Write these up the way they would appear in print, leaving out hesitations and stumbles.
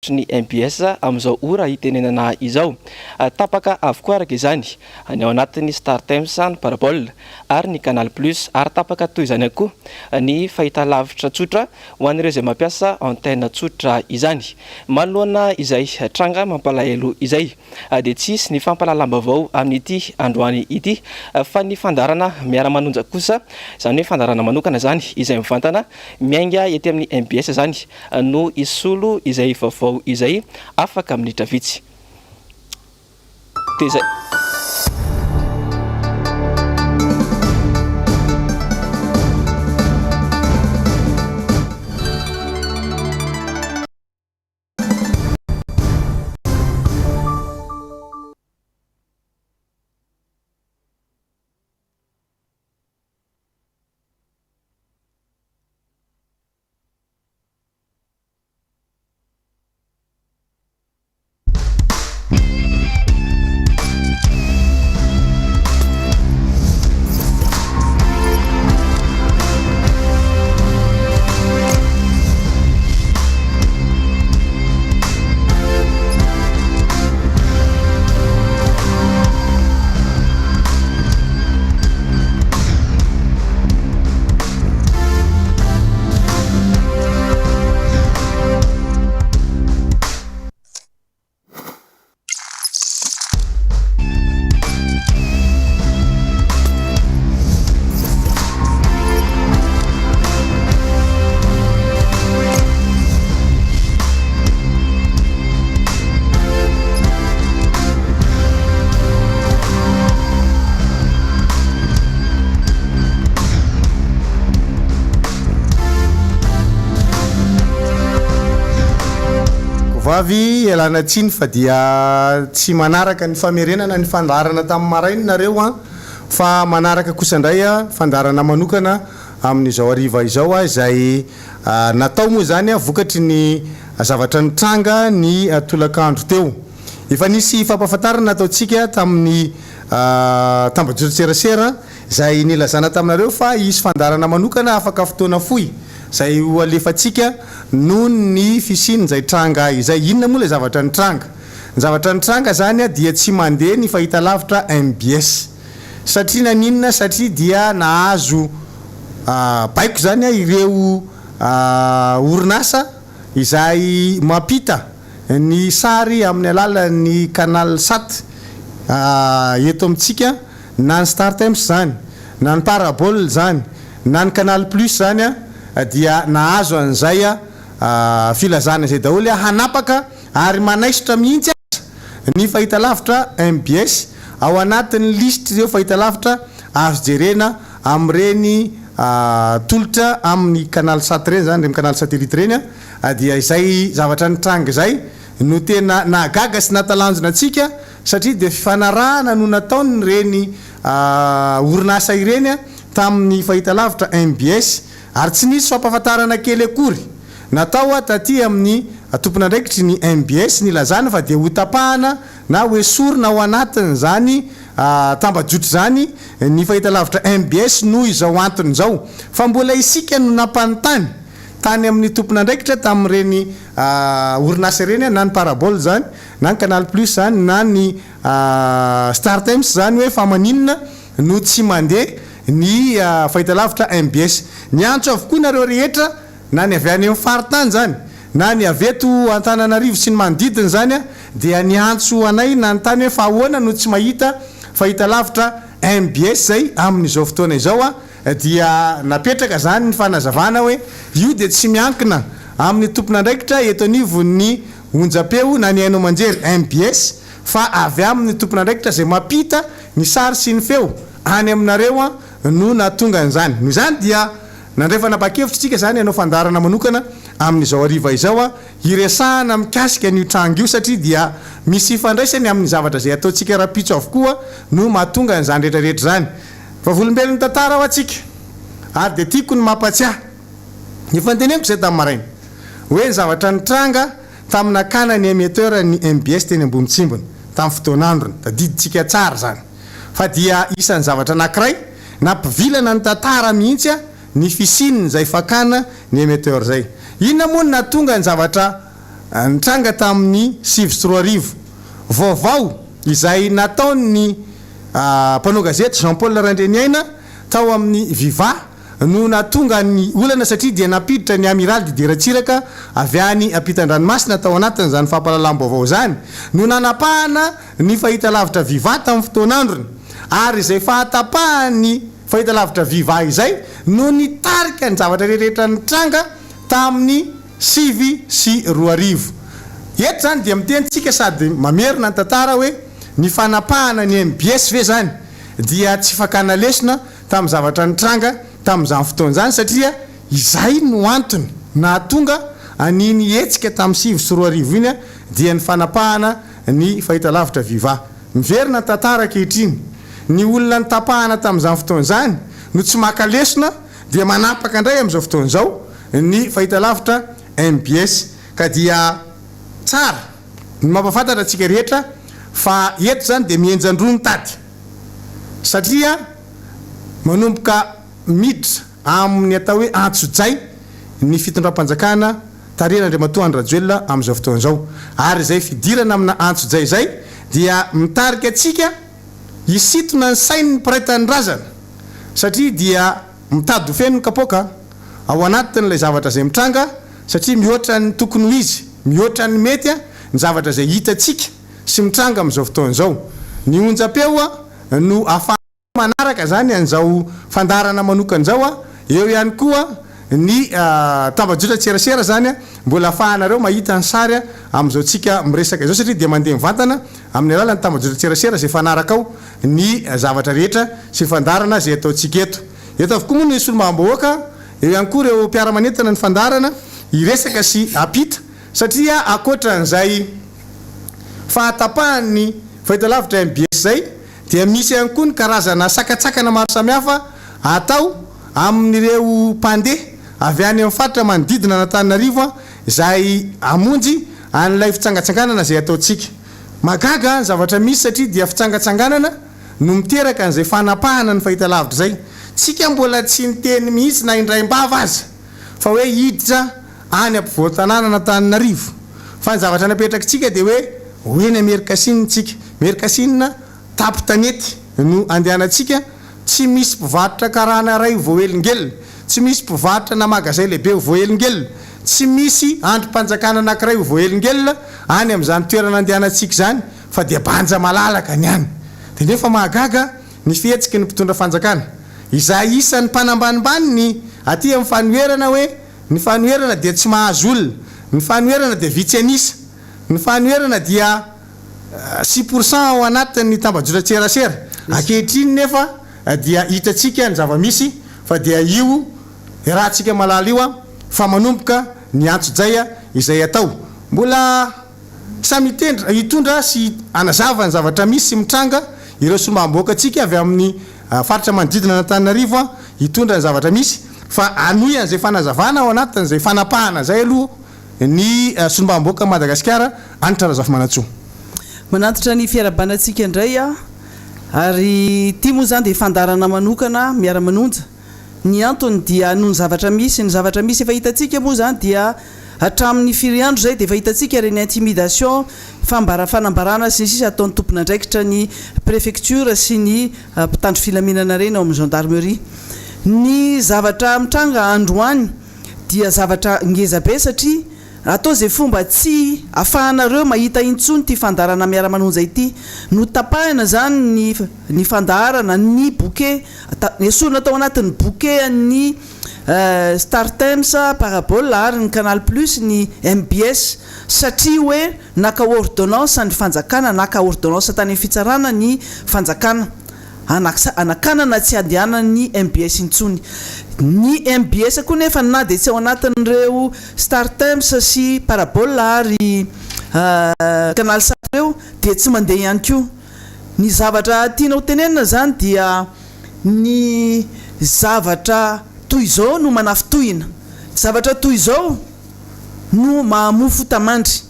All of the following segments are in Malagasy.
ny MBS amizao ora itenenana izao tapaka avokoa araka izany ny ao anatin'ny Star Times ny parabole ary ny Canal Plus ary tapaka toy izany koa ny fahitalavitra tsotra ho an'ireo izay mampiasa antenne tsotra izany manoloana izay tranga mampalahelo izay dia tsisy ny fampalalam-baovao amin'ity androany ity fa ny fandarana Miara-Manonja kosa izany hoe fandarana manokana izany izay mivantana miainga ety amin'ny MBS izany no isolo izay vaovao izay afaka minitra vitsy dia zay vavy elana tsiny fa dia tsy manaraka ny famerenana ny fandarana tamin'ny marainy nareo fa manaraka kosa indray fandarana manokana amin'izao ariva izao izay natao moa zany vokatry ny zavatra ny tranga ny tolakandro teo efa nisy fampahafantarana ataotsika tamin'ny tambajotro serasera izay nilazana taminareo fa isy fandarana manokana afaka fotoana fohy zay ho alefatsika noho ny fisiny zay tranga izay inona moa le zavatra ny tranga zany dia tsy mandeha ny fahitalavitra MBS satria naninona satria dia nahazo baiko zany ireo orinasa izay mampita ny sary amin'ny alalan'ny Canal 7 eto amintsika na ny Star Times zany na ny parabole zany na ny Canal Plus zany dia nahazo an'izay filazana izay daholo hanapaka ary manaisitra mihitsy ny fahitalavitra MBS ao anatin'ny liste ireo fahitalavitra azo jerena amin'ireny tolotra amin'ny Canal 7 reny zany Canal satellite reny dia izay zavatra ny tranga izay no tena nahagaga sy natalanjona antsika satria dia fifanarahana no nataony reny orinasa ireny tamin'ny fahitalavitra MBS ary tsy nisy fampahafantarana kely akory natao taty amin'ny tompon'andraikitry ny MBS nilazana fa dia ho tapahana na hoe sorona ao anatiny zany tambajotro zany ny fahitalavitra MBS noho izao antony izao fa mbola isika no nampanontany tany amin'ny tompon'andraikitra tamin'ireny orinasa ireny na ny parabole zany na ny Canal Plus zany na ny Star Times zany hoe fa maninona no tsy mandeha ny fahitalavitra MBS ny antso avokoa nareo rehetra na ny avy any amin'ny faritany zany na ny aveto Antananarivo sy ny manodidina zany dia ny antso anay na ny tany hoe fa ahoana no tsy mahita fahitalavitra MBS zay amin'izao fotoana izao dia napetraka zany ny fanazavana hoe io dia tsy miankina amin'ny tompon'andraikitra eto anivon'ny onjapeo na ny haino manjery MBS fa avy amin'ny tompon'andraikitra zay mampita ny sary sy ny feo any aminareo no natonga an'izany noho izany dia nandrefa napakevitsika zany ianao fandarana manokana amin'izao ariva izao iresahana mikasika ny tranga io satria dia misy ifandraisany amin'ny zavatra zay ataontsika rapitso avokoa no mahatonga an'izany rehetrarehetra zany fa volombelon'ny tantara ao atsika ary dia tiako ny mampatsiahy ny fanteneniko zay tamin'ny maraina hoe ny zavatra ny tranga tamin'akana ny émetteur ny MBS teny ambony tsimbony tamin'ny fotoan'androny da diditsika tsara zany fa dia isan'ny zavatra anankiray nampivilana ny tantara mihitsy ny fisininy zay fakana ny émetteur zay inona moa na tonga ny zavatra nitranga tamin'ny 7 vaovao izay nataony mpanao gazety Jean Paul Randreniaina tao amin'ny Viva no natonga ny olana satria dia napiditra ny amiral Didier Ratsiraka avy any ampitan-dranomasina tao anatiny zany fampalalam-baovao zany no nanapahana ny fahitalavitra Viva tamin'ny fotoanandrony ary izay fahatapahany fahitalavitra Viva izay no nitarika ny zavatra rehetra nitranga tamin'ny 7 eto zany dia mitentsika sady mamerina ny tantara hoe ny fanapahana ny MBS ve zany dia tsy fakana lesona tamin'ny zavatra nitranga tamin'izany fotoana zany satria izay no antony nahatonga aniny hetsika tamin'ny 7 iny dia ny fanapahana ny fahitalavitra Viva. Miverina tantara ankehitriny ny olona nitapahana tamin'izany fotoana zany no tsy maka lesona dia manapaka indray amin'izao fotoana zao ny fahitalavitra MBS ka dia tsara ny mampafantatra antsika rehetra fa eto zany dia mienjandroa ny tady satria manomboka miditra amin'ny atao hoe antsojay ny fitondram-panjakana taren'Andriamatoa Andrajoelina amin'izao fotoana zao ary izay fidirana amina antsojay zay dia mitarika atsika hisitona ny sainy ny mpiraitan'ny razana satria dia mitady ho feno ny kapoaka ao anatin'ilay zavatra zay mitranga satria mihoatra ny tokony ho izy mihoatra ny mety ny zavatra zay hitatsika sy mitranga amin'izao fotoana zao ny onjam-peo no manaraka zany an'izao fandarana manokana zao eo ihany koa ny tambajotra tserasera zany mbola afahanareo mahita ny sary amin'izao tsika miresaka izao satria dia mandeha mivantana amin'ny alalan'ny tambajotra tserasera zay fanaraka ao ny zavatra rehetra sy fandarana zay ataotsika eto avokoa moa ny solombam-bahoaka eo ihany koa ireo mpiara-manentana ny fandarana iresaka sy apita satria akoatran'izay fahatapahany fahitalavitra MBS zay dia misy ihany koa ny karazana sakatsakana maro samihafa atao amin'ireo mpandeha avy any amin'ny faritra manodidina Antananarivo izay amonjy an'ilay fitsangatsanganana zay ataotsika magaga zavatra misy satria dia fitsangatsanganana no miteraka an'izay fanapahana ny fahitalavitra zay tsika mbola tsy niteny mihitsy na indraimbava aza fa hoe hiditra any ampovoan-tanàna Antananarivo fa ny zavatra napetrakintsika dia hoe ny Amerikasinina tsika Amerikasinina tapitanety no andehanantsika tsy misy mpivarotra karana ray voahelingelina tsy misy mpivarotra na magazay lehibe voahelingelina tsy misy androm-panjakana anankiray voahelingelina any amin'izany toerana andehanantsika zany fa dia banja malalaka ny any dia nefa mahagaga ny fihetsiky ny mpitondra fanjakana izay isan'ny mpanambanimbany ny aty amin'ny fanoherana hoe ny fanoherana dia tsy mahazo olona ny fanoherana dia vitsy anisa ny fanoherana dia 6% ao anatin'ny tambajotra tserasera ankehitriny nefa dia hitatsika ny zava-misy fa dia io rahantsika malala io fa manomboka ny antsojay izay atao mbola samy hitondra sy anazava ny zavatra misy sy mitranga ireo solombam-bahoaka atsika avy amin'ny faritra manodidina Antananarivo hitondra ny zavatra misy fa anoy an'izay fanazavana ao anatin'izay fanapahana zay aloha ny solombam-bahoaka Madagasikara anitra razafy manatsoa manantitra ny fiarabanantsika indray ary tia moa zany dia fandarana manokana Miara-Manonja ny antony dia noho ny zavatra misy efa hitatsika moa zany dia hatramin'ny 4 andro zay dia efa hitatsika reny intimidation fanambarana sy ny sisa ataon'ny tompona andraikitra ny préfecture sy ny mpitandro filaminana reny ao amin'ny gendarmerie ny zavatra mitranga androany dia zavatra ngezabe satria atao zay fomba tsy afahanareo mahita intsony ty fandarana Miara-Manonja ity no tapahina zany ny fandarana ny bouquet esorina tao anatin'ny bouquet ny Star Times Parabole ary ny Canal Plus ny MBS satria hoe naka ordonnance ny fanjakana naka ordonnance tany amin'ny fitsarana ny fanjakana anakanana tsy andehanany MBS intsony ny MBS koa nefa na dia tsy ao anatin'ireo Star Times sy Parabole ary Canal Sat reo dia tsy mandeha ihany koa ny zavatra tiana ho tenenina zany dia ny zavatra toy izao no manafitohina zavatra toy izao no mahamofo tamandry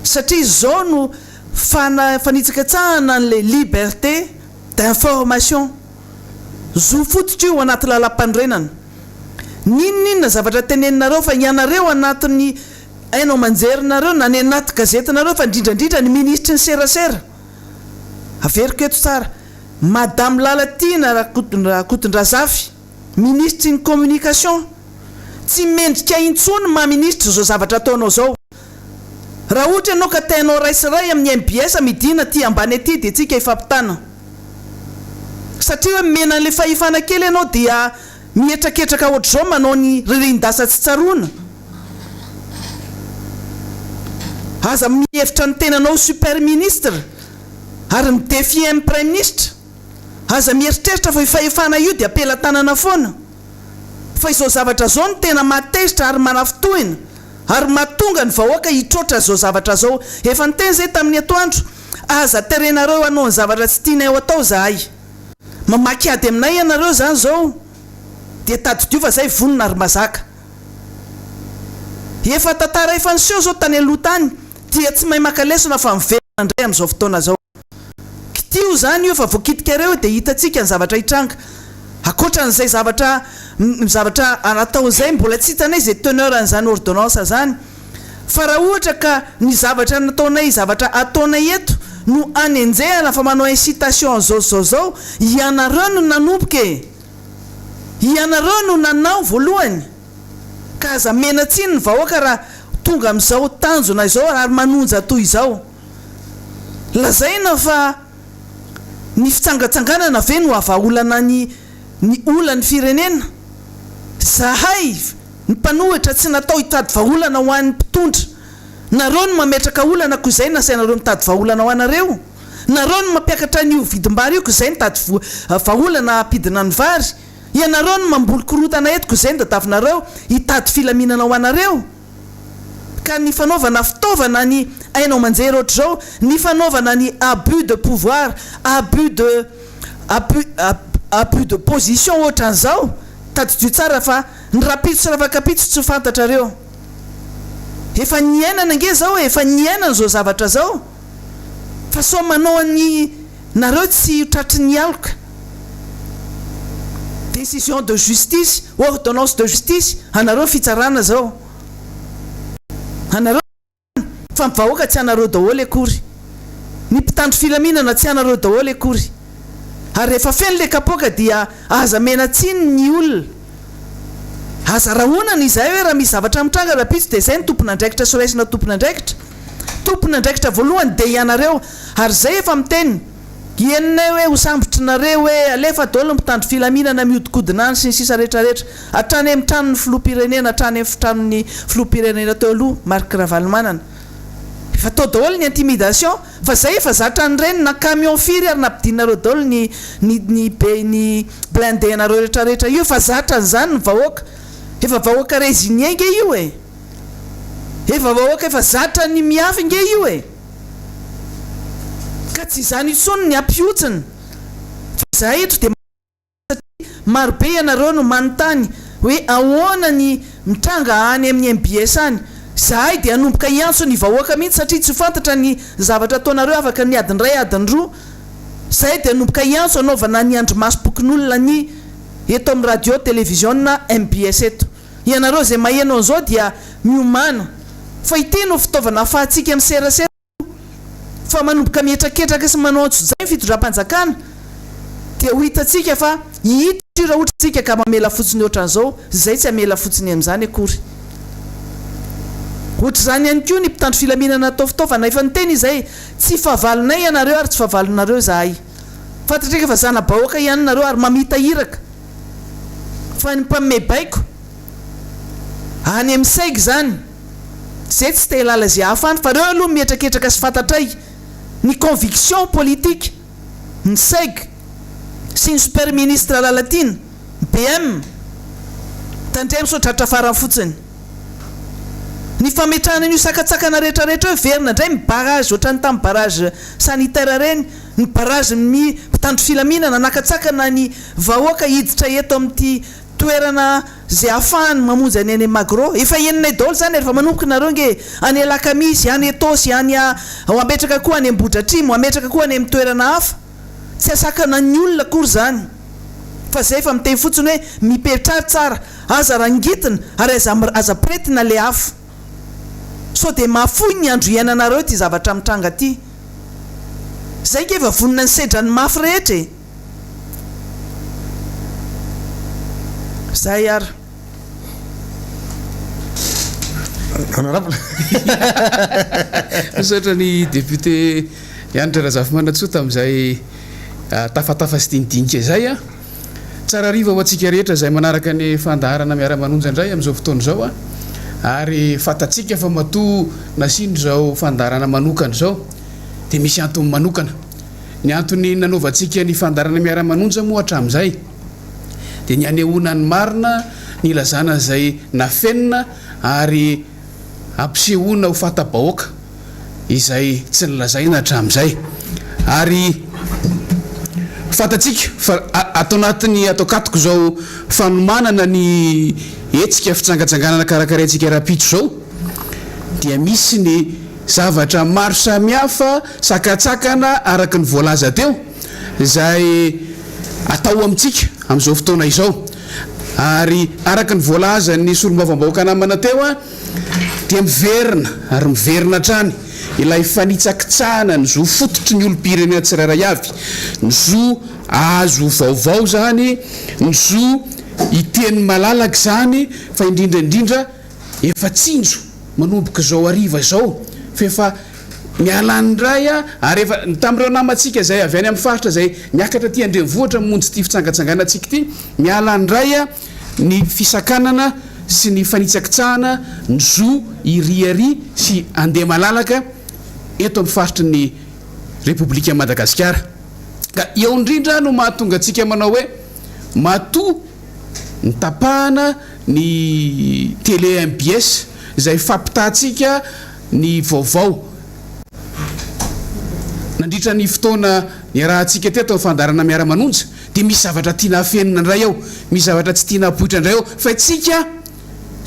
satria izao no fanitsakatsahana an'ilay liberté d'information zo fototra io anaty lalam-panorenana ninona zavatra tenenareo fa ianareo anatin'ny ainao manjerinareo na ny anaty gazetinareo fa indrindrandrindra ny ministry ny serasera averiko eto tsara madame Lalatina Rakotondrazafy ministry ny communication tsy mendrika intsony maministra zao zavatra ataonao zao raha ohatra ianao ka tainao raisiray amin'ny MBS midina ty ambany aty de tsika ifampitana satria hoe mena an'le fahefana kely ianao dia mietraketraka ohatr'izao manao ny ririndasa tsy tsaroana aza mihevitra ny tenanao super ministre ary midefie amin'ny prime ministre aza mieritreritra fa fahefana io dia apela-tanana foana fa izao zavatra zao ny tena matezitra ary manafitohina ary mahatonga ny vahoaka hitrotra zao zavatra zao efa nyteny zay tamin'ny atoandro aza terenareo anao ny zavatra tsy tianay ho atao zahay mamaky ady aminay ianareo zany zao de tadidiova zay vonona ary mazaka efa tantara efa niseho zao tany aloha tany dia tsy mahay makalesona fa miverina indray amin'izao fotoana zao kitio zany io fa voakitikareo de hitatsika ny zavatra hitranga akoatra n'izay zavatra anatao zay mbola tsy hitanay zay teneur an'izany ordonnance zany fa raha ohatra ka ny zavatra nataonay zavatra ataonay eto no anenjehana fa manao incitation zao ianareo no nanomboke ianareo no nanao voalohany ka aza mena tsiny ny vahoaka raha tonga amin'izao tanjona izao ary manonja toy izao lazaina fa ny fitsangatsanganana ve no avaolana ny olany firenena zahay ny mpanohitra tsy natao hitady vaolana ho an'ny mpitondra nareo no mametraka olana ko izay nasay nareo mitady vaolana ho anareo nareo no mampiakatra n'io vidim-bary io ko izay nitady vaolana ampidina ny vary ianareo no mamboly korotana eto ko izay nitadavinareo hitady filaminana ho anareo ka ny fanaovana fitaovana ny ainao manjery ohatr'izao ny fanaovana ny abus de pouvoir abus de position ohatran'izao tadidio tsara fa ny rapitso sy rafakapitso tsy fantatrareo efa niainana nge zao efa niainana zao zavatra zao fa so manao ny nareo tsy tratry ny aloka décision de justice ordonnance de justice anareo fitsarana zao anareo fa mivahoaka tsy anareo daholo akory ny mpitandro filaminana tsy anareo daholo akory ary rehefa feno le kapoaka dia aza mena tsiny ny olona aza rahonana izay hoe raha misy zavatra mitranga rapitso de zay ny tompon'andraikitra soraisina tompon'andraikitra voalohany de ianareo ary zay efa miteny ienina hoe ho sambotrinareo hoe alefa daholo mitandro filaminana miodikodina any sy ny sisa rehetrarehetra hatrany amin'ny tranon'ny filoha-pirenena hatrany amin'ny fitranon'ny filoha-pirenena teo aloha Marc Ravalomanana efa tao daholo ny intimidation fa zay efa zatra ny reny na camion firy ary nampidinareo daholo ny blindé nareo rehetrarehetra io efa zatra n'izany ny vahoaka efa vahoaka résigne nge io efa vahoaka efa zatra ny miafy nge io ka tsy zany itsony ny ampiotsiny fa zahay eto de marobe ianareo no manontany hoe ahoana ny mitranga any amin'ny MBS any zahay de anomboka iantso ny vahoaka mihitsy satria tsy fantatra ny zavatra ataonareo afaka ny adiny ray adiny roa zahay de anomboka iantso anaovana ny andro maso bokin'olona ny eto amin'ny radio télévision na MBS eto ianareo zay mahenao an'izao dia miomana fa ity no fitaovana afahantsika amin'ny serasera fa manomboka mietraketraka sy manao antso zay fitondram-panjakana de ho hitatsika fa hita raha ohatra tsika ka mamela fotsiny ohatran'izao zay tsy amela fotsiny amin'izany akory ohatra zany ihany koa ny mpitandro filaminana atao fitaovana efa niteny izay tsy fahavalonay ianareo ary tsy fahavalonareo zahay fantatrika fa zana-bahoaka ihany nareo ary mamita hiraka fa ny mpamebaiko any amin'ny saigy zany zay tsy te lala zay hafany fa reo aloha mietraketraka sy fantatray ny conviction politique ny saigy sy ny super ministre Lalatina BM tandray misotratra farany fotsiny ny fametrahana n'io sakatsakana rehetrarehetra hoe verina indray mibarage ohatrany tamin'ny barage sanitaire reny ny barage ny mpitandro filaminana nakatsakana ny vahoaka hiditra eto amin'ity toerana zay ahafahany mamonjy any any magro efa eninay daholo zany rehefa manomboka nareo nge any Alakamisy any Etosy any ametraka koa any Ambohidratrimo ametraka koa any amin'ny toerana hafa tsy asakana ny olona akory zany fa zay efa miteny fotsiny hoe mipetrary tsara aza rangitina ary aza pretina le hafa sao de mahafoy ny andro iainanareo ty zavatra mitranga ty zay ke efa vonina ny sedra ny mafy rehetra e zay ary honorable misaotra ny député Ianitra Razafy Manatsoa tamin'izay tafatafa sy dinidinika izay a tsara riva ho antsika rehetra izay manaraka ny fandaharana miara-manonja indray amin'izao fotoana izao a ary fatatsika fa matoa nasindro izao fandaharana manokana izao dia misy antony manokana ny antony nanaovantsika ny fandaharana miara-manonja moa hatramin'izay dia ny anehoana ny marina ny ilazana izay nafenina ary ampisehoana ho fatabahoaka izay tsy nilazaina hatramin'izay ary fatatsika fa atao anatiny atao katoko zao fanomanana ny etsika fitsangatsanganana karakaraintsika rapitso zao dia misy ny zavatra maro samihafa sakatsakana araka ny voalaza teo izay atao amintsika amin'izao fotoana izao ary araka ny voalaza ny solombavambahoaka namana teo a dia miverina ary miverina hatrany ilay fanitsakitsahana ny zo fototry ny olom-pirenena tsirairay avy ny zo azo vaovao zany ny zo iteny malalaka zany fa indrindraindrindra efa tsinjo manomboka zao ariva zao fa efa mialany ndray a ary efa tamin'ireo namantsika zay avy any amin'ny faritra zay miakatra ty andrenivohitra monjy ty fitsangatsanganantsika ty mialany ndray a ny fisakanana sy ny fanitsakitsahana ny zo iriary sy andeha malalaka eto amin'ny faritry ny Repoblika Madagasikara ka eo indrindra no mahatonga antsika manao hoe matoa ny tapahana ny télé MBS izay fampitahantsika ny vaovao nandritra ny fotoana ny rahantsika teto fandarana miara-manonja dia misy zavatra tiana afenina indray ao misy zavatra tsy tiana apoitra indray ao fa itsika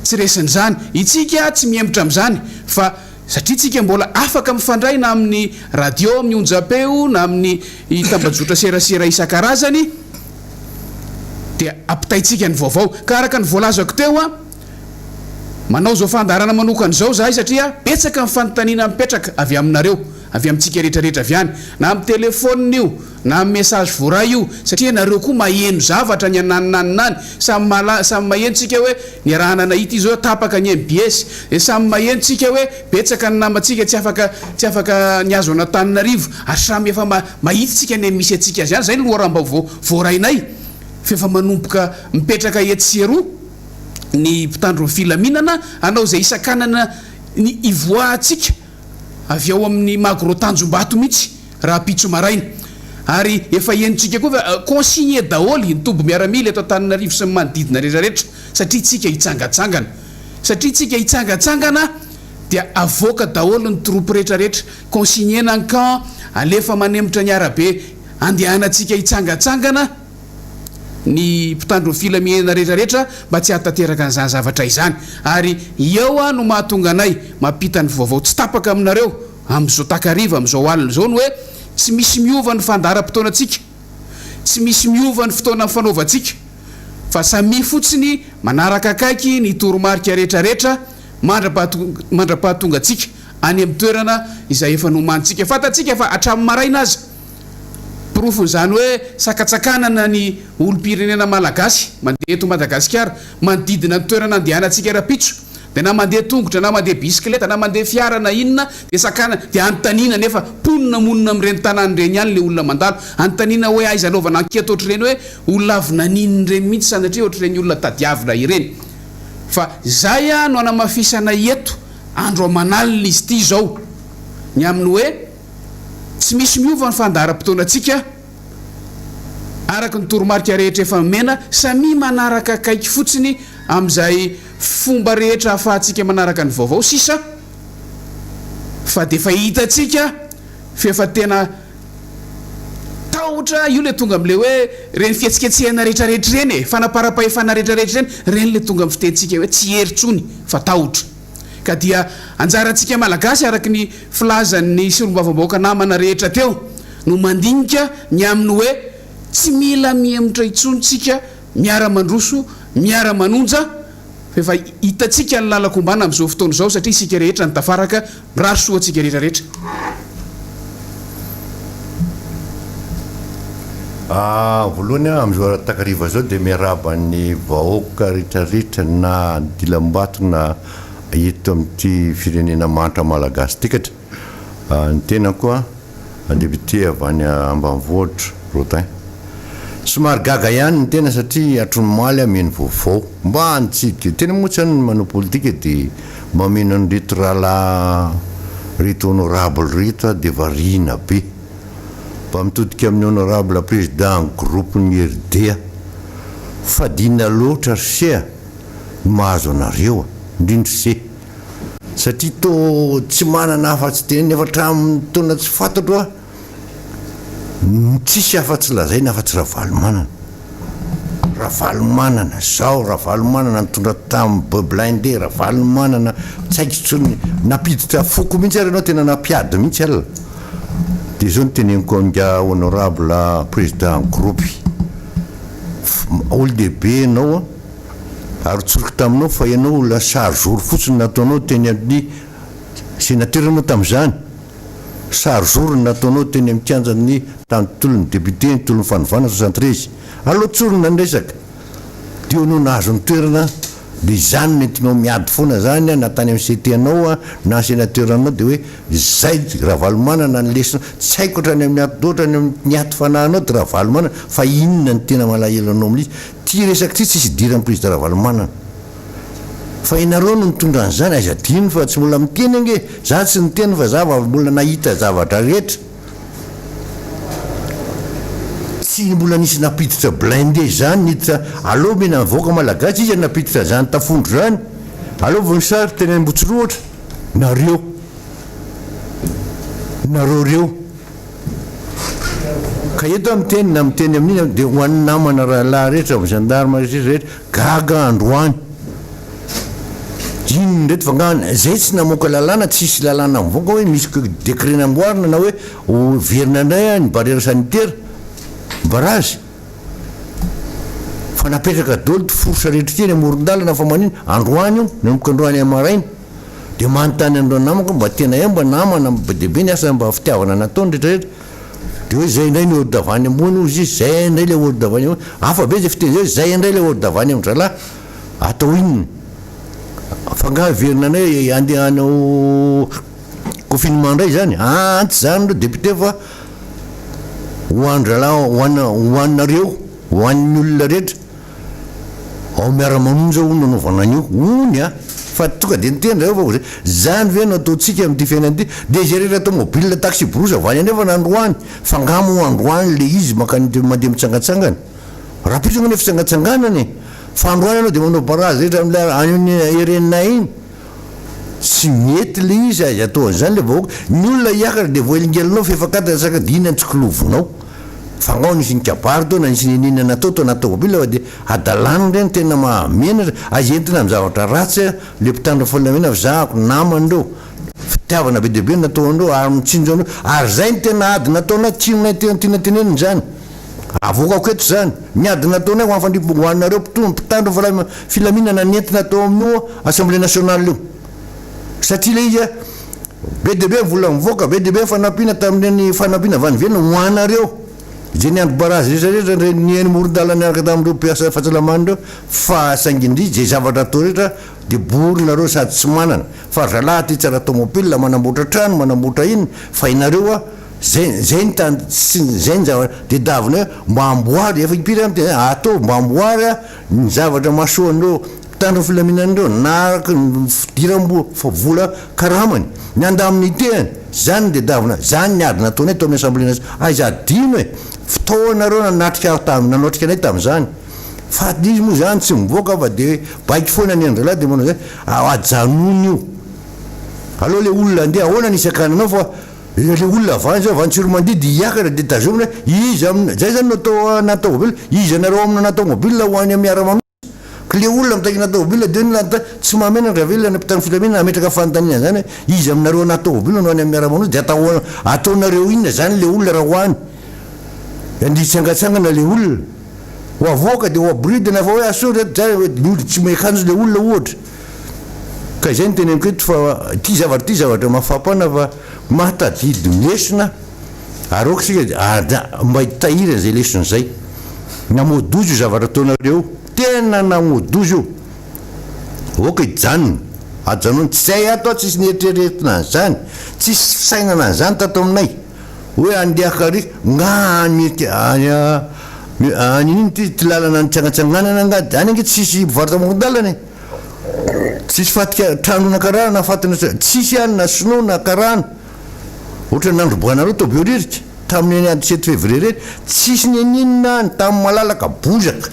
tsy resin'izany itsika tsy miembotra amin'izany fa satria tsika mbola afaka mifandray na amin'ny radio amin'ny onjapeo na amin'ny tambajotra serasera isan-karazany dia ampitaitsika ny vaovao ka araka ny voalazako teo a manao zao fandaharana manokana zao zahay satria betsaka ny fanontaniana mipetraka avy aminareo avy amintsika rehetrarehetra avy any na amin'ny telefônina io na amin'ny message voray io satria nareo koa maheno zavatra ny ananinaninany samy mahenontsika hoe ny arahana nahita izy zao tapaka ny MBS dia samy mahenontsika hoe betsaka ny namantsika tsy afaka niazo anatananarivo ary samy efa mahitatsika ny misy atsika azy any zay ny loharambao voarainay fa efa manomboka mipetraka etseroa ny mpitandro ny filaminana anao zay isan-kanana ny ivoahtsika avy ao amin'ny magrotanjom-bato mihitsy raha pitso maraina ary efa enontsika koa consigné daholy ny tombo miaramila eto Antananarivo sy ny manodidina rehetrarehetra satria tsika hitsangatsangana satria tsika hitsangatsangana dia avoaka daholo ny troupe rehetrarehetra consigné nan camp alefa manembotra ny arabe andehanantsika hitsangatsangana ny mpitandro ny filaminana rehetrarehetra mba tsy hatateraka an'izany zavatra izany ary eo a no mahatonga anay mampita ny vaovao tsy tapaka aminareo amin'izao takariva amin'izao alina zao ny hoe tsy misy miova ny fandaharam-potoanantsika tsy misy miova ny fotoana fanaovantsika fa samy fotsiny manaraka akaiky ny toromarika rehetrarehetra mandra-pahatonga antsika any amin'ny toerana izay efa nomantsika fatatsika fa hatramin'ny maraina azy profony zany hoe sakatsakanana ny olom-pirenena malagasy mandeha eto Madagasikara manodidina ny toerana andehanantsika rapitso dia na mandeha tongotra na mandeha bisikleta na mandeha fiara na inona dia sakana dia antanina nefa ponina monina amin'ireny tanàny reny ihany le olona mandalo antanina hoe aiza anaovana ankety ohatr'ireny hoe olona avy nanininy reny mihitsy sanatria ohatr'ireny olona tadiavina ireny fa zay a no anamafisana eto andro amanalina izy ity zao ny aminy hoe tsy misy miova ny fandaharam-potoanantsika araka ny toromarika rehetra efa mena samy manaraka akaiky fotsiny amin'izay fomba rehetra ahafahantsika manaraka ny vaovao sisa fa dia efa hitatsika fa efa tena tahotra io le tonga amin'le hoe reny fihetsiketsehana rehetrarehetra reny e fanaparapahefana rehetrarehetra reny reny le tonga amin'ny fitentsika hoe tsy heritsony fa tahotra ka dia anjarantsika malagasy araka ny filazan'ny solombavambahoaka namana rehetra teo no mandinika ny aminy hoe tsy mila mihemotra itsontsika miara-mandroso miara-manonja fefa hitatsika ny lalako ombana amin'izao fotoana izao satria isika rehetra ny tafaraka rasoa atsika rehetrarehetra. Voalohany amin'izao takariva zao dia miaraba ny vahoaka rehetrarehetra na dilam-bato na eto amin'ity firenena manitra malagasy tikatra. Ny tena koa député avy any ambanivohitra Rotin. Somary gaga ihany ny tena satria atronomaly ameny vaovao mba nitsidika tena moa tsy ny manao politika dia mba meno an'ireto rahalahy reto honorable reto dia variana be mba mitodika amin'ny honorable président groupe ny RDA fadina loatra risia mahazo anareo indrindra se satria to tsy manana afa-tsy teneny efa hatramin'ny taona tsy fantatro a tsisy afa-tsy lazaina afa-tsy ravalomanana zao ravalomanana nitondra tamin'ny beblinde ravalomanana tsy haiko tsony napiditra foko mihitsy ary anao tena napiady mihitsy alina dia zao nyteneniko aminga honorable président groupe olo dehibe ianao a ary tsoroky taminao fa ianao la sarjour fotsiny nataonao teny amin'ny sénateur anao tamin'izany sarjour nataonao teny amin'ny kianjan'ny tamin'ny tolon'ny député ny tolon'ny fanovana 73 aloha tsorona ny resaka dia anao nahazo ny toerana dia izany nentinao miady foana zany na tany amin'ny CT anao a na sénateur anao dia hoe zay ravalomanana ny lesina tsy haiko ohatrany amin'ny atodorany amin'ny aty fanahinao dia ravalomanana fa inona ny tena malahelo anao amin'izy ty resaka ty tsisy idiran'ny président ravalomanana fa inareo no nitondra an'izany aiza diny fa tsy mbola miteny ange za tsy niteny fa za mbola nahita zavatra rehetra tsy mbola nisy napiditra blindé zany niditra aloha mena mivoaka malagasy izy napiditra zany tafondro zany aloha vonisary teny ambotsiro ohatra nareo reo ka eto amiteny na miteny amin'iny dia ho an'ny namana rahalahy rehetra amin'ny gendarme rehetra gaga androany iny ndreto fangana zay tsy namoaka lalàna tsisy lalàna mivoaka hoe misy décret namboarina na hoe verina indray ny barrière sanitaire barazy fa napetraka dolo forsa rehetra teny amoron-dalana fa manino androany io namoka androany amaraina dia manontany andro namako mba tena mba namana dehibe ny asa mba fitiavana nataony rehetrarehetra dia hoe zay indray ny olo-davany ambony izy zay indray le olo-davany ambony hafa be zay fiteny zay zay indray le olo-davany amin'ny zalahy atao inona fanga verina anay andeha hanao confinement indray zany antsy zany ro député fa hoanareo hoan'ny olona rehetra ao Miara-Manonja ho nanaovana an'io ony a fa tonga dia nitendra eo fa zany ve no ataontsika amin'ity fiainana ity dia zay rehetra atao mobile taxi brosa avany anefa nandroany fa ngamo androany le izy mandeha mitsangatsangana raha pisogna nefa fitsangatsanganany fa androany anao dia manao barazy rehetra amin'ny erenina iny tsy mety le izy azy atao an'izany le vahoaka ny olona hiakatra dia voelingelinao fefakatatra saka dia ina ntsikolovonao fa ngao nisy ny kabary to na nisy ninina natao to natao mobile fa dia adalany ireny tena mahamenatra azentina amin'ny zavatra ratsy le mpitandro folamena fa zahako namany reo fitiavana be dehibe natao andreo ary mitsinjo andreo ary zay ny tena ady nataona tsinona tiana teneniny zany avoakako eto zany ny ady nataonay ho am'fandrimbongohaninareo mpitandro filaminana nentina atao amin'io assemblée nationale io satria le izy a be dehibe vola mivoaka be dehibe fanampiana tamin'ny fanampiana vanivelona hoanareo zay ny andro barazy rehetrarehetra ny eny moron-dalana araka tamin'ireo mpiasa fahasalamana reo fa saingindry zay zavatra atao rehetra dia borona reo sady tsy manana fa zalahy ty tsara automobile manamboatra trano manamboatra iny fa inareo a zay ny tany zay ny zavatra dia davina hoe mba amboary efa impiry amty atao mba amboary a ny zavatra mahasoan'ireo mpitandro filaminan'ireo naraka fidiram-bo fa vola karamany ny andamin'ny itehany zany dia davina zany ny ady nataonay tao amin'ny assemblée nationale aiza dino hoe fitaoanareo nanaotrika anay tamin'izany fa izy moa zany tsy mivoaka fa dia baiky foana ny andralahy dia manao zay ajanony io aloha le olona andeha ahoana nisy akananao fa le olona avany avantsiro mandeha dia hiakatra dia tazomina izy amina zay zany natao mobile izy anareo amina natao mobile ho any Miara-Manonja ka le olona mitaiky natao mobile dia nylata tsy mahamenatra ve le nampitany filamina ametraka fanontaniana zany izy aminareo natao mobile no any Miara-Manonja dia ataonareo inona zany le olona raha hoany andritsangatsangana le olona ho avoaka dia ho abridina fa hoe aso olo tsy mekanjo le olona ohatra ka izay ny teny amiketo fa ty zavatra mafampana fa mahatadidy mesina ary okasika mba hitahirana zay leson'izay namodozo io zavatra ataonareo tena namodozo io oka hijanona ajanona tsy zay ato tsisy nieritreretina an'izany tsisy fisainana an'izany tato aminay hoe andeakary aniny ty lalana nitsangatsanganana angady any ange tsisy mpivarota amoron-dalana tsisy fatika tranona karana nafatana tsisy any na sinoana karana ohatra nandroboanareo tobeoririka tamin'ny any 17 février reny tsisy neninina any tamin'ny malalaka bozaka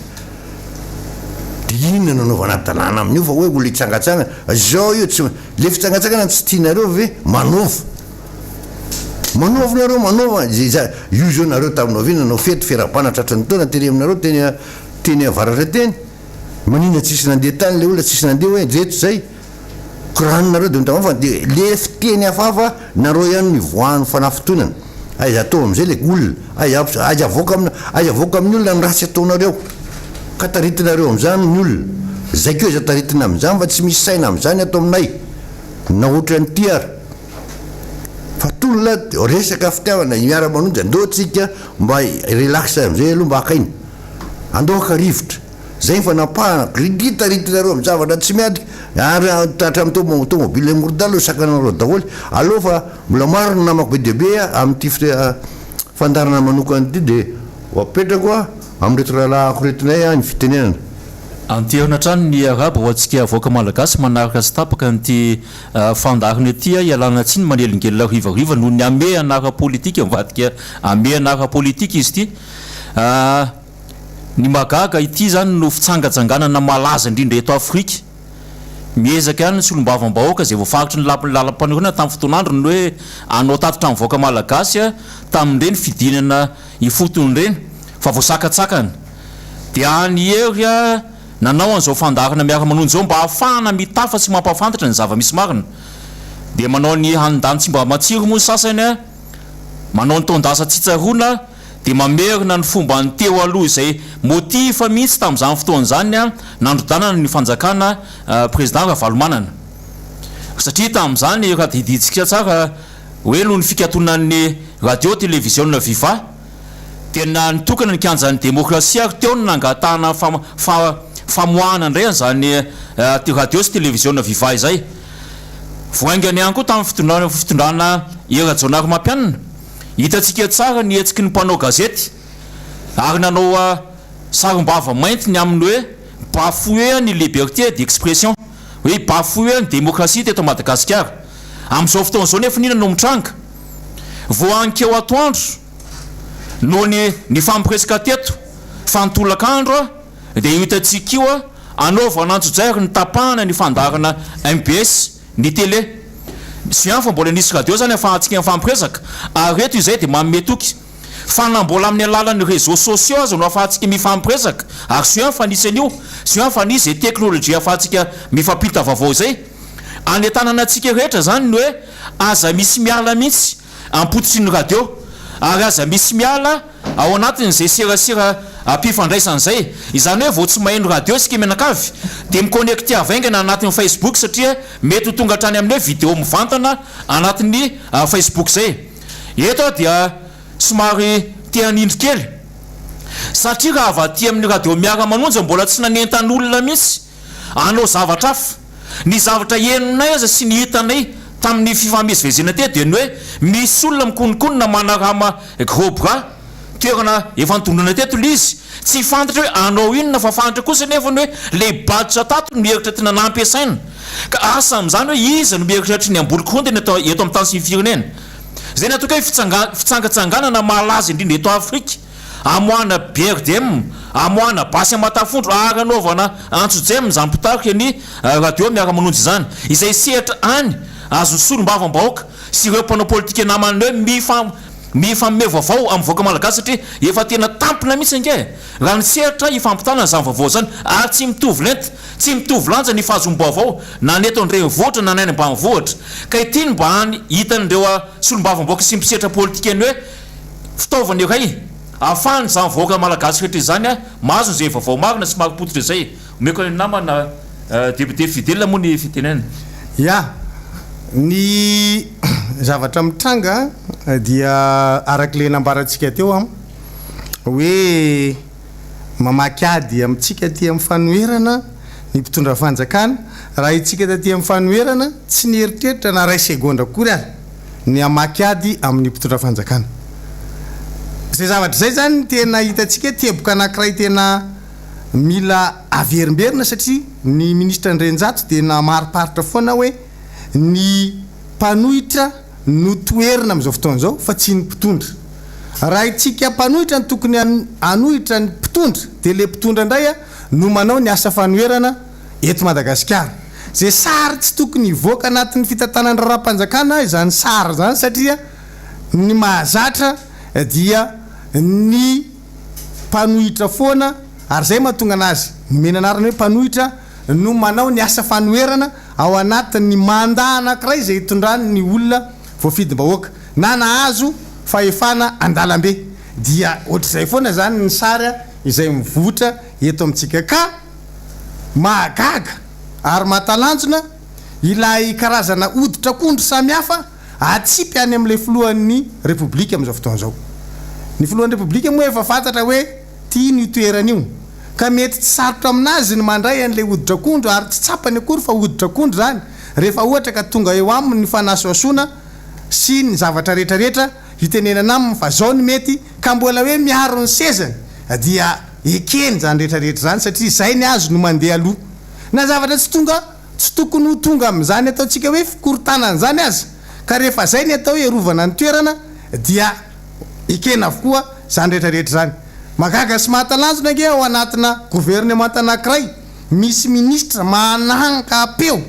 dia inona nanaovana talàna amin'io fa hoe olo hitsangatsangana zao io tsy le fitsangatsangana tsy tianareo ve manaovanareo manaova io zao nareo taminao ve nanao fety fiarabana tratrany taona teny aminareo teny avaratra teny manina tsisy nandeha tany le olona tsisy nandeha hoe reto zay koraninareo de mitama fa de le fiteny hafafa nareo ihany mivoahany fanafitonana aiza atao am'izay le olona aiza avoaka amin'ny olona ny rasy ataonareo ka taritinareo am'izany ny olona zay keo iza taritina am'izany fa tsy misy saina am'izany atao aminay na ohatra ny tiara fa tolona resaka fitiavana miara-manonjy andeo tsika mba relax am'izay aloha mba hakaina andoaka rivotra zay ny fanapahana ritaritinareo amin'ny zavatra tsy miadika ary hatramin'ny tomobile morodalo sakanareo daholy aloha fa mbola maro ny namako be deabe amin'ity fandarana manokana ity dia apetrako a amin'reto rahalahako retinay ny fitenenana anterina trano ny araba ho antsika avoaka malagasy manaraka sy tapaka nyty fandarina aty ialana tsiny manelingelona rivariva noho ny ame anara politika mivadika ame anara politika izy ity ny magaga ity zany no fitsangatsanganana malaza indrindra eto Afrika miezaka ihany sy olombavambahoaka zay voafaritry ny lalam-panorona tamin'ny fotoan'andro ny hoe anao tatitra ny voaka malagasy tamin'ireny fidinana ifotony reny fa voasakatsakana dia any ery nanao an'izao fandarana miara-manonjy zao mba ahafahana mitafa sy mampafantatra ny zava-misy marina dia manao ny handany tsy mba matsiro moa sasany manao ny taondasa tsitsarona dia mamerina ny fomba ny teo aloha izay motiva mihitsy tamin'izany fotoan'izany nandrodanana ny fanjakana président Ravalomanana satria tamin'izany raha diditsika tsara hoe noho ny fikatonan'ny radio télévision viva tena nitokana ny kianjan'ny démocratie ary teo no nangatahana famoahana indray an'izany radio sy télévision viva izay voaingany ihany koa tamin'ny fitondrana era-jonary mampianina hitatsika tsara ny etsiky ny mpanao gazety ary nanao sarim-bava mainty ny aminy hoe bafoué ny liberté d'expression hoe bafoué ny démocratie teto Madagasikara amin'izao fotoan'izao nefa nina no mitranga voanikeo atoandro noho ny fampiresaka teto fantolakandro dia hitatsika io anaovana antsojairy ny tapahana ny fandarana MBS ny télé sy ihany fa mbola nisy radio zany afahantsika mifampiresaka ary reto izay dia mametoky fa na mbola amin'ny alalan'ny réseaux sociaux aza no afahantsika mifampiresaka ary sy ihany fa nisy an'io sy ihany fa nisy teknôlôjia afahantsika mifampita vaovao zay any tanana antsika rehetra zany ny hoe aza misy miala mihitsy ampototry ny radio ary aza misy miala ao anatin'izay serasera ampifandraisan'izay izany hoe vao tsy maheno radio sika menakavy dia miconnecte avaingana anatin'ny Facebook satria mety ho tonga hatrany amin'ny hoe vidéo mivantana anatin'ny Facebook zay eto dia somary teanindry kely satria raha avaty amin'ny radio miara-manonjy mbola tsy nanentan'olona mihitsy anao zavatra hafa ny zavatra henonay aza sy ny hitanay tamin'ny fifamezivezena te dia ny hoe misy olona mikonikonina manarama gros bras toerana efa nitondrona teto le izy tsy fantatra hoe anao inona fa fantatra kosa nefa ny hoe le baditra tato no mieritra tena nampiasaina ka asa amin'izany hoe iza no mieritra hatry ny amboli-korondana eto amin'ny tany sy ny firenena zay natoka hoe fitsangatsanganana malaza indrindra eto Afrika amoana BRDM amoana basy amatafondro ary anaovana antsojay zany mpitarika ny radio miara-manonjy zany izay sehatra any azo solom-bavambahoaka sy ireo mpanao politika namany hoe mifamome vaovao amin'ny voaka malagasy satria efa tena tampina mihitsy ange raha ny sehatra ifampitana zany vaovao zany ary tsy mitovy lenta tsy mitovy lanja ny fahazom-baovao na neto andrenivohitra na nainy ambanivohitra ka ity ny mba any hitan'ireo solom-bavambahoaka sy mpisehatra politika ny hoe fitaovana iray ahafahany zany voaka malagasy rehetra izany a mahazo zay vaovao marina sy maripototra izay omeko ny namana député fidèle moa ny fitenena ya ny zavatra mitranga dia arak'le nambarantsika teo am hoe mamaky ady amintsika ty amin'ny fanoherana ny mpitondra fanjakana raha itsika taty amin'ny fanoherana tsy nieritreritra na ray segondra kory ary ny amaky ady amin'ny mpitondra fanjakana zay zavatra zay zany tena hitantsika teboka anankiray tena mila averimberina satria ny ministra Ndrenjato dia namariparitra foana hoe ny mpanohitra no toerina amin'izao fotoana zao fa tsy ny mpitondra raha itsika mpanohitra ny tokony anohitra ny mpitondra dia le mpitondra indray a no manao ny asa fanoherana eto Madagasikara zay sary tsy tokony hivoaka anatin'ny fitantanany raharaham-panjakana izany sary zany satria ny mahazatra dia ny mpanohitra foana ary zay mahatonga anazy nomena anarany hoe mpanohitra no manao ny asa fanoherana ao anatin'ny manda anankiray zay hitondrany ny olona voafidim-bahoaka na nahazo fahefana andalambe dia ohatr'izay foana zany ny sary izay mivotra eto amintsika ka mahagaga ary mahatalanjona ilay karazana oditra kondro samihafa atsipy any amin'ilay filohan'ny repoblika amin'izao fotoana zao ny filohan'ny repoblika moa efa fantatra hoe tia ny toerana io ka mety tsy sarotra aminazy ny mandray an'ilay oditra kondro ary tsy tsapany akory fa oditra kondro zany rehefa ohatra ka tonga eo aminy ny fanasoasoana sy ny zavatra rehetrarehetra hitenenana aminy fa zao ny mety ka mbola hoe miaro ny sezany dia ekeny zany rehetrarehetra zany satria zay ny azo no mandeha aloha na zavatra tsy tokony ho tonga amin'izany ataontsika hoe fikorontanana zany azy ka rehefa zay ny atao hoe rovana ny toerana dia ekena avokoa zany rehetrarehetra zany magaga sy mahatalanjona nge ao anatina gouvernement anankiray misy ministra mananka-peo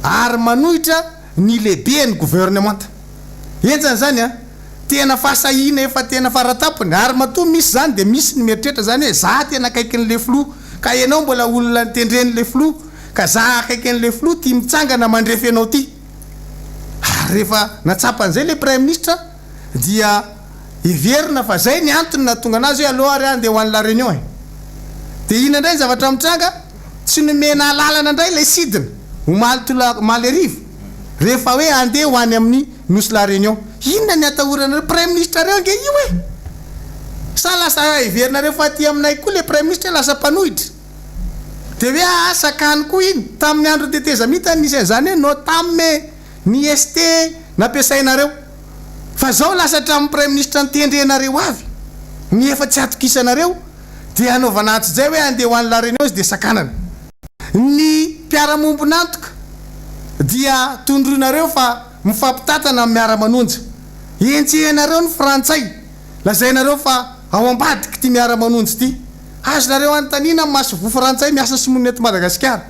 ary manohitra ny lehibe ny gouvernement enjany zany a tena fasahina efa tena faratapony ary matoa misy zany de misy ny meritreritra zany hoe za tena akaikin'le flo ka ianao mbola olona nitendren'le flo ka za akaikin'le flo ty mitsangana mandrefy anao ty ary rehefa natsapan'izay le premier ministre dia iverina fa zay ny antony na tonga anazy hoe aloha ary andeha ho an'ny la réunion de ina indray zavatra mitranga tsy nomena alalana indray lay sidina omaly arivo rehefa hoe andeha ho any amin'ny nosy la réunion inona ny atahorana premier ministre reo nge io hoe sa lasa iverina reo fa ty aminay koa le premier ministre lasa mpanohitra de hoe asakany koa iny tamin'ny andro teteza mita nisy an'izany hoe no tamme ny ST nampiasainareo fa zao lasa hatramin'ny premier ministre nitendrenareo avy ny efa tsy atokisanareo dia anaovana atsy zay hoe andeha ho an'ny la réunion izy de sakanana ny mpiaramombonantoka dia tondronareo fa mifampitatana amin'ny Miara-Manonja entsehanareo ny frantsay lazainareo fa ao ambadiky ty Miara-Manonja ty azonareo antanina maso vo frantsay miasa simonina eto Madagasikara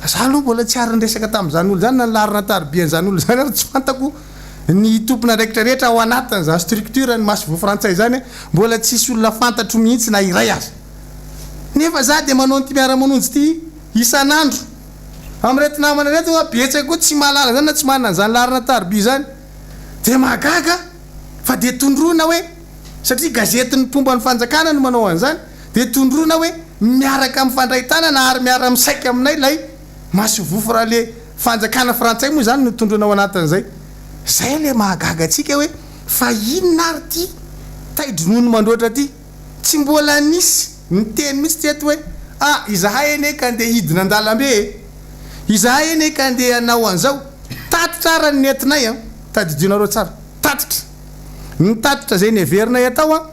za aloha mbola tsy ary nresaka tamin'izany olo zany nalarina tarobian'izany olo zany ary tsy fantako ny tompona rehetra rehetra ao anatiny za structure ny maso vo frantsay zany mbola tsisy olona fantatro mihitsy na iray azy nefa za de manao ty Miara-Manonja ty isan'andro am'reto namana reto betsaka koa tsy mahalala zany na tsy manana zany larina taroby zany de mahagaga fa de tondrona hoe satria gazetiny mpomba ny fanjakana no manao an'izany de tondrona hoe miaraka amin'ny fandraitanana ary miara misaika aminay lay maso vofo raha le fanjakana frantsay moa zany no tondrona ao anatin'izay zay le mahagaga atsika hoe fa inona ary ty taidronono mandroatra ty tsy mbola nisy miteny mitsy teto hoe izahay ene ka andeha hidina andalambe izahay ene ka andeha anao an'izao tatitra ara ny netinay tadidinareo tsara tatitra ny tatitra zay ny everinay atao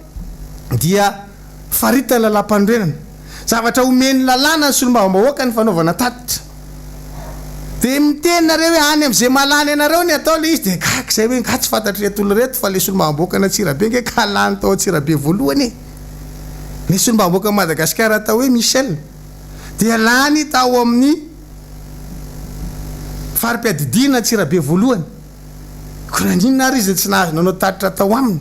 dia faritany lalam-panorenana zavatra omeny lalàna ny solombavam-bahoaka ny fanaovana tatitra de mitenynareo hoe any am'izay malany anareo ny atao le izy de kak zay hoe ka tsy fantatry reto olo reto fa le solombavam-bahoaka na tsirabe nge ka lany tao tsirabe voalohany le solombavam-bahoaka Madagasikara atao hoe Michel dia lany tao amin'ny farim-piadidina tsirabe voalohany koraninona ary izy tsy nahazo nanao tatitra tao aminy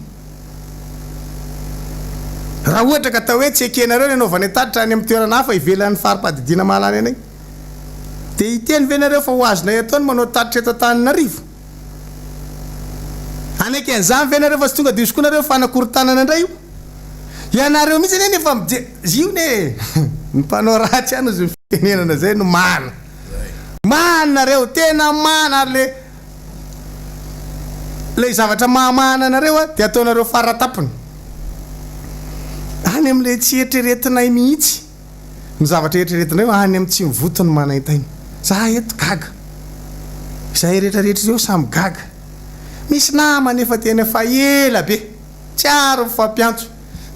raha ohatra ka atao hoe tsy ekenareo ny anaovany tatitra any amin'ny toerana hafa ivelan'ny farim-padidina mahalany anay de iteny venareo fa ho azonay ataony manao tatitra eto Antananarivo anaiky an'izany venareo fa tsy tonga de izy koa nareo fanakorontanana indray io ianareo mihitsy eny efa io ne mpanao ratsy any zy fitenenana zay no manareo tena mana ary le zavatra mahamana anareo a de ataonareo faratapony any am'le tsy eritreretinay mihitsy ny zavatra eritreretinareo any am tsy mivotony manaitainy za eto gaga izay rehetrarehetra reo samy gaga misy namany efa tena fa ela be tsy ary mifampiantso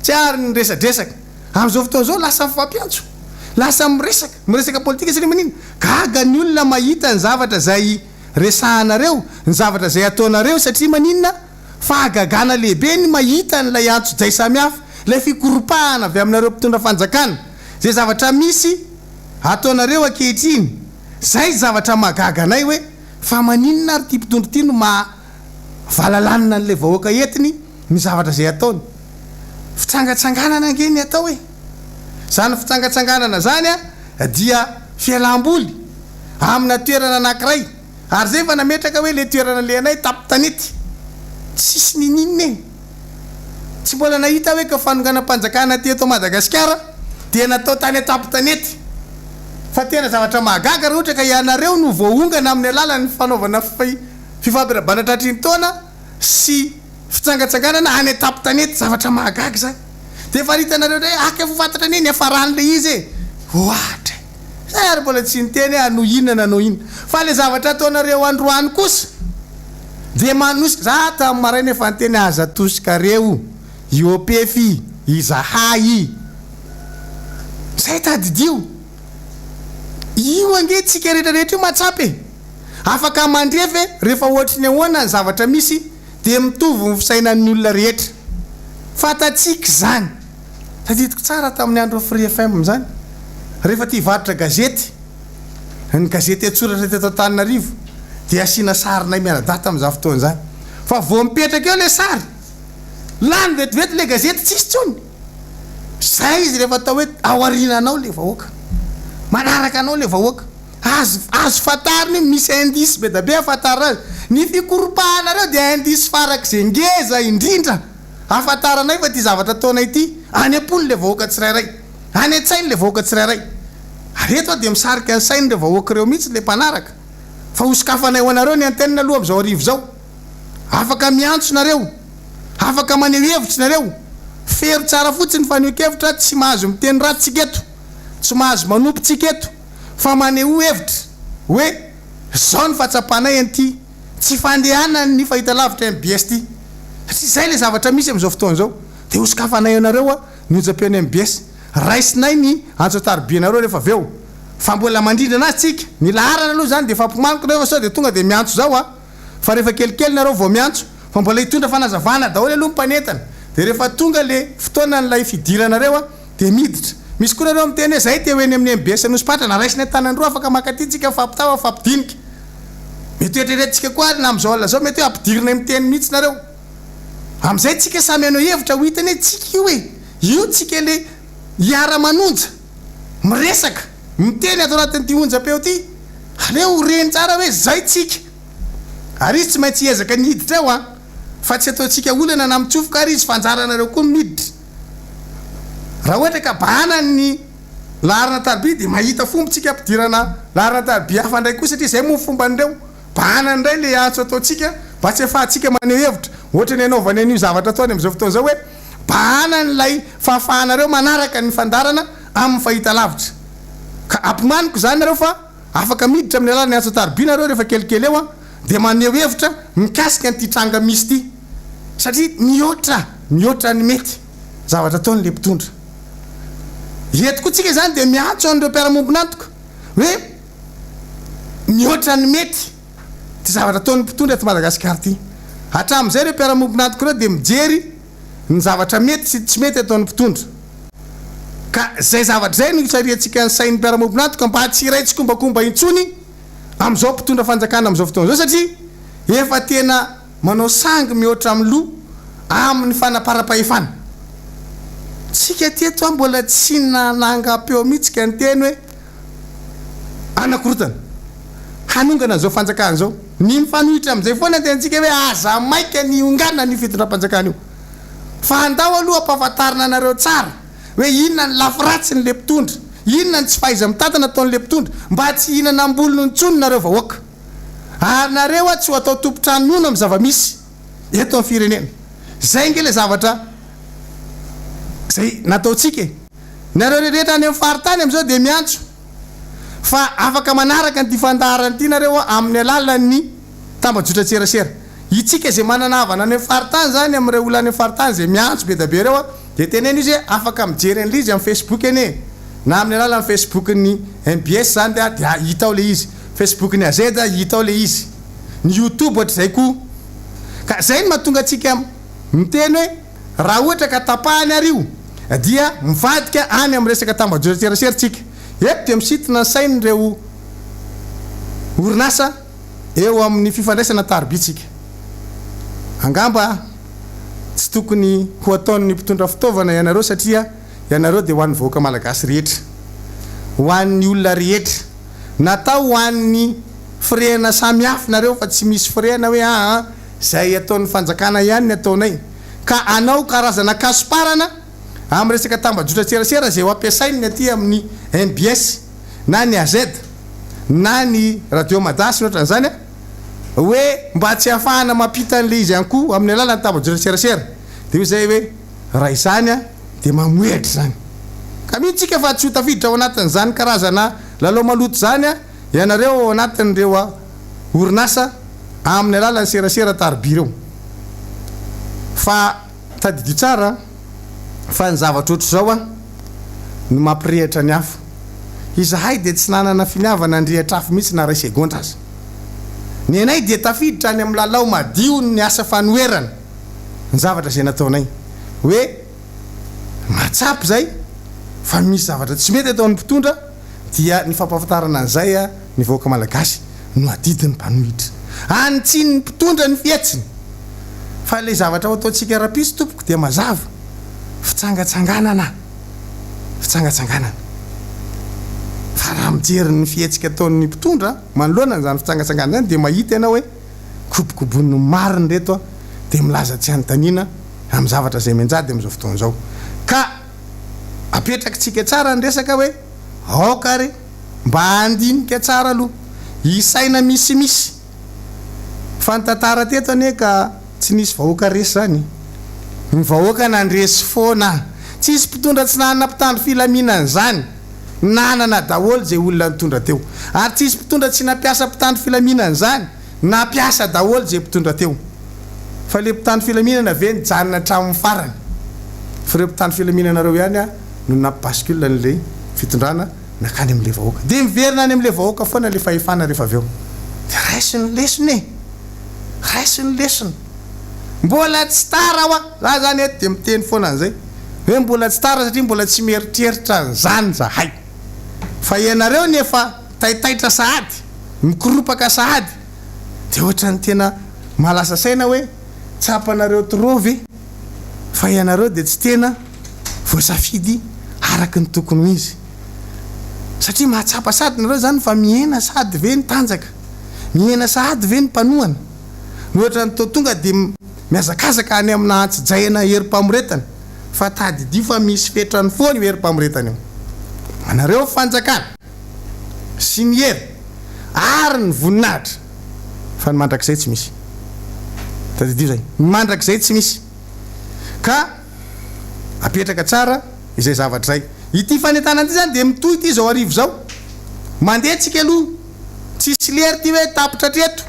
tsy ary ny resadresaka am'izao fotoana zao lasa mifampiantso lasa miresaka politika sy le manina gaga ny olona mahita ny zavatra zay resahanareo ny zavatra zay ataonareo satria maninona fahagagana lehibe ny mahita nylay antso zay samihafa lay fikoropahana avy aminareo mpitondra fanjakana zay zavatra misy ataonareo akehitriny zay zavatra mahagaga anay hoe fa maninona ary ty mpitondra ty no mahavalalana n'le vahoaka entiny ny zavatra zay ataony fitsangatsanganana angeny atao hoe zany fitsangatsanganana zany a dia fialam-boly amina toerana anankiray ary zay fa nametraka hoe le toerana le anay tapitanety tsisy nininina eny tsy mbola nahita hoe ka fanonganam-panjakana teto Madagasikara dia natao tany atapitanety fa tena zavatra mahagaga raha ohatra ka ianareo no voahongana amin'ny alalan'ny fanaovana fifampirabana tratriny taona sy fitsangatsanganana any atapitanety zavatra mahagaga zany de fa hitanareo hoe aka fofantatra neny afaran'le izy e ohatra zay ary mbola tsy niteny ano inona no inona fa le zavatra ataonareo androany kosa de manosika za tamin'ny maraina efa niteny aza tosikareo iopefy izahay zay tadidio io ange tsika rehetrarehetra io matsapy afaka mandrefy rehefa ohatry ny ahoana ny zavatra misy de mitovy mifisainan'ny olona rehetra fatatsika zany tadidiko tsara tamin'ny andro Free FM zany rehefa ty varotra gazety ny gazety atsoratra teto Antananarivo de asiana sarinay miara-data am'izao fotoana zany fa vao mipetraka eo le sary lany vetivety le gazety tsisy tsony zay izy rehefa atao hoe aorinanao le vahoaka manaraka anao le vahoaka azo fatariny misy indisy be da be afatara azy ny fikoropahanareo de indisy farak'izay ngeza indrindra afantaranay fa ty zavatra ataonay ty any am-pony le vahoaka tsirairay any an-tsainy le vahoaka tsirairay areto de misarika ny sainy le vahoaka reo mihitsy le mpanaraka fa hosokafanay ho anareo ny antenina aloha am'izao arivo zao afaka miantso nareo afaka maneho hevitra nareo fero tsara fotsiny faneho-kevitra tsy mahazo miteny ratsika eto tsy mahazo manompo tsika eto fa maneho hevitra hoe zao ny fatsapanay an'ty tsy fandehanany ny fahita lavitra MBS ty satria zay le zavatra misy am'izao fotoana zao de hosokafanay anareo a ny onjam-peony MBS raisinay ny antsotaribinareo rehefa aveo fa mbola mandrindra anazy tsika ny laharana aloha zany de fampimaniko rehefa sao de tonga de miantso zao a fa rehefa kelikely nareo vao miantso fa mbola hitondra fanazavana daholo aloha mpanetana de rehefa tonga le fotoana n'lay fidiranareo a de miditra misy koa nareo miteny hoe zay te hoeny amin'ny MBS nosipatra na raisinay tanandroa afaka makatytsika fampitao fampidinika mety eritreretintsika koa na am'izao alina zao mety hoe ampidirinay miteny mihitsy nareo am'izay tsika samy anao hevitra ho hitany hoe tsika io hoe io tsika le Miara-Manonja miresaka miteny ato anatin'ty onjam-peo ty aleo reny tsara hoe zay tsika ary izy tsy maintsy hiezaka niditra eo a fa tsy ataotsika olana na mitsofoka ary izy fanjaranareo koa miditra raha ohatra ka bahana ny laharana tarbi de mahita fomba tsika ampidirana laharana tarbi hafa ndray koa satria zay moa fomba ndreo bahana ndray le antso ataotsika mba tsy afahantsika maneho hevitra ohatra ny anaovany an'io zavatra ataony am'izao fotoana zao hoe bahana n'lay fahafahanareo manaraka ny fandarana amin'ny fahita lavitra ka ampimaniko zany nareo fa afaka miditra amin'ny alalany antso tarbi nareo rehefa kelikely eo a de maneho hevitra mikasika n'ty tranga misy ty satria mihoatra ny mety zavatra ataony le mpitondra eto koa tsika zany de miantso an'ireo mpiara-mombonantoka hoe mihoatra ny mety ty zavatra ataony mpitondra eto Madagasikara ty hatram'izay reo mpiara-mombonantoka reo de mijery ny zavatra mety sy tsy mety ataony mpitondra ka zay zavatra zay no isariatsika ny sain'ny mpiara-mombonantoka mba tsy iray tsikombakomba intsony am'izao mpitondra fanjakana am'izao fotoana zao satria efa tena manao sangy mihoatra amin'ny loha amin'ny fanapara-pahefana tsika teto mbola tsy nanangam-peo mihitsika ny teny hoe anakorotana hanongana an'izao fanjakana zao ny mifanohitra am'izay foana tentsika hoe aza maika ny ongana ny fitondram-panjakana io fa andao aloha ampahafantarina anareo tsara hoe inona ny lafiratsiny le mpitondra, inona ny tsy fahaiza mitantana ataon'le mpitondra mba tsy hihinana ambolony ntsony nareo vahoaka. Ary nareo tsy ho atao tompotranono amin'ny zava-misy eto amin'ny firenena. Zay nge le zavatra zay nataontsika. Nareo rehetra any amin'ny faritany amin'izao dia miantso fa afaka manaraka ny fandaharana ity nareo amin'ny alalan'ny tambajotra-tserasera. Itsika zay manana havana any amin'ny faritany zany amin'ireo olona any amin'ny faritany zay miantso be da be reo dia teneny izy afaka mijery an'ilay izy amin'ny Facebook eny na amin'ny alalan'ny Facebook-ny MBS zany dia hitao le izy, Facebook-ny AZ hitao le izy, ny YouTube ohatr'izay koa. Ka zay no mahatonga antsika miteny hoe raha ohatra ka tapahany ario dia mivadika any amin'ny resaka tambajotra-tserasera tsika. Eto dia misintona ny sainy ireo orinasa eo amin'ny fifandraisana tarobitsika. Angamba tsy tokony ho ataon'ny mpitondra fitaovana ianareo satria ianareo dia ho an'ny vahoaka malagasy rehetra, ho an'ny olona rehetra, natao ho an'ny firena samihafa nareo fa tsy misy firena hoe zay ataon'ny fanjakana ihany ny ataonay. Ka anao karazana kasiparana amin'ny resaka tambajotra-tserasera zay ho ampiasainy aty amin'ny MBS na ny AZ na ny radio madasy ohatran'izany hoe mba tsy hafahana mampita an'le izy ihany koa amin'ny alalan'ny tambajotra-tserasera dia zay hoe raha izany dia mamoehitra zany. Ka mihitsika fa tsy ho tafiditra ao anatin'izany karazana lalao maloto zany ianareo ao anatin'ireo orinasa amin'ny alalan'ny serasera taroby ireo. Fa tadidio tsara fa ny zavatra ohatr'izao no mampirehitra ny hafa. Izahay dia tsy nanana finiavana andrehitra afo mihitsy na ray segondra aza. Ny anay dia tafiditra any amin'ny lalao madio ny asa fanoerana ny zavatra zay nataonay hoe matsapy zay fa misy zavatra tsy mety ataon'ny mpitondra dia ny fampahafantarana an'izay ny vahoaka malagasy no adidiny mpanohitra. Any tsy ny mpitondra ny fietsiny fa le zavatra ataontsika rapisy tompoko dia mazava fitsangatsanganana fa raha mijery ny fihetsika ataon'ny mpitondra manoloana n'izany fitsangatsanganana zany dia mahita ianao hoe kobokobon'ny mariny reto dia milaza tsy anontaniana amin'ny zavatra zay menjady amin'izao fotoana izao. Ka apetrakintsika tsara ny resaka hoe aokary mba andinika tsara aloha isaina misimisy fa ny tantara teto ane ka tsy nisy vahoaka resy zany, ny vahoaka nandresy foana, tsisy mpitondra tsy nanana mpitandro filaminana zany, nanana daholo zay olona nitondra teo, ary tsisy mpitondra tsy nampiasa mpitandro filaminana zany, nampiasa daholo zay mpitondra teo. Fa le mpitandro filaminana ve nijanona hatramin'ny farany, fa ireo mpitandro filaminanareo ihany no nampibasikila n'le fitondrana nakany amin'le vahoaka, dia miverina any amin'le vahoaka foana le fahefana rehefa avy eo. Dia raisiny lesony raisiny lesony mbola tsy tara aho za zany eto dia miteny foana an'izay hoe mbola tsy tara satria mbola tsy mieritreritra n'izany zahay. Fa ianareo nefa taitaitra sahady, mikoropaka sahady, dia ohatra ny tena malasa saina hoe tsapanareo trovy fa ianareo dia tsy tena voasafidy araky ny tokony ho izy. Satria mahatsapa sady nareo zany fa mihena sady ve ny tanjaka, mihena sady ve ny mpanohana. Ohatra ny tonga dia miazakazaka any amina antsijaina herim-pamoretana fa tadidio fa misy fetrany foana io herim-pamoretana io. Anareo fanjakana sy ny hery ary ny voninahitra fa ny mandrakizay tsy misy. Tadidio zay ny mandrakizay tsy misy. Ka apetraka tsara izay zavatra zay. Ity fanentana ity zany dia mitohy ity zao arivo zao mandeha tsika aloha tsisy lery ty hoe tapitra treto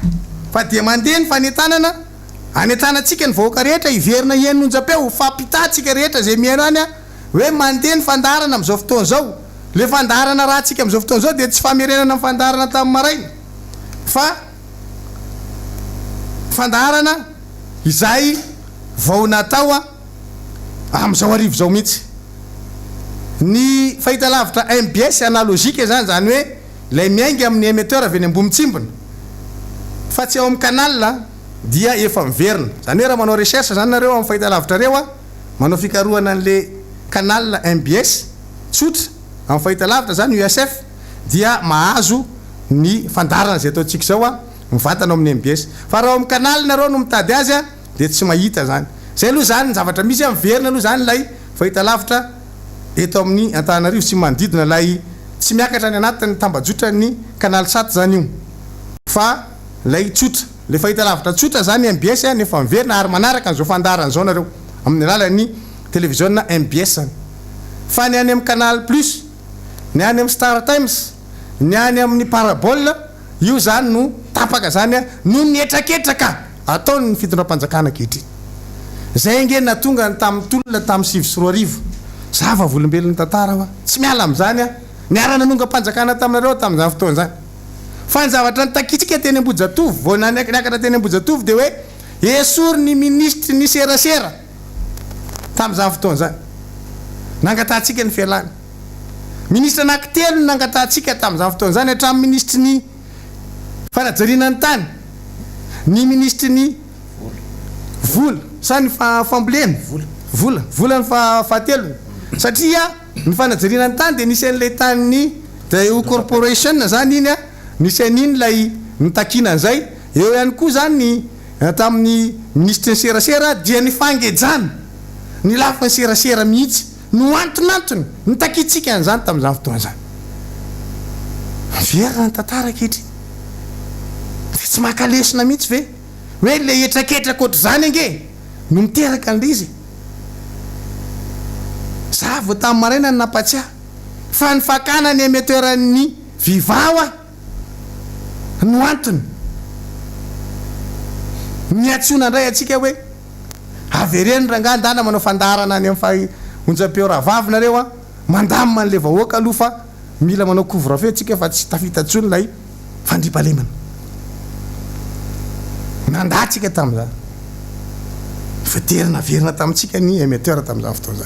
fa dia mandeha ny fanentanana anentanantsika ny vahoaka rehetra iverina henonjapeo fampitantsika rehetra zay mihaino any hoe mandeha ny fandarana amin'izao fotoana zao. Le fandarana raha tsika amin'izao fotoana zao dia tsy famerenana ny fandarana tamin'ny maraina fa fandarana izay vao natao amin'izao arivo zao mihitsy. Ny fahitalavitra MBS analozika zany zany hoe lay miainga amin'ny émetteur avy any ambony tsimbona fa tsy ao amin'ny canal dia efa miverina. Zany hoe raha manao recherche zany nareo amin'ny fahitalavitra reo manao fikarohana an'le canal MBS tsotra amin'ny fahitalavitra zany USF dia mahazo ny fandarana zay ataontsika zao mivatana amin'ny MBS. Fa raha ao amin'ny canal nareo no mitady azy dia tsy mahita zany zay aloha zany zavatra misy amverina aloha zany lay fahita lavitra eto amin'ny Antananarivo sy manodidina lay tsy miakatra ny anatin'ny tambajotra ny canal 7 zany io fa lay tsotra le fahita lavitra tsotra zany MBS nefa miverina ary manaraka an'izao fandaharana zao nareo amin'ny alalan'ny télévision MBS zany fa ny any amin'ny canal plus ny any amin'ny Star Times ny any amin'ny parabole io zany no tapaka zany no nietraketraka ataony ny fitondram-panjakana ankehitriny zay nge natonga tamin'ny tolona tamin'ny 7 zava volombelon'ny tantara fa tsy miala amin'izany niara-nanonga mpanjakana taminareo tamin'izany fotoana zany fa ny zavatra nitakitsika teny Ambojatovo vao niakatra teny Ambojatovo dia hoe esory ny ministre ny serasera tamin'izany fotoana zany nangatantsika ny fialany ministre anankitelo nangatantsika tamin'izany fotoana zany hatramin'ny ministre ny fanajariana ny tany ny ministre ny vola sa ny fambolena vola ny fahatelony satria ny fanajariana ny tany dia nisy an'ilay tany Deo corporation zany iny nisy an'iny lay nitakina an'izay eo ihany koa zany tamin'ny ministre ny serasera dia ny fangejana ny lafa ny serasera mihitsy no antonantony nitakitsika an'izany tamin'izany fotoana zany verina ny tantara ankehitriny tsy makalesona mihitsy ve hoe le etraketraka ohatr'izany ange no miteraka an'le izy za vao tamin'ny maraina ny nampatsiahy fa ny fakana ny émetteurany vivao no antony miatsona indray atsika hoe avereny rangandana manao fandarana any amin'ny onjam-peo rahavavy nareo mandamina an'le vahoaka aloha fa mila manao couvre-feu atsika fa tsy tafitatsony lay fandripalemana nandatsika tamin'izany federina verina tamintsika ny émetteur tamin'izany fotoana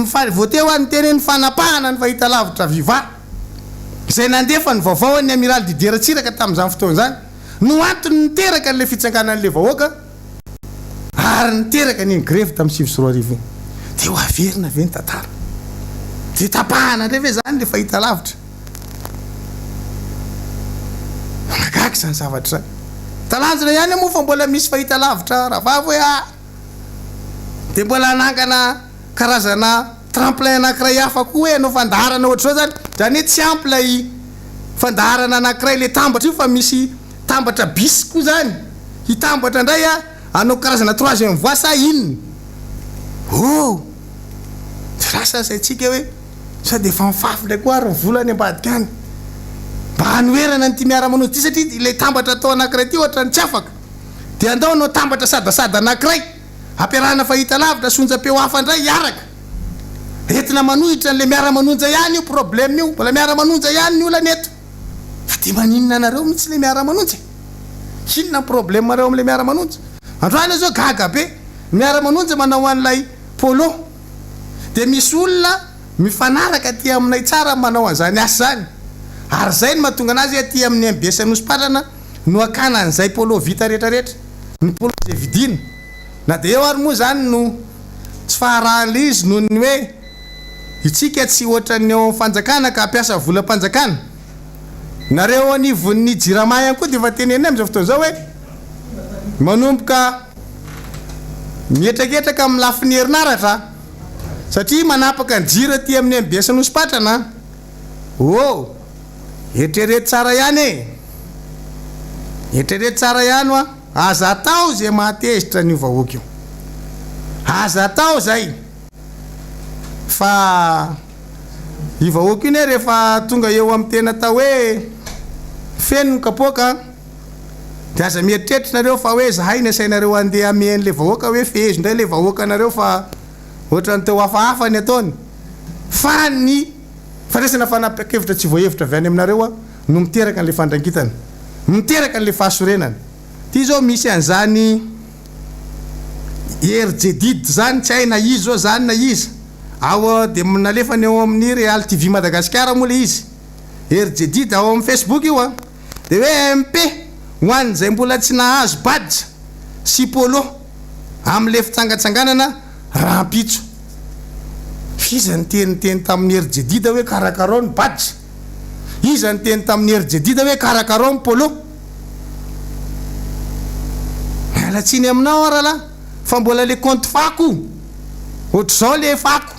zany voateo ny teneny fanapahana ny fahita lavitra viva izay nandefa ny vaovao ny amiral Didier Tsiraka tamin'izany fotoana zany no antony niteraka an'le fitsanganan'le vahoaka ary niteraka ny grève tamin'ny 7 dia ho averina ve ny tantara dia tapahana ndray ve zany le fahita lavitra magaky zany zavatra zany talanjona ihany moa fa mbola misy fahita lavitra rahavavy hoe dia mbola anangana karazana tremplin anankiray hafa koa hoe anao fandaharana ohatr'izao zany zany hoe tsy ampy lay fandaharana anankiray le tambatra io fa misy tambatra bis koa zany hitambatra indray anao karazana 3e voie sa inony rasa saitsika hoe sa dia efa mifafy ndray koa ary ny volany ambadika any mba hanoerana ny ty Miara-Manonja ty satria ilay tambatra atao anankiray ty ohatra ny tsy afaka dia andao anao tambatra sadasada anankiray ampiarahana fahita lavitra sonjam-peo hafa indray hiaraka entina manohitra an'le Miara-Manonja ihany io problème io mbola Miara-Manonja ihany ny olana eto fa dia maninona anareo mihitsy le Miara-Manonja inona ny problème mareo amin'le Miara-Manonja androany zao gaga be Miara-Manonja manao an'ilay polo dia misy olona mifanaraka ty aminay tsara manao an'izany asa zany ary zay ny mahatonga anazy aty amin'ny MBS nospatrana no akana an'izay polo vita rehetrarehetra ny polo zay vidina na dia eo ary moa zany no tsy faharahan'le izy noho ny hoe itsika tsy ohatran'ny eo fanjakana ka ampiasa volam-panjakana nareo anivon'ny jirama ihany koa dia efa teneny amin'izao fotoana zao hoe manomboka mietraketraka amin'ny lafin'ny herinaratra satria manapaka ny jiro aty amin'ny MBS nospatrana etrerety tsara ihany etrerety tsara ihany aza atao zay mahatezitra ny vahoaka io aza atao zay fa i vahoaka iny rehefa tonga eo amin'ny tena atao hoe feno ny kapoaka dia aza mieritreritra nareo fa hoe zahay ny asainareo andeha amen'le vahoaka hoe fehezo indray le vahoaka nareo fa ohatra ny teo hafahafa ny ataony fa ny fandraisana fanapakevitra tsy voahevitra avy any aminareo no miteraka an'le fandrangitana miteraka an'le fahasorenana ty zao misy an'izany RJDID zany tsy hay na izy zao zany na izy ao dia nalefany eo amin'ny Real TV Madagasikara moa le izy RJDID ao amin'ny Facebook io dia hoe MP ho an'izay mbola tsy nahazo badge sy polo amin'le fitsangatsanganana rahampitso iza ny teniteny tamin'ny RJDID hoe karakarao ny badge iza ny teny tamin'ny RJDID hoe karakarao ny polo mialatsiny aminao arala fa mbola le compte fako ohatr'izao le fako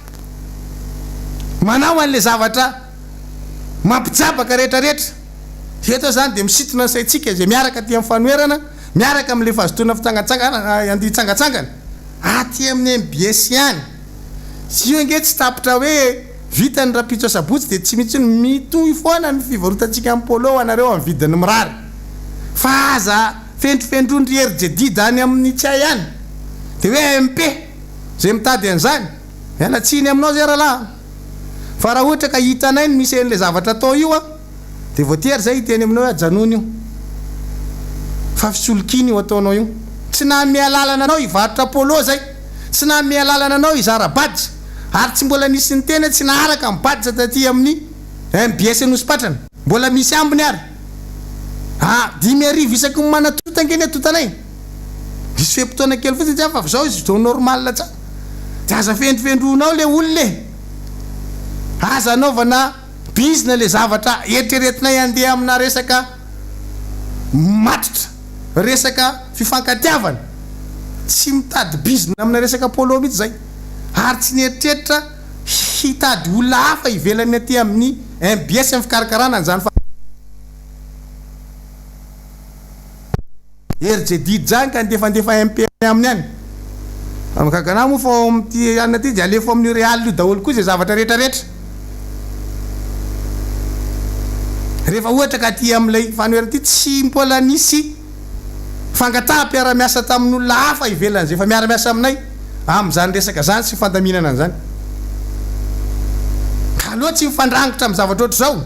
manao an'le zavatra mampijabaka rehetrarehetra eto zany de misitona saitsika zay miaraka aty amin'ny fanoerana miaraka amin'le fahazotoana fitsangatsangana andia tsangatsangana aty amin'ny MBS ihany sy io nge tsy tapitra hoe vita ny rapitso sabotsy de tsy mitsy mitoy foana ny fivarotantsika amin'ny polo anareo amin'ny vidiny mirary fa aza fendrofendrondry herjedida any amin'ny tsy ihany de hoe MP zay mitady an'izany mialatsiny aminao zay rahalahy fa raha ohatra ka hitanay ny misy an'le zavatra atao io a de voatery zay hiteny aminao ajanony io fa fisolokiny io ataonao io tsy na mialalana anao hivarotra polo zay tsy na mialalana anao izara-badja ary tsy mbola nisy ny tena tsy naharaka mibadja taty amin'ny MBS nospatrana mbola misy ambiny ary 5,000 isaky ny manatotangeny atotanay misy fepotona kely fotsiny tsy fa zao izy zao normal tsa de aza fendrofendronao le olona aza anaovana bizina le zavatra eritreretinay andeha amina resaka matitra resaka fifankatiavana tsy mitady bizina amina resaka polo mihitsy zay ary tsy nieritreritra hitady olona hafa ivelany aty amin'ny MBS amin'ny fikarakarana an'izany fa RJD zany ka ndefandefa MP amin'ny any amikakana moa fa amty any aty de alefa amin'ny réal io daholo koa zay zavatra rehetrarehetra rehefa ohatra ka aty amin'ilay fanoerana ty tsy mbola nisy fangataham-piara-miasa tamin'olona hafa ivelany zay fa miara-miasa aminay amin'izany resaka zany sy fandaminana an'izany ka aloha tsy mifandrangotra amin'ny zavatra ohatr' zao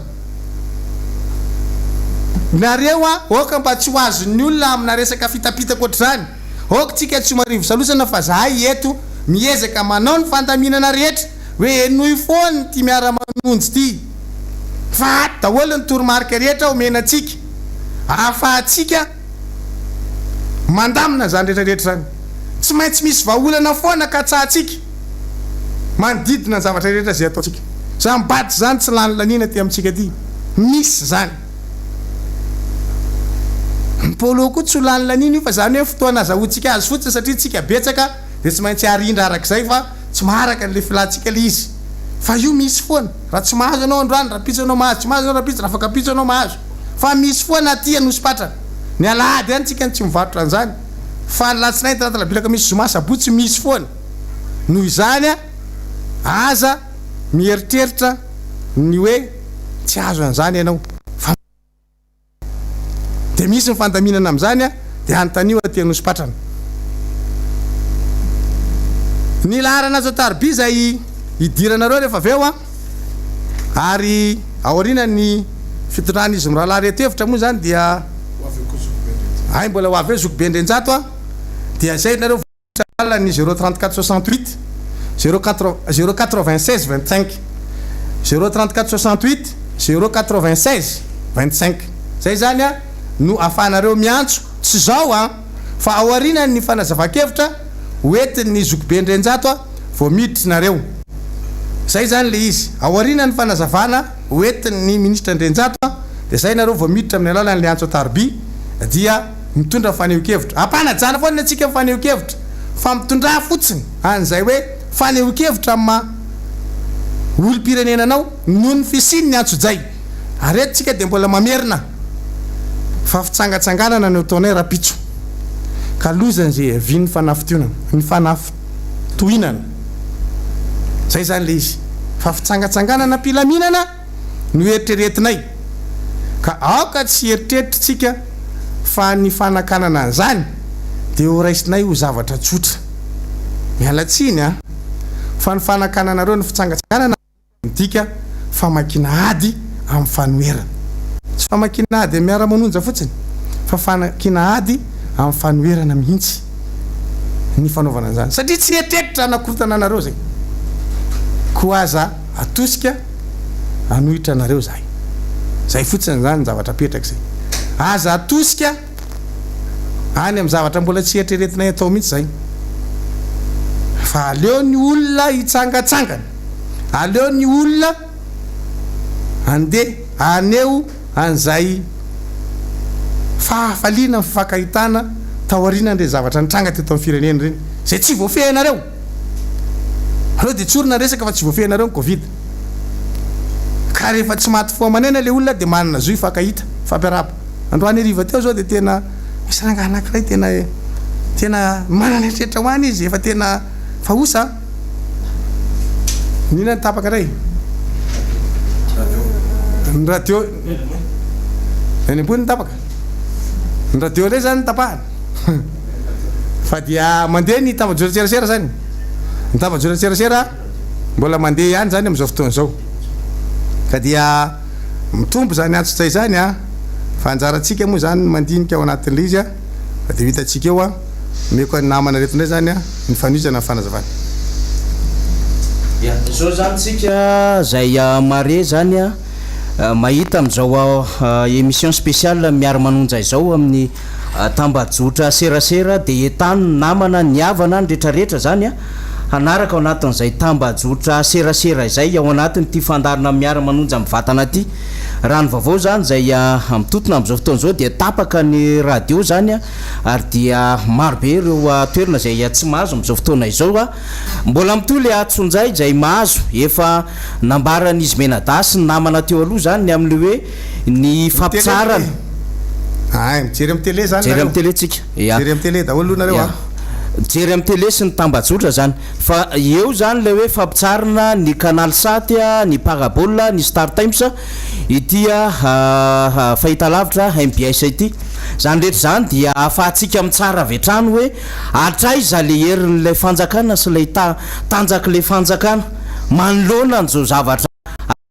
nareo oka mba tsy ho azon'ny olona amina resaka fitapitaka ohatr'izany oka tsika tsy marivo salosana fa zahay eto miezaka manao ny fandaminana rehetra hoe enoy foany ty miara-manonjy ty fa daholo ny toromarika rehetra omenatsika ahafahatsika mandamina zany rehetrarehetra zany tsy maintsy misy vahaolana foana ka tsahatsika manodidina ny zavatra rehetra zay ataotsika za mibady zany tsy lany lanina ty amintsika ty misy zany polo koa tsy ho lany lanina io fa zany hoe fotoana azahoantsika azy fotsiny satria tsika betsaka de tsy maintsy arindra arak'izay fa tsy maharaka n'le filantsika le izy fa io misy foana raha tsy mahazo anao androany raha pitso anao mahazo tsy mahazo anao raha pitso raha afaka pitso anao mahazo fa misy foana aty nosipatra ny alahady any tsika tsy mivarotra an'izany fa latsinainy tanatalabiraka misy zoma sabotsy misy foana noho izany aza mieritreritra ny hoe tsy azo an'izany ianao de misy ny fandaminana amin'izany de antanio aty nospatrana ny laharana azo tarby zay idiranareo rehefa aveo ary aorina ny fitondrana izy mirahalahy retevitra moa zany dia ay mbola ho avy eo zokobe ndrenjato dia zay nareo ny 03468 096 25 03468 096 25 zay zany no afanareo miantso tsy zao fa aorina ny fanazava-kevitra hoetiny zokobe ndrenjato vao miditry nareo zay zany le izy aorina ny fanazavana hoetiny ministra ndrenjato de zay nareo vao miditra amin'ny alalan'le antso tarby dia mitondra faneho-kevitra ampanajana foana atsika mifaneho-kevitra fa mitondra fotsiny an'izay hoe faneho-kevitra ma olo-pirenenanao noho ny fisiny ny antso-jay ary eto tsika de mbola mamerina fa fitsangatsanganana ny ataonay rapitso ka lozany zay vy ny fanafitoinana ny fanafitohinana zay zany le izy fa fitsangatsanganana pilaminana no eritreretinay ka aoka tsy eritreritrytsika fa ny fanakanana an'izany de ho raisinay ho zavatra tsotra mialatsiny fa ny fanakananareo ny fitsangatsanganana midika famakina ady amin'ny fanoerana tsy famakina ady miara-manonja fotsiny fa famakina ady amin'ny fanoerana mihitsy ny fanaovana an'izany satria tsy eritreritry anakorotana anareo zay ko aza atosika anohitra anareo zay fotsiny zany zavatra petraka zay aza atosika any amin'ny zavatra mbola tsy eritreretinay atao mihitsy zay fa aleo ny olona hitsangatsangana aleo ny olona andeha aneo an'izay fahafaliana ny fifankahitana taoriana ndre zavatra nitranga teto amin'ny firenena reny zay tsy voafehinareo aleo de tsorina resaka fa tsy voafehinareo ny covid ka rehefa tsy maty foamanena le olona de manana zo fakahita fampiaraba androany ariva teo zao de tena misy ranga anankiray tena manana eritretra ho any izy efa tena fa osa nina ny tapaka ray ny radio ny ambony ny tapaka ny radio lay zany ny tapahana fa dia mandeha ny tambajora tserasera zany ny tambajora tserasera mbola mandeha ihany zany am'izao fotoana zao ka dia mitombo zany antsotsay zany a fa anjaratsika moa zany mandinika ao anatin'le izy a fa de vitatsika eo a meko ny namana reto ndray zany a ny fanoizana ny fanazavana zao zany tsika zay mare zany a mahita am'izao émission spéciale miara-manonja izao amin'ny tambajotra serasera de etany namana ny havana ny rehetrarehetra zany a hanaraka ao anatin'izay tambajotra serasera izay ao anatin'ny ty fandarina miara-manonja amin'ny vatana ty raha ny vaovao zany zay mitotona am'izao fotoana zao dia tapaka ny radio zany a ary dia marobe ireo toerana zay tsy mahazo am'izao fotoana izao a mbola mitoy le atsonjay zay mahazo efa nambaran'izy menadasy ny namana teo aloha zany ny amin'le hoe ny fampitsarana ay mijery amin'ny télé zany jery amin'ny télé tsika jery amin'ny télé daholo nareo a jery amin'ny télé sy ny tambajotra zany fa eo zany le hoe fampitsarana ny canal 7 ny parabole ny star times itya fahitalavitra MBS ity zany rehetra zany dia afahantsika mitsara avetrano hoe atraiza le herin'lay fanjakana sy lay tanjaka le fanjakana manoloana n'zao zavatra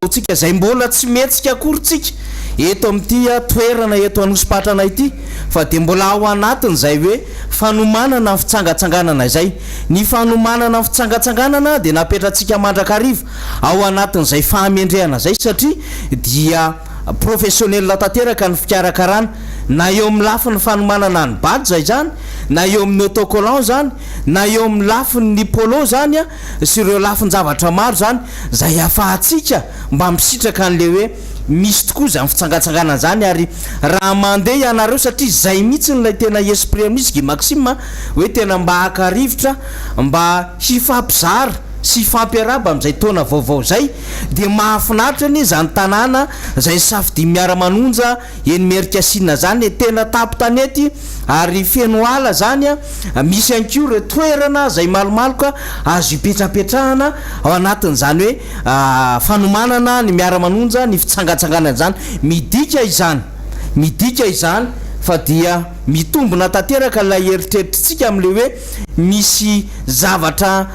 atsika zay mbola tsy metsika akorytsika eto amin'ty toerana eto anosipatrana ity fa de mbola ao anatiny zay hoe fanomanana ny fitsangatsanganana izay ny fanomanana ny fitsangatsanganana de napetratsika mandrakariva ao anatin'izay fahamendrehana zay satria dia professionnel tanteraka ny fikarakarana na eo amin'ny lafiny fanomanana ny bady zay zany na eo amin'ny autocollant zany na eo amin'ny lafiny polo zany a sy ireo lafiny zavatra maro zany zay afahatsika mba misitraka an'le hoe misy tokoa zany fitsangatsangana zany ary raha mandeha ianareo satria zay mihitsy nylay tena esprit amin'izy gi maxime hoe tena mba hakarivotra mba hifampizara sy fampiaraba am'izay taona vaovao zay de mahafinaritra ny zany tanàna zay safidy miara-manonja eny merikasinina zany tena tapo tanety ary feno ala zany a misy anko re toerana zay malomaloka azo ipetrapetrahana ao anatin' zany hoe fanomanana ny miara-manonja ny fitsangatsanganana zany midika izany fa dia mitombona tanteraka lay eritreritrytsika am'le hoe misy zavatra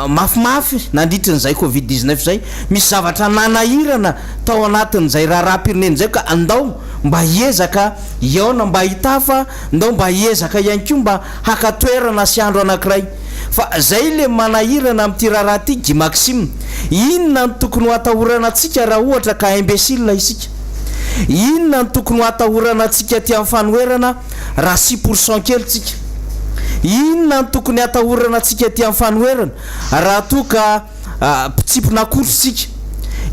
mafimafy nandritrin'izay covid-19 zay misy zavatra nanahirana tao anatin'izay raha-pirenena zay ka andao mba hiezaka iaona mba hitafa ndao mba hiezaka ihany ko mba hakatoerana sy andro anankiray fa zay le manahirana am'ty raharaha ty gi maxime inona ny tokony ho atahorana atsika raha ohatra ka imbécile isika inona ny tokony ho atahorana atsika ty amin'ny fanoherana raha 6% kely tsika inona ny tokony atahorana atsika ty amin'ny fanoherana raha toka pitsipona korositsika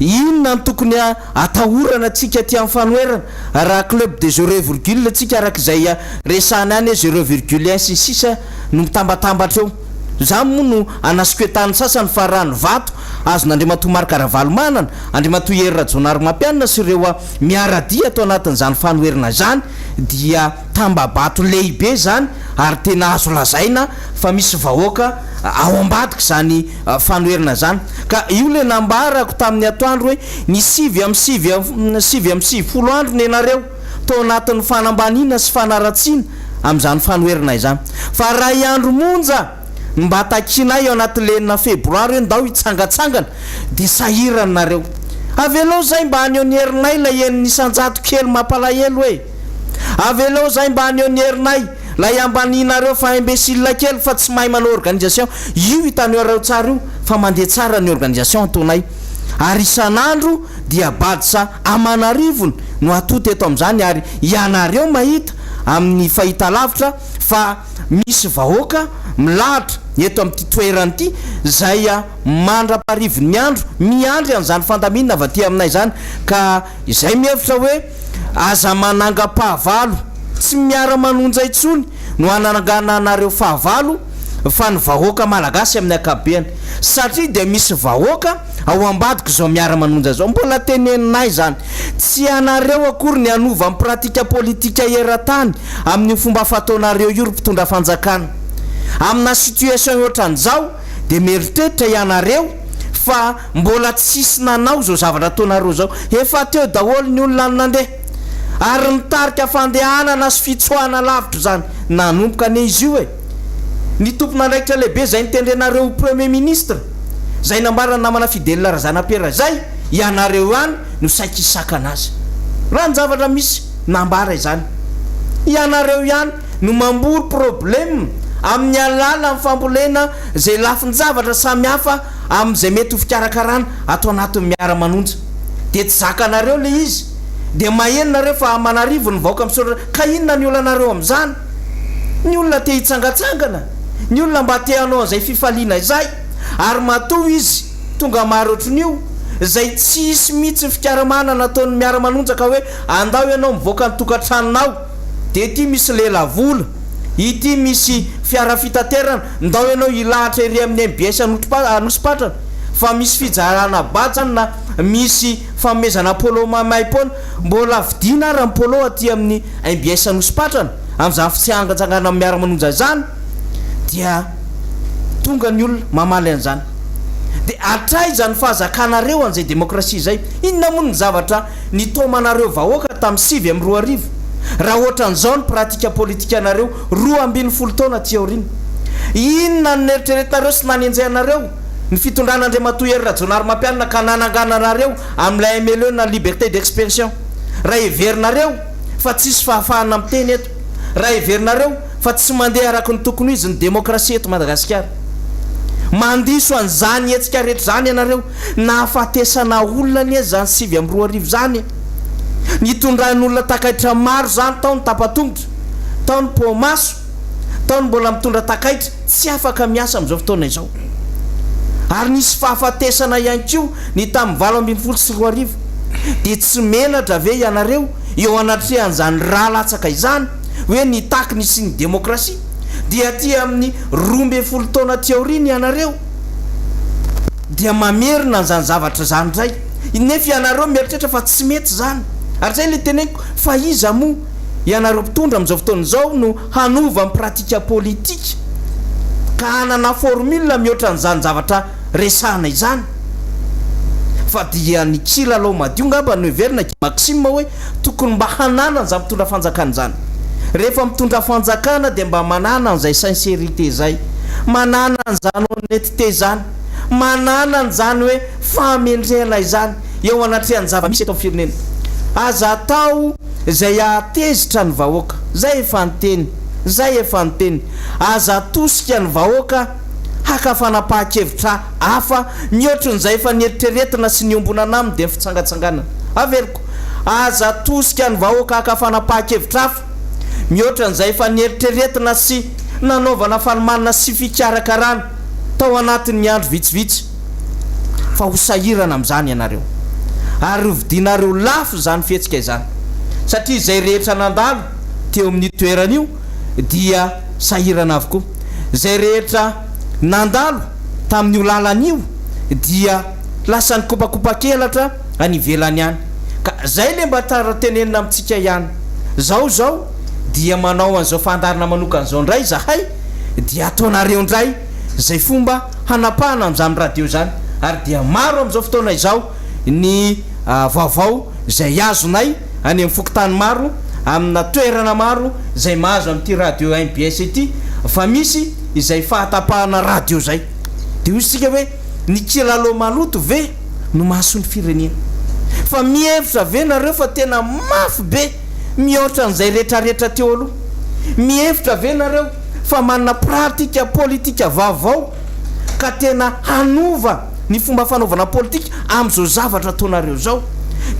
inona ny tokony atahorana atsika ty amin'ny fanoherana raha club de 0,, tsika arak'izay resana any 0,1 sy 6 no mitambatambatra eo zany moa no anasikoetany sasany fa rano vato azo n'andriamatoa marikaravalmanana andriamatoa herira jonary mampianina sy ireo miaradia atao anatin'izany fanoherina zany dia tambabato lehibe zany ary tena azo lazaina fa misy vahoaka ao ambadika zany fanoherina zany ka io le nambarako tamin'ny atoandro hoe ny 7 andro ny anareo tao anatin'ny fanambanina sy fanaratsiana am'izany fanoherina izany fa raha iandro monja mba takinay ao anatin'lenina febroary hoe ndao hitsangatsangana de sahirana nareo avelao zay mba aneo ny herinay la en'ny sanjato kely mampalahelo hoe avelao zay mba aneo ny herinay la iambaninareo fa imbécile kely fa tsy mahay manao organisation io hitaneo areo tsara io fa mandeha tsara ny organisation ataonay ary isan'andro dia badisa amanarivony no atoto eto am'izany ary ianareo mahita amin'ny fahita lavitra fa misy vahoaka milahatra eto amin'ty toerany ity zay mandra-parivony miandry an'izany fandaminana avy aty aminay zany ka izay mihevitra hoe aza mananga-pahavalo tsy miara-manonja itsony no anagana anareo fahavalo fa ny vahoaka malagasy amin'ny akabeany satria de misy vahoaka ao ambadiko zao miara-manonja zao mbola teneninay zany tsy anareo akory ny anova amin'ny pratika politika eran-tany amin'ny fomba fataonareo io ry mpitondra fanjakana amina situation ohatran'izao de meritreritra ianareo fa mbola tsisy nanao zao zavatra ataonareo zao efa teo daholo ny olona nandeha ary nitarika fandehanana sy fitsoahana lavitra zany nanomboka ane izy io ny tompona andraikitra lehibe zay nitendrenareo premier ministre zay nambarana namana Fidèle Razanapera zay ianareo ihany no saika isakana azy raha ny zavatra misy nambara izany ianareo ihany no mambory problème amin'ny alala amin'ny fambolena zay lafiny zavatra samihafa amin'izay mety ho fikarakarana atao anatin'ny miara-manonja de tsy zakanareo le izy de mahenonareo fa manarivo ny vahoaka misoratra ka inona ny olonareo amin'izany ny olona te hitsangatsangana ny olona mba te hanao an'izay fifaliana izay ary matoa izy tonga maro ohatran'io zay tsisy mihitsy fikaramana nataon'ny miara-manonja ka hoe andao ianao mivoaka ny tokantranonao de ty misy lela vola ity misy fiara fitaterana ndao ianao ilahatra ery amin'ny MBS anosipatrana fa misy fijarana batsany na misy famezana polo mamaipona mbola vidina ary polo aty amin'ny MBS anosipatrana amin'izany fitsangatsangana amin'ny miara-manonja zany dia tonga ny olona mamaly an'izany de atray zany fahazakanareo an'izay demokrasia zay inona moa ny zavatra nitomanareo vahoaka tamin'ny 7 raha ohatran'izao ny pratika politika anareo 12 taona ty aorina inona ny eritreretinareo sy nanenjehanareo ny fitondran'Andriamatoa Hery Rajaonary-Mampianina ka nanangananareo amin'ilay MLE na liberté d'expression raha heverinareo fa tsisy fahafahana miteny eto raha heverinareo fa tsy mandeha araka ny tokony izy ny demokrasia eto Madagasikara mandiso an'izany etsika rehetra zany ianareo nahafatesana olona ny zany 7 zany nitondran'olona takaitra maro zany tao ny tapatongotra tao ny pomaso tao ny mbola mitondra takaitra tsy afaka miasa amin'izao fotoana izao ary nisy fahafatesana ihany koa ny tamin'ny 2024 de tsy menatra ve ianareo eo anatrehan'izany raha latsaka izany hoe nitaky nisy ny demokrasia dia ty amin'ny 12 taona ty aoriny ianareo dia mamerina n'izany zavatra zany ndray nefa ianareo mieritreritra fa tsy mety zany ary zay le teneniko fa iza moa ianareo mpitondra amin'izao fotoana zao no hanova amin'ny pratika politika ka hanana formule mihoatra n'izany zavatra resahana izany fa dia ny kilalao madio ngamba no heverina Maxime hoe tokony mba hanana an'izany mitondra fanjakana zany rehefa mitondra fanjakana de mba manana an'izay sincérité zay manana an'izany honnêteté zany manana an'izany hoe famendrena izany eo anatrehan'ny zava-misy eto amin'ny firenena aza atao zay atezitra ny vahoaka zay efa niteny aza tosika ny vahoaka haka fanapaha-kevitra hafa mihoatran'izay efa nieritreretina sy niombonana aminy de fitsangatsangana averiko aza tosika ny vahoaka haka fanapaha-kevitra hafa mihoatran'izay efa nieritreretina sy nanaovana fanomanana sy fikarakarana tao anatin'ny andro vitsivitsy fa ho sahirana amin'izany ianareo ary vidinareo lafo zany fihetsika izany satria zay rehetra nandalo teo amin'ny toeran'io dia sahirana avokoa zay rehetra nandalo tamin'io lalan'io dia lasa ny kopakopa-kelatra anivelany ihany ka zay le mba tara tenenina amintsika ihany zao dia manao an'izao fandarina manokana zao ndray zahay dia ataonareo ndray zay fomba hanapahana amin'izany radio zany ary dia maro amin'izao fotoana izao ny vaovao zay azonay any amin'ny fokotany maro amina toerana maro zay mahazo amin'ity radio MBS ity fa misy izay fahatapahana radio zay de hoy isika hoe ny kilalao maloto ve no mahasony firenena fa mihevitra ve nareo fa tena mafy be mihoatra n'izay rehetrarehetra teo aloha mihevitra ve nareo fa manana pratika politika vaovao ka tena hanova ny fomba fanaovana politika amin'izao zavatra ataonareo zao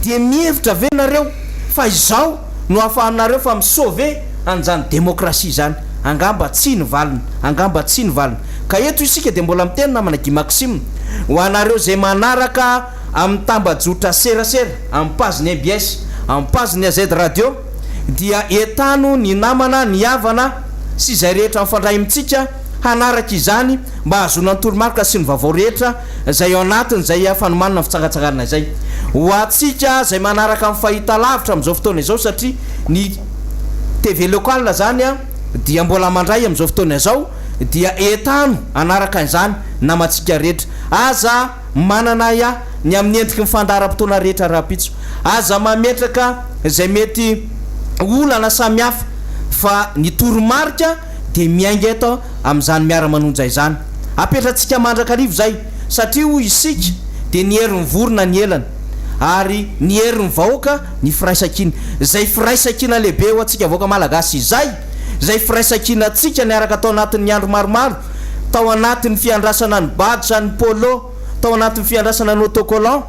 de mihevitra ve nareo fa izao no ahafahanareo fa misauve an'izany demokrasia zany angamba tsy ny valina ka eto isika de mbola miteny namana Guy Maxime ho anareo zay manaraka amin'ny tambajotra serasera amin'ny paziny MBS amin'ny paziny AZ radio dia etano ny namana ny havana sy izay rehetra mifandray amintsika hanaraka izany mba hazona ny toromarika sy ny vaovao rehetra zay ao anatiny zay fanomanana fitsangatsanganana izay ho atsika zay manaraka amin'ny fahita lavitra amin'izao fotoana izao satria ny TV local zany a dia mbola mandray amin'izao fotoana izao dia etano anaraka izany namatsika rehetra aza manana ya ny amin'ny endriky mifandaram-potoana rehetra raha-pitso aza mametraka zay mety olana samihafa fa ny toromarika de miainga eto amin'izany miara-manonja izany apetratsika mandrakarivo zay satria ho isika de ny hery mivorona ny elana ary ny hery ny vahoaka ny firaisakina zay firaisakina lehibe ho atsika vahoaka malagasy zay firaisakina atsika niaraka tao anatin'ny andro maromaro tao anatin'ny fiandrasana ny badsa ny polo tao anatin'ny fiandrasana ny autocollant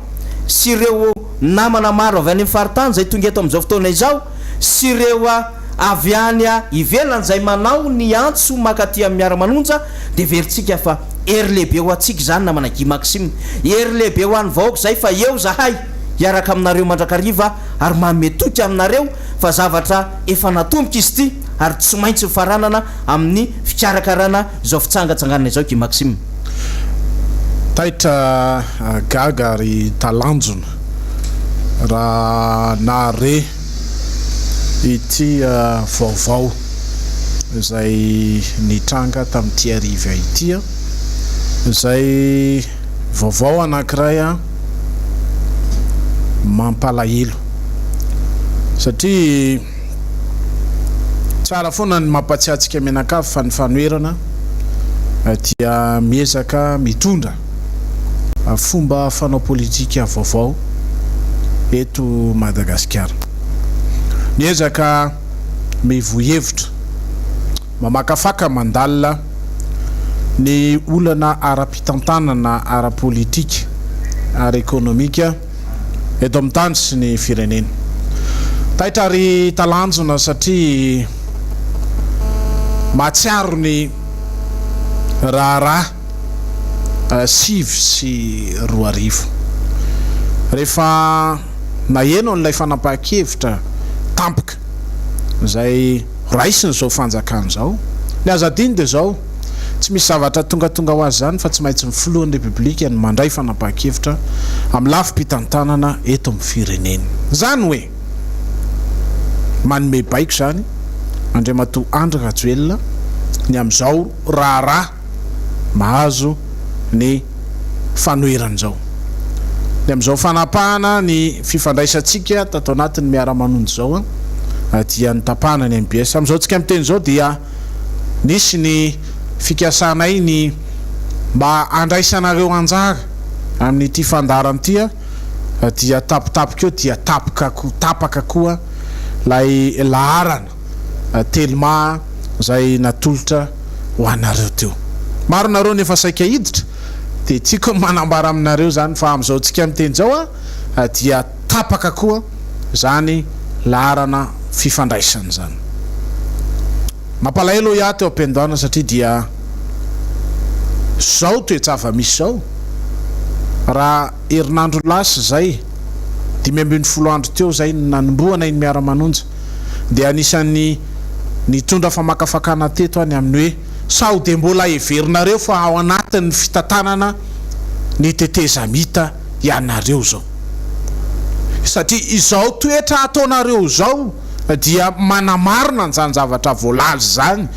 sy ireo namana maro avy any amin'ny faritany zay tonga eto amin'izao fotoana izao sy ireo avy any ivelany zay manao ny antso makaty amin'ny miara-manonja de veritsika fa hery lehibe ho atsika zany namana Guy Maxime hery lehibe ho an'ny vahoaka zay fa eo zahay hiaraka aminareo mandrakariva ary mametoky aminareo fa zavatra efa natomboka izy ty ary tsy maintsy mifaranana amin'ny fikarakarana zao fitsangatsanganana izao Guy Maxime. Taitra gaga ary talanjona raha nare ity vaovao zay nitranga tamin'ity ariva ity zay vaovao anankiray mampalahelo satria tsara foana ny mampatsiatsika menakavy fa ny fanoerana dia miezaka mitondra fomba fanao politika vaovao eto Madagasikara miezaka mivohevitra mamakafaka mandalina ny olana ara-pitantanana ara-politika ara-ekonomika eto amin'ny tany sy ny firenena taitra ary talanjona satria matsiaro ny raharaha sivy sy roa arivo rehefa naheno n'ilay fanapahan-kevitra tampoka zay raisiny zao fanjakana zao ny azadiny de zao tsy misy zavatra tongatonga ho azy zany fa tsy maintsy mifloan'ny republika ny mandray fanapahan-kevitra amin'ny lafim-pitantanana eto amin'ny firenena zany hoe manome baiko zany Andriamatoa Andry Rajoelina ny am'izao raharaha mahazo ny fanoeran'izao ny am'izao fanapahana ny fifandraisantsika tato anatin'ny miara-manonja zao dia ny tapahana ny MBS am'izao tsika miteny zao dia nisy ny fikasanay ny mba andraisanareo anjara amin'ity fandarana ity dia tapitapika eo dia tapaka koa lay laharana telma zay natolotra ho anareo teo maro nareo nefa saika hiditra de tiako manambara aminareo zany fa am'izao tsika miteny zao dia tapaka koa zany laharana fifandraisana zany mampalahelo ia teo ampendoana satria dia zao toetsava misy zao raha herinandro lasy zay 5 andro teo zay nanomboana iny miara-manonja de anisan'ny nitondra famakafakana teto any amin'ny hoe sao de mbola everinareo fa ao anatin'ny fitantanana ny tetezamita ianareo zao satria izao toetra ataonareo zao dia manamarina nyzany zavatra voalazy zany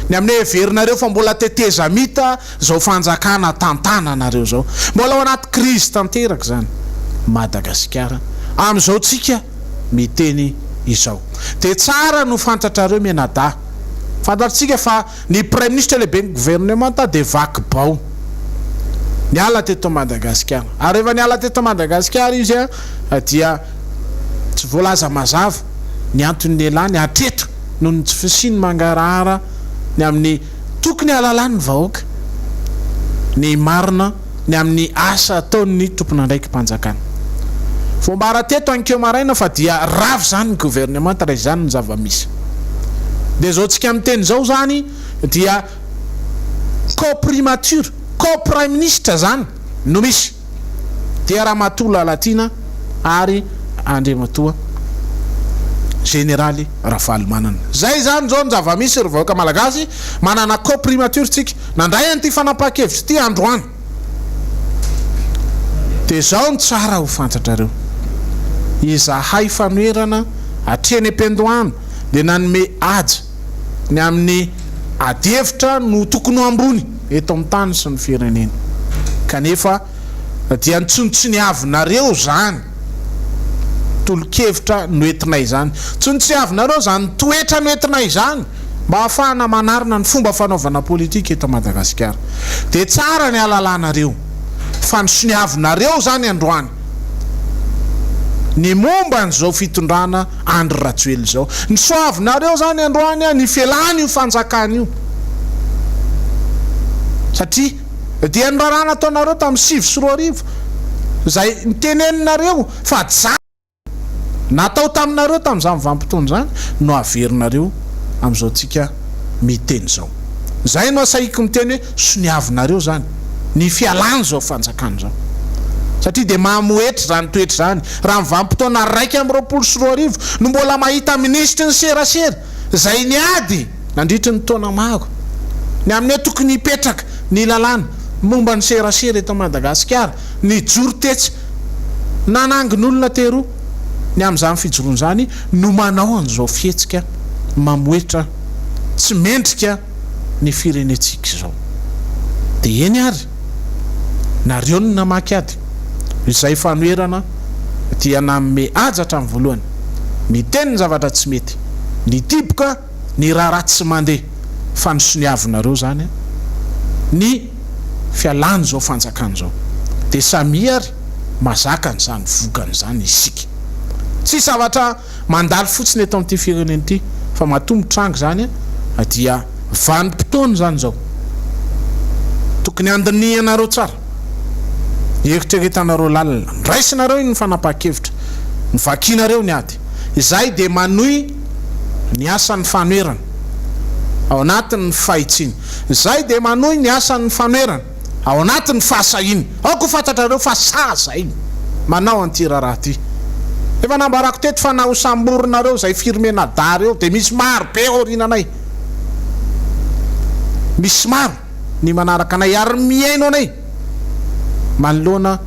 ny amin'ny everinareo fa mbola tetezamita zao fanjakana tantananareo zao mbola ao anaty krizy tanteraka zany Madagasikara am'izao tsika miteny izao de tsara no fantatrareo menada fantatritsika fa ny premier ministre lehibe ny gouvernement de vaky bao niala teto Madagasikara ary rehefa niala teto Madagasikara izy dia tsy voalaza mazava ny antony lehilahy ny atreto noho ny tsy fisiny mangarahara ny amin'ny tokony alalany vahoaka ny marina ny amin'ny asa ataon'ny tompon'andraiky mpanjakana fomba arateto ankeo maraina fa dia ravy zany ny gouvernement ray zany ny zava-misy de zao tsika miteny zao zany dia co-primature co-prime ministre zany no misy dia Ramatoa Lalatina ary Andriamatoa généraly Ravalomanana. Zay zany zao ny zava-misy revoaka malagasy manana co-primature tsika nandray an'ity fanapa-kevitry ty androany. De zao ny tsara ho fantatrareo. Izahay fanoerana atreny ampendoano de nanome aja ny amin'ny adihevitra no tokony ho ambony eto amin'ny tany sy ny firenena. Kanefa dia ntsontsy ny avinareo zany tolo-kevitra noentinay zany, tsontsy avinareo zany toetra noentinay zany mba ahafahana manarina ny fomba fanaovana politika eto Madagasikara. De tsara ny alalanareo fa ny soniavinareo zany androany ny momba n'izao fitondrana Andry Rajoely zao. Ny soavinareo zany androany ny felany io fanjakana io, satria dia ny raharaha nataonareo tamin'ny 2024 zay niteneninareo fa ja natao taminareo tamin'izany vanim-potoana zany no averinareo amin'izao tsika miteny zao. Zay no asaiko miteny hoe soniavinareo zany ny fialany zao fanjakana zao, satria de mahamoetra zany toetra zany raha ny vanim-potoana 1/24 no mbola mahita ministry ny serasera zay niady nandritry ny taona maro ny amin'ny tokony hipetraka ny lalàna momba ny serasera eto Madagasikara ny joro tetsy nanangin'olona teroa ny amin'izany fijoroany zany no manao an'izao fihetsika mamoetra tsy mendrika ny firenetsika zao. De eny ary nareo ny namaky ady izay fanoerana dia nanome aja hatramin'ny voalohany miteny ny zavatra tsy mety, ny tipoka ny raha ratsy tsy mandeha fa ny soniavinareo zany ny fialany zao fanjakana zao. De samy ary mazaka n'izany vokany zany isika, tsy zavatra mandalo fotsiny eto amin'ity firenena ity fa matombo trango zany dia vanim-potoana zany zao tokony andinihanareo tsara, eritreretanareo lalina, nraisinareo iny ny fanapa-kevitra, ny vakinareo ny ady. Izay de manohy ny asan'ny fanoerana ao anatin'ny fahitsiny, izay de manohy ny asan'ny fanoerana ao anatin'ny fahasahiny. Aoko fantatrareo fa zay manao an'ity raha ty. Efa nambarako teto fa nao samborinareo zay firmena dary eo de misy maro be orinanay, misy maro ny manaraka anay ary miaino anay manoloana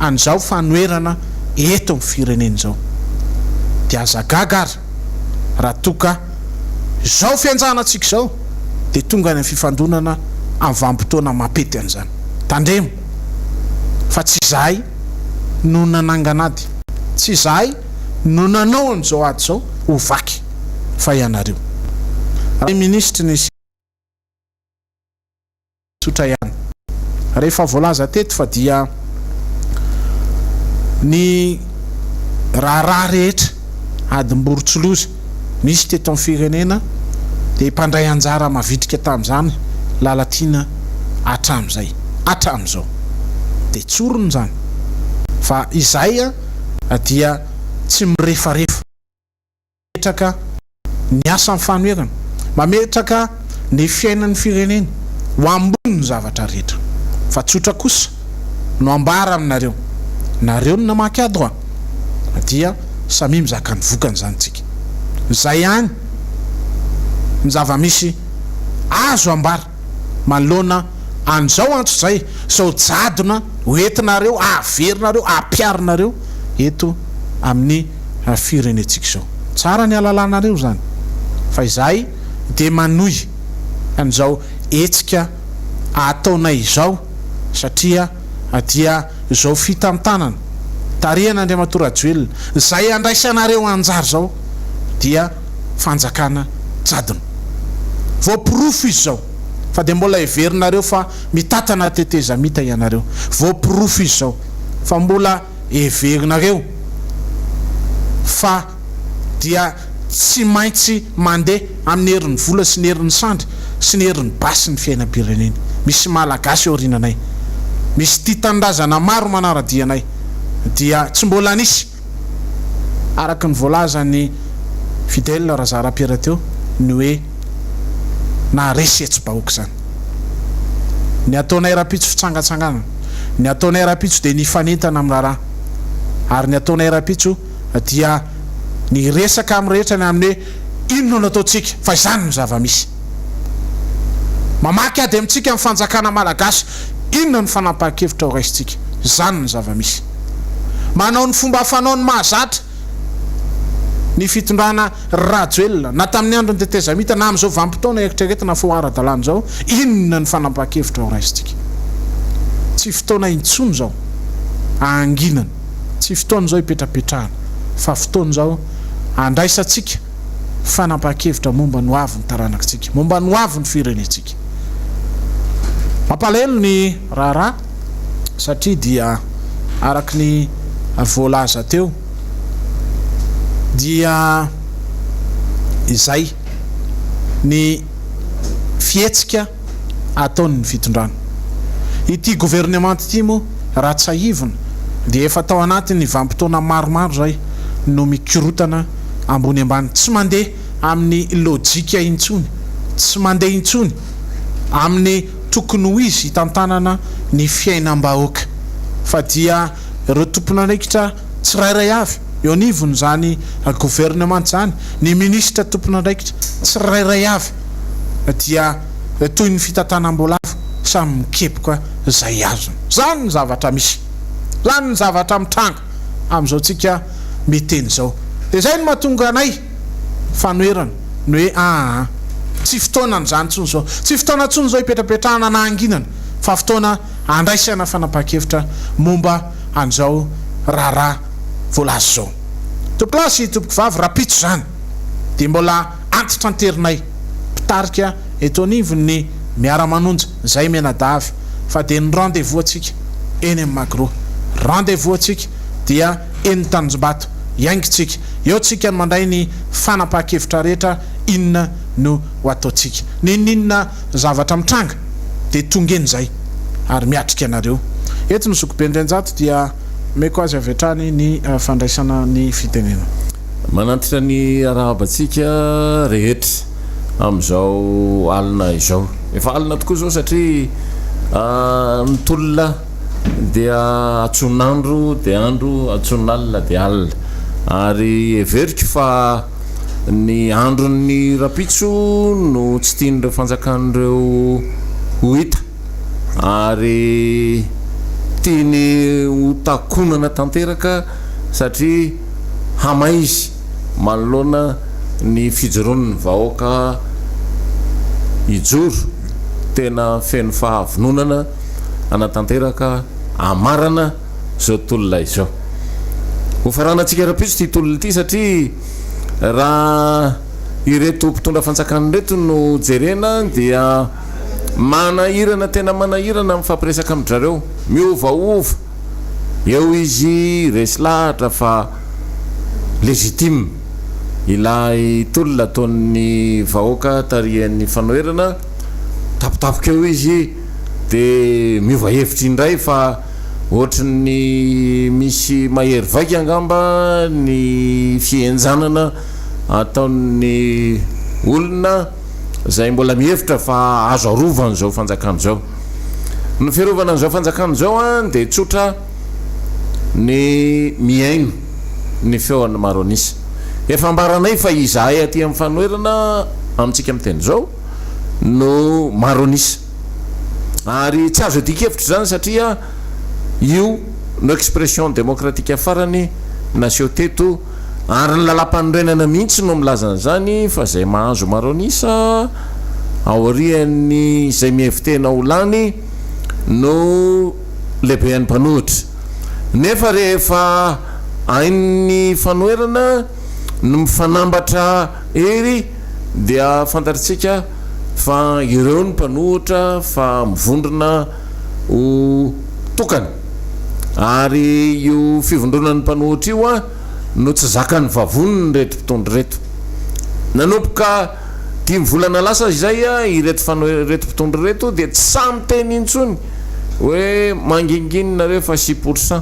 an'izao fanoerana eto amin'ny firenena zao. De azagaga ary raha toka zao fianjanantsika zao de tonga ny fifandonana amin'ny vanim-potoana mapety an'izany. Tandremo fa tsy zahay no nanangana ady, tsy zahay no nanao an'izao ady zao ho vaky fa ianareo. Ministry ny sotra ihany rehefa voalaza teto fa dia ny raharaha rehetra adimboritsoloza misy teto amin'ny firenena de mpandray anjara mavitrika tamin'izany lalatiana hatramin'izao de tsorony zany fa izay dia tsy mirefarefa, metraka ny asan'ny fanoerana, mametraka ny fiainan'ny firenena ho ambony ny zavatra rehetra. Fa tsotra kosa no ambara aminareo, nareo no namaky ady hoa dia samy mizaka ny vokany zany tsika. Zay ihany ny zava-misy azo ambara manoloana an'izao antso zay zao jadona hoentinareo averinareo ampiarinareo eto amin'ny firenetsika zao. Tsara ny alalanareo zany fa izay de manohy an'izao etsika ataonay izao satria dia zao fita amin'ny tanana tarihan'Andriamanitra Rajoelina zay andraisanareo anjara zao dia fanjakana jadona voapirofo izy zao fa de mbola heverinareo fa mitatana teteza mita ianareo, voapirofo izy zao fa mbola heverinareo fa dia tsy maintsy mandeha amin'ny herin'ny vola sy ny herin'ny sandry sy ny herin'ny basy ny fiainam-pirenena. Misy malagasy orinanay, misy tia tandrazana maro manara-dianay dia tsy mbola nisy araka ny voalazany Fidèle Razara-Piera teo ny hoe na resy etsy-bahoaka zany ny ataonay rapitso fitsangatsanganana, ny ataonay rapitso de ny fanentana amin'ny raharaha, ary ny ataonay rapitso dia ny resaka amin'ny rehetra ny amin'ny hoe inona no ataontsika fa izany ny zava-misy mamaky ady amintsika amin'ny fanjakana malagasy inona ny fanapahan-kevitra ho raisitsika izany ny zava-misy manao ny fomba hafanao ny mahazatra ny fitondrana rajoelona na tamin'ny andro ny tetezamita na amin'izao vanim-potoana eritreretina fo ara-dalàna zao inona ny fanapahan-kevitra ho raisitsika tsy fotoana intsony zao anginana tsy fotoana zao hipetrapetrahana fa fotoana zao andraisatsika fanapahan-kevitra momba ny hoavy ny taranakitsika momba ny hoavy ny firenetsika mampalahelo ny raharaha satria dia araky ny voalaza teo dia izay ny fietsika ataony ny fitondrana ity gouvernement ity moa raha tsy ahivona dia efa tao anatiny vanim-potoana maromaro zay no mikorotana ambony ambany tsy mandeha amin'ny lojika intsony tsy mandeha intsony amin'ny tokony ho izy hitantanana ny fiainam-bahoaka fa dia ireo tompon'andraikitra tsirairay avy eo anivony zany gouvernement zany ny ministra tompon'andraikitra tsirairay avy dia toy ny fitantanam-bolavo samy mikepoka zay azony zany ny zavatra misy zany ny zavatra mitranga am'izao tsika miteny zao de zay no mahatonga anay fanoerana ny hoe tsy fotoana ny zany tsony zao tsy fotoana tsony zao hipetrapetrahana na anginana fa fotoana andraisana fanapahan-kevitra momba an'izao raharaha voalazy zao tompolasy tompoko vavy rapitso zany de mbola antitra anterinay mpitarika eto anivony Miara-Manonja zay menadavy fa de ny rendez-vous atsika eny amin'ny magro rendez-vous atsika dia eny Tanjombato iaingitsika eo tsika ny mandray ny fanapahan-kevitra rehetra inona no ho ataontsika ninona zavatra mitranga de tongeny zay ary miatrika anareo eto no sokopendrenjato dia meko azy avy hatrany ny fandraisana ny fitenena manantitra ny arahabatsika rehetra am'izao alina izao efa alina tokoa zao satria ny tolona dia atsonandro de andro atsonalina de alina ary everiko fa ny andron'ny rapitso no tsy tian'ireo fanjakan'ireo ho hita ary tiany ho takonana tanteraka satria hamay izy manoloana ny fijeron'ny vahoaka ijoro tena feno fahavinonana anatanteraka amarana zao tolona izao ho faranantsika rapitso ty tolona ity satria raha ireto mpitondra fanjakany reto no jerena dia manahirana tena manahirana mifampiresaka amin'drareo miovaova eo izy resy lahatra fa legitime ilay tolona ataon'ny vahoaka tarihan'ny fanoherana tapitapoka eo izy de miova hevitra indray fa ohatrany misy mahery vaika angamba ny fienjanana ataon'ny olona zay mbola mihevitra fa azo arovana zao fanjakana zao ny fiarovana an'izao fanjakana zao de tsotra ny miaino ny feon'ny maro anisa efa ambaranay fa izahay aty amin'ny fanoherana amintsika miteny zao no maro anisa ary tsy azo adikevitra zany satria io no expression démocratique afarany naseo teto ary ny lalam-panorenana mihitsy no milazana zany fa zay mahazo maro anisa aoriany zay mihevitena ho lany no lehibe an'ny mpanohitra nefa rehefa ain'ny fanoherana no mifanambatra ery dia fantaritsika fa ireo ny mpanohitra fa mivondrona ho tokany ary io fivondronan'ny mpanohitra io no tsy zakany vavoniny reto mpitondry reto nanomboka 10 volana lasa izay ireto reto mpitondry reto dia tsy samy teny intsony hoe manginginareo fa 6%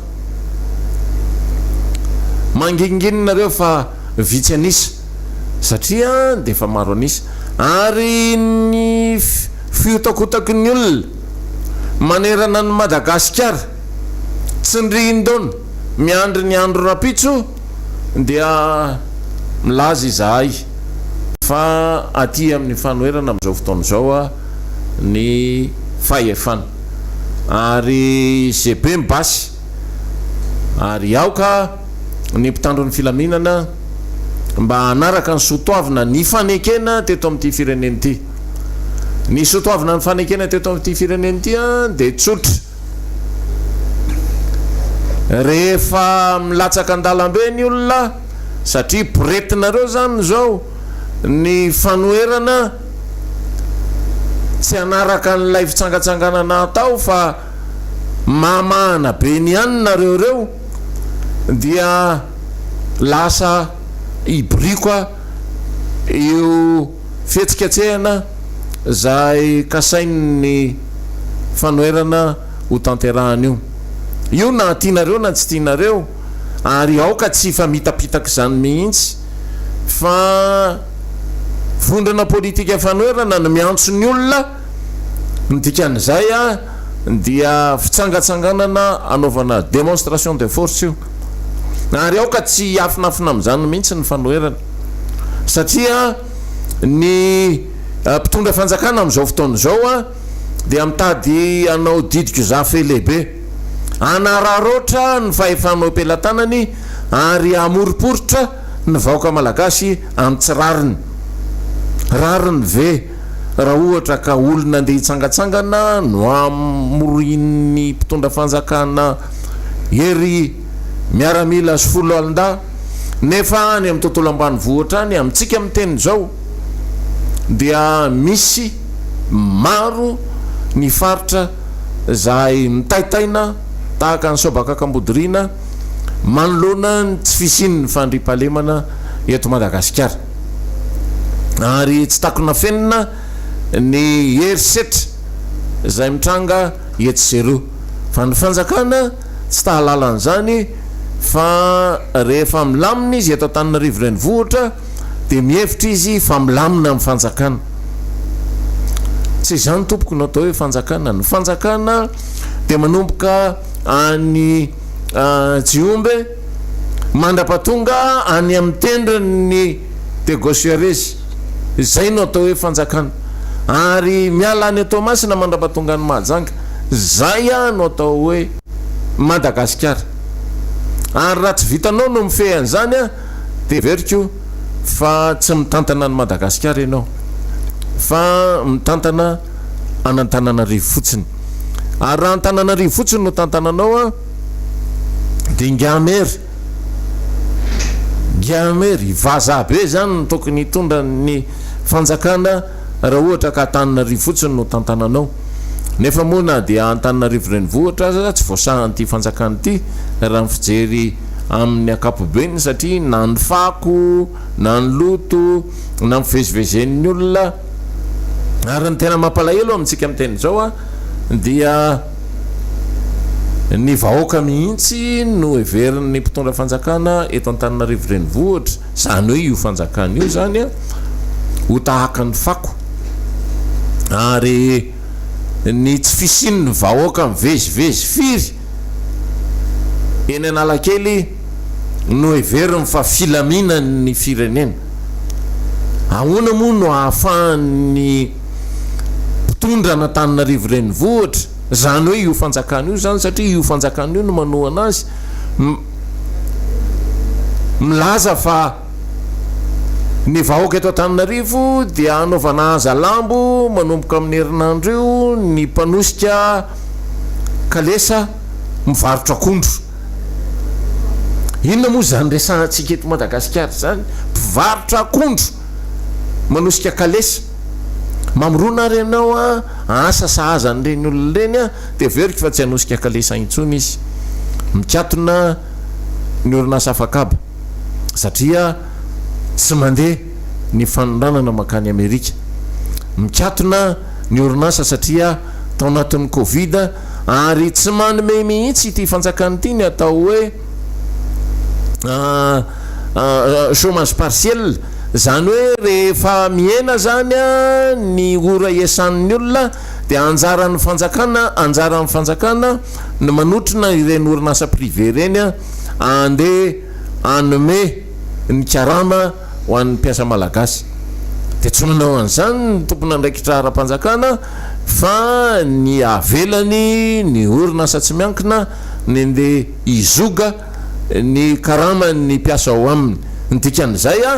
manginginareo fa vitsy anisa satria de fa maro anisa ary ny fiotakotaky ny olona manerana ny Madagasikara tsy ndrindona miandry ny andro rapitso dia milaza izahay fa aty amin'ny fanoerana amin'izao fotoana izao a ny fahefana ary zay be mibasy ary aoka ny mpitandro ny filaminana mba hanaraka ny sotoavina ny fanekena teto amin'ity fireneny ity. Ny sotoavina ny fanekena teto amin'ity fireneny ity a dia tsotra. Rehefa milatsaka an-dalambe ny olona satria boretinareo zany zao ny fanoerana tsy hanaraka n'ilay fitsangatsanganana atao fa mamahana be ny any nareo reo dia lasa ibriko io fihetsiketsehana zay kasainy fanoerana ho tanterahana io na tianareo na tsy tianareo ary aoka tsy fa mitapitaka zany mihitsy fa vondrana politika fanoerana no miantso ny olona midikan'izay a dia fitsangatsanganana anaovana démonstration de force io ary aoka tsy afinafina amin'izany mihitsy ny fanoerana satria ny mpitondra fanjakana amin'izao fotoana izao a dia mitady anao didiko zafe lehibe anararoatra ny fahefanao am-pelatanany ary amoriporotra ny vahoaka malagasy amin'ny tsy rariny ve raha ohatra ka olona andeha hitsangatsangana no amorin'ny mpitondra fanjakana ery miaramila sy folo alin-da nefa any amin'ny tontolo ambany vohatra any amintsika miteny zao dia misy maro ny faritra zay mitaitaina tahaka ny sobakakambodorina manoloana ny tsy fisiany fandripahalemana eto Madagasikara ary tsy takona fenina ny herisetra zay mitranga etsero fa ny fanjakana tsy tahalalan'izany fa rehefa milamina izy eto Antananarivo renivohitra dia mihevitra izy fa milamina amin'ny fanjakana. Tsy izany tompoko no atao hoe fanjakana. Ny fanjakana dia manomboka any Jiombe mandrapatonga any amin'ny tendrony Tegosiarezy, izay no atao hoe fanjakana. Ary miala any Tomasina mandrapatonga any Mahajanga, zay no atao hoe Madagasikara. Ary raha tsy vitanao no mifehy an'izany a dia veriko fa tsy mitantana ny Madagasikara ianao fa mitantana any Antananarivo fotsiny. Ary raha Antananarivo fotsiny no tantananao a dia ngiamery vaza be zany no tokony hitondra ny fanjakana raha ohatra ka Antananarivo fotsiny no tantananao. Nefa moa dia Antananarivo renivohitra aza tsy voasahan'ity fanjakana ity raha mifijery amin'ny akapobeny satria na ny fako na ny loto na mivezivezen'ny olona. Ary ny tena mampalahelo amintsika miteny zao a dia ny vahoaka mihitsy no heverin'ny mpitondra fanjakana eto Antananarivo renivohitra, zany hoe io fanjakana io zany a ho tahaka ny fako ary ny tsy fisiany ny vahoaka mivezivezy firy eny Analakely no heveriny fa filaminany firenena. Ahoana moa no ahafahan'ny mpitondra ny Antananarivo renivohitra zany hoe io fanjakana io zany satria io fanjakana io no manohana azy milaza fa ny vahoaka eto Antananarivo dia anaovana aza lambo manomboka amin'ny herinandro io ny mpanosika kalesa mivarotra akondro. Inona moa zany resantsika eto Madagasikara zany? Mpivarotra akondro manosika kalesa mamorona ary ianao a asa sahazany reny olona reny a dia veriko fa tsy hanosika kalesa intsony izy, mikatona ny orinasa afakaba satria tsy mandeha ny fanondranana makany Amerika, mikatona ny orinasa satria tao anatin'ny Covid ary tsy manome mihitsy ity fanjakana ity ny atao hoe chômage partiel, zany hoe rehefa miena zany a ny ora iasan'ny olona dia anjaran'ny fanjakana no manotrina ireny orinasa privé reny a andeha anome ny karama ho an'ny mpiasa malagasy de tsy manao an'izany ny tompona ndraikitra ara-panjakana fa ny avelany ny orinasa tsy miankina ny nde izoga ny karama ny mpiasa ao aminy ny dikan'izay a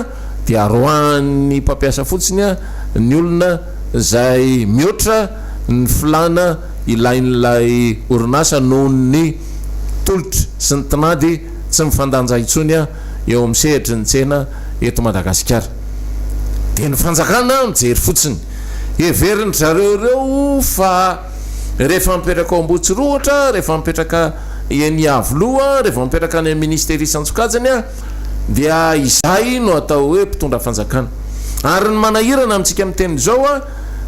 de aroahan'ny mpampiasa fotsiny a ny olona zay mihoatra ny filana ilain'lay orinasa noho ny tolotra sy ny tinady tsy mifandanja itsony a eo amin'ny sehitry ny tsena eto Madagasikara de ny fanjakana mijery fotsiny everiny zareo reo fa rehefa mipetraka ao Ambotsy rohatra rehefa mipetraka eny Avoloa rehefa mipetraka any ministeri Santsokajany a dia izay no atao hoe mpitondra fanjakana ary ny manahirana amintsika amin'ny teny zao a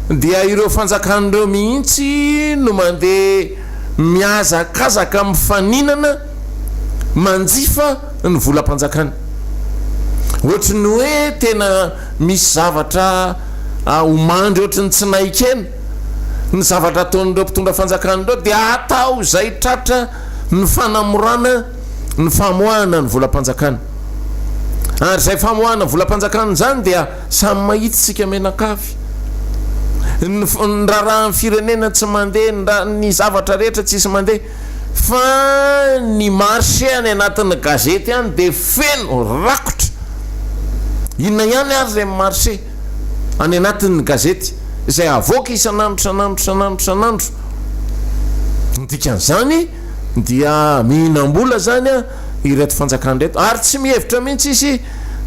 dia ireo fanjakan'ireo mihitsy no mandeha miazakazaka mifaninana manjifa ny volam-panjakana ohatry ny hoe tena misy zavatra omandry ohatry ny tsy naikena ny zavatra ataon'ireo mpitondra fanjakan'ireo dia atao zay tratra ny fanamorana ny famoahana ny volam-panjakana ary zay famoahana volam-panjakana zany dia samy mahitsitsika menakavy ny raharahan'ny firenena tsy mandeha ny zavatra rehetra tsisy mandeha fa ny marché any anatin'ny gazety any de feno rakotra inona ihany ary zay marché any anatin'ny gazety zay avoaka isanandro dikan'izany dia mihinam-bola zany a ireto fanjakana reto ary tsy mihevitra mihitsy izy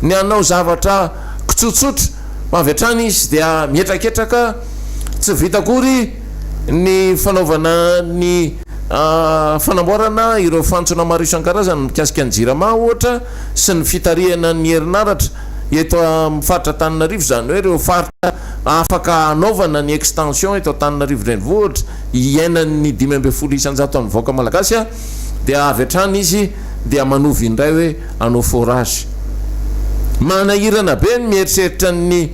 ny anao zavatra kitsotsotra avy hatrany izy dia mietraketraka tsy vita kory ny fanaovana ny fanamboarana ireo fantsona maro isan-karazany mikasika ny jirama ohatra sy ny fitarihana ny herinaratra eto amin'ny faritra Antananarivo zany hoe ireo faritra afaka anaovana ny extension eto Antananarivo renivohitra iainan'ny 500 isanjato amin'ny vahoaka malagasy a dia avy hatrany izy dia manovy indray hoe anao forage manahirana be ny mieritreritra ny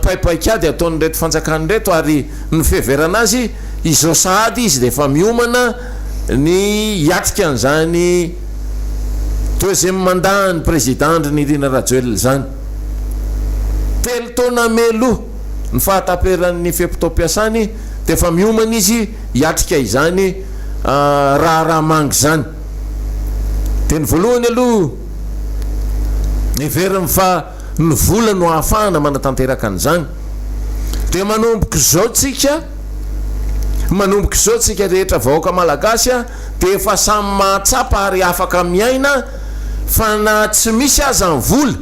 paipaikady ataon'ny reto fanjakany reto ary ny fiheverana azy izao sahady izy de efa miomana ny hiatrika an'izany deuxième mandat ny président ny Irina Rajoelina zany telo taona meloha ny fahataperan'ny fepito-piasany de efa miomana izy hiatrika izany raha mangy zany de ny voalohany aloha everiny fa ny vola no ahafahana manatanteraka an'izany de manomboka zao tsika rehetra vahoaka malagasy a de efa samy mahatsapa ary afaka miaina fa na tsy misy aza ny vola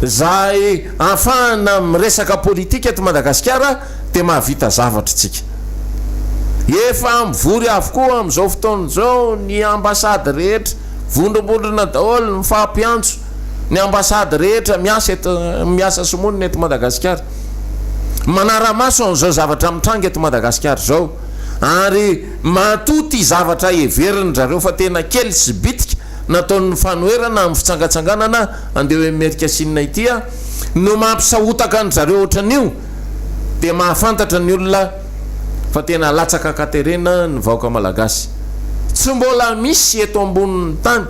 zay ahafahana miresaka politika eto Madagasikara de mahavita zavatra tsika efa mivory avokoa am'izao fotoana zao ny ambasady rehetra vondrombondrona daholo ny fahampiantso ny ambasady rehetra miasa somonina eto Madagasikara manara-maso an'izao zavatra mitranga eto Madagasikara zao ary matoty zavatra everiny zareo fa tena kely sy bitika nataon'ny fanoherana amin'ny fitsangatsanganana andeha hoe Amerika Sinina ity a no mampisahotaka ny zareo ohatran'io de mahafantatra ny olona fa tena latsaka katerena ny vahoaka malagasy tsy mbola misy eto ambonin'ny tany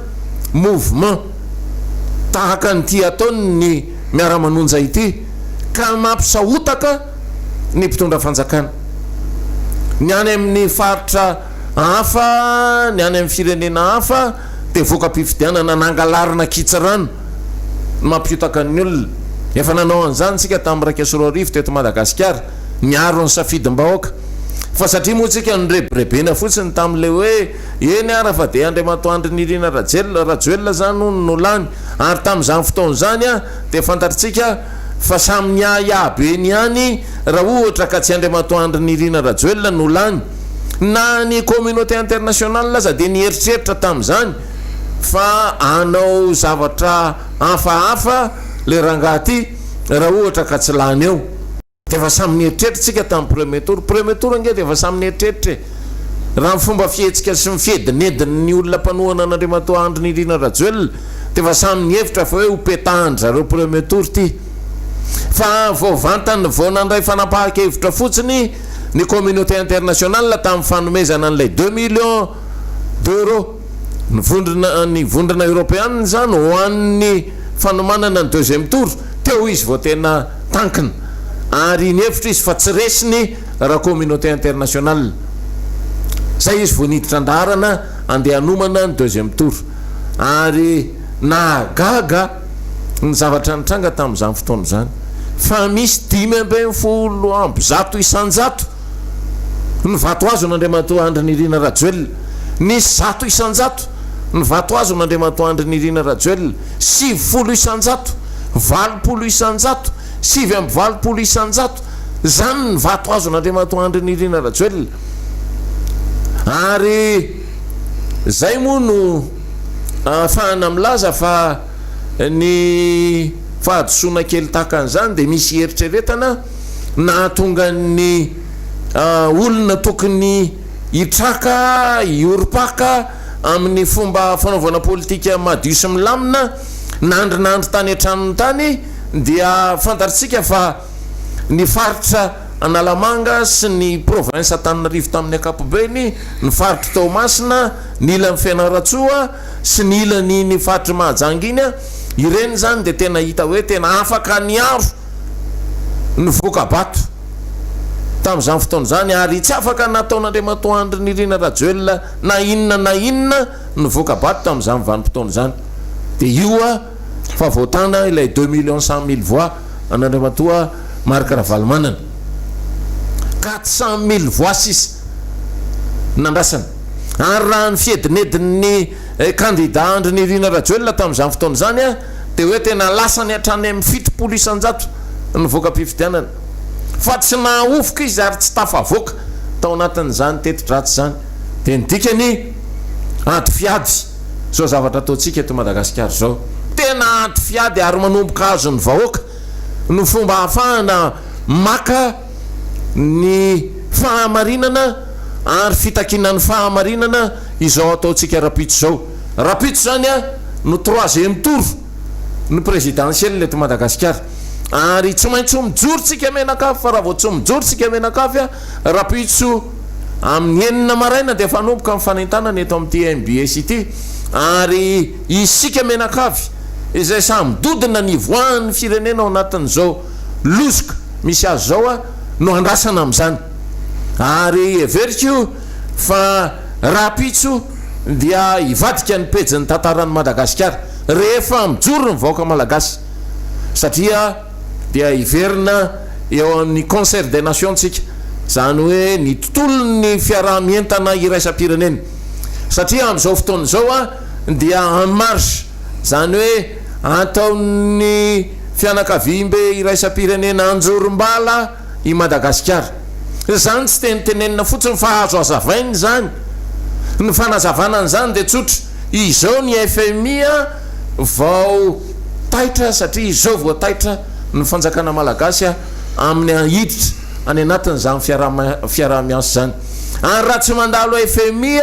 mouvement tahaka nyty ataony ny Miara-Manonja ity ka mampisahotaka ny mpitondra fanjakana ny any amin'ny faritra hafa ny any amin'ny firenena hafa de voka-pifidianana nangalarina kitsarano mampiotaka ny olona efa nanao an'izany sika tamin'ny raika sy roa arivo teto Madagasikara miaro ny safidim-bahoaka fa satria moa tsika nyrebirebena fotsiny tamin'le hoe eny ara fa de Andriamatoandry ny Irina Rajoelina zany no lany ary tamin'izany fotoana zany a de fantatritsika fa samy niayabe ny any raha ohatra ka tsy Andriamatoandry ny Irina Rajoelina no lany na ny communauté internationale aza de nieritreritra tamin'izany fa anao zavatra hafahafa le rangahy raha ohatra ka tsy lany eo de efa samy nieritreritra tsika tamin'ny premier tour nge de efa samy nieritreritra raha ny fomba fihetsika sy mifedinediny olona mpanohana an'Andriamatoandry ny Irina Rajoelina de efa samy nievitra fa hoe hopetahany zareo premier tour ty fa vovantany vao nandray fanapahan-kevitra fotsiny ny communauté internationale tamin'ny fanomezana an'ilay 2 millions d'euros ny vondrana européenne zany ho an'ny fanomanana ny deuxième tour teo izy vao tena tankina ary ny hevitra izy fa tsy resiny raha communauté internationale zay izy vao niditra andarana andeha hanomana ny deuxième tour ary nahagaga ny zavatra nitranga tamin'izany fotoana zany fa misy 5 isanjato ny vato azo n'Andriamanitra andry nirina rajoelona nisy 100 isanjato ny vato azo n'Andriamanitra andry nirina rajoelona 70 isanjato 20 isanjato 7 isanjato zany ny vato azo n'Andriamanitra andry nirina rajoelona ary zay moa no ahafahana milaza fa ny fahadosoana kely tahaka an'izany dia misy eritreretana nahatonga ny olona tokony hitraka ioropaka amin'ny fomba fanaovana politika madio sy milamina nandrinandry tany an-tranony tany dia fantaritsika fa ny faritra Analamanga sy ny province Antananarivo tamin'ny ankapobeny ny faritra Toamasina ny ilan'ny Fianaratsoa sy ny ilany ny faritra Mahajanga iny ireny zany dia tena hita hoe tena afaka niaro ny vokabato tamin'izany fotoana zany ary tsy afaka nataon'Andriamanitra andry nirina rajoelona na inona ny vokabato tamin'izany vanim-potoana zany dia io fa voatana ilay 2,100,000 voix an'Andriamanitra Marc Ravalomanana 400,000 voix sisa nandrasana ary raha ny fiedinedin'ny candidat andry nirina rajoelona tamin'izany fotoana zany dia hoe tena lasany hatrany amin'ny 70 isanjato ny voka-pifidianana fa tsy nahofoka izy ary tsy tafavoaka tao anatin'izany teti-dratsy zany dia nidikany ady fiady zao zavatra ataontsika eto Madagasikara zao tena ady fiady ary manomboka azo ny vahoaka no fomba hahafahana maka ny fahamarinana ary fitakinan'ny fahamarinana izao ataontsika rapitso zany no 3e tour ny présidentiel eto Madagasikara ary tsy maintsy mijorotsika menakafy fa raha vao tsy mijorotsika menakafy rapitso amin'ny 9 maraina dia fanomboka amin'ny fanentanana eto amin'ity MBS ity ary isika menakafy izay samy dodina ny voan'ny firenena ao anatin'izao lozoka misy azy zao no andrasana amin'izany ary everiko fa rapitso dia ivadika ny pejin'ny tantaran'ny Madagasikara rehefa mijoro ny vahoaka malagasy satria dia iverina eo amin'ny concert des nations tsika zany hoe ny tontolo ny fiarahamientana iraisam-pirenena satria amin'izao fotoana zao dia en marche zany hoe ataon'ny fianakaviambe iraisam-pirenena anjorom-bala i Madagasikara zany tsy tenitenenina fotsiny fa azo azavainy zany ny fanazavanana zany dia tsotra izao ny FMI vao taitra satria izao vao taitra ny fanjakana malagasy amin'ny ahiditra any anatin'izany fiaraha-miasa zany ary raha tsy mandalo FMI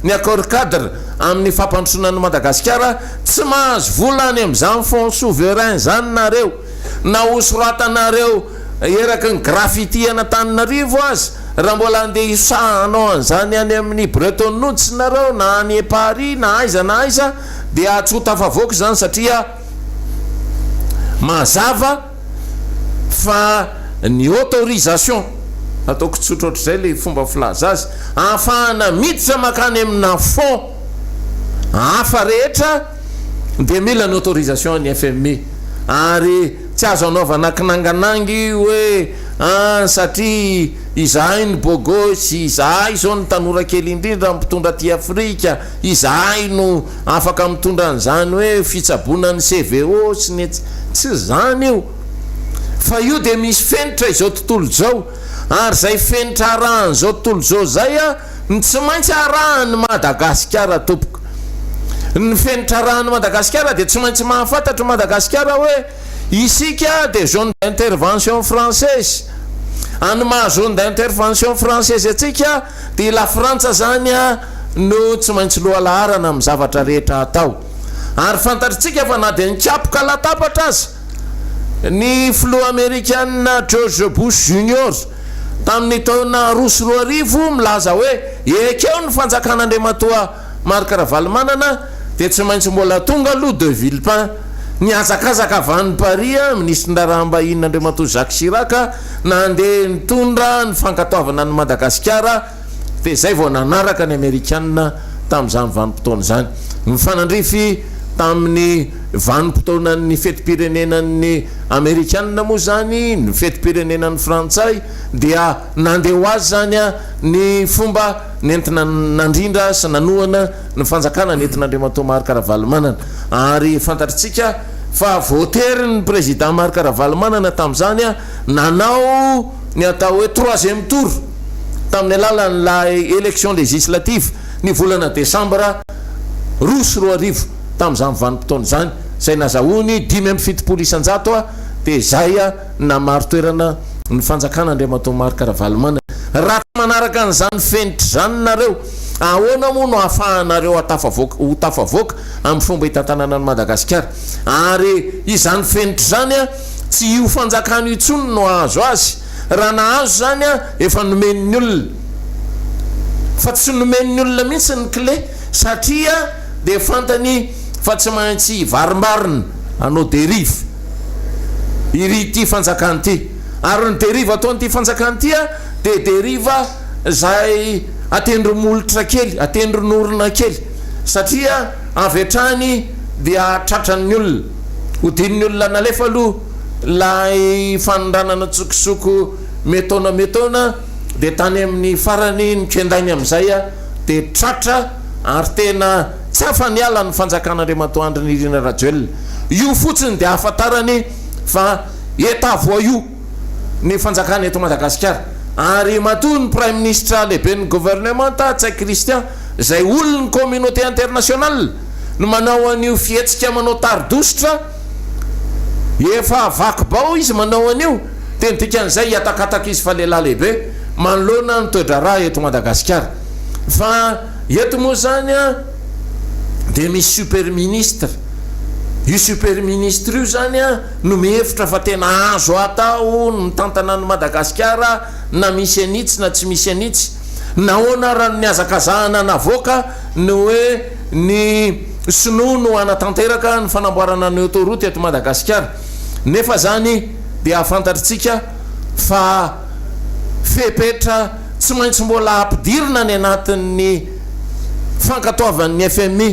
ny accord cadre amin'ny fampandrosoanan'ny Madagasikara tsy mahazo vola any amin'izany fond souverain zany nareo na osoratanareo eraky ny graffiti an'Antananarivo azy raha mbola andeha isahanao an'izany any amin'ny Bretton Woods nareo na any Paris na aiza dia tsy ho tafavoaka zany satria mazava fa ny autorisation ataoko tsotra ohatr'izay le fomba filaza azy ahafahana miditra makany amina fond hafa rehetra dia mila ny autorisation ny FMI ary tsy azo anaovana kinanganangy hoe satria izahay ny bogosy izahay zao ny tanora kely indrindra mpitondra ty Afrika izahay no afaka mitondra an'izany hoe fitsabonan'ny CVO sy ny tsy zany io fa io dia misy fenitra izao tontolo zao ary zay fenitra arahany zao tontolo zao zay ny tsy maintsy arahany Madagasikara tompoka ny fenitra arahany Madagasikara dia tsy maintsy mahafantatra Madagasikara hoe isika dia zone d'intervention française any maha zone d'intervention française atsika dia la Frantsa zany no tsy maintsy lohalaharana amin'ny zavatra rehetra atao ary fantatritsika fa na dia nikapoka latapatra azy ny filoha Amerikanina George Bush Junior tamin'ny taona 2010 milaza hoe ekeo ny fanjakan'Andriamanitra marikaravalmanana dia tsy maintsy mbola tonga aloha de villepin niazakazaka avany paris ministre ndarahambahiny andriamatoa Jacques Chirac nandeha nitondra ny fankatoavana ny Madagasikara dia zay vao nanaraka ny Amerikanina tamin'izany vanim-potoana zany mifanandrify tamin'ny vanim-potoana ny fetim-pirenenan'ny Amerikanina moa zany ny fetim-pirenenan'ny Frantsay dia nandeha ho azy zany ny fomba nentina nandrindra sy nanohana ny fanjakana nentin'andriamatoa marikaravalmanana ary fantatritsika fa voatery ny président marikaravalmanana tamin'izany nanao ny atao hoe 3e tour tamin'ny alalan'ny la élection législative ny volana décembre 2020 tamin'izany vanim-potoana zany zay nazahoany 5.7 isan-jato dia zay namaro toerana ny fanjakana andriamatoa marikaravalmanana raha manaraka an'izany fenitra zany nareo ahoana moa no ahafahanareo ho tafavoaka amin'ny fomba hitantanana ny Madagasikara ary izany fenitra zany tsy io fanjakana io intsony no ahazo azy raha nahazo zany efa nomen'ny olona fa tsy nomen'ny olona mihitsy ny clé satria dia fantany fa tsy maintsy varimbarina anao dérive iry ty fanjakana ty ary ny dérive ataonyty fanjakana ty dia dérive zay atendry molotra kely atendry norona kely satria avy hatrany dia tratran'ny olona hodin'ny olona nalefa aloha lay fanondranana tsokosoko metona dia tany amin'ny farany nykendany amin'izay dia tratra ary tena tsy afaniala ny fanjakan'andriamatoa Andry Nirina Rajoelina io fotsiny dia ahafantarany fa etavoa io ny fanjakana eto Madagasikara ary matoa ny prime ministre lehibe ny gouvernement Tsay Christian zay olon'ny communauté internationale no manao an'io fihetsika manao taridositra efa vakibao izy manao an'io dia nitikan'izay hiatakataka izy fa lehilahy lehibe manoloana ny toedra raha eto Madagasikara fa eto moa zany dia misy super ministre io super ministre io zany no mihevitra fa tena azo atao ny tantana ny Madagasikara na misy anitsy na tsy misy anitsy nahoana raha ny azakazahana navoaka ny hoe ny sinono anatanteraka ny fanamboarana ny autoroute eto Madagasikara nefa zany dia afantaritsika fa fepetra tsy maintsy mbola ampidirina ny anatin'ny fankatoavan'ny FMI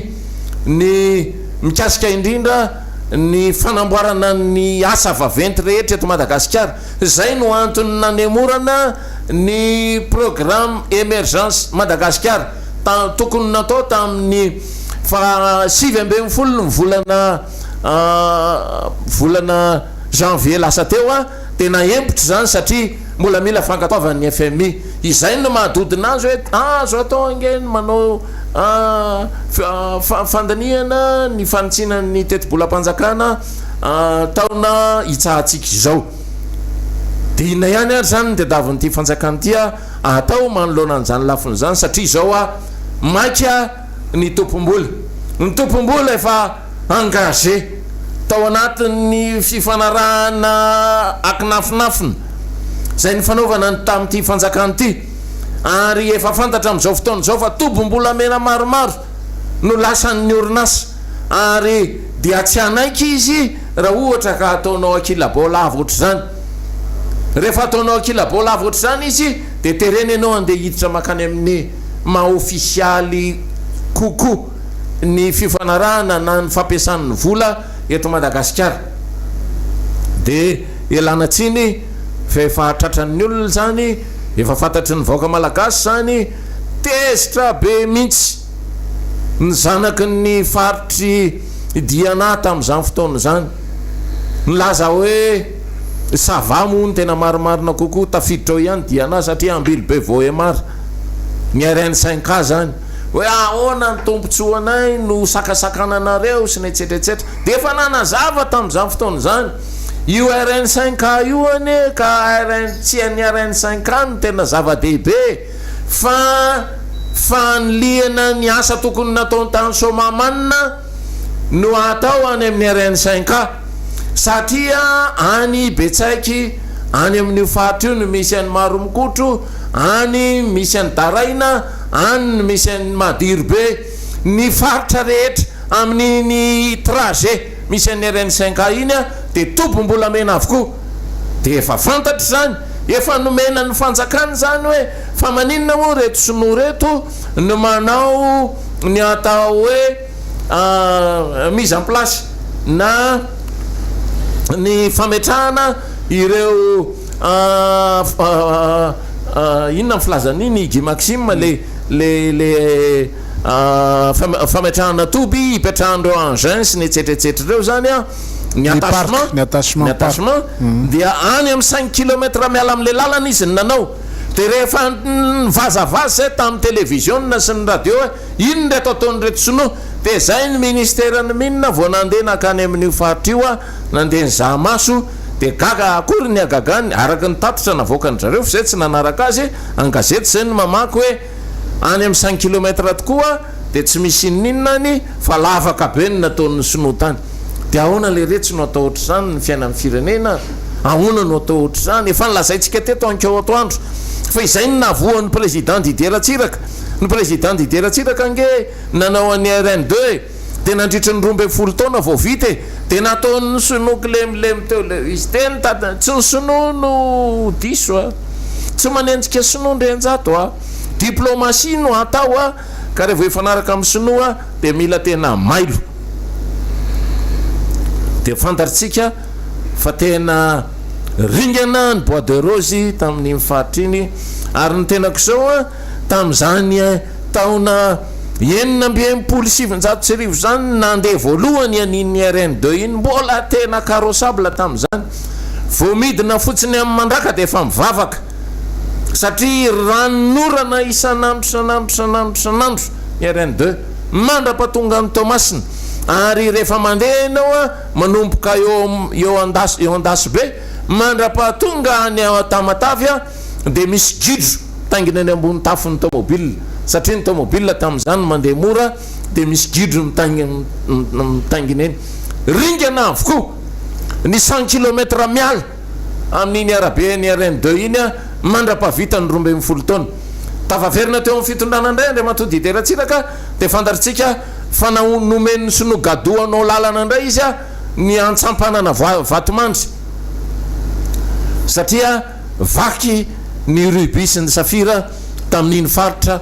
ny mikasika indrindra ny fanamboarana ny asa vaventy rehetra eto Madagasikara zay no antony nanemorana ny programme émergence Madagasikara tokony natao tamin'ny fa 7 ny volana janvier lasa teo dia naempitra zany satria mbola mila fankatoavan'ny FMI izay no mahadodina azy hoe azo atao angeny manao fandaniana ny fanitsinan'ny tetibolam-panjakana taona hitsahantsika izao dia ina ihany ary zany ny tediavin'ity fanjakana ty atao manoloana an'izany lafiny zany satria izao maika ny tompom-bola efa engagé tao anatin'ny fifanarahana akinafinafina zay ny fanaovana ny tamin'ity fanjakana ty ary efa fantatra amin'izao fotoana izao fa tobom-bola mena maromaro no lasan'ny orinasa ary dia tsy anaiky izy raha ohatra ka ataonao akilabao lava ohatr' zany rehefa ataonao akilabao lava ohatr' zany izy dia tereny ianao andeha hiditra makany amin'ny maha-ofisialy kokoa ny fifanarahana na ny fampiasan'ny vola eto Madagasikara dia elana tsiny fa efa tratran'ny olona zany efa fantatry ny vaoaka malagasy zany tezitra be mihitsy ny zanaky ny faritry diana tamin'izany fotoana zany nylaza hoe sava moa ny tena marimarina kokoa tafiditra ao ihany diana satria ambily be voemara ny RN5 zany hoe ahoana ny tompontsoanay no sakasakananareo sy ny etsetretsetra dia efa nanazava tamin'izany fotoana zany io RN5 io ane ka tsy any RN5 no tena zava-dehibe fa nylihana ny asa tokony nataony tany somamanina no atao any amin'ny RN5 satria any Betsaiky any amin'ny faritra io no misy any Maromokotro any misy any Daraina any misy any Madirobe ny faritra rehetra amin'iny trajet misy any RN5 iny a de tombom-bola mena avokoa de efa fantatra zany efa nomena ny fanjakany zany hoe fa maninona moa reto sinoa reto no manao ny atao hoe mise en place na ny fametrahana ireo inona filazan'iny igi maxime le fametrahana toby hipetrahandreo engin sy ny etsetretsetra reo zany a ny attachement dia any amin'ny 5 kilometre miala am'le lalana izy ny nanao de rehefa vazavaza tamin'ny télévision sy ny radio ino reto ataony reto sinoa de zay ny ministère ny minina vao nandeha nakany amin'io faritra io a nandeha ny zahamaso de gaga akory ny agagany araky ny tatitra navoakany zareo fa zay tsy nanaraka azy angazety zay ny mamaky hoe any amin'ny 5 kilometre tokoa de tsy misy ninona ny fa lavaka be ny nataon'ny sinoa tany de ahoana le retsy no atao ohatry zany ny fiainan'ny firenena ahoana no atao ohatry zany efa nylazaintsika teto ankeo atoandro fa izay ny navoan'ny président Didier Ratsiraka ny président Didier Ratsiraka nge nanao any RN2 de nandritra ny 12 taona vao vita de nataon'ny sinoa kilemilemy teo le izy teny tsy ny sinoa no diso a tsy manenjika sinoa ndrenjato a diplomatie no atao a ka rehefa efanaraka amin'ny sinoa de mila tena mailo de fantaritsika fa tena ringana ny bois de rose tamin'ny faritra iny ary ny tenako zao a tam'izany taona 1970 zany nandeha voalohany an'iny RN2 iny mbola tena carrossable tam'izany vao midina fotsiny amin'ny mandraka de efa mivavaka satria ranonorana isanandro ny RN2 mandra-patonga ny Tomasina ary rehefa mandeha ianao a manomboka eo andasy be mandra-patonga any Tamatavy a de misy gidro tangina any ambony tafon'ny tomobile satria ny tomobile tam'izany mandeha mora de misy gidro mitangina eny ringana avokoa ny 100 kilometre miala amin'iny arabe ny RN2 iny a mandra-pavita ny 12 taona tafaverina teo amin'ny fitondrana indray Andriamatoa Didier Ratsiraka de fantaritsika fa nomen'ny sinoa gadoanao lalana indray izy a ny antsampanana vatomandry satria vaky ny rubis sy ny safira tamin'iny faritra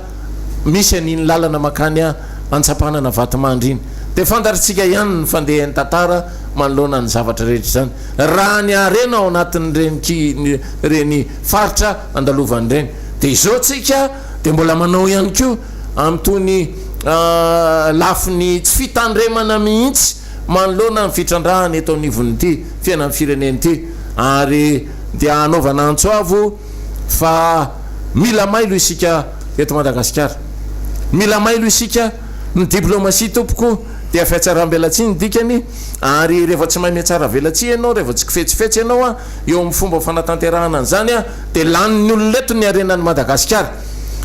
misy an'iny lalana makany a antsampanana vatomandry iny de fantaritsika ihany ny fandehan'ny tantara manoloana ny zavatra rehetra zany raha ny arena ao anatin'ny reny faritra andalovan'ny reny de izao tsika de mbola manao ihany ko am'tony lafiny tsy fitandremana mihitsy manoloana ny fitrandrahany eto anivony ity fiainan'ny fireneny ity ary dia anaovana antsoavo fa mila mailo isika eto Madagasikara mila mailo isika ny diplomatie tompoko dia fiatsarambelatsiny dikany ary rehefa tsy mahay miatsara velatsy ianao rehefa tsy kifetsifetsy ianao a eo amin'ny fomba fanatanterahana an'izany a de laniny ololeto ny arenan'ny Madagasikara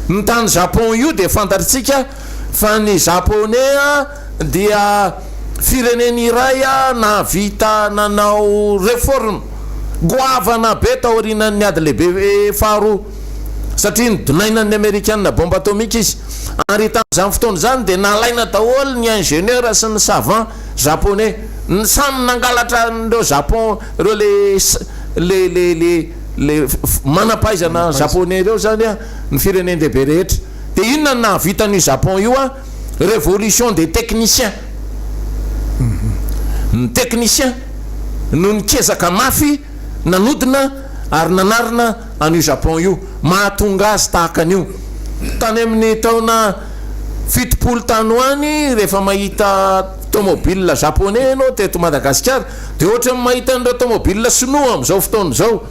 ny tany Japon io de fantaritsika fa ny japonais a dia fireneny iray a navita nanao réforme goavana be taorinan'ny ady lehibe faharoa satria nidonainan'ny Amerikanina bombe atomique izy ary tam'izany fotoana zany de nalaina daholo ny ingénieur sy ny savant japonais ny samy nangalatra ndreo Japon reo le manapaizana japonais reo zany a ny fireneny lehibe rehetra de inona na vitan'io Japon io a révolution des techniciens ny technicien no nikezaka mafy nanodina ary nanarina an'io Japon io mahatonga azy tahaka an'io tany amin'ny taona 70 tany hoany rehefa mahita tomobile japonais anao teto Madagasikara de ohatra mahita an'ireo tomobile sinoa am'izao fotoana zao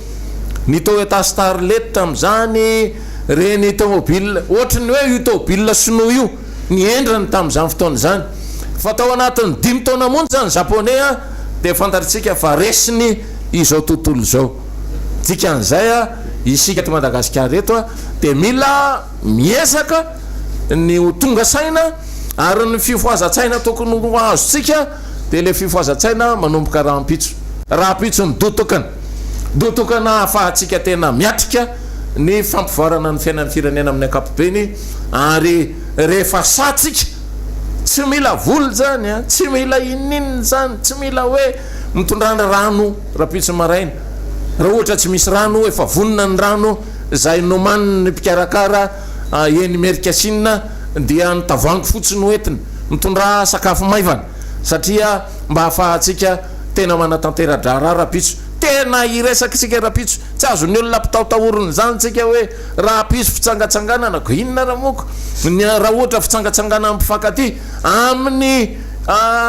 ny Toyota Starlet tam'izany reny tomobile ohatra ny hoe io tomobile sinoa io ny endrany tam'izany fotoana zany fa tao anatin'ny 5 taona monja zany japonais a de fantaritsika fa resiny izao tontolo zao dikan'izay a isika to Madagasikara eto a de mila miezaka ny tonga saina ary ny fifoazan-tsaina tokony azontsika de le fifoazan-tsaina manomboka rahampitso ny dotokana ahafahantsika tena miatrika ny fampivoarana ny fiainan'ny firenena amin'ny ankapobeny ary rehefa satsika tsy mila voly zany a tsy mila inininy zany tsy mila hoe mitondrana rano rapitso maraina raha ohatra tsy misy rano efa vonina ny rano zay nomany ny mpikarakara eny merikasinina dia ny tavoangy fotsiny hoentina mitondra sakafo maivana satria mba hahafahantsika tena manatantera-drara rapitso tena iresakitsika rapitso tsy azony olona mpitaotahorony zany tsika hoe raha piso fitsangatsanganana ko inona raha moko raha ohatra fitsangatsangana mpifankaty amin'ny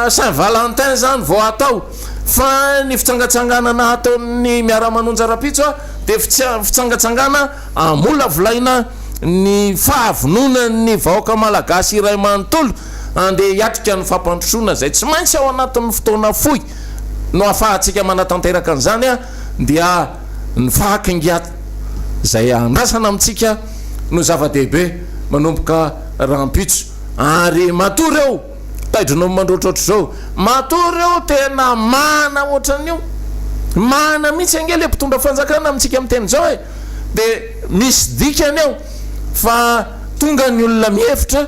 Saint Valentin zany vao atao fa ny fitsangatsanganana ataon'ny miara-manonja rapitso de fitsangatsangana amola volaina ny fahavononany vahoaka malagasy iray manontolo andeha hiatrika ny fampandrosoana zay tsy maintsy ao anatin'ny fotoana foy no ahafahantsika manatanteraka an'izany a dia ny fahakingiaty zay andrasana amintsika no zava-dehibe manomboka rampitso ary matory eo taidronao mandroatroatra zao matory eo tena mana ohatran'io mana mihitsy angely mpitondra fanjakana amintsika am'teny zao e de misy dikany eo fa tonga ny olona mihevitra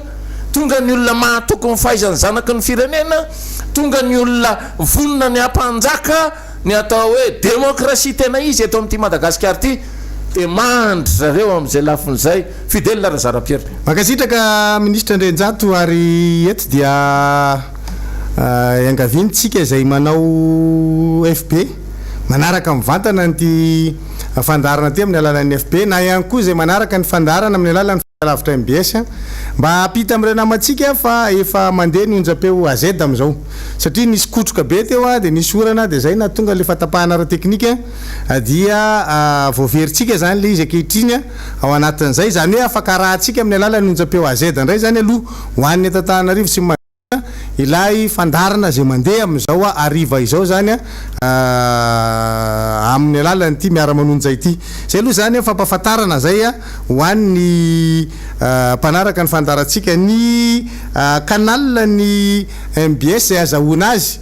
tonga ny olona mahatokony fahaizany zanaky ny firenena tonga ny olona vonina ny ampanjaka ny atao hoe demokrasia tena izy eto amin'ity Madagasikara ty de mandry zareo am'izay lafin'izay fidèle Razara-Pierre makasitraka ministra Ndrenjato ary eto dia iangavintsika zay manao FB manaraka mivantana ny fandarana ty amin'ny alalan'ny FB na ihany koa zay manaraka ny fandarana amin'ny alalan'ny lavitra MBS mba apita amin'ireo namatsika fa efa mandeha ny onjam-peo AZ am'izao satria nisy kotroka be teo de nisy orana de zay na tonga le fatapahana ara teknika dia voaveritsika zany le izy akehitriny ao anatin'izay zany hoe afaka rahantsika amin'ny alalan'ny onjam-peo AZ ndray zany aloha hoan'ny Antananarivo sy ilay fandarana zay mandeha am'izao ariva izao zany amin'ny alalan'ny ty miara-manonja ity zay aloha zany fampafatarana zay hoan'ny mpanaraka ny fandarantsika ny canal ny MBS zay azahoana azy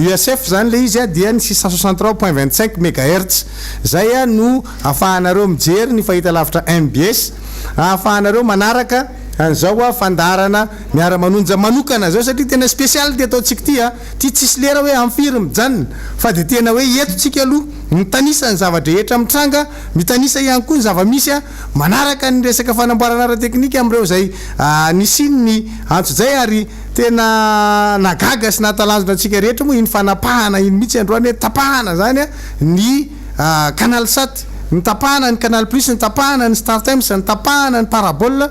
USF zany le izy dia ny 663.25 MHz zay no ahafahanareo mijery ny fahita lavitra MBS ahafahanareo manaraka an'izao fandarana miara-manonja manokana zao satria tena spécial de ataontsika ty tsisy lera hoe amfiry mijanona fa de tena hoe etotsika aloha mitanisa ny zavatra rehetra mitranga mitanisa ihany koa ny zava-misy manaraka ny resaka fanamboarana ara teknika am'ireo zay nisiny antso zay ary tena nagaga sy nahatalanjona antsika rehetra moa iny fanapahana iny mihitsy androany hoe tapahana zany ny canal sat ny tapahana ny canal plus ny tapahana ny Star Times ny tapahana ny parabole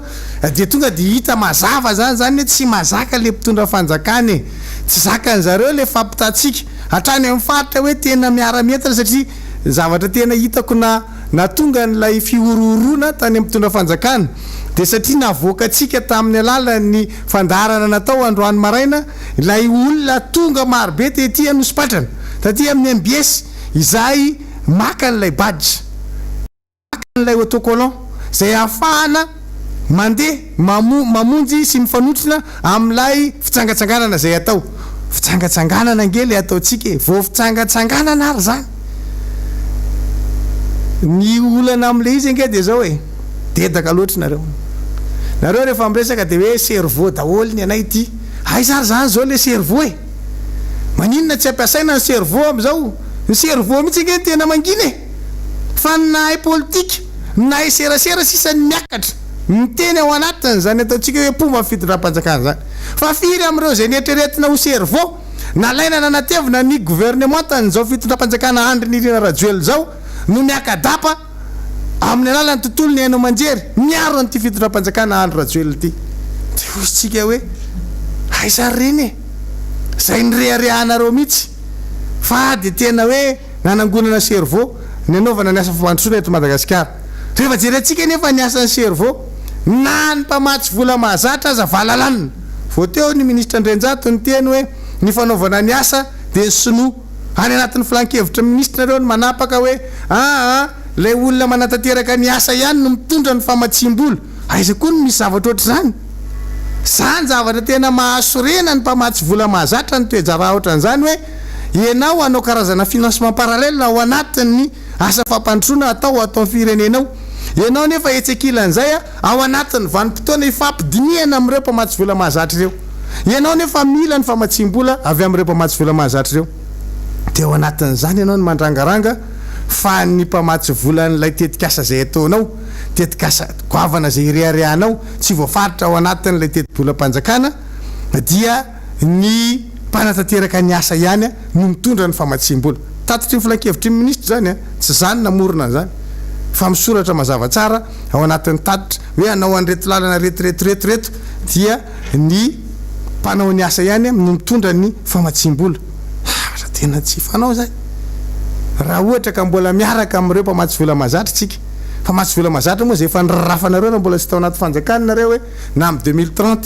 de tonga de hita mazava zany hoe tsy mazaka le mpitondra fanjakany tsy zakany zareo le fampitatsika hatrany amin'ny faritra hoe tena miara-mientana satria zavatra tena hitako na tonga n'lay fiororona tany amin'ny mpitondra fanjakana de satria navoaka atsika tamin'ny alalan'ny fandarana natao androany maraina ilay olona tonga marobe tety anosopatrana taty amin'ny MBS izay maka n'lay badge lay autocollant zay afahana mandeha mamonjy sy mifanotrina am'lay fitsangatsanganana zay atao fitsangatsanganana angely ataotsika vo fitsangatsanganana ary zany ny olana am'le izy ange de zao hoe dedaka loatra nareo rehefa miresaka de hoe cerveau daholo ny anay ty aizary zany zao le cerveau maninona tsy ampiasaina ny cerveau am'izao ny cerveau mihitsy ange tena manginy fa nahay politika nahay serasera sisany miakatra miteny ao anatiny zany ataontsika hoe pomba fitondram-panjakana zany fa firy am'ireo zay nietreretina ho cerveau nalaina nanatevina ny gouvernement tan'izao fitondram-panjakana andry nirina rajoely zao no miakadapa amin'ny alalan'ny tontolo ny hainao manjery miaro an'ity fitondram-panjakana andry rajoely ty de hosytsika hoe aizary reny zay nyreharehanareo mihitsy fa de tena hoe nanangonana cerveau ny anaovana ny asa fampandrosoana eto Madagasikara rehefa jerentsika nefa ny asan'ny cerveau na ny mpamatsy vola mahazatra aza valalanina vao teo ny ministra Ndrenjato ny teny hoe ny fanaovana ny asa de ny sinoa any anatin'ny filan-kevitra ministra nareo ny manapaka hoe lay olona manatanteraka ny asa ihany no mitondra ny famatsim-bola aiza koa no misy zavatra ohatr' zany zavatra tena mahasorena ny mpamatsy vola mahazatra ny toejara ohatran'izany hoe ianao anao karazana financement parallèle ao anatin'ny asa fampandrosoana atao firenenao ianao nefa etsekilan'izay ao anatin'ny vanim-potoana ifampidiniana am'ireo mpamatsy vola mahazatra ireo ianao nefa mila ny famatsim-bola avy amin'ireo mpamatsy vola mahazatra ireo dia ao anatin'izany ianao ny mandrangaranga fa ny mpamatsy volan'ilay tetikasa zay ataonao tetikasa goavana zay ireharehanao tsy voafaritra ao anatin'ilay teti-bolam-panjakana dia ny mpanatanteraka ny asa ihany no mitondra ny famatsim-bola tatitry ny filan-kevitry ny ministra zany tsy zany namorona zany fa misoratra mazava tsara ao anatin'ny tatitra hoe anao an'reto lalana reto dia ny mpanao ny asa ihany no mitondra ny famatsim-bola tena tsy fanao zay raha ohatra ka mbola miaraka amin'ireo mpamatsy vola mahazatra tsika mpamatsy vola mahazatra moa zay efa nirafanareo na mbola tsy tao anaty fanjakana nareo hoe na am 2030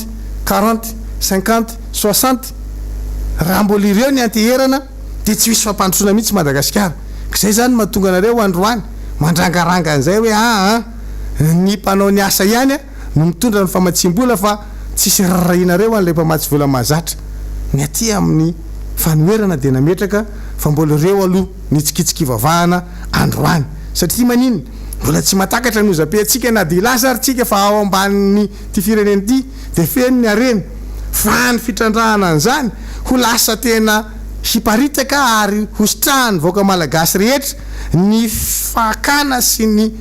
40 50 60 raha mbola ireo ny anteherana dia tsy misy fampandrosoana mihitsy Madagasikara zay zany mahatonga anareo androany mandrangaranga an'izay hoe ny mpanao ny asa ihany no mitondra ny famatsim-bola fa tsisy rarahinareo an'ilay mpamatsy vola mahazatra ny aty amin'ny fanoerana dia nametraka fa mbola ireo aloha nitsikitsika ivavahana androany satria manino mbola tsy matakatra ny ozape-tsika na dia lasary tsika fa ao ambanin'ny ty fireneny ity dia feno ny areny fa ny fitrandrahana an'izany ho lasa tena hiparitaka ary hositrahany voaka malagasy rehetra ny fakana sy ny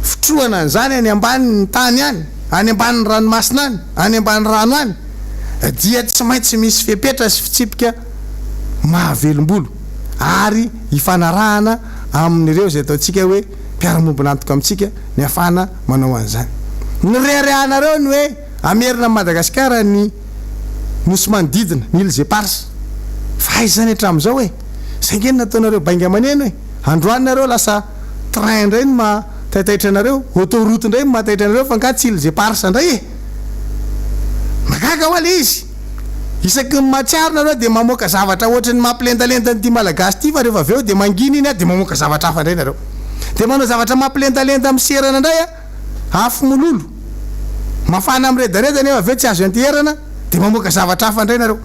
fitrohana an'izany any ambanin'ny tany any any ambanin'ny ranomasina any any ambanin'ny rano any dia tsy maintsy misy fepetra sy fitsipika mahavelombolo ary hifanarahana amin'ireo zay ataontsika hoe mpiara-mombonantoka amintsika ny afana manao an'izany ny reharehanareo ny hoe amerina Madagasikara ny nosy manodidina ny ile zay parsa fa izany hatramin'izao hoe zay ngeny nataonareo bainga amaneny hoe androany nareo lasa train indray ny mahataitaitra anareo autoroute indray ny mahataitra anareo fa nga tsy ile zay parsa indray magaga ho ale izy isaky ny matsiaro nareo dia mamoaka zavatra ohatry ny mampilendalendany ty malagasy ty fa rehefa avy eo dia mangina iny dia mamoaka zavatra hafa indray nareo dia manao zavatra mampilendalenda amin'ny serana indray afo mololo mafana ami'redareda nefa avy eo tsy azo anteherana dia mamoaka zavatra hafa indray nareo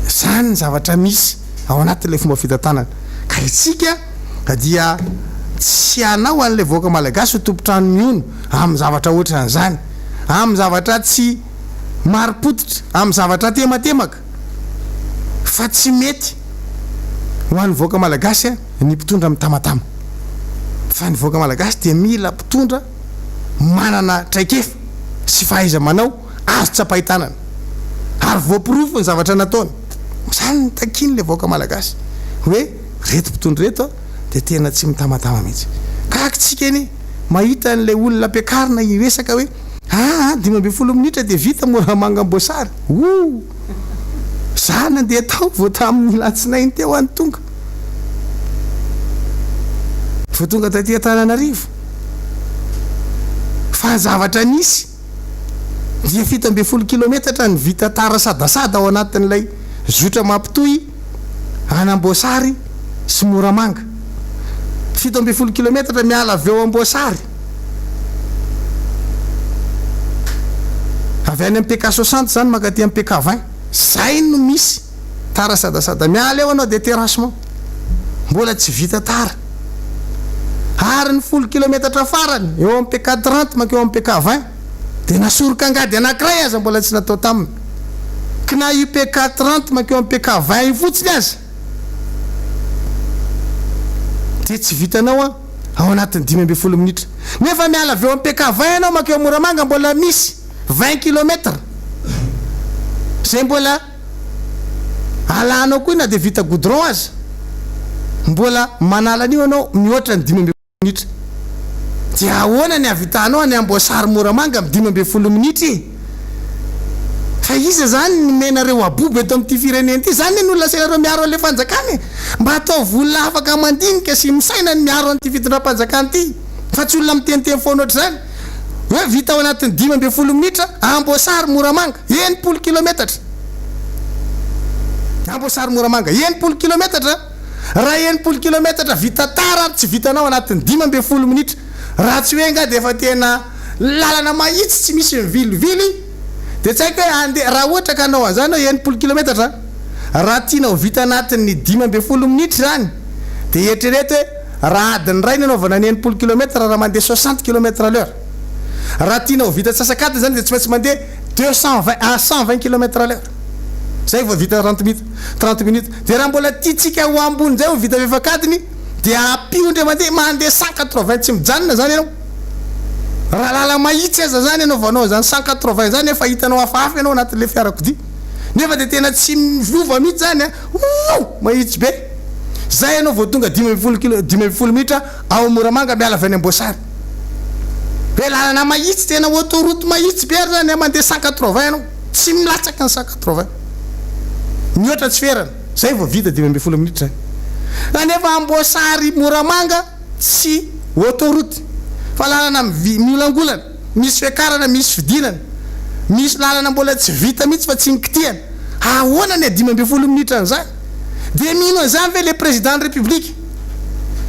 zany ny zavatra misy ao anatin'ilay fomba fitantanana ka itsika dia tsy anao an'ilay voaka malagasy ho tompotrano miono amin'ny zavatra ohatry an'izany amin'ny zavatra tsy maripotitra amin'ny zavatra tematemaka fa tsy mety ho an'ny voaka malagasy ny mpitondra mitamatama fa ny voaka malagasy dia mila mpitondra manana traikefa sy fahaiza manao azo tsapahitanana ary voapirofo ny zavatra nataony zany ny takiny le voaka malagasy hoe reto mpitondra reto dia tena tsy mitamatama mihitsy kakitsika eny mahita n'lay olona ampiakarina iresaka hoe 12 minitra dia vita mora mangamboasary zany andeha tao vo tamin'ny latsinainy teo any tonga vo tonga taty Antananarivo fa zavatra nisy dia 17 kilometatra ny vita tara sadasada ao anatin'ilay zotra mampitoy anamboasary sy Moramanga 17 kilometatra miala avy eo amboasary avy any MPK 60 zany makaty MPK 20 zay no misy tara sadasada miala eo anao dia terrassement mbola tsy vita tara ary ny 10 kilometatra farany eo MPK 30 makeo MPK 20 dia nasoroka angady anankiray aza mbola tsy natao taminy kna UPK 30 makeo MPK 20 io fotsiny aza dia tsy vitanao ao anatin'ny 15 minitra nefa miala avy eo MPK 20 anao makeo Moramanga mbola misy 20 kilometra zay mbola alanao koa na dia vita goudron aza mbola manala an'io anao mihoatra ny 15 minitra dia ahoana ny avitanao any amboasary Moramanga amin'ny 15 minitra fa iza zany ny menareo aboby eto amin'ity fireneny ity zany ny olona sainareo miaro an'ilay fanjakany mba atao volona afaka mandinika sy misaina ny miaro an'ity fitondram-panjakany ity fa tsy olona miteniteny foana ohatry zany hoe vita ao anatin'ny 15 minitra amboasary Moramanga 90 kilometatra amboasary Moramanga 90 kilometatra raha 90 kilometatra vita tara tsy vitanao anatin'ny 15 minitra raha tsy hoe nga dia efa tena lalana mahitsy tsy misy mivilivily dia tsy haiko hoe andeha raha ohatra ka anao an'izany hoe 90 kilometatra raha tianao vita anatin'ny 15 minitra zany dia eritrereto hoe raha adiny ray ny anaovana ny 90 kilometra raha mandeha 60 kilometre à l'heure raha tianao vita tsasakadiny zany dia tsy maintsy mandeha 220 à 120 km/h zay vao vita 30 minutes de raha mbola tiatsika ho ambony zay ho vita vefakadiny de apiondre mandeha 180 tsy mijanona zany ianao raha lala mahitsy aza zany ianao vanao zany 180 zany efa hitanao hafahafa ianao anatin'le fiarakodia nefa de tena tsy miova mihitsy zany mahitsy be zay ianao vao tonga 10 minitra ao Moramanga miala avy any Amboasary be lalana mahitsy tena autoroute mahitsy be zany mandeha 180 ianao tsy milatsaka ny 180 mihoatra tsy ferana zay vao vita 10 minitra zany nefa Amboasary Moramanga tsy autoroute fa lalana miolangolana misy fiakarana misy fidinana misy lalana mbola tsy vita mihitsy fa tsy nikitiana ahoana ny 10 minitra an'izany de mino zany ve le président de république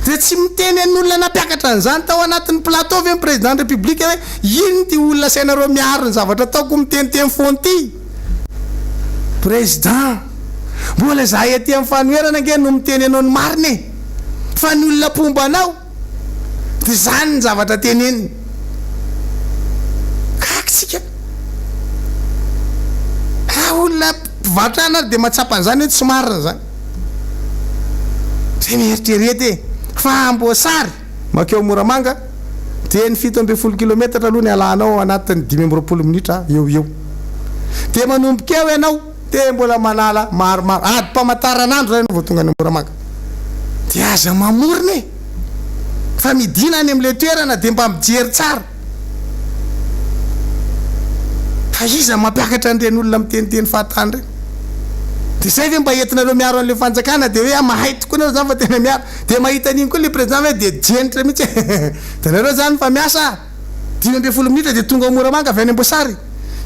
de tsy miteny an'olona napiakatra an'izany tao anatin'ny plateau ve président de république hoe ino ty olona sainareo miaro ny zavatra ataoko miteniteny fonty président mbola zahay aty amin'ny fanoherana nge no miteny anao ny mariny fa ny olona pombanao de zany ny zavatra teneniny kakitsika olona mpivatrana de mahatsapa an'izany hoe tsy marina zany zay mieritrerety fa Amboasary makeo Moramanga de ny 17 kilometatra aloha ny alanao anatin'ny 20 minitra eo de manomboka eo ianao de mbola manala maromaro ady mpamataranandro zay no vao tonga ny Moramanga de aza mamoriny fa midina any am'le toerana de mba mijery tsara fa iza mampiakatra an'ireny olona miteniteny fahatany reny de zay ve mba entinareo miaro an'le fanjakana de hoe mahay tokoa nareo zany fa tena miaro de mahita an'iny koa le président hoe de jenitra mihitsy de nareo zany fa miasa 10 minitra de tonga ao Moramanga avy any Amboasary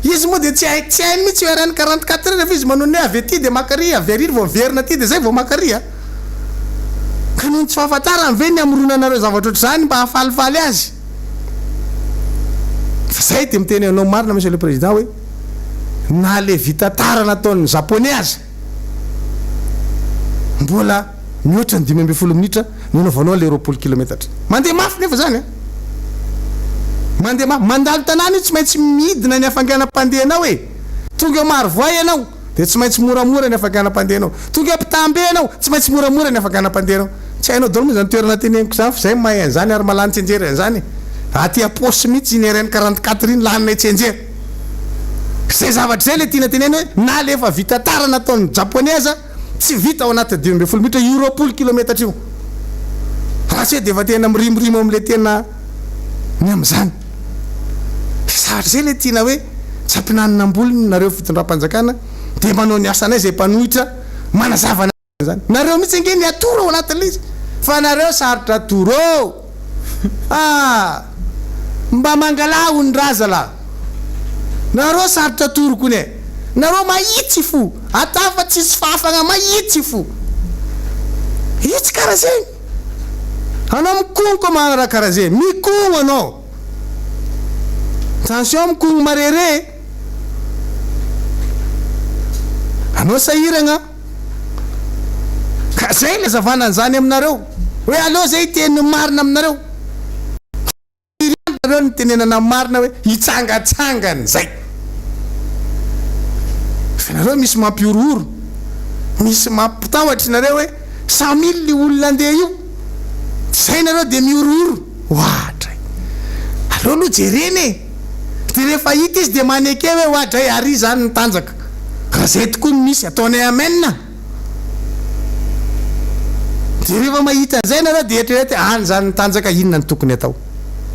izy moa de tsy hainy mihitsy hoerany 44 heures fa izy manao ny avy aty de makary avy ariry vao verina aty de zay vao makary ka noho tsy fahafantarany ve ny amoronanareo zavatra ohatr'izany mba hafalifaly azy fa zay de miteny anao marina monsieur le président hoe na le vita tara nataon'ny japonais aza mbola mihoatra ny 10 minitra nanaovanao le 20 kilometatra mandeha mafy nefa zany mandeha mafy mandalo tanàna io tsy maintsy midina ny afanganam-pandehanao tonga maro voay ianao de tsy maintsy moramora ny afanganam-pandehanao tonga mpitambe ianao tsy maintsy moramora ny afanganam-pandehanao tsy hainao dalo moa zany toerana teneniko zany fa zay mahay an'izany ary malany tsenjery an'izany aty aposy mihitsy iny RN 44 iny lanina tsenjery zay zavatra zay le tiana teneny hoe na le efa vita tara nataon'ny japonais aza tsy vita ao anaty 12 minitra 20 kilometatra io raha tsy hoe de efa tena mirimorimo am'le tena ny am'izany zavatra zay le tiana hoe tsy ampinanina ambolony nareo fitondram-panjakana de manao ny asanay zay mpanohitra manazavana zany nareo mihitsy nge ny atoro ao anatin'le izy fa nareo sarotra atoro mba mangalao ny razala nareo sarotra atoro kony nareo mahitsy fo atafa tsisy fahafagna mahitsy fo itsy karaha zay anao mikogno ko manara karaha zay mikogno anao attention mikogno marere anao sahiragna ka zay le zavana an'izany aminareo hoe aleo zay teny marina aminareo nareo ny tenenana marina hoe hitsangatsangany zay fa nareo misy mampiorooro misy mampitahotra nareo hoe 100 000 olona andeha io zay nareo de miorooro ohatra aleo aloha jereny de rehefa hita izy de maneke hoe ohatra ary zany ny tanjaka raha zay tokoa ny misy ataonay amena de rehefa mahita an'izay nareo de eritrerety any zany ny tanjaka inona ny tokony atao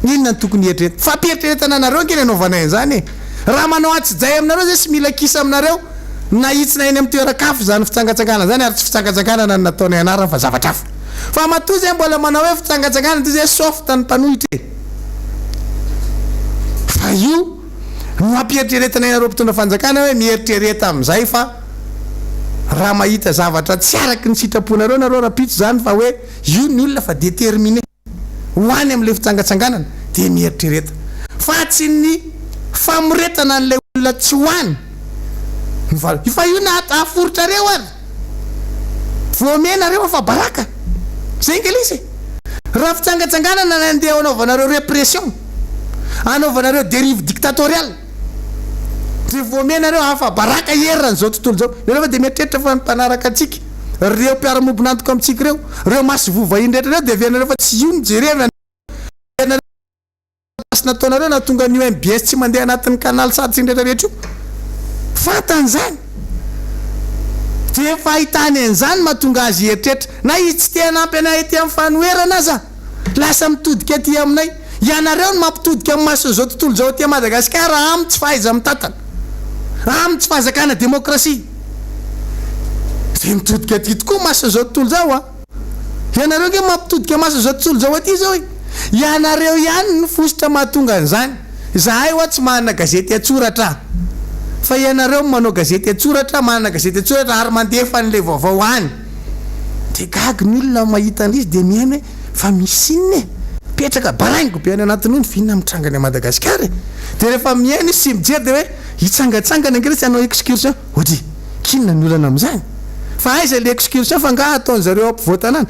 inona ny tokony eritrerety fa mpieritrereta anareo nge ny anaovanay an'izany raha manao atsy-jay aminareo zay sy mila kisa aminareo nahitsina eny amin'ny toeran-kafo zany fitsangatsangana zany ary tsy fitsangatsanganana ny nataonay anarany fa zavatra hafa fa matoa zay mbola manao hoe fitsangatsangana ty zay softa ny mpanohitra fa io no ampieritrereta nareo mpitondra fanjakana hoe mieritrereta am'izay fa raha mahita zavatra tsy araky ny sitraponareo nareo raha pitso zany fa hoe io ny olona fa déterminé hoany am'le fitsangatsanganana de mieritrereta fa tsy ny famoretana an'lay olona tsy hoany fa io na aforotra reo ary voamenareo fa baraka zay ngelisy raha fitsangatsanganana nandeha anaovanareo répression anaovanareo dérive dictatoriale de voamenareo hafa baraka herin'izao tontolo zao rehefa de mieritreritra fa mpanaraka atsika reo mpiara-mombonantoka amitsika reo masy vovahin-drehetra reo de venareo fa tsy io nijerevy nataonareo na tonga ny MBS tsy mandeha anatin'ny kanaly sady sy ndrehetrarehetra io fatan'izany de fahitany an'izany mahatonga azy heritreritra na izy tsy te hanampy anay ety amin'ny fanoherana aza lasa mitodika aty aminay ianareo no mampitodika amin'ny mason'izao tontolo zao aty Madagasikara amin'ny tsy fahaiza mitantana amin'ny tsy fahazakana demokrasia de mitodika aty tokoa mason'izao tontolo zao a ianareo nge mampitodika mason'izao tontolo zao aty zao ianareo ihany ny fositra mahatonga an'izany zahay oa tsy manana gazety atsoratra fa ianareo manao gazety atsoratra manana gazety atsoratra ary mandefa n'le vaovao any de gagy ny olona mahita an'izy de mihaina hoe fa misy inny petraka baraingo be any anatin'io ny vinona mitrangany a Madagasikara de rehefa mihaina izy sy mijery de hoe hitsangatsangana ange tsy hanao excursion ohatra kinona ny olana am'izany fa aiza le excursion fa nga ataon'zareo ampivoatanana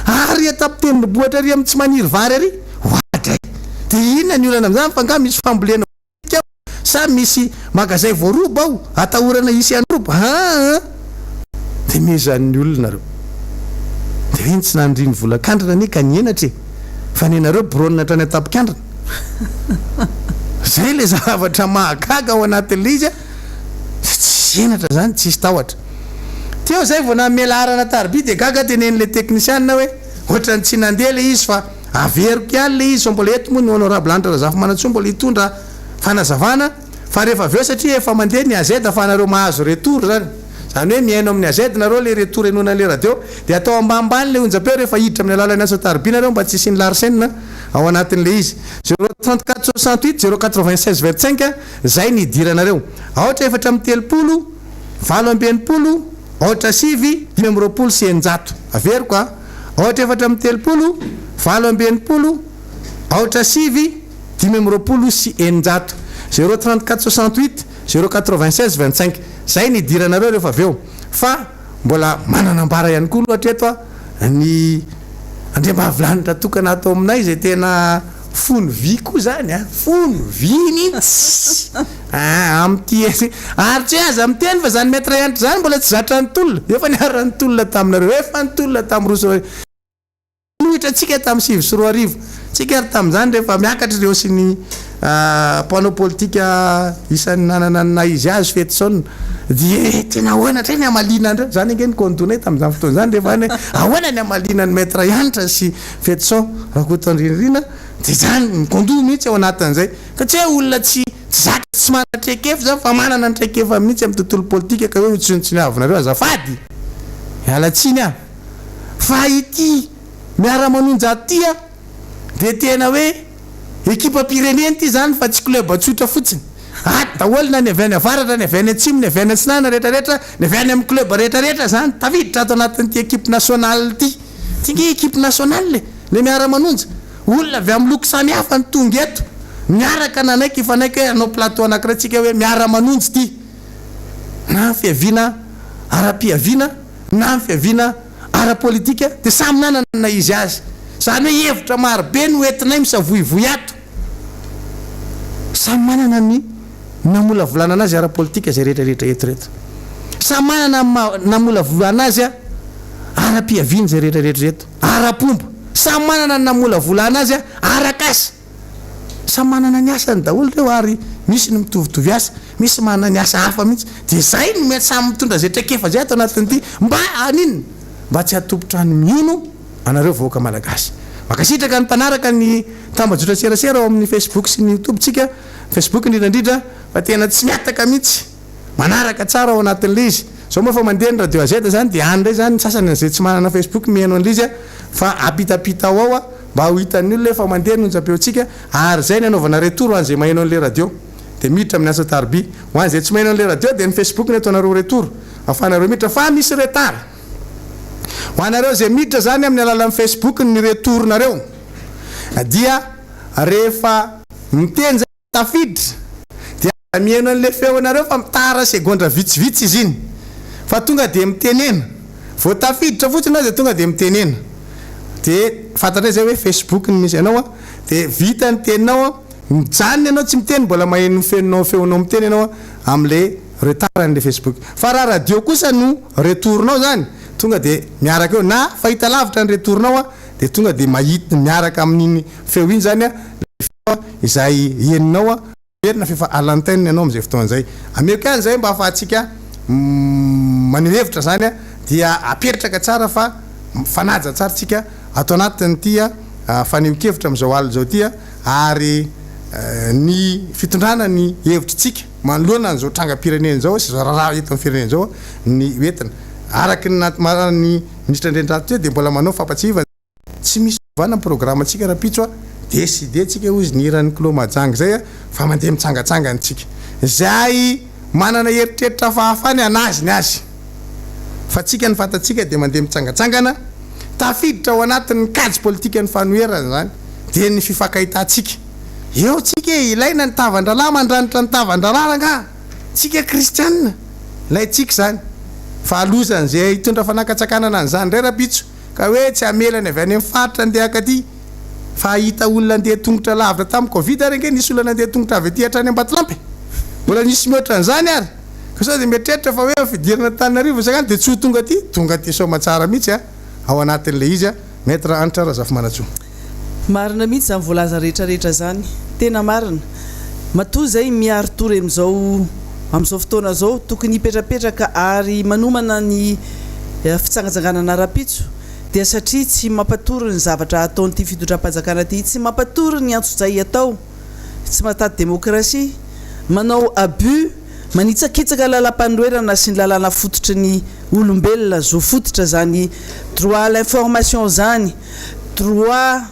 ary atapiteniny bohatra ary amin'ny tsy maniry vary ary oadray de inona ny olana am'izany fa nga misy fambolena sa misy magazay voaroba ao atahorana isy anroba de mezan'ny olona reo de iny tsy nandriny vola-kandrana ni ka nienatra fa nenareo bronina trany atapikandrana zay le zavatra mahagaga ao anatin'le izy tsy enatra zany tsisy tahotra teo zay vao namelarana tarby de gaga tenen'le technicianna hoe ohatrany tsy nandeha le izy fa averiko ihany le izy so mbola eto moa ny honorable Andra Zafy Manantsoa mbola hitondra fanazavana fa rehefa aveo satria efa mandeha ny azeda fa nareo mahazo retour zany hoe miaino amin'ny azeda nareo le retour enona le radio de atao ambambany le onjapeo rehefa hiditra amin'ny alalany asa tarby nareo mba tsy siny larsenina ao anatin'le izy 034 68 096 25 zay ny idiranareo aotra efatra amin'ny telopolo valo ambinipolo aotra sivy dimy amby roapolo sy enjato averiko a aotra efatra amin'ny telopolo valo ambinipolo aotra sivy dimy amby roapolo sy enjato 034 68 096 25 zay ny idiranareo rehefa aveo fa mbola mananambara ihany koa loatra eto a ny andriambavilanitra tokana atao aminay zay tena fony vy koa zany a fony vy nintsy amty ary tsy aza amiteny fa zany metra ianitra zany mbola tsy zatra nytolona efa niarany tolona taminareo efa nytolona tamin'ny roso nohitra tsika tamin'ny sivy sy roa arivo tsika ary tamin'izany rehefa miakatra reo sy ny panneau politika isan'ny nanana izy azy fetson de tena ahoana tray ny amalina andreo zany ange ny kondonay tamin'izany fotoana zany rehefa any ahoana ny amalina ny maître ianitra sy fetson rakotandrinirina de zany mikondoa mihitsy ao anatin'izay ka tsy hoe olona tsy zatra tsy manana traikefa zany fa manana ny traikefa mihitsy amin'ny tontolo politika ka hoe hotsontsy ny avinareo azafady alatsiny a fa ity Miara-Manonja aty a de tena hoe ekipa pireneny ty zany fa tsy club atsotra fotsiny daholo na ny avy any avaratra ny avy any atsimo ny avy any atsinana rehetrarehetra ny avy any amin'ny club rehetrarehetra zany tafiditra ato anatin'ity ekipe nationale ty tinge ekipe nationale le Miara-Manonja olona avy amin'ny loko samy hafa ny tonga eto miaraka nanaiky ifanaiky hoe anao plateau anakiratsika hoe Miara-Manonja ty na ny fiaviana ara-piaviana na ny fiaviana ara-politika de samy nanana izy azy zany hoe hevitra marobe no entinay misavoivoy ato samy manana ny namola volana anazy ara-politika zay rehetrarehetra etoreto samy manana namola volana azy a ara-piaviana zay rehetrarehetra eto ara-pomba samy manana ny namola volana azy a arakasa samy manana ny asany daholo reo ary misy ny mitovitovy asa misy manana ny asa hafa mihitsy de zay no mety samy mitondra zay traikefa zay ato anatin'ity mba aninona mba tsy hatopotrany miono anareo vahoaka malagasy makasitraka ny mpanaraka ny tambajotra serasera ao amin'ny Facebook sy ny YouTube tsika Facebook indrindrandrindra fa tena tsy miataka mihitsy manaraka tsara ao anatin'le izy zao moa fa mandeha ny radio azeta zany de any ndray zany sasany an'izay tsy manana Facebook mihaino an'le izy a fa apitapita ao a mba ho hitan'ny olona efa mandeha ny onjam-peotsika ary zay ny anaovana retour ho an'izay maheno an'le radio de miditra amin'ny asa tarby ho an'izay tsy maheno an'le radio de ny Facebook ny ataonareo retour afanareo miditra fa misy retard ho anareo zay miditra zany amin'ny alalan'ny Facebook ny retournareo dia rehefa miteny zay tafiditra dia mihaino an'le feonareo fa mitara segondra vitsivitsy izy iny fa tonga de mitenena vao tafiditra fotsiny azy tonga de mitenena de fantatray zay hoe Facebook ny misy anao a de vita ny teninao a mijanony ianao tsy miteny mbola maheno feninao feonao miteny ianao am'le retarn'le Facebook fa raha radio kosa no retournao zany tonga de miaraka eo na fahita lavitra ny retournao a de tonga de mahita miaraka amin'iny feo iny zany a izay eninao a erina fefa alantenne ianao am'izay fotoan'izay ameko any zay mba afahantsika manehevitra zany a dia apetraka tsara fa fanaja tsara tsika atao anatiny tia faneho-kevitra am'izao aly zao tia ary ny fitondrana ny hevitritsika manoloana an'izao trangam-pirenena zao sy zao raha eto amin'ny firenena zao ny hoentina araky ny ministra ndrendrato de mbola manao fampatsiva tsy misy vana programme atsika raha pitso a décidé tsika ozy ny iran'ny kilomajanga zay a fa mandeha mitsangatsangany tsika zay manana eritreritra fahafany anazy ny azy fa tsika ny fantatsika de mandeha mitsangatsangana tafiditra ao anatin'ny kajy politika ny fanoherana zany de ny fifakahitantsika eo tsika ilaina ny tavandrala mandranitra ny tavandrala nga tsika kristianina ilay tsika zany fa alozany zay hitondra fanakatsakanana an'izany ray rapitso ka hoe tsy amelany avy any amin'ny faritra andeha akaty fa hita olona andeha tongotra lavitra tamin'ny covid renge nisy olona andeha tongotra avy aty hatrany Ambatolampy mbola nisy mihoatra an'izany ary ka sao de mietreritra fa hoe fidirana Tananarivo sakany de tsy ho tonga ty soma tsara mihitsy a ao anatin'le izy a maître Antra Razafy-Manatsoa marina mihitsy zany voalaza rehetrarehetra zany tena marina matoa zay miaro tory am'izao fotoana zao tokony hipetrapetraka ary manomana ny fitsangatsanganana rapitso dia satria tsy mampatory ny zavatra ataon'ity fitondram-panjakana ty tsy mampatory ny antso-jay atao tsy matady demokrasia manao abus manitsakitsaka lalam-panoerana sy ny lalàna fototry ny olombelona zo fototra zany droit à l'information zany droit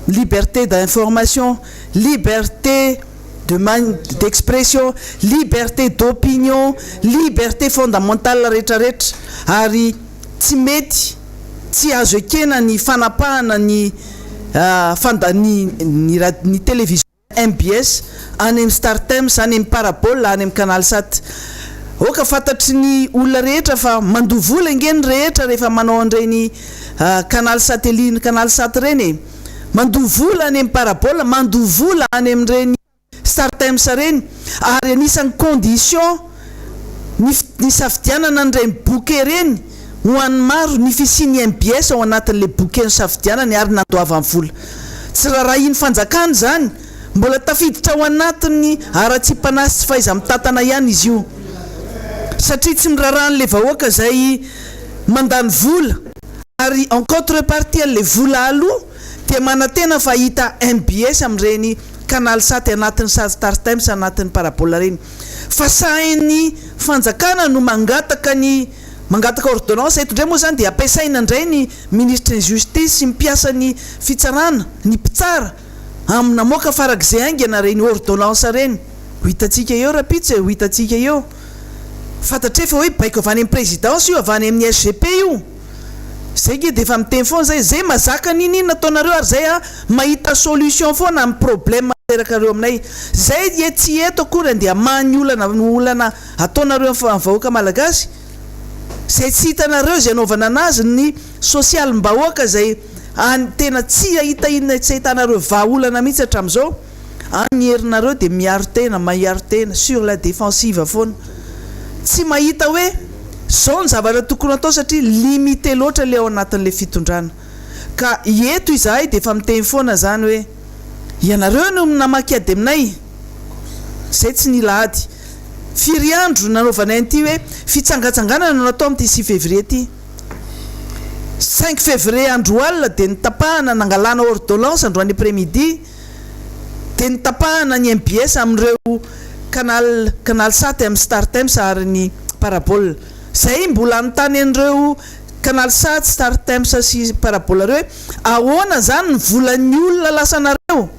liberté d'information liberté d'expression liberté d'opinion liberté fondamentale rehetrarehetra ary tsy mety tsy azo ekena ny fanapahana ny télévision MBS any amin'ny Startimes any amin'ny Parabole any amin'ny Canal 7 oka fantatry ny olona rehetra fa mandovola ingeny rehetra rehefa manao an'ireny canal satellite canal 7 reny mandovola any amin'ny Parabole mandovola any amin'ireny Startimes reny ary anisan'ny condition ny safidianana an'ireny bouquet reny ho an'ny maro ny fisiny MBS ao anatin'le bouquet ny safidianany ary nandoavany vola tsy raha iny fanjakany zany mbola tafiditra ao anatin'ny ara-tsimpanasy tsy faiza mitantana ihany izy io satria tsy miraran'le vahoaka zay mandany vola ary en contrepartie le vola aloha dia manatena fa hita MBS amin'ireny canal 7 anatin'ny Startimes anatin'ny Parabole reny fa sahin'ny fanjakana no mangataka ordonnance eto ndray moa zany dia ampiasaina indray ny ministre ny justice sy mipiasa ny fitsarana ny mpitsara namoaka farak'izay aingana reny ordonnance reny ho hitatsika eo rapitso ho hitatsika eo fantatrefa hoe baiko avy any amin'ny présidence io avy any amin'ny SGP io zay ge de efa miteny foana zay mazaka niny nataonareo ary zay a mahita solution foana amin'ny problème erakareo aminay zay tsy eto akory andeha many olana ataonareo amin'ny vahoaka malagasy zay tsy hitanareo zay anaovana anazy ny social mbahoaka zay tena tsy ahita inona tsy ahitanareo vahaolana mihitsy hatram'izao any herinareo de miaro tena sur la défensive foana tsy mahita hoe zao ny zavatra tokony atao satria limité loatra le ao anatin'le fitondrana ka eto izahay de efa miteny foana zany hoe ianareo no namaky ady aminay zay tsy nilahady firy andro nanaovanay an'ity hoe fitsangatsanganana no natao amin'ity 6 février ty 5 février andro alina de nitapahana nangalana ordonnance androany après-midi de nitapahana ny MBS amin'ireo canal 7 amin'ny Startimes ary ny Parabole zay mbola nitany an'ireo canal 7 Startimes sy Parabole reo ahoana zany ny volan'ny olona lasanareo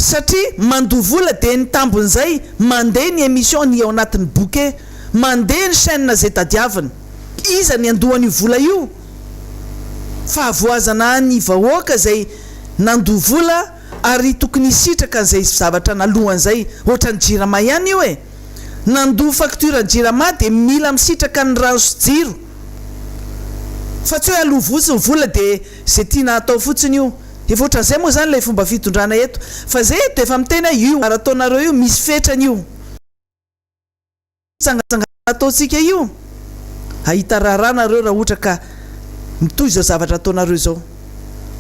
satria mandovola de ny tambon'izay mandeha ny émission ny ao anatin'ny bouquet mandeha ny chaîne zay tadiavina iza ny andohany vola io fa avoazana ny vahoaka zay nandovola ary tokony isitraka an'izay zavatra nalohan'izay ohatra ny jirama ihany io e nandoha facture ny jirama de mila misitraka ny rano sy jiro fa tsy hoe aloha votsiny vola de zay tiana atao fotsiny io efa ohatran'izay moa zany lay fomba fitondrana eto fa zay eto efa mitena io ara ataonareo io misy fetrany io sangatsangana ataontsika io ahita raharanareo raha ohatra ka mitoy zao zavatra ataonareo zao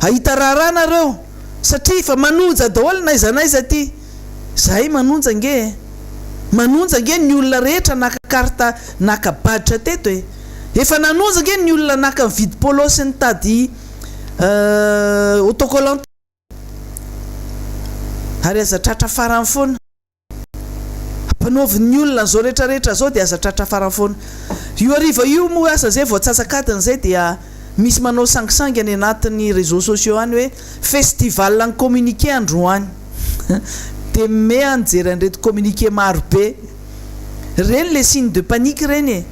ahita raharanareo satria fa manonja daholo na iza naiza ty zahay manonja nge ny olona rehetra naka karta naka baditra teto efa nanonja nge ny olona naka mividy polo sy ny tady autocollant ary aza tratra farany foana ampanaovin'ny olona zao rehetrarehetra zao dia aza tratra farany foana io ariva io moa asa zay voatsasakadiny zay dia misy manao sangisangy any anatin'ny réseaux sociaux any hoe festival ny communiqué androany de me anjery anreto communiqué maro be reny le signe de panique reny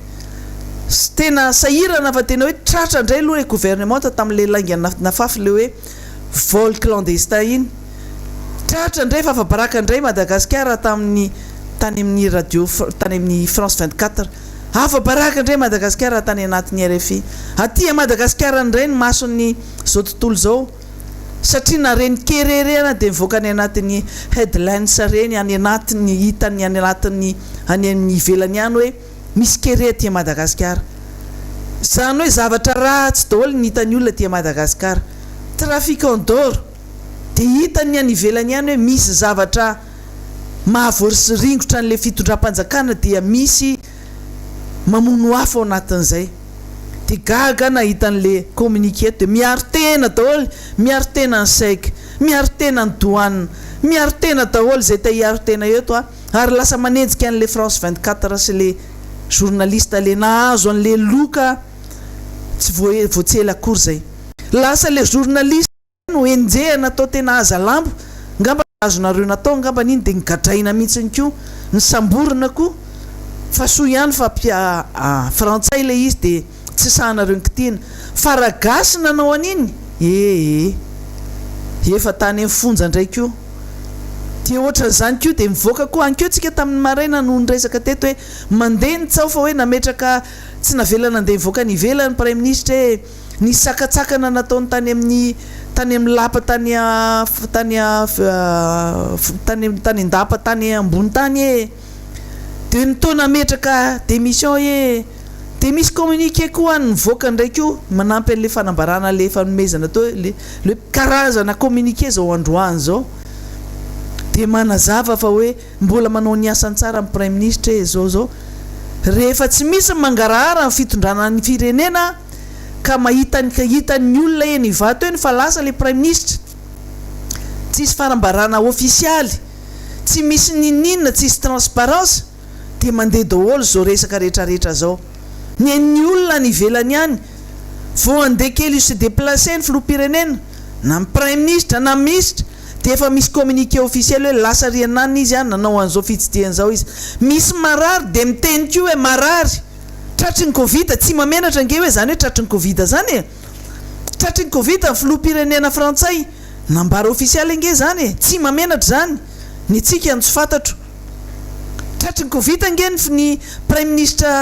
tena sahirana fa tena hoe tratra indray aloha le gouvernement tamin'le laingana nafafy le hoe vol clandestin iny tratra indray fa afabaraka indray Madagasikara tany amin'ny radio tany amin'ny France 24 afabaraka indray Madagasikara tany anatin'ny RFI aty Madagasikara indray ny mason'ny zao tontolo zao satria na reny kererena dia mivoaka any anatin'ny headlines reny any anatin'ny hitany any anatin'ny any amin'ny ivelany any hoe misy kere ty Madagasikara zany hoe zavatra ratsy daholo ny hitan'ny olona ty Madagasikara trafic en dehors dia hitany any ivelany any hoe misy zavatra mahavoryringotra n'le fitondram-panjakana dia misy mamono hafa ao anatin'izay dia gaga na hitan'le communiqué dia miaro tena daholo miaro tena ny saika miaro tena ny douane miaro tena daholo zay tahiaro tena eto ary lasa manenjika an'le France 24 sy le journaliste le nahazo an'le loka tsy voatsela akory zay lasa le journaliste no enjehana atao tena aza lambo ngamba azonareo natao ngamba niny dia nigadraina mihitsiny koa ny samborina koa fa soa ihany fa frantsay le izy dia tsy sahanareo nkitina fa raha gasy nanao an'iny efa tany amin'ny fonja indray koa dia ohatran'izany koa dia mivoaka koa ankeo tsika tamin'ny maraina no nyresaka teto hoe mandeha ny tsao fa hoe nametraka tsy navelana andeha mivoaka ny ivelany prime ministre hoe nisy sakatsakana nataony tany amin'ny lapa tany andapa tany ambony tany dia nitao nametraka démission dia misy communiqué koa nivoaka ndraiky io manampy an'le fanambarana le fanomezana tao le karazana communiqué zao androany zao dia manazava fa hoe mbola manao ny asany tsara amin'ny prime ministre zao rehefa tsy misy mangarahara ny fitondrana ny firenena ka hitan'ny olona eny ivato eny fa lasa le prime ministre tsisy farambarana ofisialy tsy misy ninina tsisy transparence dia mandeha daholo zao resaka rehetrarehetra zao ny an'ny olona ny ivelany any vo andeha kely io se déplacé ny filoham-pirenena na prime ministre na ministre dia efa misy communiqué officiel hoe lasa rianany izy nanao an'izao fitsidihan'izao izy misy marary dia miteny koa hoe marary tratry ny covid tsy mamenatra nge hoe zany hoe tratry ny covid zany tratry ny covid ny filoham-pirenena frantsay nambara officiel nge zany tsy mamenatra zany ny tsika ny tsy fantatro tratry ny covid nge ny prime ministre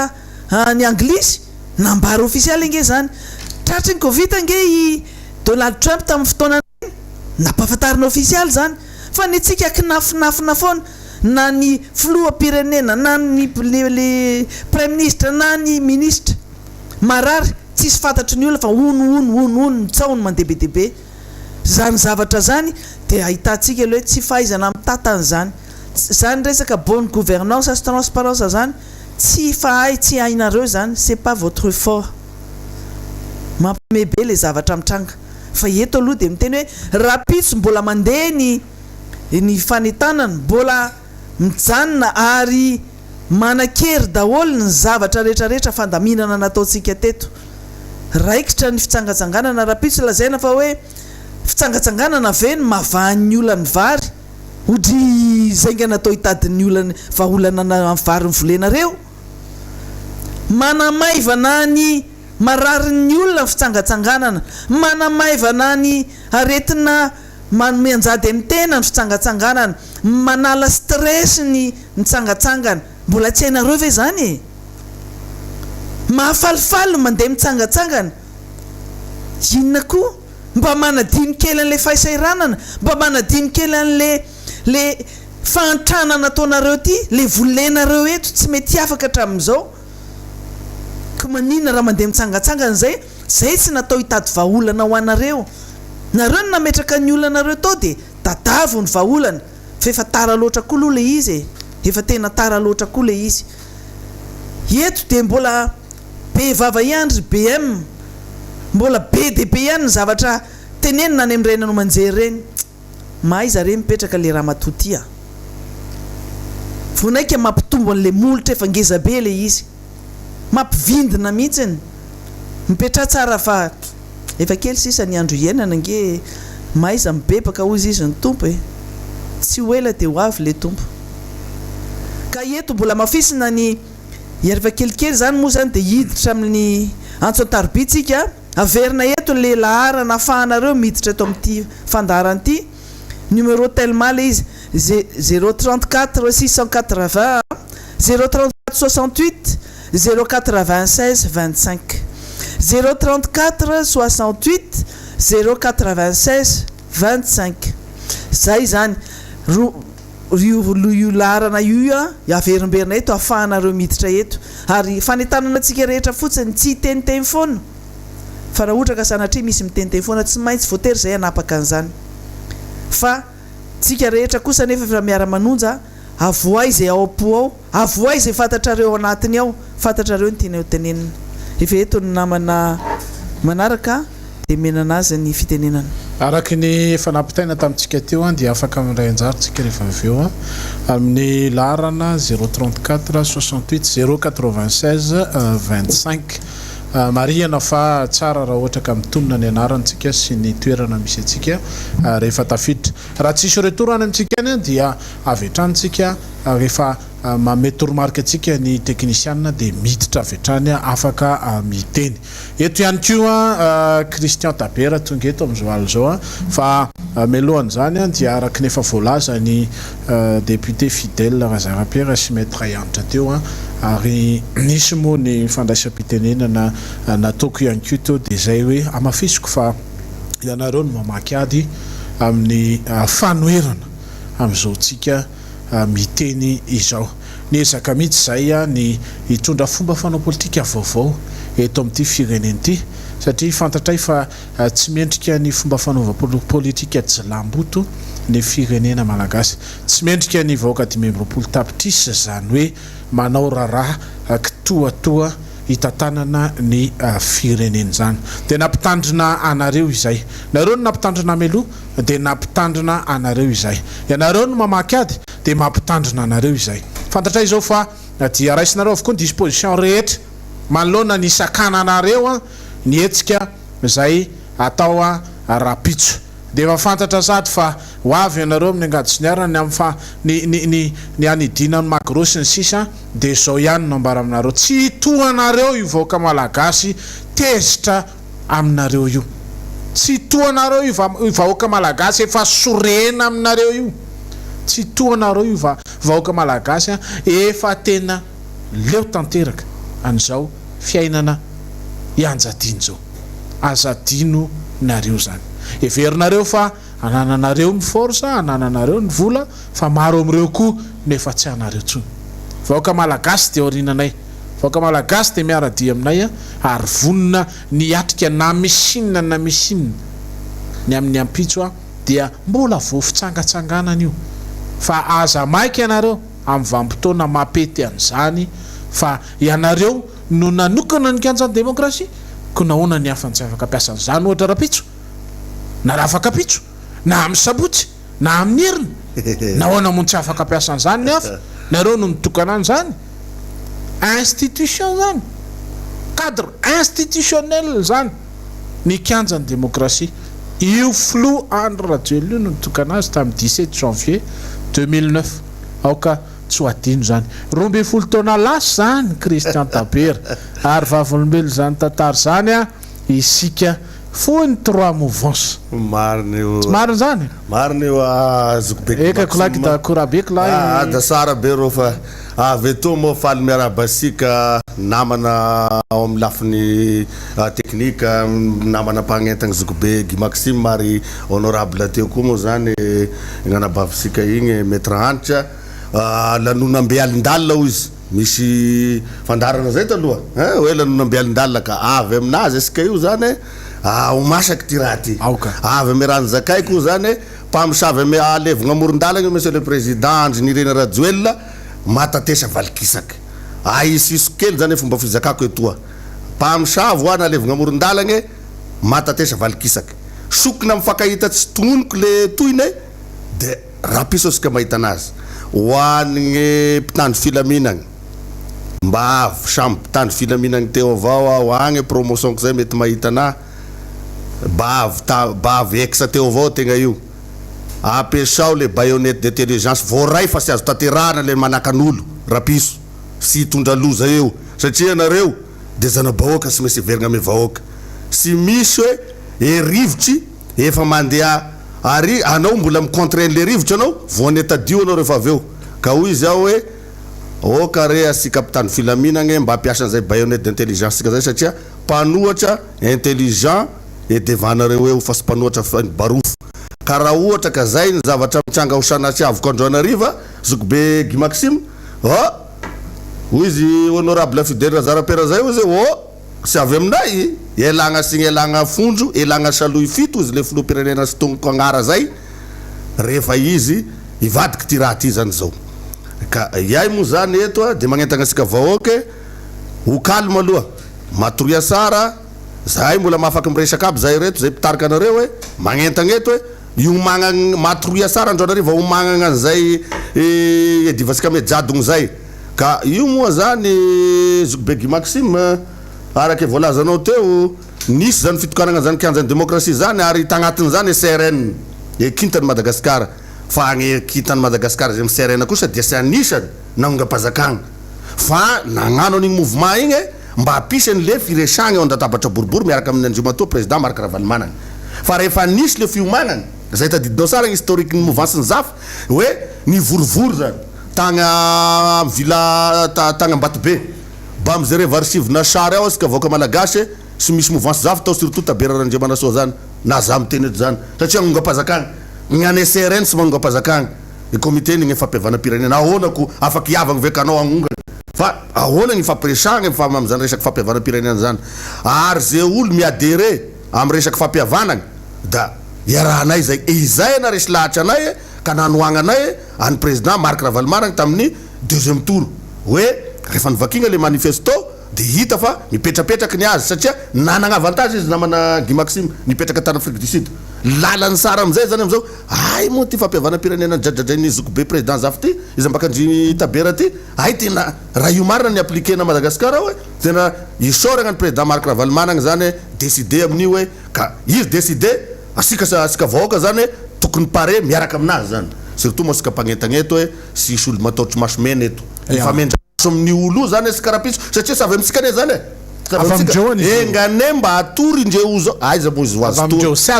ny anglisy nambara officiel nge zany tratry ny covid nge i Donald Trump tamin'ny fotoana nampahafantarina officiel zany fa ny tsika kinafinafina foana na ny filoham-pirenena na ny le prime ministre na ny ministre marary tsisy fantatry ny olona fa ono mitsaony mandeha be debe zany zavatra zany dia ahitantsika le hoe tsy fahaizana mitantany zany resaka bonne gouvernance sy transparence zany tsy tsy hainareo zany c'est pas votre fort mampime be le zavatra mitranga fa eto aloha dia miteny hoe rapitso mbola mandeha ny fanetanana mbola mijanona ary manakery daholo ny zavatra rehetrarehetra fandaminana nataontsika teto raikitra ny fitsangatsanganana rapitso lazaina fa hoe fitsangatsanganana ve ny mavahan'ny olany vary hodry zainga natao hitadin'ny olany vaolana na vary ny volenareo manamaivana ny mararin'ny olona ny fitsangatsanganana manamaivana ny aretina manjady amin'ny tena ny fitsangatsanganana manala stress ny mitsangatsangana mbola tsy hainareo ve zany mahafalifaly mandeha mitsangatsangana inona koa mba manadiny kely an'le fahasairanana, mba manadiny kely an'le fahantranana ataonareo ty, le volenareo eto tsy mety afaka hatramin'izao. Ka manina raha mandeha mitsangatsangana zay tsy natao hitady vahaolana ho anareo. Nareo no nametraka ny olanareo tao dia dadavo ny vahaolana, fa efa tara loatra koa aloha le izy, efa tena tara loatra koa le izy. Eto dia mbola be vava ihany ry BM, mbola be dia be ihany ny zavatra tenenina any amin'ny renano manjery reny. Mahay zareo mipetraka le raha matotia, vonaika mampitombo an'le molotra efa ngeza be le izy, mampivindina mihitsiny. Mipetra tsara fa efa kely sisa ny andro iainana nge maiza mibebaka ozy izy ny tompo tsy ho ela dia ho avy le tompo. Ka eto mbola mafisina ny iareva kelikely zany moa zany dia hiditra amin'ny antsoantarobitsika, averina eto le laharana afahanareo miditra eto amin'ity fandaran'ity. Numéro tellement le izy 034 680 034 68 096 25 034 68 096 25. Zay zany io laharana io averimberina eto afahanareo miditra eto, ary fanetanana antsika rehetra fotsiny tsy hiteniteny foana, fa raha ohatra ka sanatria misy miteniteny foana tsy maintsy voatery zay hanapaka an'izany. Fa tsika rehetra kosa nefa efa miara-manonja, avoay zay ao am-po ao, avoay zay fantatrareo anatiny ao, fantatrareo ny tiana ho tenenina. Efa eto ny namana manaraka dia menana azy ny fitenenana. Araky ny fanampitaina tamintsika teo dia afaka miray anjarintsika rehefa avy eo amin'ny laharana 034 68 096 25. Mariana fa tsara raha ohatra ka mitomina ny anarantsika sy ny toerana misy atsika rehefa tafiditra. Raha tsisy retour any amintsika any dia avy hatranytsika rehefa mamety toromarika atsika ny teknisianina dia miditra avy hatrany afaka miteny. Eto ihany koa Christian Tabera tonga eto amin'izao alina izao fa melohany zany dia araky nefa voalaza ny député fidèle Razarapiera sy maître Iantra teo ary nisy moa ny fandraisam-pitenenana nataoko ihany koa teo dia zay hoe amafisiko fa ianareo no mamaky ady amin'ny fanoherana amin'izao tsika miteny izao. Ny ezaka mihitsy zay ny hitondra fomba fanao politika vaovao eto amin'ity firenena ity, satria fantatray fa tsy mendrika ny fomba fanaova politika jilamboto ny firenena malagasy, tsy mendrika ny vahoaka 520 tapitrisa zany hoe manao raharaha kitoatoa hitatanana ny firenena zany. Dia nampitandrina anareo izay, nareo no nampitandrina meloha dia nampitandrina anareo izay, ianareo no mamaky ady dia mampitandrina anareo izay. Fantatray izao fa dia raisinareo avokoa ny disposition rehetra manoloana ny sakananareo ny etsika zay atao rapitso. Dia efa fantatra sady fa ho avy ianareo amin'ny angady sy ny arany ny anidina ny magrosy ny sisa dia zao ihany no ambara aminareo, tsy hitoanareo io vahoaka malagasy tezitra aminareo io, tsy hitoanareo io vahoaka malagasy efa sorena aminareo io, tsy hitoanareo io vahoaka malagasy efa tena leo tanteraka an'izao fiainana ianjadino zao, azadino nareo zany. Everinareo fa anananareo ny force, anananareo ny vola, fa maro amin'ireo koa nefa tsy anareo tsony. Vahoaka malagasy dia orinanay, vahoaka malagasy dia miaradia aminay ary vonina ny atrika na misinina ny amin'ny ampitso dia mbola voafitsangatsanganana io, fa aza maika ianareo amin'ny vanim-potoana mapety an'izany fa ianareo no nanokana ny kianjan'ny demokrasia ko nahoana ny hafa tsy afaka piasa an'izany ohatra rapitso na raha afaka pitso na amin'ny sabotsy na amin'ny herina nahoana moa tsy afaka piasa an'izany ny hafa, nareo no nitokana an'izany institution zany, cadre institutionnel zany ny kianjan'ny demokrasia. Io flou André Rajoelina no nitokana azy tamin'ny 17 janvier 2009 aoka tsy ho adino zany, 12 taona lasa zany Christian Tabera ary vavolombelo zany tantara zany isika fony 3 mouvance mariny zany mariny eo azoko eka kolaky da korabeky lahy da sara be rô fa avy eto moa faly miarabasika namana ao amin'ny lafiny teknika namana mpagnentagna zokobe Guy-Maxime mary honorable teo koa moa zany gnanabavisika igny maître antitra lanonambe alindalina o izy misy fandarana zay taloha hoe lanonambe alindalina ka avy aminazy asika io zany ho masaky ty raha ty avy ame rano zakay koa zany mpamosavy ame alevagna amoron-dalagna monsieur le président Andrinirena Rajoelina matatesa valikisaky isiso kely zany fomba fizakako etoa mpamosavy ho ana alevagna amoron-dalagna matatesa valikisaky sokina mifakahita tsy tononiko le toyne de rapiso asika mahita anazy hoanigny mpitandro filaminagny mba avy samby mpitandro filaminagny teo avao ho agny promotion ko zay mety mahita ana bavy exa teo avao tegna io apesao le baïonnette d'intelligence voaray fa sy azo taterana le manakan'olo rapiso sy hitondra loza eo satria nareo de zanabahoaka sy misy verigna ame vahoaka sy misy hoe rivotry efa mandeha ary anao mbola micontraindre le rivotry anao voanetadio anao rehefa aveo ka hoy izy ao hoe okare asika mpitandro filaminagny mba ampiasan'izay baïonnette d'intelligence sika zay satria mpanohatra intelligent e devanareo eo fa sy mpanohatra barofo ka raha ohatra ka zay ny zavatra mitranga ho sanatry avoko Androanariva zokobe Guy-Maxime hoy izy honorable fidèle Razarapera zay hoy izy sy avy aminay elagna signy elagna fondro elagna saloy fito izy le filoham-pirenena sy tognoko agnara zay rehefa izy ivadiky ty raha ty zany zao ka iay moa zany eto de magnentagna asika vahoaka ho calme aloha matoria sara zay mbola mahafaky miresaka aby zay reto zay mpitarika anareo hoe magnentagna eto hoe iomagna matoria sara Androanariva omagnana an'izay edivasika ame jadogno zay ka io moa zany zokobe Guy-Maxime araky voalazanao teo nisy zany fitokanagna zany kianjany démocratie zany ary tagnatin' zany CRN ekintany Madagasikara fa agny kitany Madagasikara zay CRN kosa dia sy anisany nagnongam-pazakagna fa nagnano an'igny mouvement igny mba apisany le firesagna eo andatabatra boribory miaraka amin'ny andriamatoa président Marc Ravalomanana fa rehefa nisy le fiomagnana zay tadidinao sara ny historique ny mouvance ny zafy hoe nivorivory zany tagna vila tagna Mbatobe ba amizay reva arsivina sary ao asika vahoaka malagasy sy misy mouvance zafy tao surtout taberarandriamanasoa zany na za miteny eto zany satria agnongam-pazakagna gnane CRN sy magnongam-pazakagna e comité ny fampiavana-pirenena ahonako afaky iavagna vekanao agnongana fa ahoana ny fampiresagna amizany resaky fampiavana-pirenena zany ary ze olo miadere amy resaky fampiavanagna da iarahanay zay izay na resy lahatra anay ka nanoagna anay any président Marc Ravalomanana tamin'ny 2e tour hoe rehefa nivakigna le manifesto de hita fa mipetrapetraky ny azy satria nanagna avantage izy namana Guy-Maxime nipetraka tany Afrique du Sud lalany sara amizay zany amizao ay moa ty fampiavana-pirenena dradradrainy zokobe président zafy ty izy mbakandry tabera ty ay tena raha io marina ny appliquena Madagasikara hoe tena isoragna ny président Marc Ravalomanana zany décidé amin'io hoe ka izy décidé asika vahoaka zany tokony pare miaraka aminazy zany surtout moa asika mpagnetaneto hoe sisy olo mataotry maso mena eto ifamendra amin'ny olo zany asika rapiso satria savy amtsikane zany engane mba atory ndre ozo aiza mo izy azo sy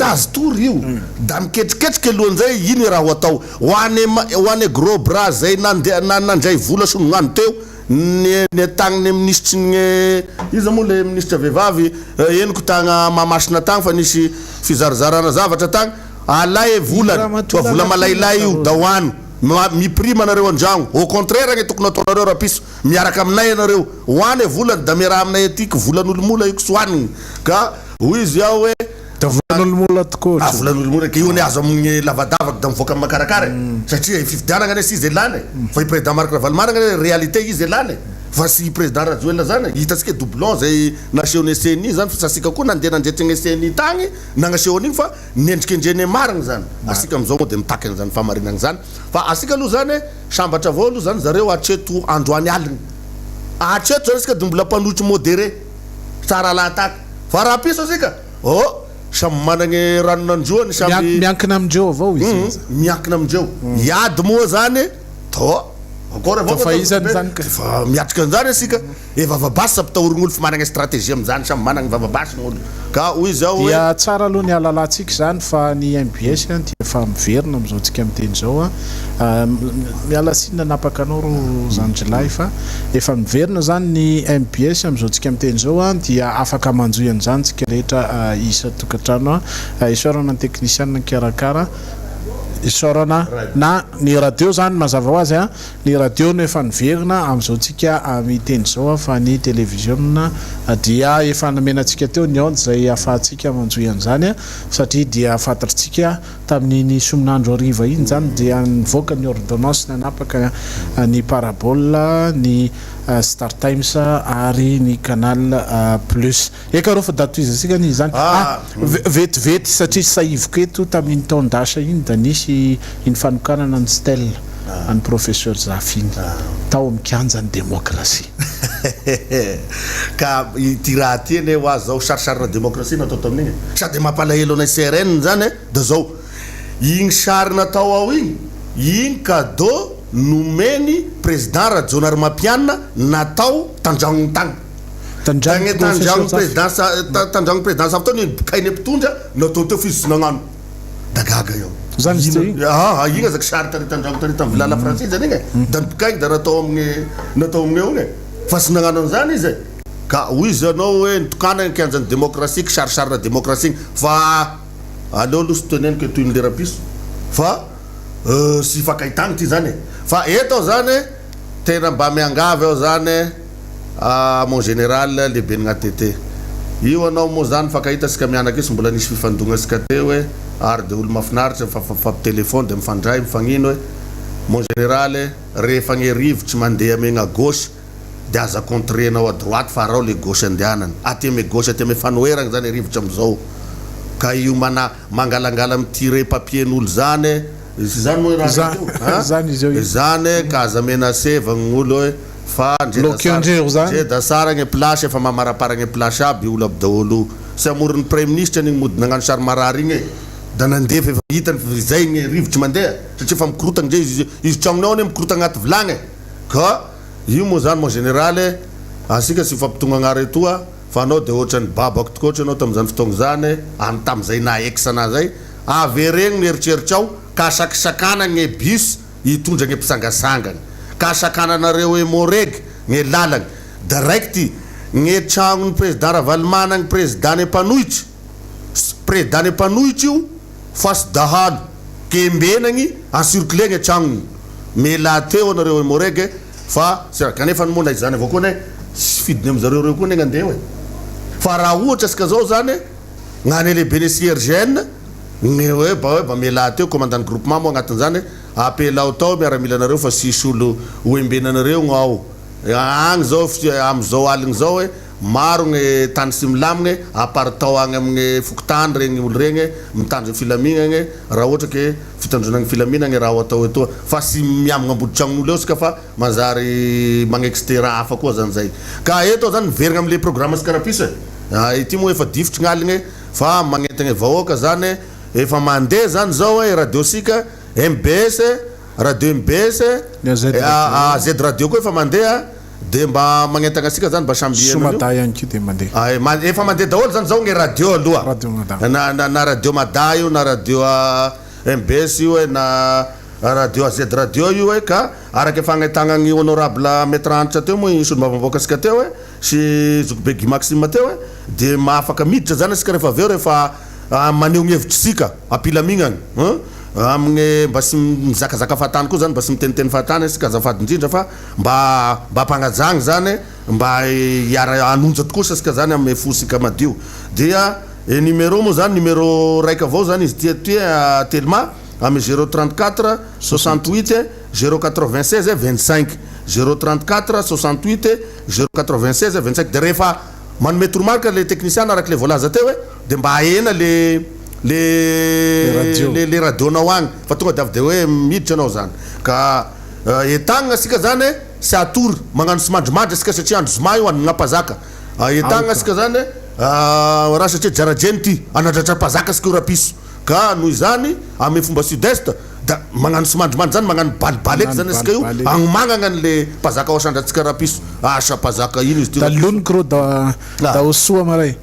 azo tory io da miketriketriky alohan'izay iny raha ho atao hoane gros bras zay nandray vola so nognano teo ny tagnany ministre ny iza moa le ministre vehivavy eniko tagna mamasina tagny fa nisy fizarazarana zavatra tagny alay volany fa vola malailay io da hoano miprima anareo andragno au contraire agny tokony ataonareo rapiso miaraka aminay anareo hoany e volany da miraha aminay atiky volan'olo-mola iko sy hoaniny ka hoy izy ao hoe da volan'olo-mola tokoa volan'olo-mola ka io ny azo amin'ny lavadavaky da mivoaka amin'ny makarakara satria fifidianagna ane sy izy elany fa i président Marc Ravalomanana ane réalité izy elany fa sy président Rajoelina zany hitatsika doublon zay naseho ny CNI zany fa sasika koa nandeha nandretra ny CNI tagny nagnaseho an'igny fa nendrikendreny marigny zany asika amizao moa de mitaky an'izany famarinagny zany fa asika aloha zany sambatra avao aloha zany zareo atreto androany aligny atreto zany asika de mbola mpanotry modéré tsara lahataky fa raha piso asika samy managny ranonandroany samy miankina amindreo avao izy miankina amindreo iady moa zany to d'accord avao fa izany zany fa miatrika an'izany asika vavabasy sa mpitahorin'olo fa managna stratégie amin'izany samy managna vavabasy n'olo ka hoy zao dia tsara aloha ny alalatsika zany fa ny MBS dia efa miverina am'izao tsika miteny zao miala sinina napaka anao ro zany Jolay fa efa miverina zany ny MBS am'izao tsika miteny zao dia afaka manjoy an'izany tsika rehetra isa tokantrano isorana ny technicien ny karakara isorana na ny radio zany mazava ho azy ny radio no efa niverina am'izao tsika miteny zao fa ny télévision dia efa namenatsika teo ny onde zay afahantsika manjoy an'izany satria dia fantatritsika tamin'ny sominandro ariva iny zany dia nivoaka ny ordonnance nanapaka ny parabole ny Star Times ary ny canal plus eka rô fa datoizasika ny zany vetivety satria saivoka eto tamin'ny taondasa iny da nisy iny fanokanana ny stelle any professeur Zafiny tao mikanja ny démocratie ka ity raha ty ane ho azy zao sarisarina démocratie natao tamin'igny sady mampalahelo anay CRN zany da zao igny sary natao ao igny cadeau nomeny président Rajonary Mapianina natao tandragno tagny tandragno président sa fotoana kainy mpitondra natao teo fizonagnano da gaga eo zany igny azaka sary tandragno tany tamin'ny vilala français zany igny da nipikainy da natao amin'ny eo igny fa sy nagnano an'izany izy ka hoy izy anao hoe nitokana kianjany démocratie ka sarisarina démocratie fa aleo aloha sy teneny ke toy ny lera piso fa sy fakahitagny ty zany fa eto zany tena mba miangavy ao zany mon général lehibe n'atete io anao moa zany fakahita sika mianaka isy mbola nisy fifandogna sika teo hoe ary de olo mafinaritra fa téléphone de mifandray mifagnino hoe mon général rehefa gne rivotsy mandeha amegna gauche de aza contrenao à droite fa rao le gauche andehanany aty ame gauche aty ame fanoeragna zany rivotsy amizao ka io mangalangala mitire papier-n'olo zany zany moa raha zany ka aza menacé vagn'olo hoe fa ndre da sara gne place efa mamarapara gne place aby olo aby daholo sy amoron'ny premier ministre igny mody nagnano sary marary igny da nandefa efa hitany zay gne rivotry mandeha satria fa mikorotagna ndre izy tragnonao ane mikorota agnaty vilagny ka io moa zany moa général asika sy fampitongna agnara etoa fa anao de ohatrany babako tokoa ohatry anao tam'izany fotoagna zany any tam'izay na exana zay averegny mieritreritry ka sakisakana gne bus hitondra gne mpisangasangana ka sakananareo hoe moregy gne lalagna direct gne tragnon'ny président Ravalomanana gny président ny mpanohitry io fa sy dahalo kembenagny encirculé gne tragnony mela teo anareo hoe moregy fa kanefa ny mona izany avao koa ne sy fidiny amizareo reo koa ne gnandeha hoe fa raha ohatra asika zao zany gnany le bénéficiaire gne hoe ba mela teo commandant groupement moa agnatin'izany apelao tao miaramila anareo fa sisy olo hoembenanareo gnao agny zao am'izao aligny zao hoe maro gne tany sy milamigny apart tao agny amin'ny fokotany regny olo regny mitandro filamignagny raha ohatra ke fitandronagny filaminagny raha atao etoa fa sy miamagna ambodi-tragnon'olo eo sika fa manzary magnexte raha hafa koa zany zay ka eto zany miverigna am'le programme skarapiso ity moa efa difitry gn'aligny fa magnetagny vahoaka zany efa mandeha zany zao hoe radio sika MBS radio MBS Z radio koa efa mandeha de mba magnetagna asika zany mba sambisomaday ihany koa de mandeha efa mandeha daholo zany zao gne radio aloha na radio Mada io na radio MBS io hoe na radio Z radio io hoe ka araky fagnetagna gny honorable maître antitra teo moa isony mavavoaka asika teo hoe sy Zokobegi Maxime teo hoe de maafaka miditra zany asika rehefa aveo rehefa maneho ny hevitry sika apilamignagny amigny mba sy mizakazaka fahatany koa zany mba sy miteniteny fahatany asika azafady indrindra fa mba mpagnajagny zany mba hiara anonja tokosa asika zany ame fosika madio dia numéro moa zany numéro raiky avao zany izy tia telma ame 034 68 096 25 034 68 096 25 de rehefa manome toromarika le technicien araky le voalaza teo hoe de mba ahena le radio-nao agny fa tonga de avy de hoe miditra anao zany ka etagna asika zany sy atory magnano sy mandrimandry asika satria andro zoma io an'gnapazaka etagna asika zany raha satria jarajeny ty anadratra pazaka asika io rapiso ka noho izany ame fomba sud-est da magnano somandromandry zany magnano balibaly eky zany asika io agnomagnana an'le mpazaka ao asandratsika rapiso asa mpazaka ino izy da loniko rô da osoa maray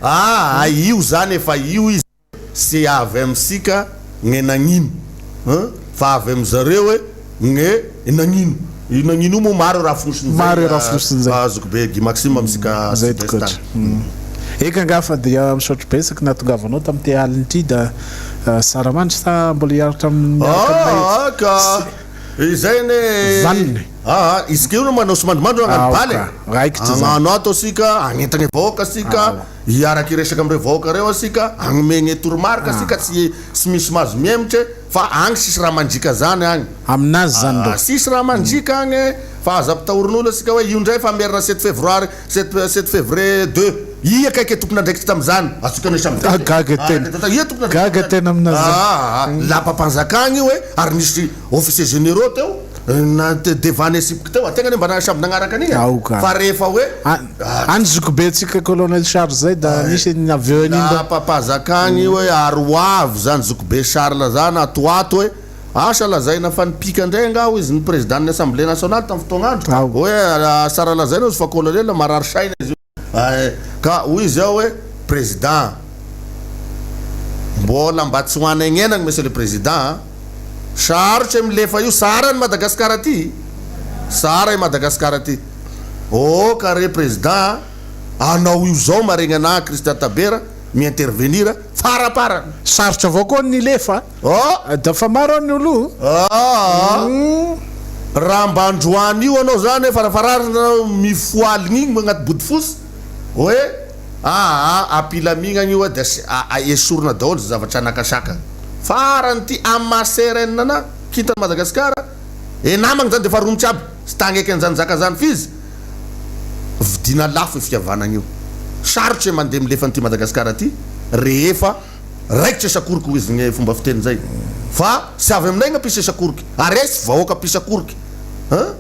io zany efa io izy sy avy amitsika gne nagnino fa avy amizareo hoe gne nagnino io nagnino io moa maro raha fonosin'zay azoko be Guy-Maxime amitsika zay tokotra eka nga fa dia misotro besaky natongavanao tamy te aliny ty da sara mandry sa mbola hiaritra ka izay ne vaniny isika io no manao somandromandro agnano baly agnano ato asika agnentagny vahoaka asika hiaraky resaka amire vahoaka reo asika agnomegny toromarika asika tsy misy mazo miemotry fa agny sisy raha mandrika zany agny aminazy zany sisy raha mandrika agny fa aza mpitahorin'olo asika hoe io ndray fa mierina 7 févroary 7 février 2 i akaiky tompona ndraiky tamizany atsokany gaga tena aminazy lapampanjakagny hoe ary nisy officier généraux teo na devane sipiky teo ategna ne mba samby nagnaraka an'igny fa rehefa hoe any zokobe tsika colonel Charles zay da nisy aveo an'igny lapampanjakagny hoe aroavy zany zokobe Charles zany atoato hoe asa lazaina fa nipika ndray ngao izy ny président ny assemblée nationale tamy fotoagnandro hoe sara lazaina izy fa colonel marary saina izy ka hoy izy ao hoe président mbola mba tsy hoana ignenagny monsieur le président sarotry milefa io sara ny Madagasikara ty sara i Madagasikara ty kare président anao io zao maregny ana Christian Tabera mi-intervenir farapara sarotry avao koa ny lefa da fa maro ny olo raha mba androany io anao zany farafararina mifoaligny igny agnaty body fosy hoe apilamigna io da esorina daholo sy zavatra anakasaka farany ty amaserenina ana kitany Madagasikara namagny zany de fa romotsy aby sy tagny eky an'zany zaka zany fizy vidina lafo fiavanagna io sarotry mandeha milefa ty Madagasikara ty rehefa raikitry esakoriky ho izy gne fomba fiteny zay fa sy avy aminay gna pisy esakoriky aresy vahoaka pisakoriky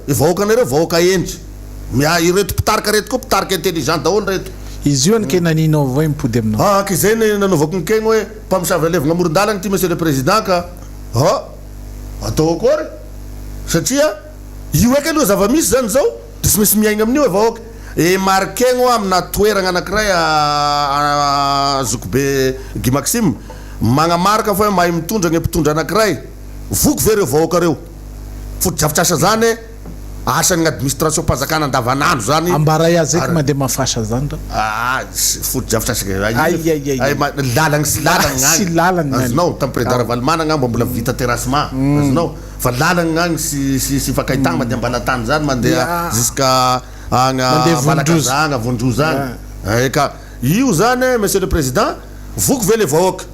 vahoaka anareo vahoaka endry ireto pitarika reto koa pitarika intelligent daholo reto izy io anke naninao avao mipody aminao ka zay nanaovako nikegny hoe mpamosavy alevagna amoron-dalagny ty monsieur le président ka atao akory satria io eky aloha zava-misy zany zao de sy misy miaigna amin'io vahoaka markegny amina toeragna anakiray zokobe Guy-Maxime magnamarika fa hoe mahay mitondra gne mpitondra anakiray voko ve reo vahoaka reo foto-drafitrasa zany asan'ny administration mpanjakana andavanandro zany ambaray azy eky mandeha mafasa zany foto-drafitrasa lalagny sy lalagny azinao tamy prédara valimana gnambo mbola vita terrassement azinao fa lalagny agny sy fakahitagna mandeha ambalatany zany mandeha jusqu'à balakazagna vondrozagna ka io zany monsieur le président voko ve le vahoaka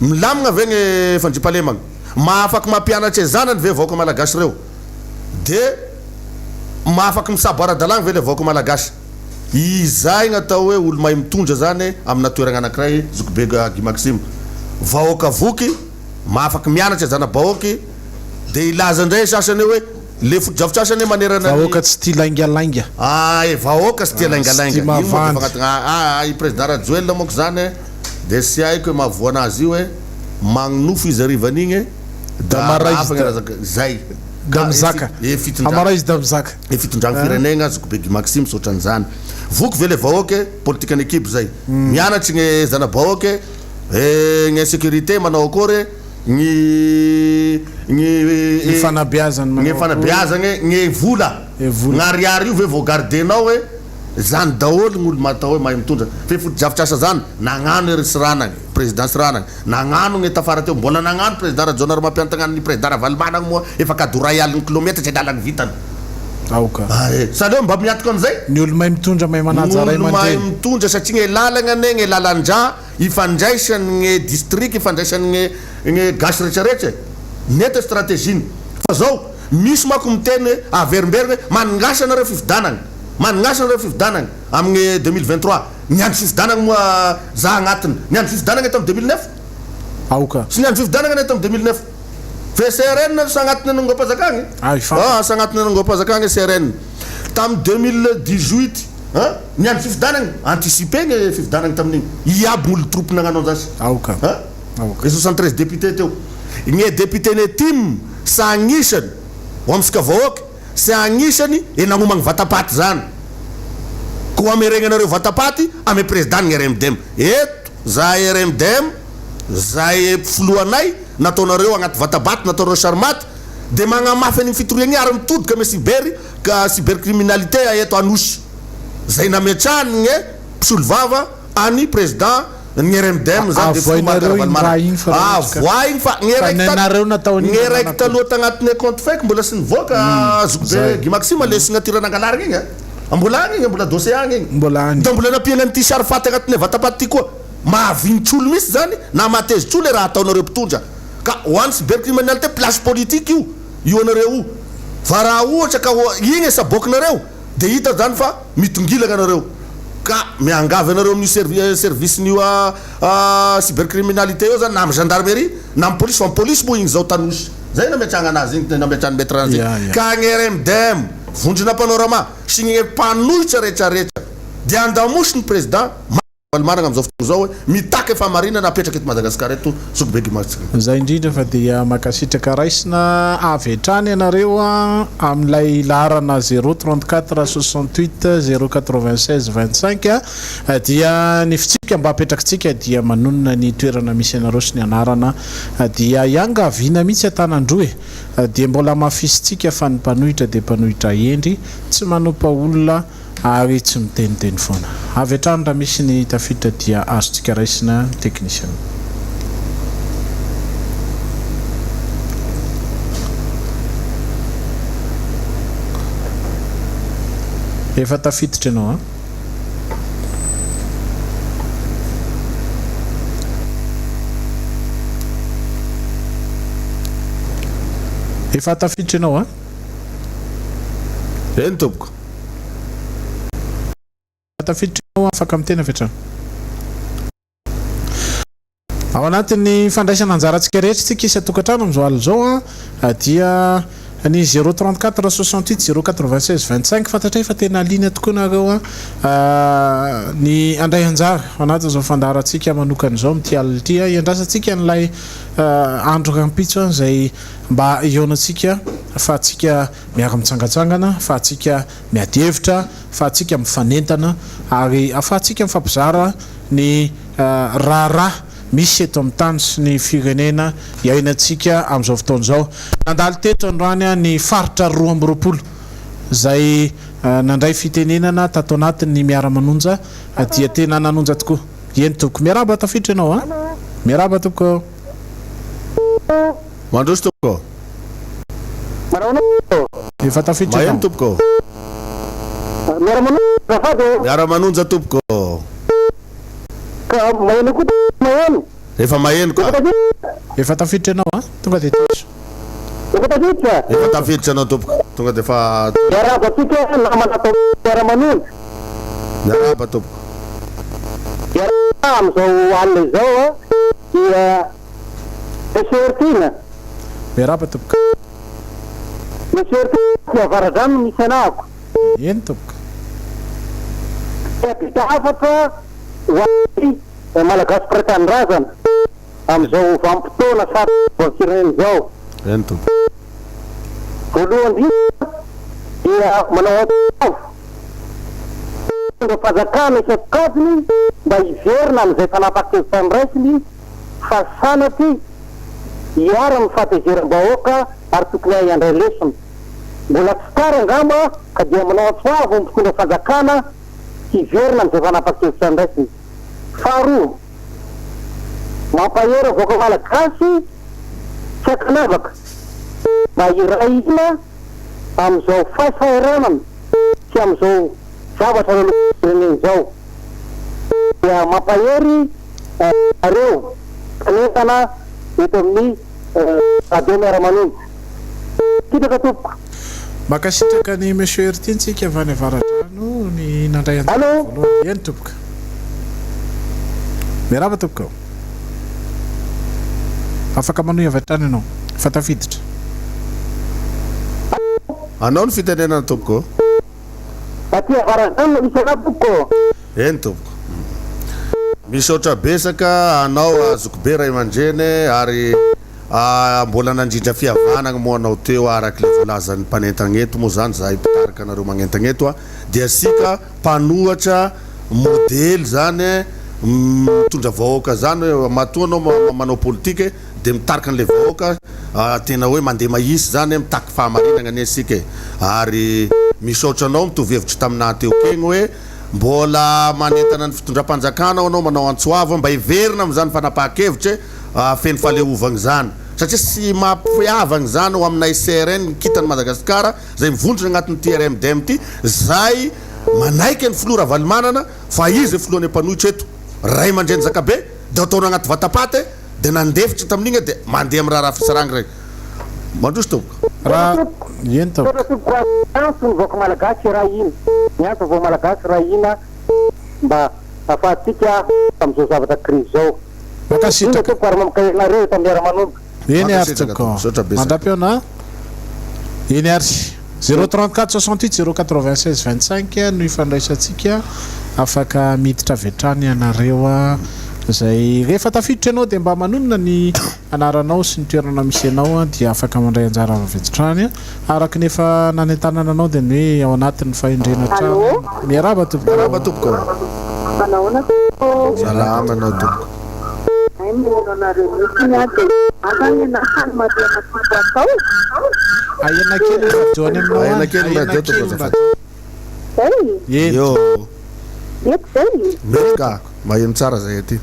milamagna ve gne fandripalemagna mahafaky mampianatry zanany ve vahoaka malagasy reo de mahafaky misaboara-dalagny ve le vahoaka malagasy izay gnatao hoe olo mahay mitondra zany amina toeragna anakiray zokobe Guy-Maxime vahoaka voky mahafaky mianatry zana-bahoaky de ilaza ndray sasany hoe le foto-drafitrasany manerana vahoaka tsy tia laingalainga vahoaka tsy tia laingalainga i président Rajoel monko zany de sy haiko hoe mahavoa anazy io hoe magnonofo izy arivan'igny da maray zay da mizaka amara izy da mizaka fitondragny firenegna zokobe Guy-Maxime sotran'izany voky ve le vahoaky politique ny équipe zay mianatry gne zana-bahoaky gne sécurité manao akory ny fanabeazagny gne vola gn'ariary io ve vao gardenao hoe zany daholo gn'olo matao hoe mahay mitondra fe foto-drafitrasa zany nagnano ery siranagny président siranagny nagnano gne tafara teo mbola nagnano président rajonary mampiantagnany président Ravalimana moa efa kadoray alin'ny kilometra zay lalagny vitany saleo mba miatoko amizay ny olo mahay mitondra mahay manajaray mahay mitondra satria gne lalagna ane gne lalandra ifandraisany gne district ifandraisany gne gasy rehetrarehetra nety stratégie fa zao misy mako miteny averimberigny maningasy anareo fifidanagny maningasy anareo fifidanagny aminy 2023 niandro fifidanagny moa za agnatiny niandro fifidanagny tamy 2009 sy niandro fifidanagny ane tamy 2009 fe CRN sa agnatiny anongopazakagny sa agnatiny anongopazakagny CRN tamy 2018 niandro fifidanagny anticipé gne fifidanagny tamin'igny iaby gn'olo troupe nagnano anzasy e 73 député teo gne député ne tim sy agnisany ho amitsika vahoaka sy agnisany enagnomagny vatapaty zany koa ameregnanareo vatapaty ame président ny RMDM eto zahay RMDM zahay foloanay nataonareo agnaty vatabaty nataonareo sarmaty de magnamafy any fitoriagny ary mitodika ame cybercriminalité eto anosy zay nametrany gne mpisolo vava any président ny RMDM zany de avoaigny fa gne raiky taloha tagnatiny compte fake mbola sy nivoaka zokobe Guy-Maxime le signature nangalarigny igny mbola agny igny mbola dossier agny igny da mbola napiagna ny t-shirt faty agnatiny vatapaty ty koa mahavintsolo misy zany na matezitsolo raha ataonareo mpitondra ka hoany cybercriminalité place politique io anareo fa raha ohatra ka igny sabokinareo de hita zany fa mitongilana anareo ka miangavy anareo amin'ny service nio cybercriminalité io zany na amy gendarmerie na amy police fa amy police moa igny zao tanosy zay nametragna anazy igny nametrany maître ka gny RMDM vondrona panorama sy gny mpanohitra rehetrarehetra de andamosy ny président managna amizao fotoana zao hoe mitaka efa marina napetraka eto Madagasikara eto sokobe Guy-Maxime zay indrindra fa dia makasitraka raisina avy hatrany ianareo amin'ilay larana 034 68 096 25 dia ny fitsika mba apetrakitsika dia manonona ny toerana misy ianareo sy ny anarana dia iangaviana mihitsy atanandroe dia mbola mafisitsika fa ny mpanohitra dia mpanohitra endry tsy manompa olona ary tsy miteniteny foana avy hatrany raha misy ny tafiditra dia azontsika raisina technicien efa tafiditra ianao efa tafiditra ianao eny tompoko tafiditra afaka miteny avy hatrany ao anatin'ny fandraisana anjarantsika rehetra tsika isy atokantrano amizao alina zao dia ny 034 68 096 25 fantatray fa tena liana tokoa nareo ny andray anjara anatin'izao fandarantsika manokana izao mity alina ty iandrasantsika n'ilay andro kampitso zay mba ionantsika fa atsika miara mitsangatsangana fa atsika miady hevitra fa atsika mifanentana ary afahatsika mifampizara ny raharaha misy eto amin'ny tany sy ny firenena iainantsika amin'izao fotoana izao nandalo teto androany ny faritra 2 zay nandray fitenenana tato anatin'ny Miara-Manonja dia tena nanonja tokoa eny toko miaraba tafiditra ianao miaraba toko mandroso toko efa tafiditra ianao toko Miara-Manonja toko efa maheno koa efa tafiditra ianao tonga de taso efa tafiditra ianao tompoko tonga de fa miaraba atsika namana atao Miara-Manonja miaraba tompoko amizao alina izao dia esertina miaraba tompoko esertina avaradrano misy anako eny tompoko apita afatra hoany malagasy pretanindrazana amizao vampitoana sary voafirenena zao eny tompoko voalohany dia manao atavo fazakana isakadiny mba hiverina amizay fanapahan-kevitra raisiny fa sanaty hiara mifatezeram-bahoaka ary tokony ay andray lesona mbola tsy tara angamba ka dia manao atsoavo mitondra fazakana hiverina amizay fanapahan-kevitra raisiny faharoa mampahera voaka malagasy tsy akanavaka mba irahina amizao fahasahiranana sy amizao zavatra loloreneny zao dia mampahery areo kanentana eto amin'ny radio Miara-Manonja kitaka tompoko makasitraka ny monsieur Ertintsika avy any avaradrano ny nandray anjara voalohany eny tompoka miaraba tompoko afaka manohy avy hatrany ianao fa tafiditra anao ny fitenenana tompoko aty avaradrano misy ana tompoko eny tompoko misy oatra besaka anao azoko be ray aman-dreny ary mbola nandrindra fihavanagna moa anao teo araky le volazan'ny mpanentagneto moa zany za hipitarika anareo magnentagneto a dia sika mpanohatra modely zany mitondra vahoaka zany hoe matoa anao manao politike dia mitarika an'le vahoaka tena hoe mandeha mahisy zany mitaky fahamarinagna ny asika ary misaotra anao mitovy hevitra taminahy teo kegny hoe mbola manentana ny fitondram-panjakana anao manao antsoava mba hiverina am'zany fanapaha-kevitra feno faleovagny zany satria sy mampiavagny zany ho aminay CRN kitany Madagasikara zay mivondrona agnatin'ny TRMDM ty zay manaiky ny filora valimanana fa izy filohan'ny mpanohitra eto ray mandreny zakabe dia ataona agnaty vatapate dia nandefitra tamin'igny dia mandeha amin'ny raha fisaranga raiky mandroso toboka raha eny toboka ny vaoaka malagasy raha iny miantso vao malagasy raha ina mba afahatsika am'izao zavatra krizy zao makasitraka ary mamikainareo eto Miara-Manonja eny ary toboka mandrapiona eny ary 034 68 096 25 no ifandraisantsika afaka miditra vetrany anareo zay rehefa tafiditra ianao dia mba manonona ny anaranao sy ny toerana misy anao dia afaka mandray anjara vetrany araky nefa nanentanana anao dia ny hoe ao anatin'ny fahendrena trano miaraba toboka miaraba toboka salama anao toboka ahena kely joany aminao ahena kely radio toboka yo mety zay meka maheno tsara zay aty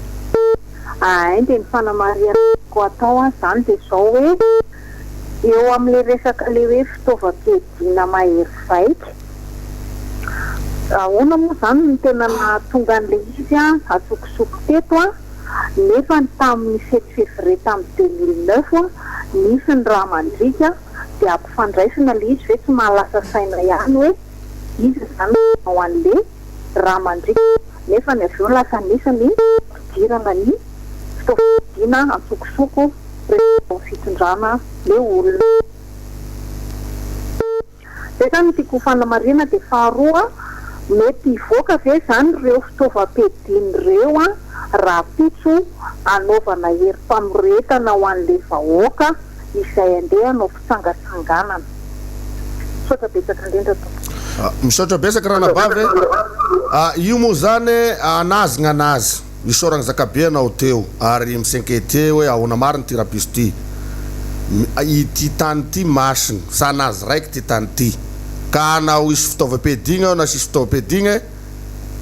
dia ny fanamarianako atao zany dia zao hoe eo amin'le resaka le hoe fitaovam-piadiana mahery vaika ahoana moa zany ny tena nahatonga an'le izy atsokosoko teto nefa ny tamin'ny 7 février tamin'ny 2009 nisy ny raha mandrika dia ampifandraisana le izy ve tsy mahalasa saina ihany hoe izy zany ao an'le raha mandrika nefa ny avy eo lasa nisany fidirana ny fitaovam-piadiana atsokosoko fitondrana le olona dia zany tiako fanamarina dia faharoa mety hivoaka ve zany ireo fitaovam-piadiana ireo raha pitso anaovana herim-pamoretana ho an'le vahoaka izay andeha hanao fitsangatsanganana misaotra betsaka indrindra misaotra besaka raha nabavy io moa zany anazigna anazy isoragna zakabe anao teo ary misenkete hoe ahoana mariny ty rapiso ty ity tany ty masiny sa anazy raiky ty tany ty ka anao isy fitaovam-piadigna na sisy fitaovam-piadigna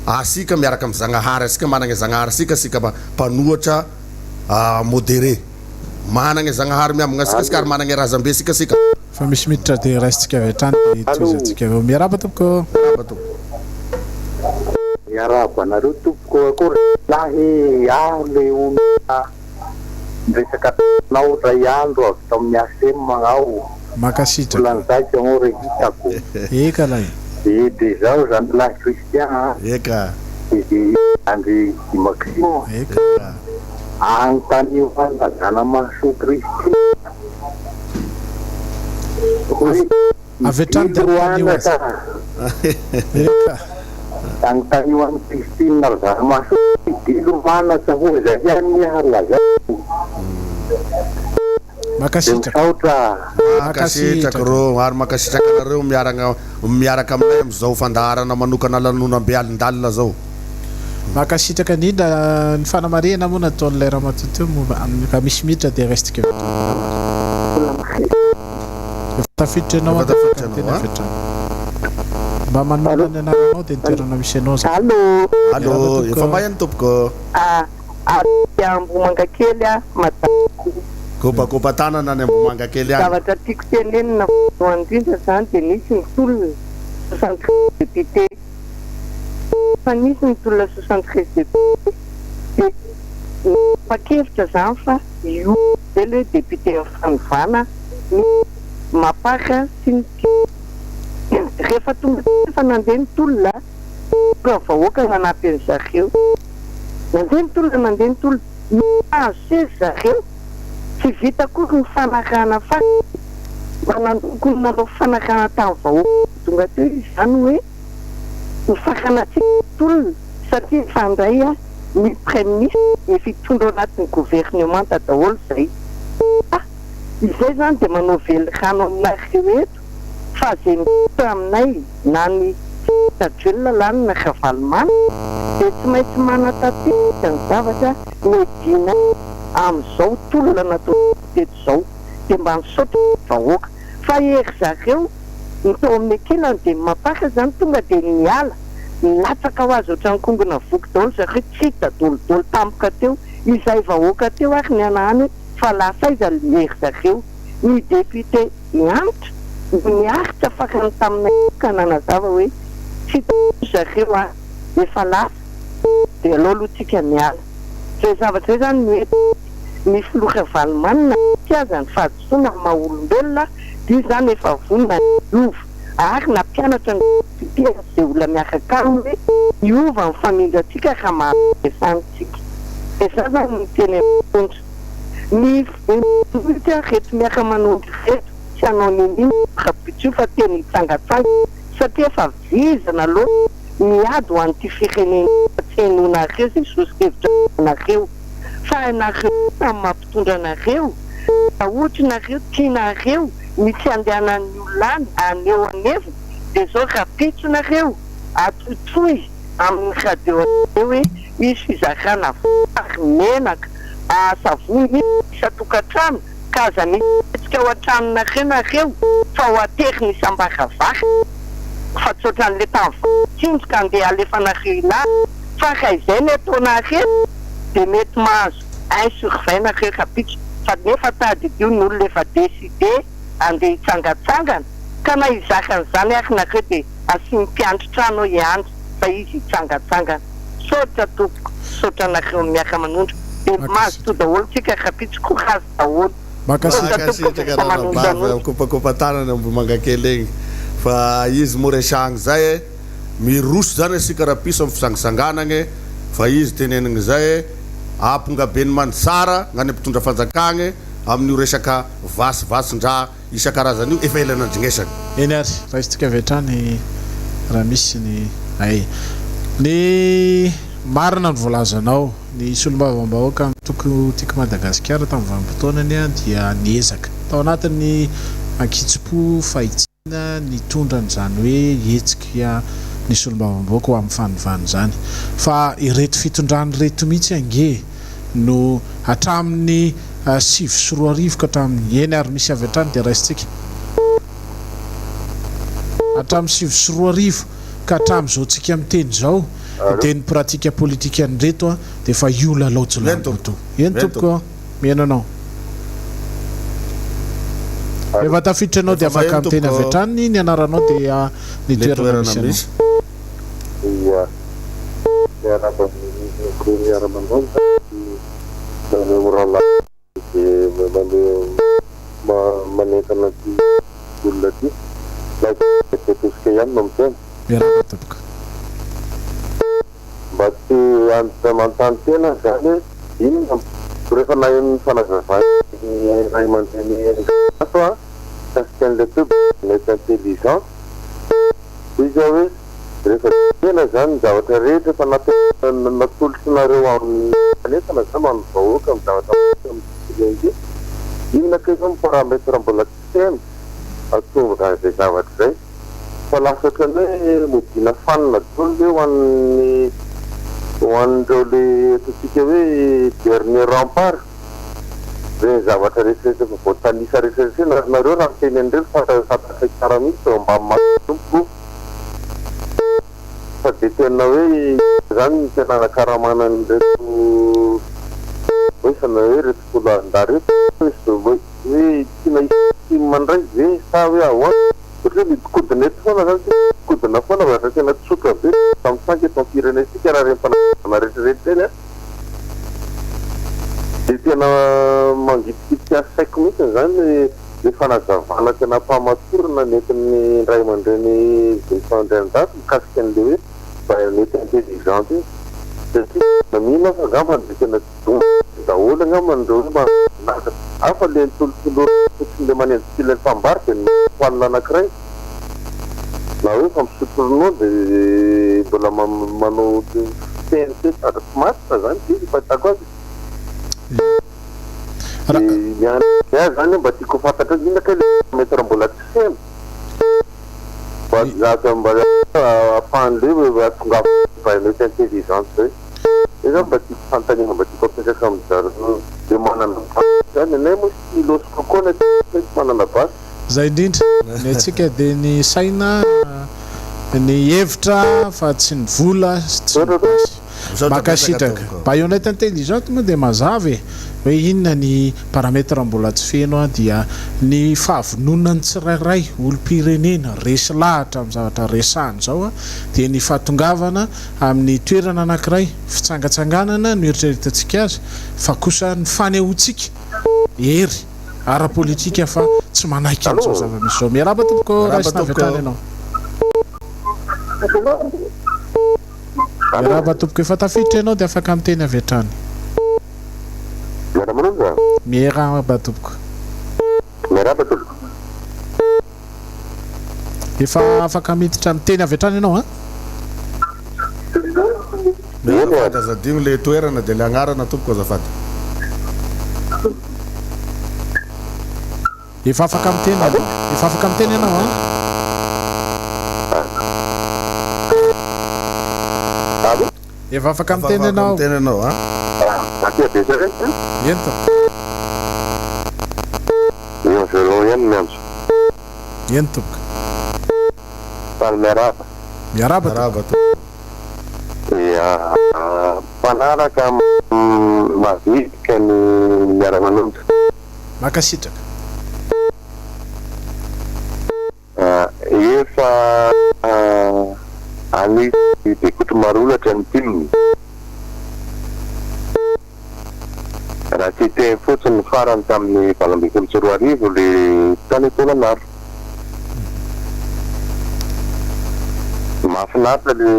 asika miaraka amin'ny zagnahary asika managna zagnahary sika mpanohatra modéré managna zagnahary miamagna sika ary managna razambe sika fa misy miditra dia raisitsika vetrany dia tozatsika aveo miaraba tompoko miaraba anareo tompoko akory lahy le olona resaka nao ray andro avy tamin'ny asema ao makasitraka lanzaika ao rehitako eka lay dia zao zany lahy Christian eka Andry Maximo eka anontany fandagana maso Kristy avetrany dia eka anontany hoan'ny Kristine narzana maso dilovanasa ho zay ihany miharlaza makasitraka ro ary makasitraka anareo miaraka aminay am'izao fandaharana manokana lanonambe alindalina zao makasitraka indrindra ny fanamarena moa nataon'ilay raha matoteo ka misy miditra dia restika tafiditra ianao tena vetrany mba manonana ny anaranao dia nitoerana misy anao zay allo efa mahany tompoko Ambomanga kely kopakopa tanana any Ambomanga kely any zavatra tiako tenenina indrindra zany dia nisy ny tolona 73 député fa nisy ny tolona 73 député dia pakevitra zany fa io dia le député fanivana mapaka sy ny rehefa tonga fa nandeha ny tolona vahoaka nanampy any zareo nandeha ny tolona nandeha ny tolona se zareo tsy vita kory ny fanakana fa manandokony nanao fanakana tamin'ny vahoaka tonga teo izy zany hoe mifakanatsika tolona satria fandray ny premier ministre efa hitondra anatin'ny gouvernement daholo zay izay zany dia manao velokano aminareo eto fa zay mita aminay na ny tajelona lanina kavalomany dia tsy maintsy manatateka ny zavatra medina amin'izao tolona natao teto izao dia mba misaotra vahoaka fa ery zareo nytao amin'ny akelany dia mapaka zany tonga dia miala milatsaka ho azy ohatrany kongona voky daholo zareo tsy hita dolodolo tampoka teo izay vahoaka teo ary ny anahany fa lasa iza ery zareo ny député mianitra miaritra fakany taminay ka nanazava hoe tsy zareo a efa lasa dia aloha alohatsika miala zay zavatra zay zany mety ny filoka valomanina tsy azany fahadisoana maha-olombelona dia zany efa vonina miova ary na mpianatra ny pipiera zay olona miakaka hoe miova ny famindrantsika ka mahaesanitsika dia za zany ny teny aondra ny reto miara-manondry reto tsy hanao niny rapitio fa teny mitsangatsanga satria efa vizana aloha miady ho an'ity firenena tsy hainonareo zay sosokevitra nareo fa anareo amin'ny mampitondra anareo ohatra nareo tianareo misy andehanan'ny olona any aneo anevo dia zao rapitso nareo atotoy amin'ny radio anareo hoe misy fizakana vary menaka savony isatokatrano ka aza misitsika ho antranonareo nareo fa ho atery ny sambakavaka fa tsy ohatran'le tamin'vatsinjoka andeha alefanareo ilany fa ka izay ny ataonareo dia mety mahazo insurvainareo rapitso fa nefa tadidio ny olona efa décidé andeha hitsangatsangana ka na izakan'izany ary nareo dia asy mimpiantritrano iandry fa izy hitsangatsangana sotra tompoko sotra nareo miaka-manondro dia mahazo to daholo tsika rapitso korazy daholo kopakopatanana ambo mangakely egny fa izy moresagny zay miroso zany asika rapiso amin'ny fisangisanganagny fa izy tenenagny zay apongabeny mantsara ngany ampitondra fanjakagny amin'io resaka vasivasindra isan-karazany io efa ela nandrignesany eny ary raha izytsika vetrany raha misy ny ay ny marina ny voalazanao ny solombavam-bahoaka toko tiako Madagasikara tamin'ny vanim-potoanany a dia niezaka tao anatin'ny ankitso-po fahitsina ny tondra n'izany hoe hetsika ny solombavam-bahoaka ho amin'ny fanovany zany fa ireto fitondrany reto mihitsy ange no hatramin'ny 7 ka hatramin'ny eny ary misy avy hatrany dia raisitsika hatramin'ny 7 ka hatramin'izao tsika miteny zao dia ny pratika politika ny reto a dia fa io lalaojolanoto eny tompoko miena anao efa tafiditra anao dia afaka miteny avy hatrany ny anaranao dia ny toerana misy anao Miara-Manonja manentana ty olona ty laitosika ihany no miteny miaratopoka mba tsy manontany tena zany inona rehefa na ny fanazavany ray aman-dreny aso a kasikan'le teo mety intelligent izy hoe rehefa tena zany zavatra rehetra efa natolotrynareo amin'ny fanentana zany man'ny vahoaka amin'ny zavatra inona kaifa miparamètre mbola tsy tena atomboka an'izay zavatra zay fa lasa ohatrany hoe modina fanina daholo hoe hoan'ireo le ataontsika hoe dernier rempart zay zavatra rehetrarehetra efa voatanisa rehetrarehetra nareo raha miteny an'ireo fantatra tsara mihitsy eo mba matompo fa dia tena hoe zany ny tena nakaramana nyreto hoe sana hoe reto folo anda reto hoe tiana isy mandray ve sa hoe ahoana ohatra hoe midikodina eto foana zany midikodina foana vatra tena tsotra be tamin'ny sanky eto ampirenesika raha rempanana rehetrarehetra eny a dia tena mangitikity asaiko mihitsy zany le fanazavana tena mpamatorana nentin'ny ray aman-dreny vinfandrian-dato mikasika an'le hoe mba mety intelligent io satria mihina fa angamba dia tena daholo angamba ndreo hoe manaka afa le nitolotolo fotsiny le manendrikila ny fambary dia hoanina anankiray na hoe fa misotronao dia mbola manao teny teny sady tsy masitra zany dia fatako azy zany mba tiako fantatra inona ka mety raha mbola tsy feno fa mba afahan'le tonga mety intelligence zay zany mba tiako fantaniana mba tiako apetraka amin'zareo de manana zany nay moa sy loso kokoa na mety manana basy zay indrindra ny atsika dia ny saina ny hevitra fa tsy ny vola tsy makasitraka baïonnette intelligente moa dia mazava hoe inona ny parametre mbola tsy feno a dia ny fahavononany tsirairay olom-pirenena resy lahatra amin'ny zavatra resahany zao a dia ny fahatongavana amin'ny toerana anankiray fitsangatsanganana no eritreretantsika azy fa kosa ny fanehoantsika hery ara-politika fa tsy manaiky amin'izao zava-misy zao miaraba tompoko raisina avy hatrany ianao miaraba tompoko efa tafiditra ianao dia afaka miteny avy hatrany miaraba tompoko efa afaka miditra miteny avy hatrany ianao a azadino le toerana dia le agnarana tompoko azafady efa afaka miteny ianao a efa afaka miteny ianao a enta eny tompoko miaraba mpanaraka mavitrika ny miara-manonja makasitraka efa anisy dekotro marolatra ny timiny raha tsy teny fotsiny farany tamin'ny valambikolo sy roa arivo le tany tolanaro mahafinaritra le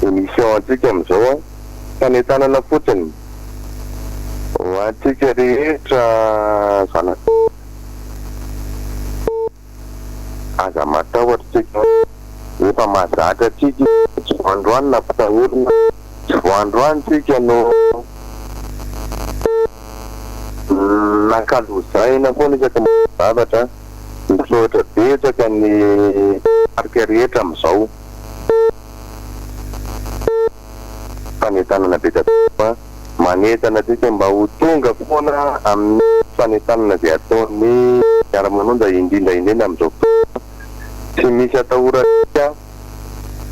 émission antsika amin'izao a fanetanana fotsiny ho antsika rehetra zanaka aza matahotra tsika efa mahazatra atsika tsy voandroany na fatahorina tsy voandroany tsika no nakalozaina foana isaka zavatra misotra betsaka ny arika rehetra amin'izao fanetanana betsaka manetana tsika mba ho tonga foana amin'ny fanetanana zay ataony miara-manonja indrindra amin'izao tsy misy atahoratsika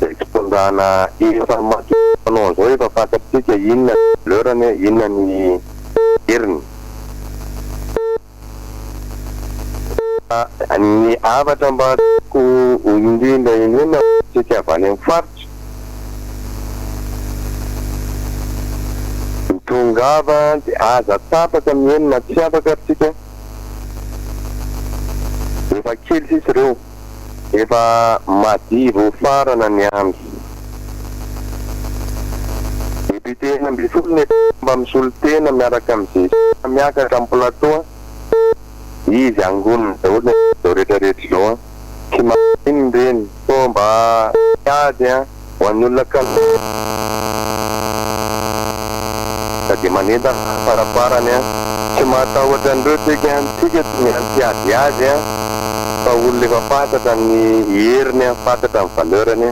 expondana information zao efa fantatsika inona leurany inona ny heriny ny avatra mba ko indrindra tsika avy any amin'ny faritra mitongava de aza tapaka mienina tsy afaka tsika efa kely sisy ireo efa madivo farana ny andro epitena mby folo mba misolo tena miaraka amin'izay miakatra amin'ny plateau izy angoniny daholo zao rehetrarehetra zao a tsy mainy reny fo mba ady a ho an'ny olona kalo sady manenta faraparany a tsy matahotra an'ireo tsika tsy mianty ady azy a fa olona efa fantatra ny heriny a fantatra ny valeurany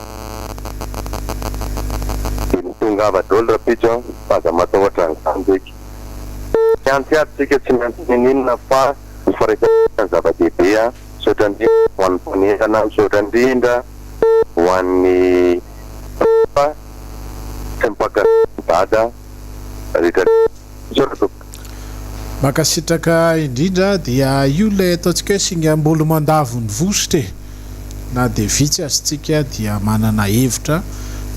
de mitongava daholo rapitso fa aza matahotra nyzany zeky mianty ady tsika tsy mianty ninina fa mifaresaany zava-dehibe a misaotra indrindra ho an'ny mpanentana misaotra indrindra ho an'ny fa tsy mipakadada rehetra misaotra makasitraka indrindra dia io lay ataontsika hoe singam-bolo mandavo ny vositra na dia vitsy azytsika dia manana hevitra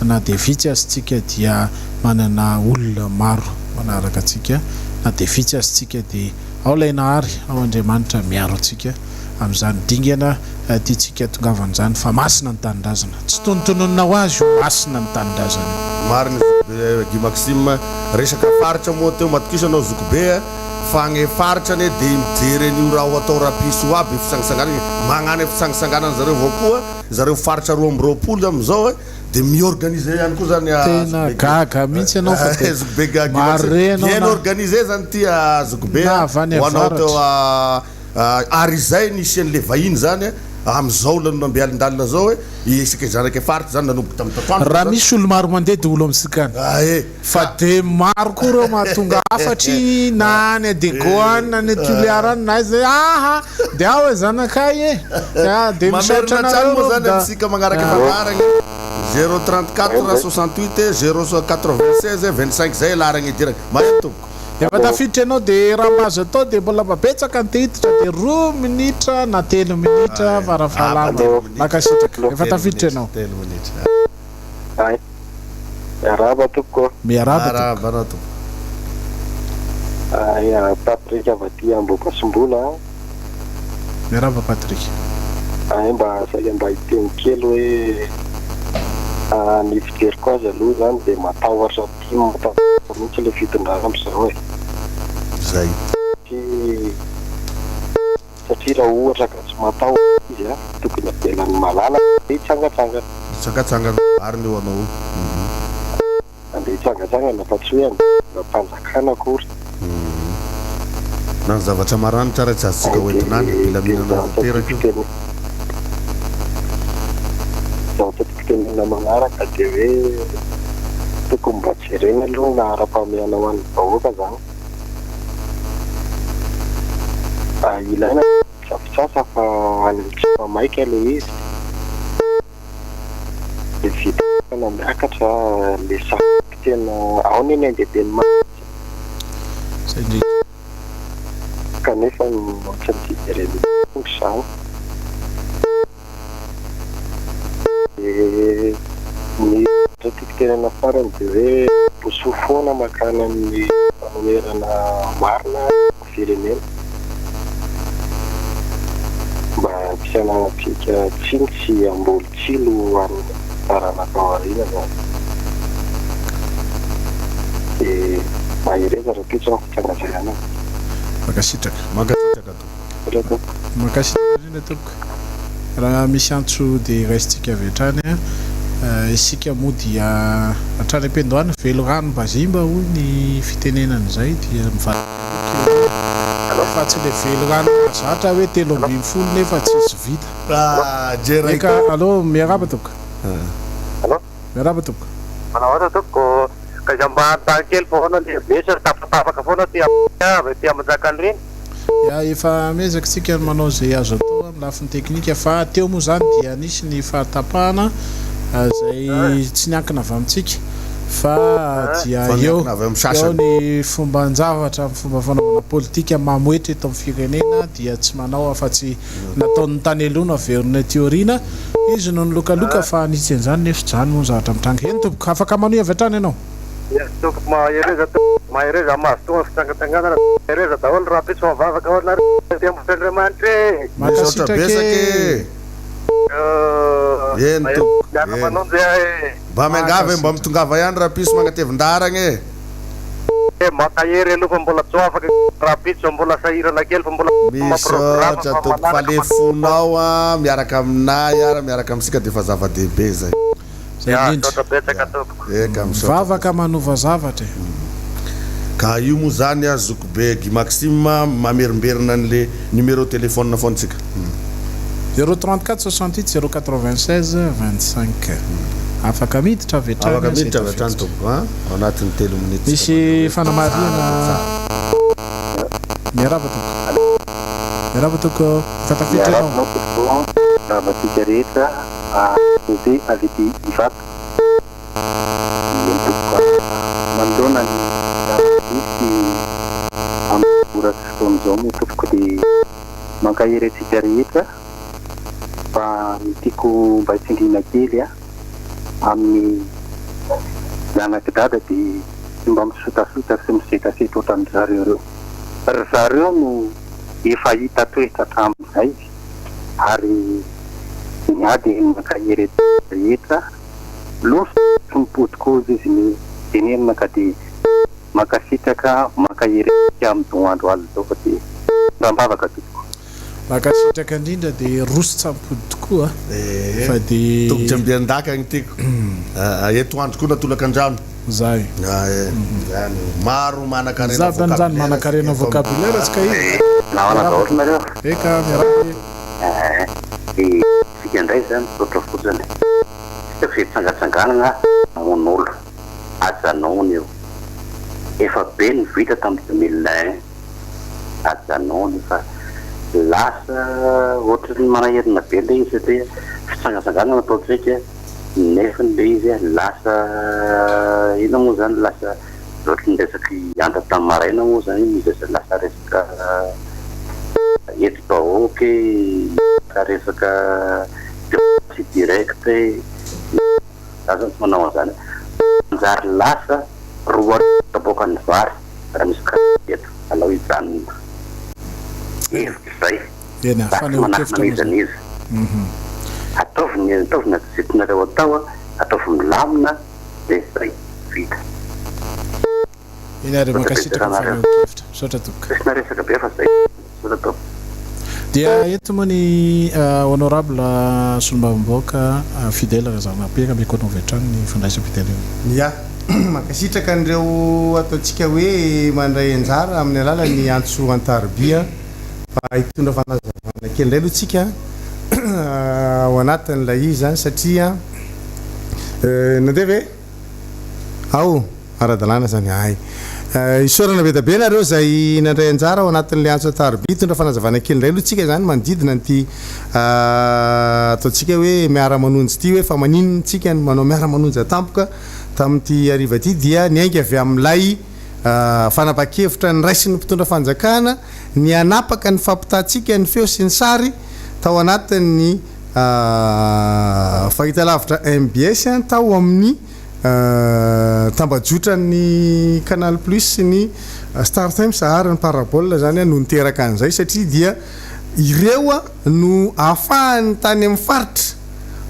na dia vitsy azytsika dia manana olona maro manaraka atsika na dia vitsy azytsika dia ao lay nahary ao Andriamanitra miaro atsika amin'izany dingana tiatsika tongavan'izany fa masina ny tanindrazana tsy tonotononina ho azy io masina ny tanindrazana mariny Guy Maxime resaka faritra moa teo matokisanao zokobe fa ny faritrany dia mijery an'io raha ho atao rapiso aby fisangisanganany magnany fisangisanganany zareo avao koa zareo faritra 2020 amin'izao dia miorganize ihany koa zany tena gaga mihitsy ianao fa dia Zokobe gaga mare anao bien na organisé zany ty Zokobe na avy any ho anao avaratra. teo ary izay nisy an'le vahiny zany am'izao lanonambialindalina zao hoe isika zanaka faritra zany nanomboka tamin'ny tatoandro raha misy olo maro mandeha dia olo amsikany fa dia maro koa reo mahatonga afatry na any adegoany na ny tuliarany na izay aha dia aho e zanakay e dia misaotra mamerina moa zany anareo amitsika magnaraka fagnaragny 034 68 096 25 zay laragny idiragny mahetoko efa tafiditra ianao dia raha mahazo atao dia mbola mabetsaka ny tehititra dia 2 minitra na 3 minitra farafahalama makasitraka efa tafiditra ianao miaraba toko miaraba toko Patrik avy aty Ambopasimbola miaraba Patrik mba saika mba hiteny kely hoe ny fijeriko azy aloha zany dia matahotra ty mihitsy le fitondrana am'izao e zay satria raha ohatra ka tsy matahotra izy tokony avelany malala hitsangatsangana hitsangatsangana mariny eo anao andeha hitsangatsangana fa tsy hoe mpanjakana akory na ny zavatra maranitra raha tsy azontsika hoentinany milaminana teraka io tokony tenena manaraka dia hoe tokony mba jerena aloha na ara-pameana ho an'ny vahoaka zany ilaina safotsasa fa any amin'ny maika le izy dia vitana miakatra le safoky tena ao ny eny andehadeny mahitsy kanefa tsy mijereny zany ny tiako tenana farany dia hoe boso foana makana amin'ny fanomerana marina firenena mba mpisananatsika tsinitsy ambolo tsilo amin'ny taranakaoriana zany dia mahireza raha pitso ny fitsangatsangana makasitraka indrindra toko raha misy antso dia raisitsika avy hatrany isika moa dia hatrany am-pendohana velo rano mbazimba hoy ny fitenenana izay dia fa tsy le velo rano mazatra hoe 320 nefa tsisy vita eka allo miaraba toko miaraba toko manao ohatra toko ka iza mba antany kely foana le besatra tapatapaka foana ty amanjakany reny ya efa mezaka tsika manao izay azo atao amin'ny lafiny teknika fa teo moa zany dia nisy ny fahatapahana zay tsy niankina avy amintsika fa dia eo ny fomban-javatra amin'ny fomba fanaovana politika mamoetra eto amin'ny firenena dia tsy manao afa-tsy nataon'ny tany aloha averina teoriana izy no nilokaloka fa nisy an'izany nefa jany moa zavatra mitranga eny tompoko afaka manohy avy hatrany ianao toko mahireza mahazo tonga fitsangatsangana mahireza daholo raha pitso mavavaka ao nare Andriamanitra makasitraka Miara-Manonja mba miangava mba mitongava ihany raha piso magnatevin-daragna makahery aloha fa mbola tsy afaka raha pitso mbola sahirana kely fa mbola misaotra toko falefonao miaraka aminay ara miaraka amintsika dia fa zava-dehibe zay vavaka manova zavatra ka io moa zany Zokobe Maxime mamerimberina an'le numéro téléphone foantsika 034 68 096 25 afaka miditra avy hatrany tompoko ao anatin'ny 3 minutes misy fanamarihana miaraba toko fatafitra ianao navatsika rehetra dia avy ivata mandona misy amboraka foton'izao moa topoko dia mankahery atsika rehetra fa tiako mba hitsindriana kely amin'ny zanakidada dia mba misotasota sy misetaseta ohatran'zareo zareo no efa hita toetra hatramin'izay ary niady mankahery rehetra loso sy mipodikozy izy ny tenenina ka dia makasitraka mankahery amin'ny doandro aly zao fa dia raha mbavaka toko makasitraka indrindra dia roso tsampodiko koa fa de tokojambiandaka gny tiako eto andro koa natolaka andrano zay zany maro zany manakarena vocabulaire tsika io eka miaraky sika ndray zany tsotra fotsiny sika fitsangatsanganana mon'olo ajanony io efa be ny vita tamin'ny 2001 ajanony fa lasa ohatrany manahirina be le izy satria fitsangatsanganana ataotsika nefa le izy lasa ina moa zany lasa ohatrany resaky anta tamin'ny maraina moa zany izy lasa resaka eti-bahoaky resaka sy direct lasa tsy manao an'izany anjary lasa roa taboaka ny vary raha misy kaeto alao ijanona evitra zay manahina izy ataoviny atsitonareo atao ataovy milamina de zay vita ina ary makasitraka sotra toka sina resaka be fa zay sotra atao dia eto moa ny honorable solombavamboaka fidèle razanapiaka mekono vetrano ny fandraisam-piteny ya makasitraka an'ireo ataontsika hoe mandray anjara amin'ny alalan'ny antso antaribia fa hitondra fanazavana kely indray aloha tsika ao anatin'ilay izy zany satria nandeha ve ao ara-dalàna zany ay isorana be tabe nareo zay nandray anjara ao anatin'le antso antaribia hitondra fanazavana kely indray aloha tsika zany manodidina ny ataontsika hoe miara-manonjy ty hoe fa maninona tsika manao miara-manonjy tampoka tamin'ity ariva ty dia niainga avy amin'ilay fanapa-kevitra ny raisiny mpitondra fanjakana ny anapaka ny fampitantsika ny feo sy ny sary tao anatin'ny fahitalavitra MBS tao amin'ny tambajotra ny Canal Plus sy ny Star Time sahara ny parabole zany no niteraka an'izay satria dia ireo no ahafahany tany amin'ny faritra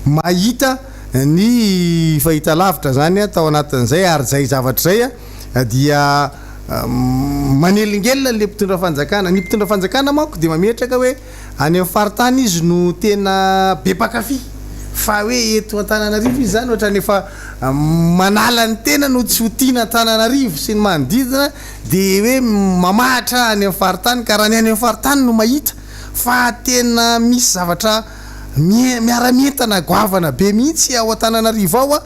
mahita ny fahitalavitra zany tao anatin'izay ary zay zavatra zay dia manelingelina le mpitondra fanjakana ny mpitondra fanjakana manko dia mametraka hoe any amin'ny faritany izy no tena be mpakafy fa hoe eto Antananarivo izy zany ohatrany efa manala ny tena no tsy ho tiana Antananarivo sy ny manodidina dia hoe mamahatra any amin'ny faritany ka raha ny any amin'ny faritany no mahita fa tena misy zavatra miara-mientana goavana be mihitsy ao Antananarivo ao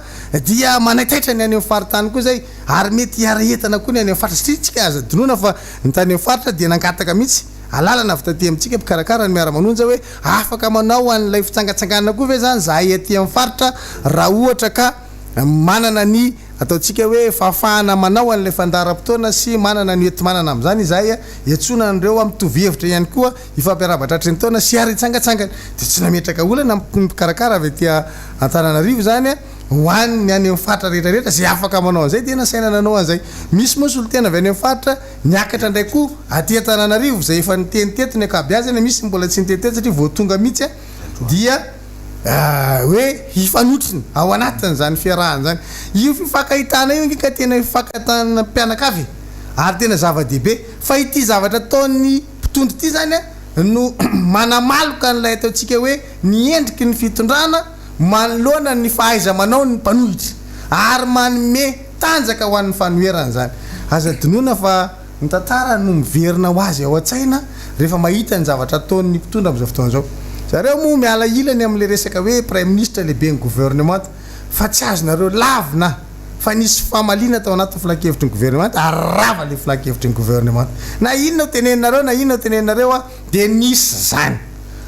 dia manaitaitra ny any amin'ny faritany koa zay ary mety hiara-entana koa ny any amin'ny faritra satria tsika aza dinoana fa ny tany amin'ny faritra dia nangataka mihitsy alalana avy taty amintsika mpikarakara ny miara-manonja hoe afaka manao an'ilay fitsangatsanganana koa ve zany zahay aty amin'ny faritra raha ohatra ka manana ny ataontsika hoe fahafahana manao an'ilay fandaram-potoana sy manana ny ety manana amin'izany izahay iantsona an'ireo mitovy hevitra ihany koa ifampiarabatra hatrany taona sy ary itsangatsangana dia tsy nametraka olana mpikarakara avy aty Antananarivo zany hoaniny any amin'ny faritra rehetrarehetra zay afaka manao an'izay dia nasaina nanao an'izay misy moa solotena avy any amin'ny faritra niakatra indray koa aty Antananarivo zay efa nitenitety ny akabeazana misy mbola tsy nitenitety satria voatonga mihitsy dia hoe hifanotriny ao anatiny zany fiarahany zany io fifankahitana io ka tena fifankahitana mpianakavy ary tena zava-dehibe fa ity zavatra ataon'ny mpitondro ity zany no manamaloka n'ilay ataontsika hoe niendriky ny fitondrana manoloana ny fahaiza manao ny mpanohitra ary manome tanjaka ho an'ny fanoherana zany aza dinoana fa ny tantara no miverina ho azy ao an-tsaina rehefa mahita ny zavatra ataon'ny mpitondra amin'izao fotoana zao zareo moa miala ilany amin'le resaka hoe prime ministre lehibe ny gouvernement fa tsy azonareo lavina fa nisy famalina tao anatin'ny filakevitry ny gouvernement ary rava le filakevitry ny gouvernement na inona teneninareo na inona teneninareo dia nisy zany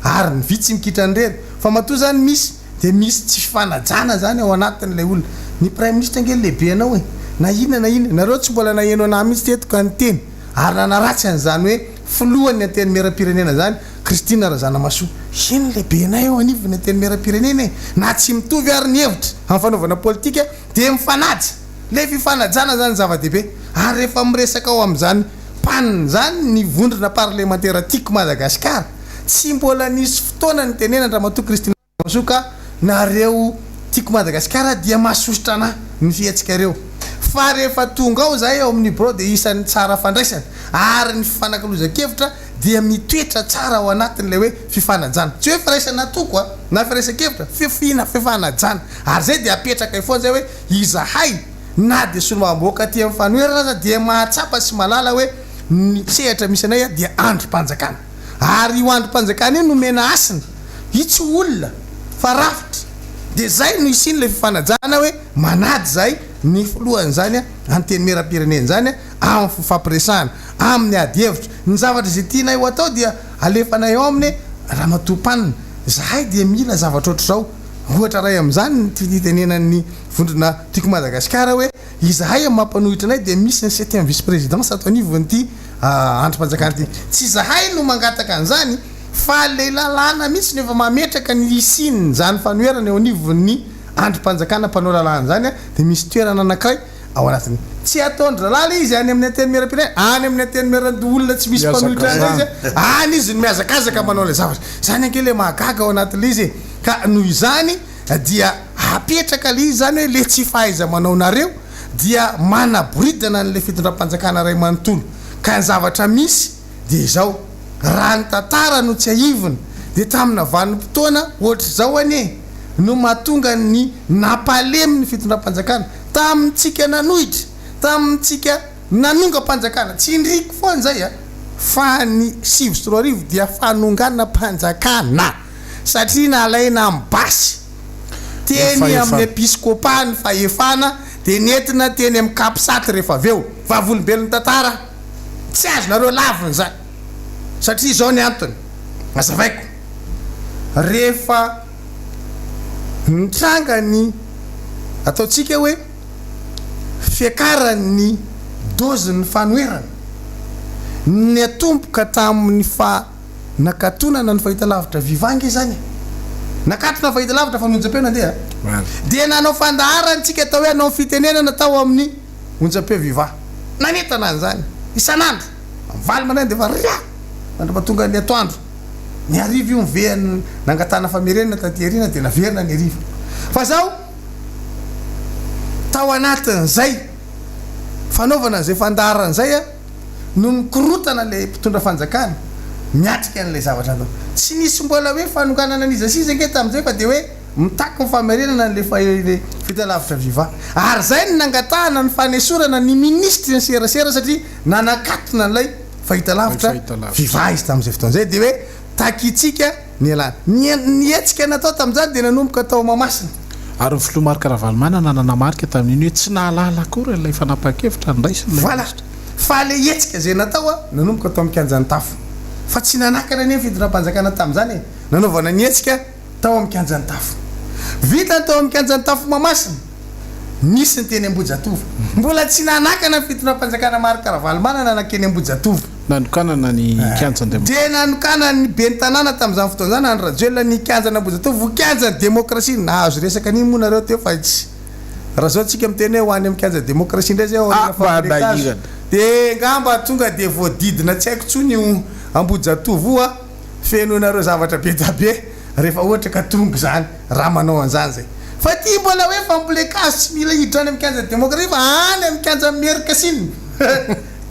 ary ny vitsy mikitran'ireny fa matoa zany misy dia misy tsy fifanajana zany ao anatin'ilay olona ny prime ministre ngely lehibe anao na inona nareo tsy mbola naheno anahy mihitsy teto ka ny teny ary nanaratsy an'izany hoe filohany anteny mera-pirenena zany Kristina Razanamasoa iny lehibe nay eo anivony anteny mera-pirenena na tsy mitovy ary ny hevitra amin'ny fanaovana politika dia mifanaja le fifanajana zany zava-dehibe ary rehefa miresaka ao amin'izany panina zany ny vondrona parlementaire tiako Madagasikara tsy mbola nisy fotoana ny tenena Ramatoa Kristina Razanamasoa ka nareo tiako Madagasikara dia mahasosotra anahy ny fihetsikareo fa rehefa tonga ao zahay ao amin'ny bro dia isan'ny tsara fandraisana ary ny fifanakaloza-kevitra dia mitoetra tsara ao anatin'lay hoe fifanajana tsy hoe firaisana toko a na firaisa-kevitra fifanajana ary zay dia apetraka ifoana zay hoe izahay na dia solomamboaka ty amin'ny fanoerana aza dia mahatsapa sy malala hoe ny sehatra misy anay a dia androm-panjakana ary io androm-panjakana io nomena asina io tsy olona fa rafitra dia zay no isiny le fifanajana hoe manady zay ny filohany zany a anteny mera-pireneny zany a amin'ny fifampiresahana amin'ny ady hevitra ny zavatra zay tianay ho atao dia alefanay ao amin'ny raha matompanina zahay dia mila zavatra oatra zao ohatra ray amin'izany titenenan'ny vondrona tiako Madagasikara hoe izahay amin'ny mampanohitra anay dia misy ny 7e vice présidence ato anivon'ity androm-panjakana ty tsy zahay no mangataka an'izany fa le lalàna mihitsy nefa mametraka ny isininy zany fanoerana eo anivon'ny androm-panjakana mpanao lalàna zany a dia misy toerana anankiray ao anatiny tsy ataondra lala izy any amin'ny anteny mera-pirenena any amin'ny anteny mera-olona tsy misy mpanohitra izy any izy ny miazakazaka manao le zavatra zany anke le mahagaga ao anatin'le izy ka noho izany dia apetraka le izy zany hoe le tsy fahaiza manao nareo dia manaboridana n'le fitondram-panjakana ray manontolo ka ny zavatra misy dia zao raha ny tantara no tsy aivony dia tamina vanim-potoana ohatra zao anie no mahatonga ny napalemy ny fitondram-panjakana tamintsika nanohitra tamintsika nanonga-panjakana tsy indriky foana zay a fa ny 7 dia fanongana panjakana satria nalaina amin'ny basy teny amin'ny episkopa ny fahefana dia nentina teny amin'ny kapisaty rehefa aveo vavolombelony tantara tsy azonareo laviny zany satria zao ny antony azavaiko rehefa nitranga ny ataotsika hoe fiakarany dozy ny fanoerana ny atomboka tamin'ny nakatonana ny fahitalavitra vivangy zany nakatona fahitalavitra fa monjam-peo nandeha dia nanao fandaharany tsika atao hoe anao fitenenana tao amin'ny onjam-peo viva nanetana an'izany isan'andro valy manay dia fa ria mandra-patonga ny atoandro ny arivo io mivehany nangatana famerenana tatyarina dia naverina ny arivo fa zao tao anatin'izay fanaovana zay fandaharana zay a no mikorotana le mpitondra fanjakana miatrika an'lay zavatra atao tsy nisy mbola hoe fanonganana an'izasizy anke tamin'izay fa dia hoe mitaky ny famerenana le fitalavitra viva ary zay ny nangatahana ny fanesorana ny ministry ny serasera satria nanakatona n'lay fahitalavitra viva izy tamin'izay fotoan'izay dia hoe takitsika ny alana ny etsika natao tamin'izany dia nanomboka tao mamasina ary ny filomarika ravalomana nananamarika tamin'iny hoe tsy nahalala akory lay fanapa-kevitra nraisiny voilà fa le etsika zay natao a nanomboka tao amikanjany tafo fa tsy nanakana ny fitondram-panjakana tamin'izany e nanaovana ny etsika tao amikanjany tafo vita tao amikanjany tafo mamasina nisy ny teny ambojatovo mbola tsy nanakana ny fitondram-panjakana marika ravalomana nanakeny ambojatovo nanokanana ny kianjany dia nanokana ny ben'ny tanàna tamin'izany fotoan'izany any rajoelona ny kianjana ambojatovo kianjany demokrasia nahazo resaka an'iny moa nareo teo fa tsy raha zao tsika miteny hoe ho any amin'ny kianjany demokrasia indray zay dia ngamba tonga dia voadidina tsy haiko tsony io ambojatovo io a fenonareo zavatra be tabe rehefa ohatra ka tonga zany raha manao an'izany zay fa ty mbola hoe fambolekazo tsy mila hiditra any amin'ny kianjany demokrasia fa any amin'ny kianjany merika siny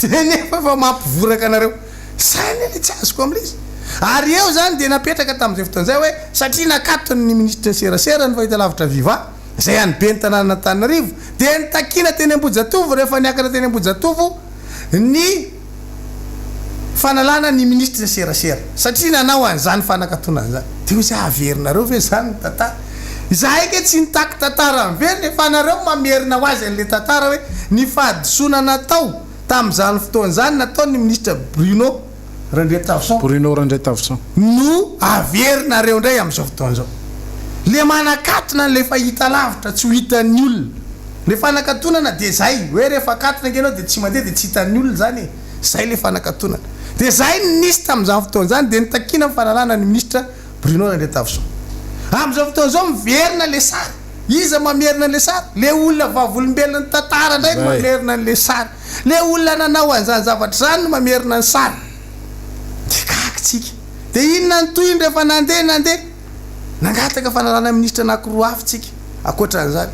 nefa fa mampivoraka anareo zany le tsy azoko am'le izy ary eo zany dia napetraka tamin'izay fotoan'izay hoe satria nakatony ny ministre ny serasera ny fahitalavitra viva zay any be ny tanàna Tanarivo dia nitakina teny ambojatovo rehefa niakana teny ambojatovo ny fanalana ny ministre ny serasera satria nanao an'izany fanakatona an'izany dia hoe zay averinareo ve zany ny tantara zahay ke tsy nitaky tantara miverina efa nareo mamerina ho azy an'le tantara hoe ny fahadisoana natao tamin'izany fotoan'izany nataony ministre Bruno Randretavson no averinareo indray amin'izao fotoan'izao le manakatona n'le fahita lavitra tsy ho hitan'ny olona le fanakatonana dia zay hoe rehefa katona ankenao dia tsy mandeha dia tsy hitan'ny olona zany zay le fanakatonana dia zay nisy tamin'izany fotoan'izany dia nitakina ny fanalana ny ministre Bruno Randretavson amin'izao fotoan'izao miverina le sary iza mamerina le sary le olona vavolombelona ny tantara ndray no mamerina n'le sary le olona nanao an'izany zavatra zany no mamerina ny sary dia kakitsika dia inona ny toyiny rehefa nandeha nangataka fanalana ministra anakiroa afitsika akoatran'izany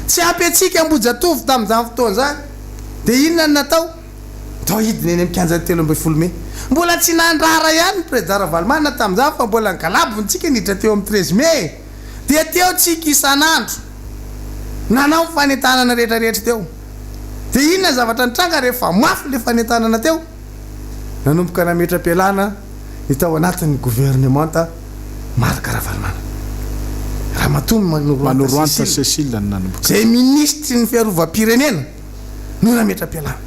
tsy ampy atsika ambojatovo tamin'izany fotoan'izany dia inona ny natao tao hidina eny amin'ny kianjany 13 May mbola tsy nandrara ihany président Valmana tamin'izany fa mbola nigalabontsika niditra teo amin'ny 13 mai dia teo tsika isan'andro nanao fanentanana rehetrarehetra teo dia inona zavatra nitranga rehefa mafy le fanentanana teo nanomboka nametra-pialana hitao anatin'ny gouvernementa Marc Ravalomanana raha matomy manoroanta Cécile nanomboka zay ministre ny fiarovam-pirenena no nametra-pialana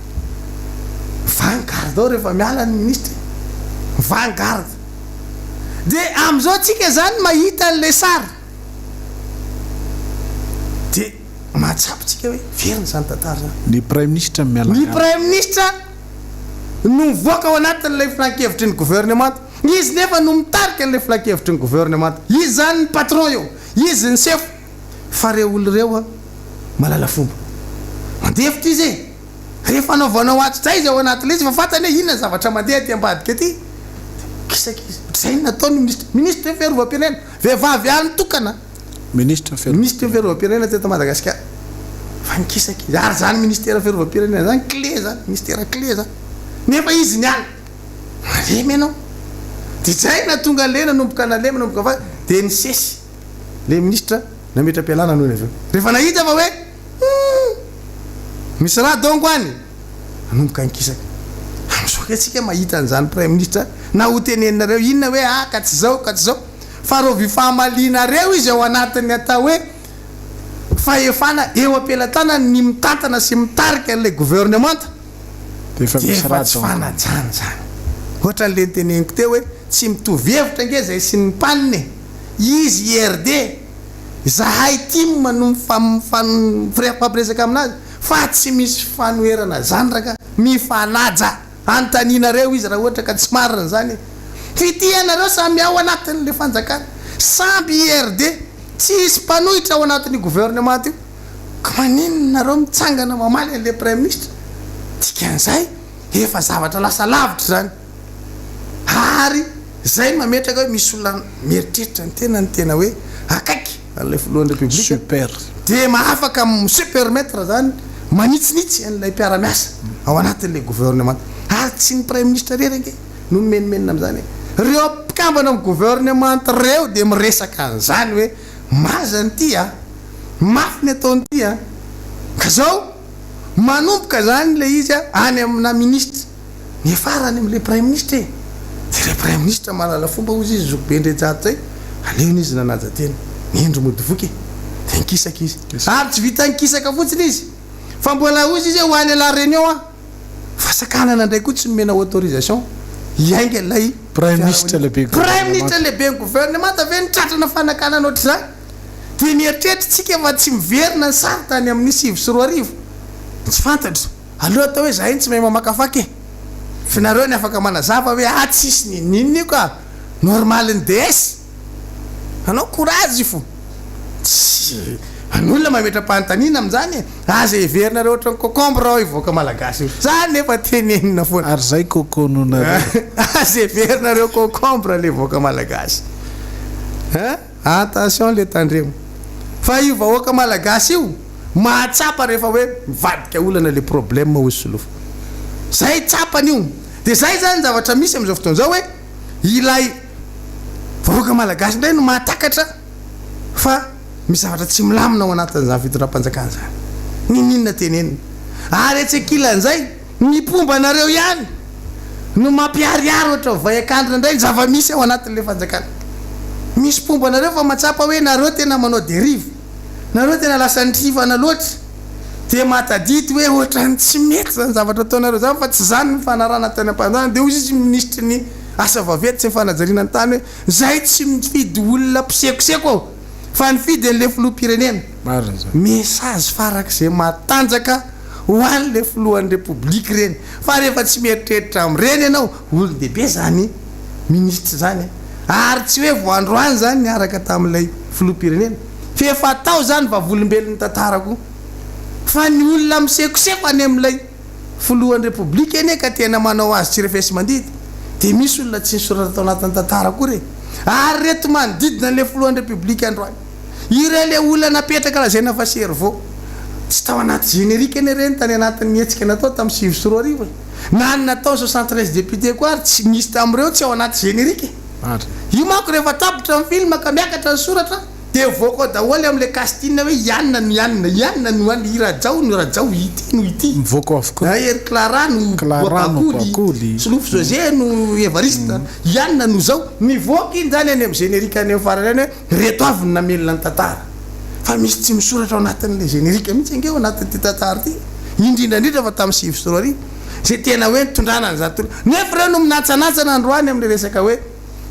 vangarde ao rehefa miala ny ministre vangarde dia am'izao tsika zany mahita n'le sary dia mahatsapitsika hoe veriny zany tantara zany ny prime ministre miala ny prime ministre no mivoaka ao anatin'ilay filan-kevitry ny gouvernement izy nefa no mitarika n'ilay filan-kevitry ny gouvernement izy zany ny patron eo izy ny sefo fa reo olo reo a malala fomba mandefitra izy e rehefa anaovanao ato zay izy ao anatin'ilay izy fa fatany hoe inona zavatra mandeha ty ambadika aty kisaka izy zay nataony ministre fiarovam-pirenena vehivavy any tokana ministre fiarovam-pirenena teto Madagasikara fa nikisaka izy ary zany ministère fiarovam-pirenena zany clé zany ministère clé zany nefa izy niany malemy ianao dia zay na tonga le nanomboka nalemy nanomboka fa dia nisesy le ministre nametra-pialana noho ny aveo rehefa nahita fa hoe misy raha dongo any nanomboka nikisaka am'izao atsika mahita an'izany prime ministre na ho teneninareo inona hoe ka tsy zao ka tsy zao fa rovy fahamalinareo izy ao anatiny atao hoe fahefana eo ampelatana ny mitantana sy mitarika n'ilay gouvernementa dia efa tsy fanajany zany ohatra n'le teneniko teo hoe tsy mitovy hevitra nge zay sy ny mpaniny izy IRD zahay tim no fampiresaka aminazy fa tsy misy fanoherana zany raka mifanaja antaninareo izy raha ohatra ka tsy marina zany fitianareo samy ao anatin'le fanjakana samby IRD tsisy mpanohitra ao anatin'ny gouvernement io ka maninona nareo mitsangana mamaly an'le prime ministre tikan'izay efa zavatra lasa lavitra zany ary zay mametraka hoe misy olona mieritreritra ny tena hoe akaiky an'ilay filohan'ny république super dia mahafaka supermetre zany manitsinitsy an'ilay mpiara-miasa ao anatin'le gouvernement ary tsy ny prime ministre rerake no menimenina am'izany reo mpikambana amin'ny gouvernement reo dia miresaka an'izany hoe mazany ty a mafy ny ataony ty a ka zao manomboka zany le izy a any amina ministre nefarany am'le prime ministre dia le prime ministre malala fomba ozy izy zoko be ndrejato zay aleony izy nanaja tena niendro modivoky dia nikisaka izy ary tsy vita nikisaka fotsiny izy fa mbola ozy izy ho any la réunion a fasakanana ndray koa tsy nomena autorisation iainga lay prime ministre lehibe ny gouvernement ave nitratrana fanakanana ohatry zany dia mieritreritra fa tsy miverina ny sary tany amin'ny 7 sy 4 arivo tsy fantatro aloha atao hoe zahay tsy mahay mamakafaky fa nareo ny afaka manazava hoe tsisy ninina io ka normal ny DS anao courage fo tsy an'olona mametra-pantanina am'izany aza iverinareo ohatra ny concombre ao ivoaka malagasy io zany nefa tenenina foana ary zay cocononareo aza iverinareo concombre le voaka malagasy attention le tandremo fa io vahoaka malagasy io mahatsapa rehefa hoe mivadika olana le problème ozy solofa zay tsapany io dia zay zany zavatra misy am'izao fotoana zao hoe ilay vahoaka malagasy ndray no mahatakatra fa misy zavatra tsy milamina ao anatin'izany fitondram-panjakana zany ninina tenenina ary atsekilan'izay ny pombanareo ihany no mampiariary ohatra vaiakandrina ndray zava-misy ao anatin'le fanjakana misy pombanareo fa matsapa hoe nareo tena manao dérive nareo tena lasa nitrifana loatra dia matadity hoe ohatrany tsy mety zany zavatra ataonareo zany fa tsy zany mifanarana tany am-panjana dia ozy izy ministre ny asa vavety sy mifanajariana ny tany hoe zay tsy mifidy olona mpisekoseko ao fa nifidy an'le filoham-pirenena message farak'izay matanjaka ho an'le filohan'ny république reny fa rehefa tsy mieritreritra am'ireny ianao olon dehibe zany ministre zany ary tsy hoe voandroany zany niaraka tamin'ilay filoham-pirenena fa efa atao zany vavolombelon'ny tantarako fa ny olona misekoseko any am'ilay filohan'ny république eny ka tena manao azy tsy refesy mandidy dia misy olona tsy nisoratra tao anatin'ny tantara koa re ary reto manodidina an'le filohan'ny république androany ire le olona napetraka lazaina fa servo tsy tao anaty générique eny reny tany anatin'ny mihetsika natao tamin'ny sivy sy roa arivo na ny natao 73 député koa ary tsy misy tamin'ireo tsy ao anaty générique io manko rehefa tapitra amin'ny film ka miakatra ny soratra dia voako daholo amin'ilay casting hoe ianina no any irajao no rajao ity no ity mivoaka avokoa ery Clara no Bakoly Solofo José no Evariste ianina no zao mivoaka iny zany any amin'ny générique any amin'ny farany any hoe reto avy no namelona ny tantara fa misy tsy misoratra ao anatin'ilay générique mihitsy angeo anatin'ity tantara ity indrindrandrindra fa tamin'ny sivy sy roa arivo zay tena hoe nitondrana ny zato nefa reo no minatsanatsana androany amin'le resaka hoe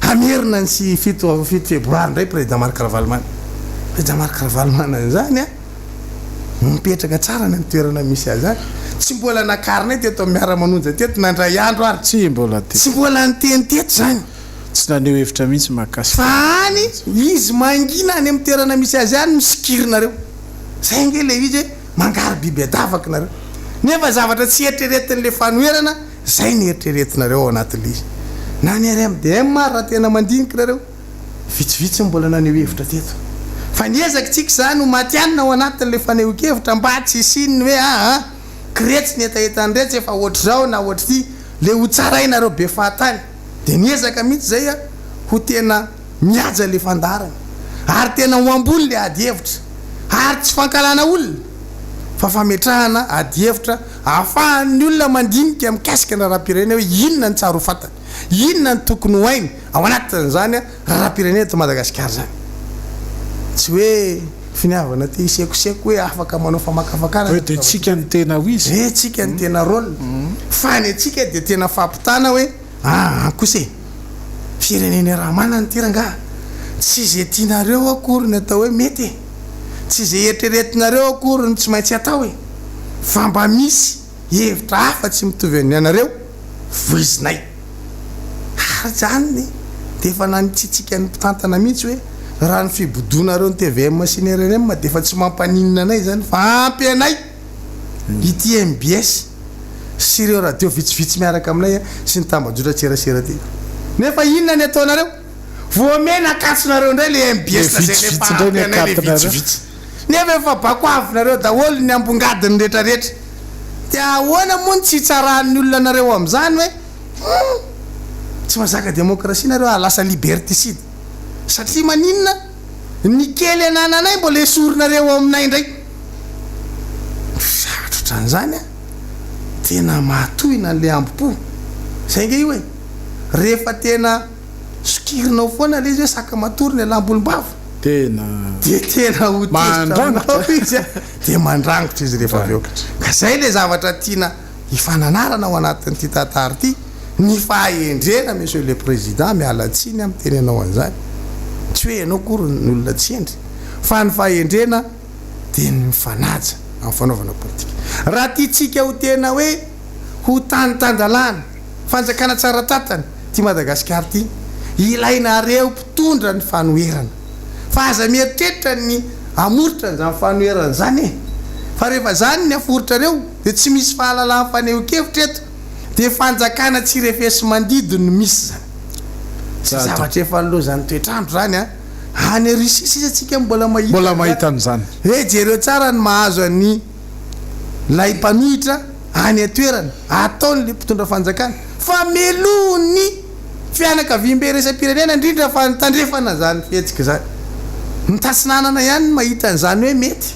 hamerina ny sy fito febroary ndray président Marc Ravalmana zany a mipetraka tsara ny toerana misy azy zany tsy mbola nakarina teto Miara-Manonja teto nandray andro ary tsy mbola niteny teto zany tsy naneho hevitra mihitsy mahakasika fa any izy mangina any amin'ny toerana misy azy any misikirina zay nge le izy hoe mangary biby adavaka nareo nefa zavatra tsy eritreretin'le fanoerana zay ny eritreretinareo ao anatin'le izy na ny ary am'de maro raha tena mandinika nareo vitsivitsy mbola naneho hevitra teto fa niezaka tsika zany ho matianina ao anatin'le fanehonkevitra mba tsy isininy hoe kretsy ny etaetanyretsy efa ohatry zao na ohatry ty le ho tsarainareo be fahatany de niezaka mihitsy zay a ho tena miaja le fandarana ary tena ho ambony le ady hevitra ary tsy fankalana olona fa fametrahana ady hevitra ahafahan'ny olona mandinika mikasika na raha-pirenena hoe inona ny tsara ho fatana inona ny tokony ho hainy ao anatin'izany a raha-pirenena to Madagasikara zany tsy hoe finiavana te isekoseko hoe afaka manao famakafakana hoe de tsika ny tena ho izy tsika ny tena rôle fa ny atsika de tena fampitana hoe kose firenena raha manany tiranga tsy zay tianareo akory ny atao hoe mety tsy zay eritreretinareo akory ny tsy maintsy atao e fa mba misy hevitra hafa tsy mitovy any anareo voizinay ary zany de efa nanitsitsika ny mpitantana mihitsy hoe raha ny fibodonareo ny TVM sy ny RRM de efa tsy mampaninina anay zany fa ampy anay ity MBS sy ireo radio vitsivitsy miaraka aminay sy ny tambajotra tserasera ty nefa inona ny ataonareo voamena akatsonareo ndray le MBS vitsivitsy nefa efa bako avinareo daholo ny ambongadiny rehetrarehetra de ahoana moa ny tsy tsarahan'ny olona nareo am'izany hoe tsy mazaka demokrasia nareo lasa liberticide satria maninona ny kely anananay mbola esorinareo aminay ndray satrotran'izany a tena mahatohina n'le ambopo zay nge io hoe rehefa tena sokirinao foana le izy hoe saka matory ny alambolombavo tena de tena hotezinao izy a de mandrangotra izy rehefa aveo ka zay le zavatra tiana hifananarana ao anatin'ity tantara ty ny fahendrena monsieur le président mialatsiny amin'ny tenenao an'izany tsy hoe ianao kory ny olona tsy endry fa ny fahendrena de ny mifanaja amin'ny fanaovana politika raha tiatsika ho tena hoe ho tanytandalana fanjakana tsara tatany ty Madagasikara ty ilainareo mpitondra ny fanoherana fa aza mieritreritra ny amoritra nyzany fanoherana zany fa rehefa zany ny aforitrareo de tsy misy fahalalahany fanehonkevitra eto de fanjakana tsy refesy mandidiny misy zany tsy zavatra efa nilozany toetrandro zany a any risisy atsika mbola mahita an'izany jereo tsara ny mahazo any lay mpanohitra any atoerana ataony le mpitondra fanjakana fa melony fianakavimbe resam-pirenena indrindra fa nitandrefana zany fihetsika zany mitatsinanana ihany mahita an'izany hoe mety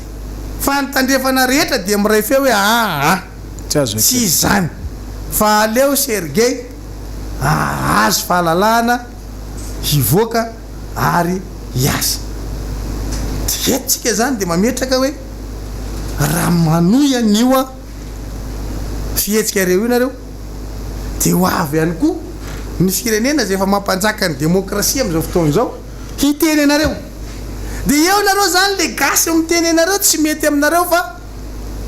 fa nitandrefana rehetra de miray feo hoe tsy zany fa aleo Sergey azo fahalalahana hivoaka ary hiasa etsika zany de mametraka hoe raha manohy anioa fihetsika reo io nareo de ho avy ihany koa ny firenena zay efa mampanjaka ny demokrasia am'izao fotoana zao hiteny anareo de eo nareo zany le gasy miteny anareo tsy mety aminareo fa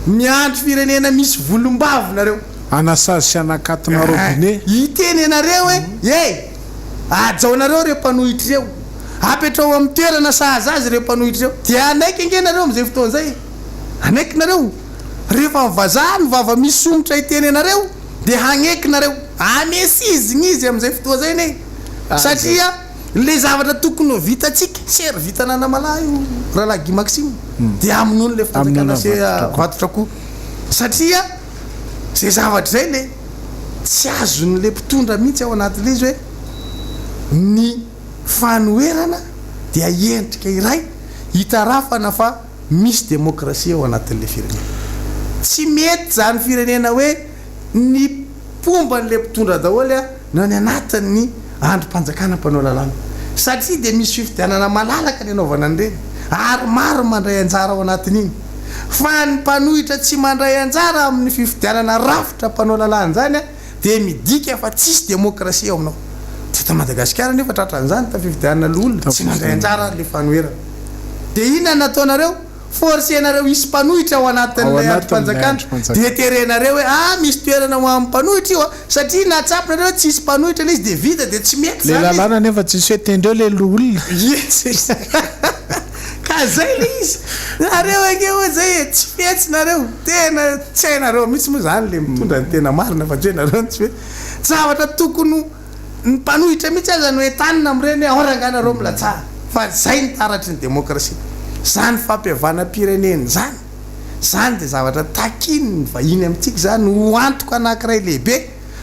miandro firenena misy volombavo nareo anasazy sy anakatina robinet hiteny anareo hoe ajaonareo reo mpanohitra reo apetrao amin'ny toerana sahazazy reo mpanohitra reo de anaiky ange nareo am'izay fotoana zay anaiky nareo rehefa mivazaha mivava misy somotra hiteny anareo de hagneky nareo amesizigny izy am'izay fotoa zay ne satria le zavatra tokony ho vitatsika sery vitana namala io rahalagy maxime dia amin'olo le fanjakana se vatotra koa satria zay zavatra zay le tsy azon'le mpitondra mihitsy ao anatin'le izy hoe ny fanoerana dia endrika iray hitarafana fa misy demokrasia ao anatin'le firenena tsy mety zany firenena hoe ny pomba n'le mpitondra daholy a na ny anatin'ny androm-panjakana mpanao lalàna satria dia misy fifidianana malalaka ny anaovana an'ireny ary maro mandray anjara ao anatin'iny fa ny mpanohitra tsy mandray anjara amin'ny fifidianana rafitra mpanao lalàna zany a dia midika fa tsisy demokrasia ao aminao teto Madagasikara nefa tratran'izany ta fifidianana loolona tsy mandray anjara le fanoherana dia inona nataonareo forcenareo isy mpanohitra ao anatin'lay androm-panjakana dia terenareo hoe misy toerana ho amin'ny mpanohitra io satria natsapinareo tsisy mpanohitra le izy dia vita dia tsy mety le lalàna nefa tsisy hoe tendreo le loolona ka zay le izy nareo ake hoe zay tsy fetsinareo tena tsy hainareo mihitsy moa zany le mitondra ny tena marina fa tsy hainareo tsy hoe zavatra tokony ny mpanohitra mihitsy azany hoe tanina am'ireny hoe aoranganareo milatsara fa zay ny taratry ny demokrasia zany fampihavanam-pireneny zany dia zavatra takiny ny vahiny amintsika zany ho antoka anankiray lehibe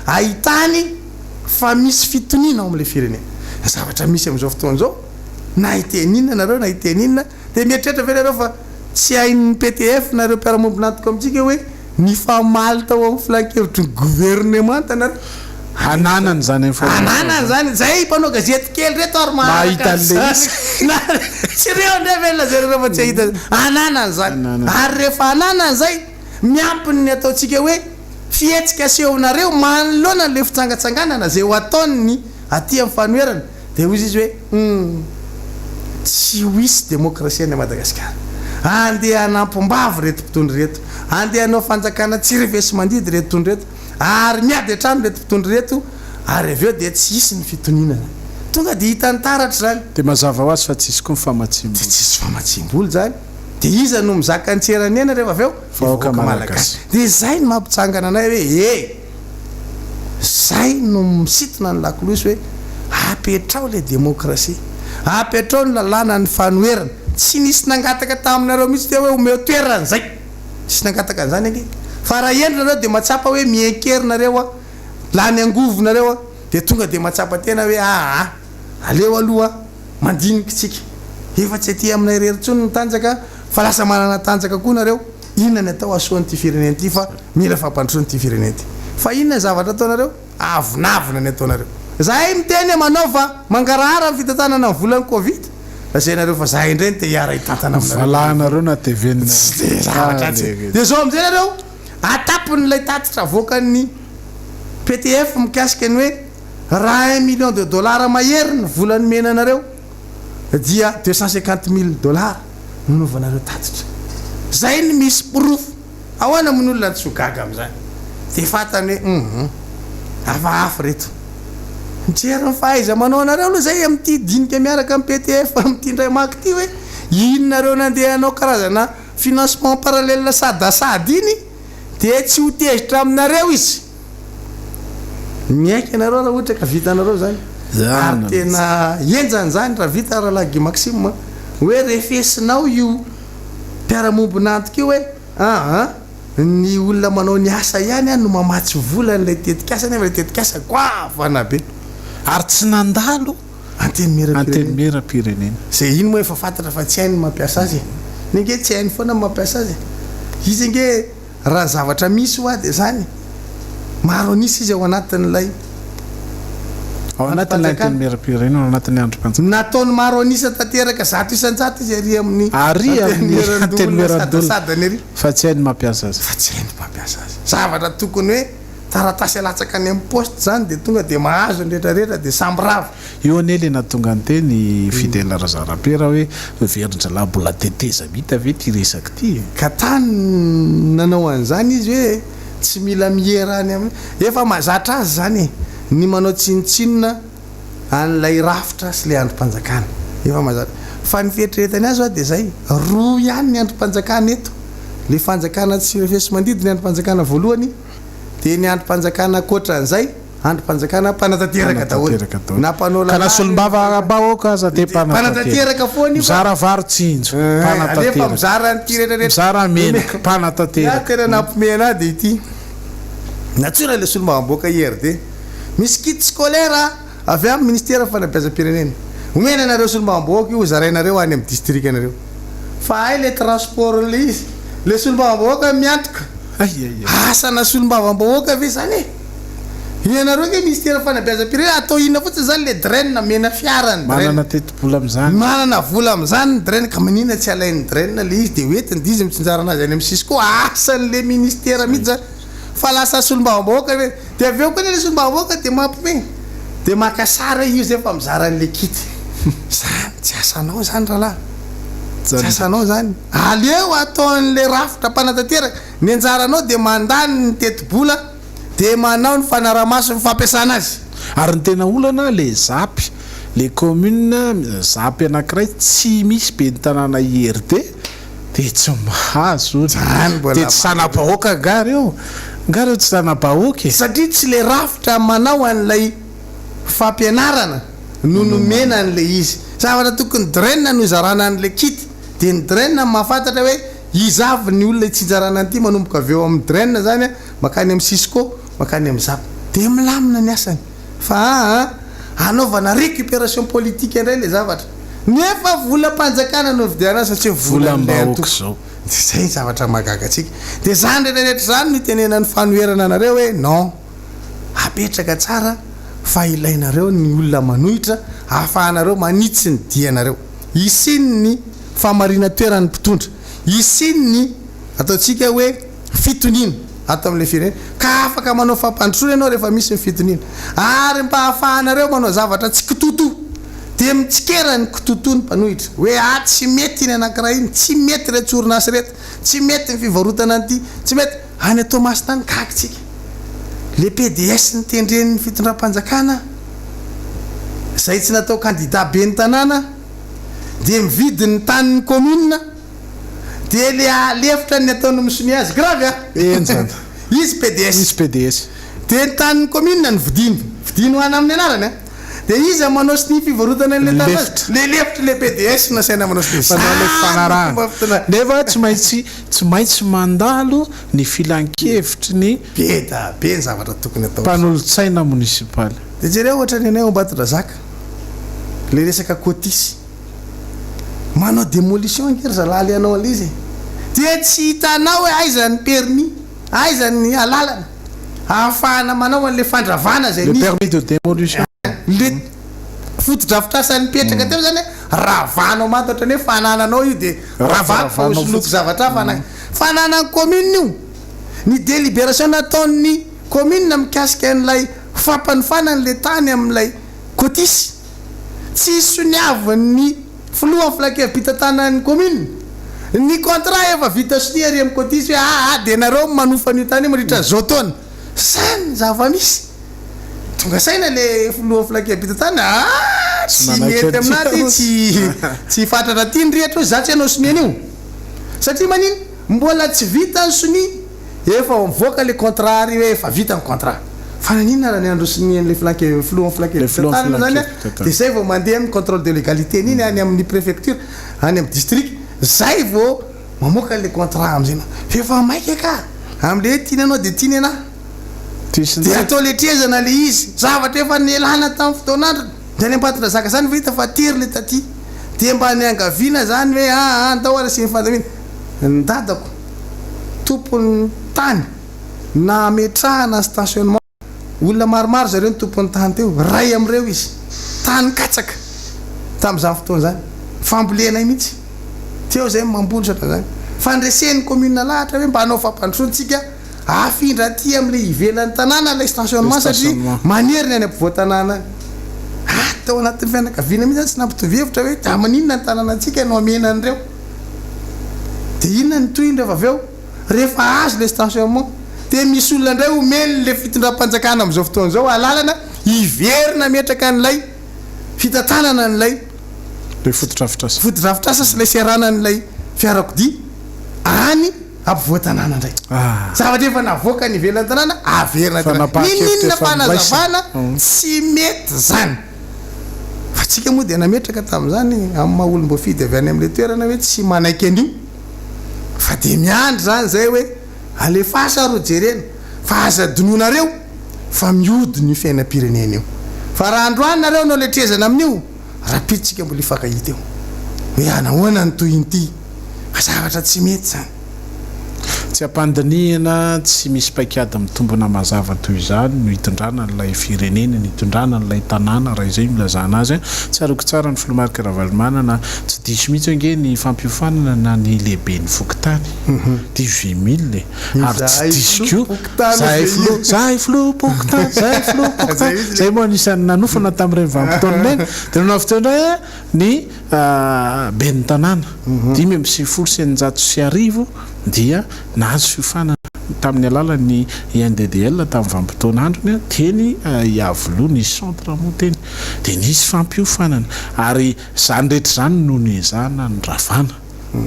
ahitany fa misy fitoniana ao am'le firenena zavatra misy am'izao fotoan'izao na iteninna nareo na iteninna dia mieritreritra ve nareo fa tsy hain'ny PTF nareo mpiaramomby nantoka amintsika hoe ny famaly tao amin'ny filan-kevitry ny gouvernemanta nareo ananany zany ananany zany zay mpanao gazety kely reto ary mahita le tsy reo ndre velona zay rehefa tsy ahita ananany zany ary rehefa ananany zay miampiny ny ataontsika hoe fihetsika asehonareo manoloana le fitsangatsanganana zay ho ataony aty amin'ny fanoherana dia hozy izy hoe tsy ho isy demokrasia ny Madagasikara andeha anampom-bavy reto mpitondry reto andeha anao fanjakana tsy revesy mandidy reto mpitondry reto ary miady atrano reto mpitondry reto ary aveo dia tsy isy ny fitoninana tonga dia hitany taratra zany dia mazava ho azy fa tsisy koa mifamatsimboly dia tsisy famatsimboly zany dia iza no mizaka antseranena rehefa aveo vahoaka malagasy dia zay no mampitsangana anay hoe zay no misitona ny lakolosy hoe apetrao le demokrasia apetrao ny lalàna ny fanoherana tsy nisy nangataka taminareo mihitsy tia hoe omeo toerana zay tsisy nangataka an'izany ake fa raha endrinareo dia matsapa hoe miekerinareo a lany angovonareo a dia tonga dia matsapa tena hoe aleo aloha mandinikitsika efa tsy aty aminay reritsony ny tanjaka fa lasa manana tanjaka koa nareo inona ny atao asoan'ity fireneny ty fa mila fampandrosony ty fireneny ty fa inona zavatra ataonareo avinavina ny ataonareo zahay miteny manao fa mangarahara ny fitantanana ny volan'ny covid zay nareo fa zahay indreny te hiara hitatana aminareo na TV-na dia zao am'izay nareo atapin'ilay tatitra avoakan'ny PTF mikasika ny hoe raha 1 million de dollars mahery ny volan'ny menanareo dia 250,000 $. Nanaovanareo tatitra zay ny misy proof ahoana amin'olona tsogaga am'izany dia fatany hoe hafahafa reto mitrery ny fahaiza manao anareo aloha zay amin'ity dinika miaraka amin'ny PTF amin'ity ndray maky ty hoe inonareo nandeha anao karazana financement parallèle sadasady iny dia tsy ho tezitra aminareo izy miaiky anareo raha ohatra ka vitanareo zany ary tena enjany zany raha vita rahalagy maxime hoe refesinao io mpiaramomby nantoka io hoe ny olona manao ny asa ihany a no mamatsy vola n'lay tetikasa nefa lay tetikasa goavana be ary tsy nandalo anteny-mera-pirenena zay iny moa efa fantatra fa tsy hainy mampiasa azy ny nge tsy hainy foana mampiasa azy izy nge raha zavatra misy ho a dia zany maro anisy izy ao anatin'lay ao anatin'lay anteny-mera-pirenena ao anatin'ny androm-panjakana nataony maro anisy tanteraka zato isan-jato izy ary amin'ny anteny-mera-sadany ary fa tsy hainy mampiasa azy fa tsy hainy mampiasa azy zavatra tokony hoe taratasy alatsaka any amin'ny poste zany dia tonga dia mahazo ny rehetrarehetra dia samby rava io ane le natonga ny teny Fidèle Razarapera hoe verindra mbola teteza mita ve ty resaky ty ka tany nanao an'izany izy hoe tsy mila mierany amin'ny efa mahazatra azy zany ny manao tsinotsinona an'lay rafitra sy le androm-panjakana efa mahazatra fa ny fietreretany azy dia zay roa ihany ny androm-panjakana eto le fanjakana tsy refesy mandidy ny androm-panjakana voalohany dia ny androm-panjakana koatran'izay androm-panjakana mpanatateraka daholo na mpanao kana solombava bahoaka aza te mpanatateraka foany mizara varotsinjo rehefa mizara nyty mizara menaka mpanatanteraka tena nampomena de ity natsona le solombavamboaka IRD misy kit scolaire avy amin'ny ministère fanabeazam-pirenena omena anareo solombavamboaka io zarainareo any amin'ny district anareo fa ay le transport le izy le solombavamboaka miantoka asana solombavamboaka ve zany ianareo ke ministère fanabeazam-pirenena atao inona fotsiny zany le draine mena fiarany manana tetibola am'zany manana vola am'zany draine ka manina tsy alainy draine le izy de hoetiny dizy mitsinjara anazy any amin'ny sisy koa asan'le ministère mihitsy zany fa lasa solombavamboaka ve de aveo koa le solombavamboaka de mampime de makasara io zay fa mizara an'le kity zany tsy asanao zany rahalahy tsy asanao zany aleo ataon'le rafitra mpanatateraka ny anjaranao de mandany ny tetibola de manao ny fanaramaso ny fampiasana azy ary ny tena olana le zapy le commune zapy anankiray tsy misy be ny tanàna IRD de tsy mahazo de tsy sana-bahoaka ngareo tsy sana-bahoaka satria tsy le rafitra manao an'lay fampianarana no nomena an'le izy zavatra tokony draine no izarana an'le kity de ny draine mahafantatra hoe izavy ny olona itsinjarana an'ity manomboka aveo amin'ny draine zany makany amin'ny sisco makany amin'ny zapy de milamina ny asany fa anaovana récupération politique indray le zavatra nefa vola mpanjakana no vidiana satria vola mbahoaka zao zay zavatra magagatsika de zany rehetrarehetra zany no tenenany fanoherana anareo hoe non apetraka tsara fa ilainareo ny olona manohitra ahafahanareo manitsy ny dianareo isiny ny famarina toerany mpitondra isiny ny ataotsika hoe fitonina atao amin'le firenena ka afaka manao fampandrosoana ianao rehefa misy ny fitonina ary mba ahafahanareo manao zavatra tsy kitoto de mitsikera ny kitoto ny mpanohitra hoe tsy mety iny anankiray iny tsy mety re tsorinasy reta tsy mety ny fivarotana an'ity tsy mety any atao masitany kakitsika le PDS ny tendren'ny fitondram-panjakana zay tsy natao candidat be ny tanàna de mividy ny tanin'ny commune de le alefitra ny ataony misony azy gravy izy PDS de ny tanin'ny commune ny vidiny hoana amin'ny anarany de izy manao sy ny fivarotana le tanazy le lefitra le PDS nasaina manao sy nefa tsy maintsy mandalo ny filan-kevitry ny be ny zavatra tokony atao mpanolo-tsaina munisipaly de jereo ohatra ny anay Ambatondrazaka le resaka kotisy manao démolition ngery zalaly anao le izy de tsy hitanao hoe aizany permis aizany alalana ahafahana manao an'le fandravana zay le permis de démolition le fotodrafitrasany petraka teo zany ravanao maty ohatrany hoe fanananao io de ravako fa hosoloko zavatra fananany commune io ny délibération nataon'ny commune mikasika an'lay fampanofanany le tany amin'lay kotisy tsy soniavan'ny filoha filankevim-pitantanan'ny commune ny contrat efa vita sonia ary amin'ny kotisy hoe de nareo manofa ny tany mandritra zao taona zany zava-misy tonga saina le filoha filankevim-pitantanany tsy mety aminaty tsy fatratra ty nyrehetra hoe zatsy ianao soniana io satria maniny mbola tsy vita ny soni efa mivoaka le contrat ary hoe efa vita ny contrat fa nanina raha ny andro sonian'le filoha filankevim-pitantanana zany de zay vao mandeha amin'ny contrôle de légalité niny any amin'ny préfecture any amin'ny district zay vao mamoaka le contrat am'zay efa maika ka am'le tiananao de tiany anahy de atao le trezana le izy zavatra efa nielana tamin'ny fotoanandro de any Ambatondrazaka zany vita fa tery le taty de mba ny angaviana zany hoe andao ara sy ny fandamina ny dadako tompony tany na ametrahana stationnement olona maromaro zareo ny tompony tany teo ray am'ireo izy tany katsaka tam'izany fotoana zany fambolenay mihitsy teo zay mamboly satra zany fandresen'ny commune lahatra hoe mba hanao fampandrosoantsika afindra aty am'le ivelan'ny tanàna le stationnement satria maneriny any ampivoan-tanàna tao anatin'ny fianakaviana mihitsy tsy nampitovihevitra hoe da maninona ny tanàna antsika no amena an'ireo de inona ny toy indreo aveo rehefa azo le stationnement de misy olona indray omeny le fitondram-panjakana am'izao fotoana zao alalana iverina metraka an'lay fitantanana an'lay le fotodrafitrasa sy le serana an'lay fiarakodia any ampivoatanàna ndray zavatra efa navoaka ny ivelan'ny tanàna averina ninina fanazavana tsy mety zany fa tsika moa dia nametraka tamin'izany amin'ny maha olom-bo fidy avy any amin'le toerana hoe tsy manaiky an'io fa dia miandry zany zay hoe alefasa ro jerena fa aza dononareo fa miodiny io fiainam-pirenena io fa raha androany nareo no letrezana amin'io raha piditsika mbola ifakahita eo hoe anahoana ny toyin'ity fa zavatra tsy mety zany tsy ampandiniana tsy misy paikady mitombona mazava toy izany no hitondrana n'ilay firenena ny hitondrana n'ilay tanàna raha izay milazana azy tsy aroko tsara ny filomarika ravalimana na tsy diso mihitsy ange ny fampiofanana na ny lehibe ny fokotany 18 000 ary tsy diso ko zahay filopokotany zay moa anisan'ny nanofana tamin'ireny vanim-potoana reny dia nanao fotoandray ny ben'ny tanàna 570 dia nahazo fiofanana tamin'ny alalan'ny INDDL tamin'ny vanim-potoan'androny teny iavoloha ny centre moa teny dia nisy fampiofanana ary zany rehetra zany no nezana ny ravana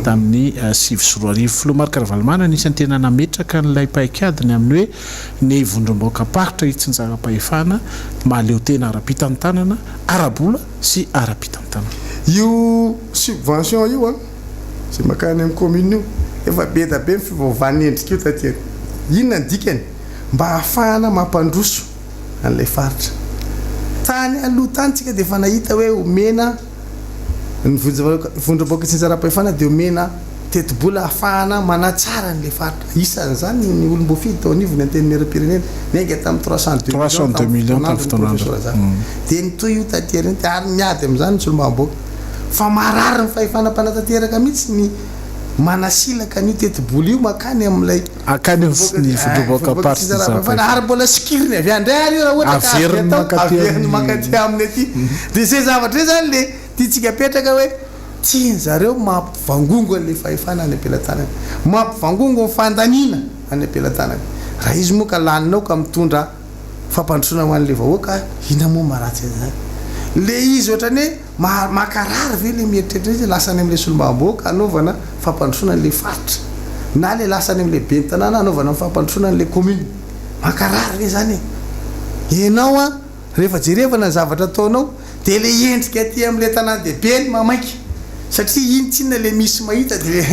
tamin'ny 7 filomarika ravalimana anisany tena nametraka n'ilay paikadiny amin'ny hoe ny vondrom-boaka paritra hitsinjara-pahefana mahaleo tena ara-pitan'ny tanana arabola sy ara-pitan'ny tanana io subvention io zay makany amin'ny commune io efa be da be mifivavany endrika io taty inona ny dikany mba hahafahana mampandroso an'ilay faritra tany aloha tany tsika dia efa nahita hoe omena ny vondrom-boaka tsinjara-pahefana dia omena tetibola hahafahana manatsara n'ilay faritra isan'izany ny olom-bo fidy tao anivony anteniny era-pirenena niainga tamin'ny 302 millions tamin'ny fotoan'andro dia nytoy io taty reny ary miady amin'izany ny solo-maham-boaka fa marary ny fahefana-panatanteraka mihitsy ny manasilaka ny tetibola io makany amin'ilay akany ny vondrom-boaka paritra ary mbola sikiriny avy andray ary io raha ohatra averiny makaty aminy aty dia zay zavatra zay zany le tiatsika petraka hoe tiany zareo mampivangongo an'le fahefana any ampelantanany mampivangongo ny fandaniana any ampelantanany raha izy moa ka laninao ka mitondra fampandrosoana ho an'le vahoaka ina moa maratsy zany le izy ohatrany hoe makarary ve le mieritreritra izy lasany amin'le solo-maham-boaka anaovana fampandrosoana an'le faritra na le lasany amin'le be ny tanàna anaovana fampandrosoana an'le commune makarary ve zany enao a rehefa jerevana ny zavatra ataonao dia le endrika aty amin'le tanàna dehibe ny mamaiky satria iny tsinona le misy mahita dia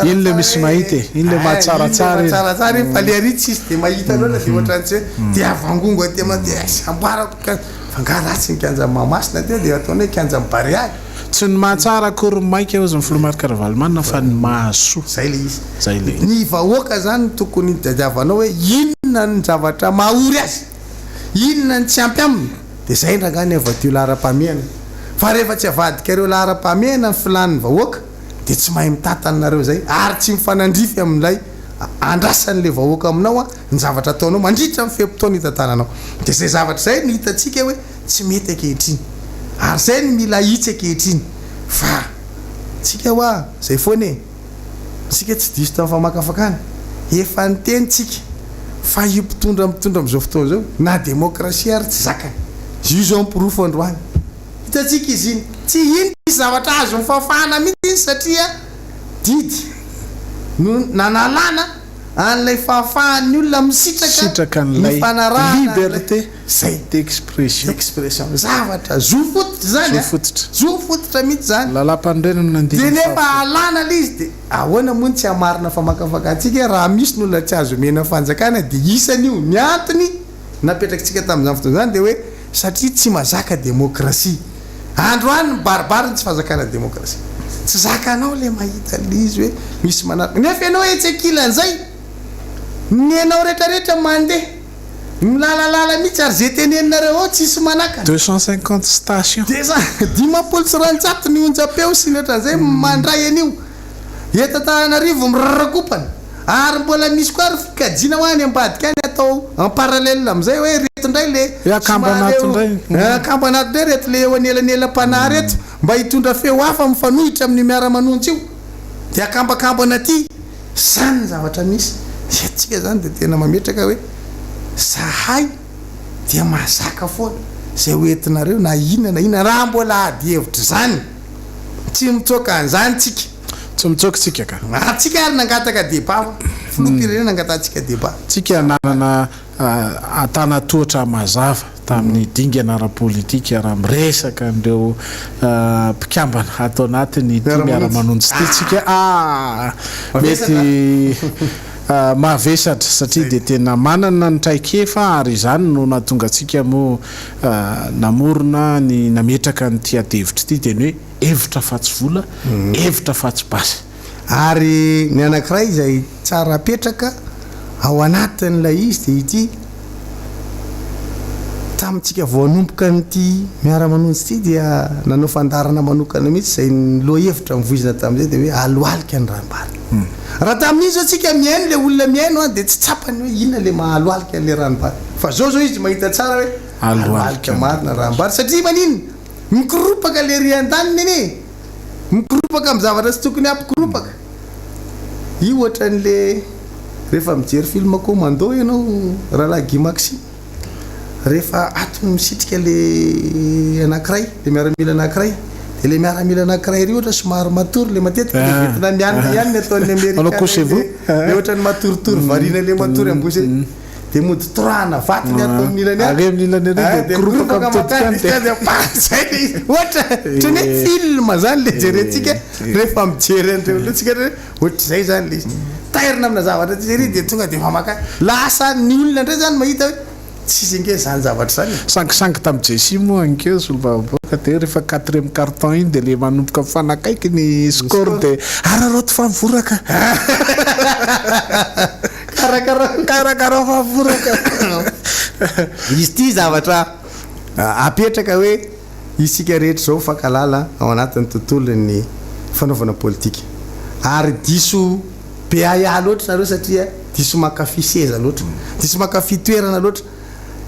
iny le misy mahita iny le mahatsaratsara fa le aritsy izy dia mahita loana dia ohatran'tsy hoe dia avangongo aty amina dia amboarako fangaratsy ny kianja mamasina ty dia ataony hoe kianja mibariagy tsy ny mahatsara akory maika eo zy ny filomarika ravalimana fa ny mahasoa zay le izy zay le ny vahoaka zany tokony diadiavanao hoe inona ny zavatra mahory azy inona ny tsy ampy aminy dia zay ndrangany avadio lahara-pahamehana fa rehefa tsy avadika ireo lahara-pahamehana ny filan'ny vahoaka dia tsy mahay mitatanareo zay ary tsy mifanandrify amin'ilay andrasan'le vahoaka aminao ny zavatra ataonao mandritra amin'ny fem-potoana hitantananao dia zay zavatra zay ny hitatsika hoe tsy mety ankehitriny ary zay ny mila hitsy ankehitriny fa tsika hoa zay foana e tsika tsy diso tamin'ny famakafakany efa nytenitsika fa io mitondra amin'izao fotoana zao na demokrasia ary tsy zakany io zao mpirofo androany hitatsika izy iny tsy iny isy zavatra azo mifafahana mihitsy izy satria didy no nanalana an'ilay fahafahan'ny olona misitraka n'ilay liberté zay d'expression zavatra zo fototra zany zo fototra mihitsy zany lalam-pandrenana dia nefa alana le izy dia ahoana moa ny tsy hamarina famakafakatsika raha misy ny olona tsy azo omena fanjakana dia isan'io ny antony napetrakitsika tamin'izany fotoana zany dia hoe satria tsy mazaka demokrasia androany ny baribariny tsy fahazakana demokrasia tsy zakanao le mahita le izy hoe misy manaraka nefa ianao etsekilan'izay ny anao rehetrarehetra mandeha milalalala mihitsy ary zay teneninareo ao tsisy manaka 250 station dia za dimapolo sy rantsato ny onjapeo sy ny ohatran'izay mandray an'io etantanarivo mirarakopana ary mbola misy koa ary fikajina ho any ambadika any atao en parallèle amin'izay hoe reto indray le akambo anato indray reto le eo anelanela-panahy reto mba hitondra feo hafa mifanohitra amin'ny miara-manonjy io dia akambakambo anaty zany ny zavatra misy atsika zany dia tena mametraka hoe zahay dia mahazaka foana zay hoentinareo na inona raha mbola ady hevitra zany tsy mitsoka an'izany tsika tsomitsokitsika ka atsika ary nangataka débat filoam-pirenena nangatantsika débat tsika nanana atana toatra mazava tamin'ny dingana ara-politika raha miresaka andreo mpikambana atao anatiny Miara-Manonja ty tsika mety mahavesatra satria dia tena manana ny traikefa ary izany no nahatonga antsika moa namorona ny nametraka ny tiadevitra ity dia ny hoe hevitra fatsy vola hevitra fatsy basy ary ny anankiray izay tsara apetraka ao anatin'ilay izy dia ity tamintsika vao anomboka nyty Miara-Manonja ity dia nanao fandarana manokana mihitsy izay loha hevitra mivoizina tamin'izay dia hoe aloalika ny ranombary raha tamin'izy atsika miaino le olona miaino dia tsy tsapany hoe inona le mahaloalika le ranombary fa zao izy mahita tsara hoe aloalika marina ranombary satria manino mikoropaka le rian-daniny eny mikoropaka amin'ny zavatra tsy tokony ampikiropaka io ohatran'le rehefa mijery film commando ianao rahalahy Guy Maxime rehefa atony misitrika le anankiray le miaramila anankiray dia le miaramila anankiray ry ohatra somary matory le matetika le vietnamianina ihany ny ataon'ny amerikana le ohatrany matoritory variana le matory ambosy dia mody torana vatiny ataon'ny ilany ohatra trany hoe film zany le jerentsika rehefa mijery an'ireo loatsika ohatra zay zany le izy tairina amina zavatra ty jery dia tonga dia famaka lasa ny olona indray zany mahita hoe tsisy inge zany zavatra zany sangisangy tamin'ny Jesy moa ankeo solobavaboaka dia rehefa 4e carton iny dia le manomboka mifanakaiky ny score dia araroto favoraka karakara favoraka izy ty zavatra apetraka hoe isika rehetra zao fakalala ao anatin'ny tontolon'ny fanaovana politika ary diso be aya loatra nareo satria diso makafy seza loatra diso makafy toerana loatra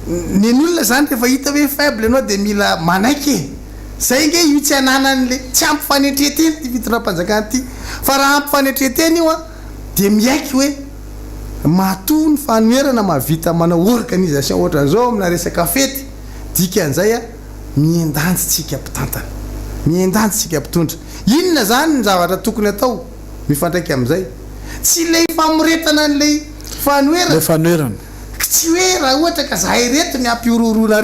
ny olona zany rehefa hita hoe faible anao dia mila manaiky zay nge io tsy ananan'le tsy ampifanetreteny ty fitondram-panjakana ty fa raha ampifanetreteny io a dia miaiky hoe matoa ny fanoerana mahavita manao organisation ohatran'izao amina resaka fety dikan'izay a miendanjytsika mpitantana miendanjytsika mpitondra inona zany ny zavatra tokony atao mifandraiky amin'izay tsy le famoretana an'lay fanoerana tsy hoe raha ohatra ka zahay reto ny ampiororona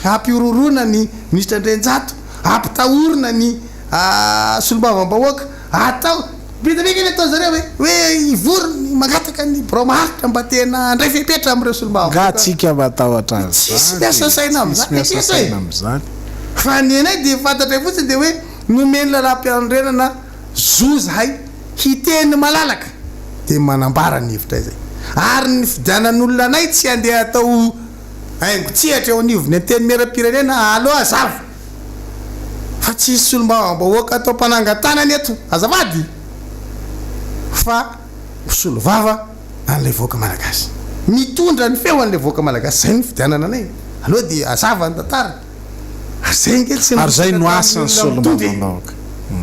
ampiororona ny ministra Andrenjato ampitahorina ny solombavam-bahoaka atao bitabika ny atao zareo hoe ivorony mangataka ny bromaritra mba tena andray fepetra amin'ireo solombavam-bahoaka tsika matahotra azy tsisy miasa saina amin'izany fa ny anay dia fantatra fotsiny dia hoe nomeny lalam-pianorenana zo zahay hiteny malalaka dia manambara ny hevitra izay ary ny fidianan'olona anay tsy andeha atao aingo tsihatra eo anivony anteny meram-pirenena aloha azava fa tsisy solombavam-bahoaka atao mpanangatanany eto azavady fa solo vava an'ilay voaka malagasy mitondra ny feo an'ilay voaka malagasy zay ny fidianana anay aloha dia azava ny tantara zay nge tsy ary zay no asany solombavam-bahoaka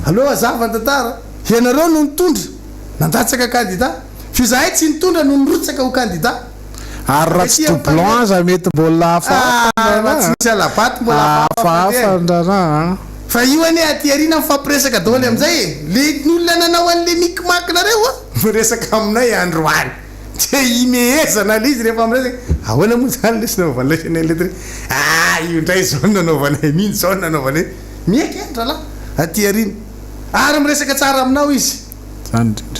aloha azava ny tantara ianareo no nitondra nandatsaka candidat fizahay tsy nitondra no nirotsaka ho candidat ary raha tsy doublon aza mety mbola hafatsy alabaty mbola hafafandrana fa io ane aty arina mifampiresaka daholo amin'izay le olona nanao an'le mikimakinareo a miresaka aminay androany te imehezana le izy rehefa miresaka ahoana moa zany le sy nanaovan'lay sanay letry io indray zao nanaovanay mihitsy zao nanaovanay mieky andrala aty arina ary miresaka tsara aminao izy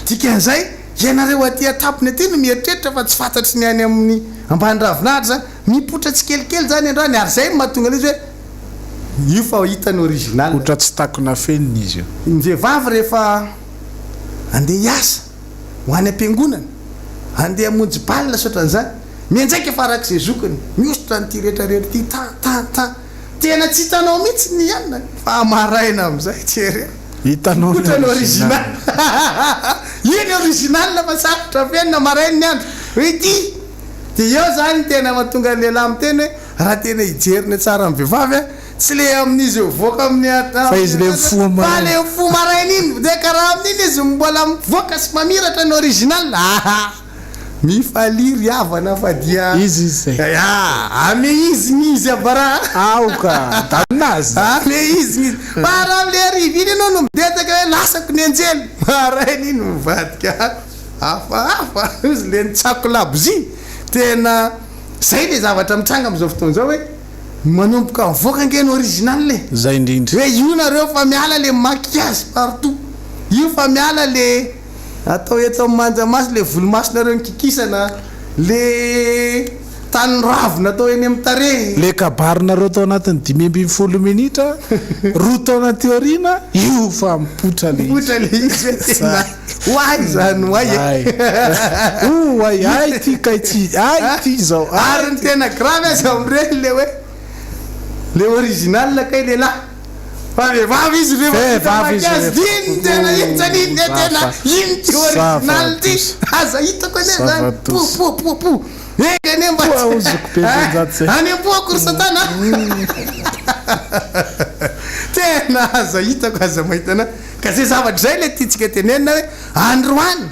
dikan'izay ianareo aty atapony aty no mieritreritra fa tsy fantatry ny any amin'ny ambany ravinahitra zany mipotra tsy kelikely zany andrany ary zay mahatonga le izy hoe io fa hitany original otra tsy takona fenina izy io ny vehivavy rehefa andeha hiasa ho any am-piangonana andeha amonjy balina sotran'izany mianjaika farak' izay zokiny miositra nyty rehetrarehetra ty ta tena tsy hitanao mihitsy ny anina fa maraina amin'izay tsery hitanao otrany original iny original fa sarotra fenina marainy ny andro hoe ty dia eo zany tena mahatonga ny lehilahy miteny hoe raha tena hijeriny tsara amin'ny vehivavy a tsy le amin'izy eo voaka amin'ny fa izy le fa le fo marainy iny dia karaha amin'iny izy mbola mivoaka sy mamiratra ny original mifaliry avana fa dia izy zay ame izy abara aoka tanazy ame izy para le riviny anao no midetaka hoe lasako ny anjely marainy iny mivadika hafa izy le nitsako labozy tena zay le zavatra mitranga am'izao fotoana zao hoe manomboka mivoaka ngeny original le zay indrindra hoe io nareo fa miala le maquillage partout io fa miala le atao eto manjamasy le volomasonareo nikikisana le tany ravina atao eny amin'ny tare le kabarinareo tao anatin'ny 5 minitra roa taona teorina io fa mipotra le izy tena hoay zany hoay ay ty kaitsy ay ty zao ary ny tena grave azy amreny le hoe le original kay lehilahy fa vehivavy izy revaviazy tena injaniny tena iny ty original ty aza hitako ane zany po egane mba any ampoako ry satana tena aza hitako aza mahitana ka zay zavatra zay le tiatsika tenenina hoe androany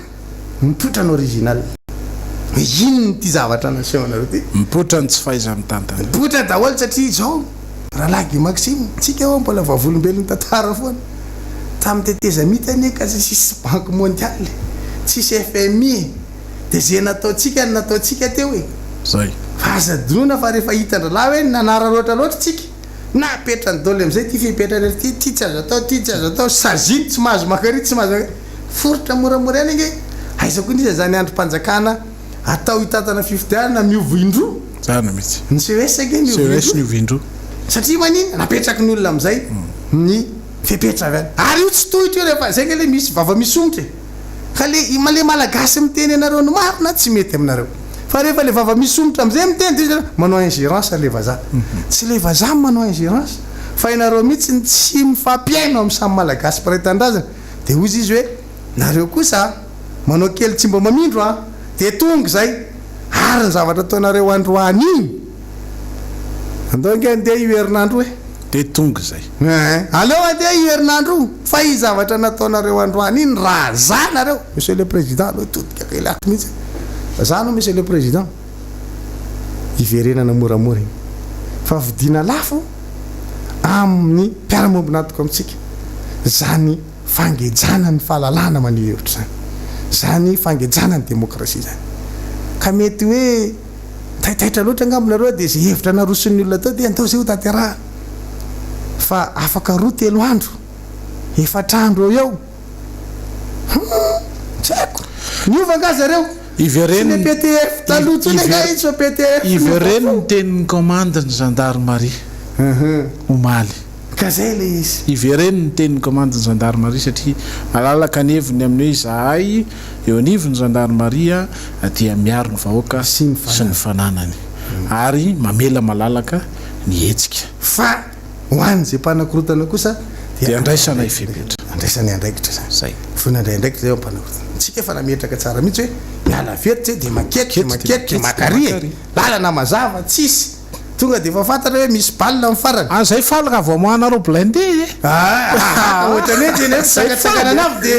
mipotra ny original hoe inony ty zavatra nasehoanareo ty mipotra ny tsy faiza amin'ny tantana mipotra daholo satria zao rahalagy maxime tsika ao mbola vavolombelony tantara foana tamin'ny teteza mity ane ka zay sisy banque mondiale tsisy FMI de zay nataotsika ny nataotsika teo e zay fa azadona fa rehefa hitandralahy hoe nanara loatra tsika na petrany dolo am'izay ty fipetrany ty tsy azo atao saziny tsy mahazo makary tsy mahazo forotra moramora any nge aizako indriza zany androm-panjakana atao hitatana fifidianana miovo indroa zany mitsy nisehoesaka miovo indroa satria maniny napetraky ny olona am'izay ny fipetra avy any ary io tsy tohitra io rehefa zay le misy vava misombotra ka le malagasy miteny anareo no maro na tsy mety aminareo fa rehefa le vava misombotra am'izay miteny manao ingérence le vazaha tsy le vazaha manao ingérence fa inareo mihitsy tsy mifampiaino amin'ny samy malagasy paretandrazana de ozy izy hoe nareo kosa manao kely tsy mba mamindro de tonga zay ary ny zavatra ataonareo androany iny andao nge andeha io herinandro hoe de tonga zay aleo andeha io herinandro fa i zavatra nataonareo androany iny raha zanareo monsieur le président aloha todika kelako mihitsy zano monsieur le président iverenana moramora igny fa vidina lafo amin'ny mpiaramombonatoko amitsika zany fangejana ny fahalalana manio hevitra zany fangejana ny démocratie zany ka mety hoe taitaitra loatra angambonareo de zay hevitra naroson'ny olona tao de andao zay ho tanteraha fa afaka roa telo andro efatrandro eo tsy haiko niovanga zareo ivereny PTF talotsony ngaitso PTF ivereny ny tenin'ny commande ny gendarmerie omaly ka zay le izy ivereny ny tenin'ny commande ny gendarmerie satria malalaka ny heviny amin'ny hoe zahay eo anivony gendarmerie dia miaro ny vahoaka sy ny fananany ary mamela malalaka ny hetsika fa hoany zay mpanakorotana kosa de andraisana ifepetra andraisany andraikitra zay fonandray andraikitra zay mpanakorotana tsika efa nametraka tsara mihitsy hoe miala fety de makety makarie lalana mazava tsisy tonga de efa fantatra hoe misy balina amin'ny farany zay falaka voamohanareo blindé ohatrany hoe teny sakasakana anavy de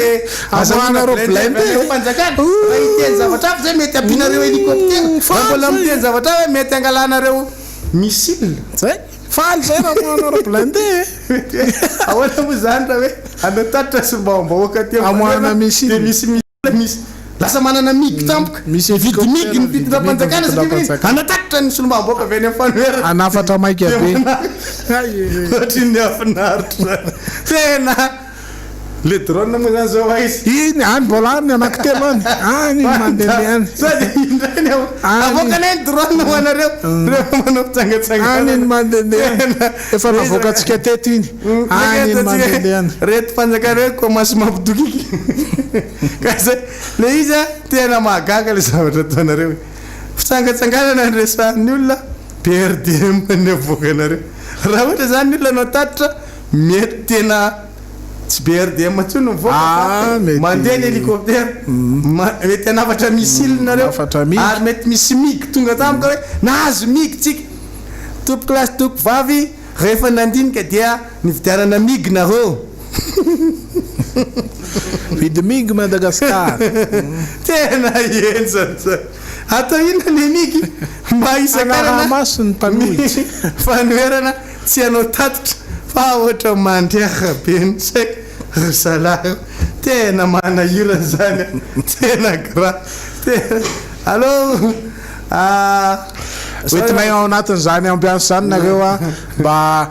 amohanareo blindé fanjakana fa hiteny zavatra avy zay mety ampinareo hélicoptère fa mbola miteny zavatra hoe mety angalanareo missile zay faly zay raha mohanareo blindé ahoana moa zany raha hoe anatatitra sy mbaombahoaka ty amohana missile misy lasa manana migy tampoka misy vidy migy ny vidina panjakana satria anatatitra ny solombaboaka avy any amin'ny fanoherana anafatra maika be ohatriny afinaritra tena le drone moa zany zao izy iny any mbola any anankitelo any any mandeha any sady indrany avoakana ny drone ho anareo rehefa manao fitsangatsangana any iny mandeha any efa navoakatsika teto iny any iny mandeha any reto fanjakana hoe commence mampidokiky ka zay le izy tena mahagaga le zavatra ataonareo fitsangatsanganana ny resan'ny olona PRDM ny avoakanareo raha ohatra zany ny olona nao tatitra mety tena tsy BRDM tsy no mivoaka mandeha ny hélicoptère mety anafatra missile nareo ary mety misy migy tonga tampoka hoe nahazo migy tsika tompo lasy tompo vavy rehefa nandinika dia nividianana migy nareo vidimingy Madagasikara tena enzany atao inona neniky mba isakaramasy ny mpanohitsy fanoerana tsy anao tatitra fa ohatra mandriaka be ny saika salahy tena manahira zany tena gra tena allo oentinay ao anatin'izany ambiance zany nareo a mba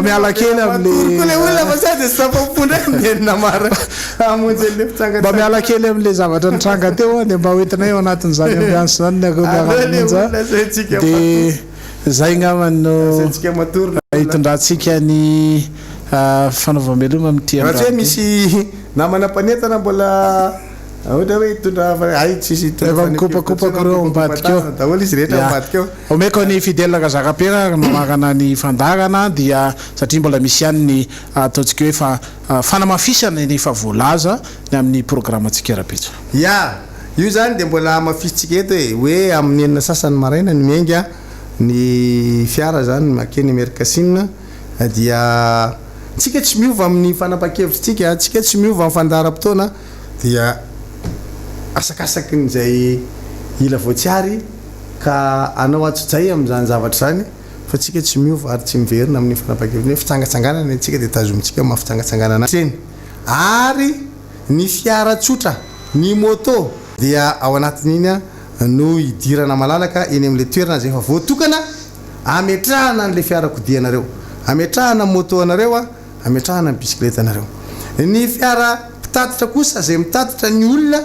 miala kely mba miala kely am'le zavatra nitranga teo de mba oentinay ao anatin'izany ambiance zany nareo miaramonja de zay ngamano hitondratsika ny fanaovameloma amity hoe misy namana mpanetana mbola ohatra hoe hitondra ay tsisy efa mikopakopako reo ambadikeo daholo izy rehetra ambadikeo omeko ny fidèle kazakapera mamakana ny fandarana dia satria mbola misy ihany ny ataontsika hoe fa fanamafisana ny fa voalaza ny amin'ny programme antsika rapitso ya io zany de mbola mafisitsika eto hoe amin'ny enina sasany maraina ny miainga ny fiara zany makeny Amerikasina dia tsika tsy miova amin'ny fanapa-kevitsika tsika tsy miova amin'ny fandaharam-potoana dia asakasaky n'izay ila voatsiary ka anao atsotsay amin'izany zavatra zany fa tsika tsy miova ary tsy miverina amin'ny fanapa-kevitra fitsangatsanganana tsika de tazomitsika mafitsangatsanganana tseny ary ny fiara tsotra ny moto dia ao anatin'iny no idirana malalaka eny amin'le toerana zay efa voatokana ametrahana an'le fiarakodianareo ametrahana moto anareo ametrahana ny bisikleta anareo ny fiara mpitatitra kosa zay mitatitra ny olona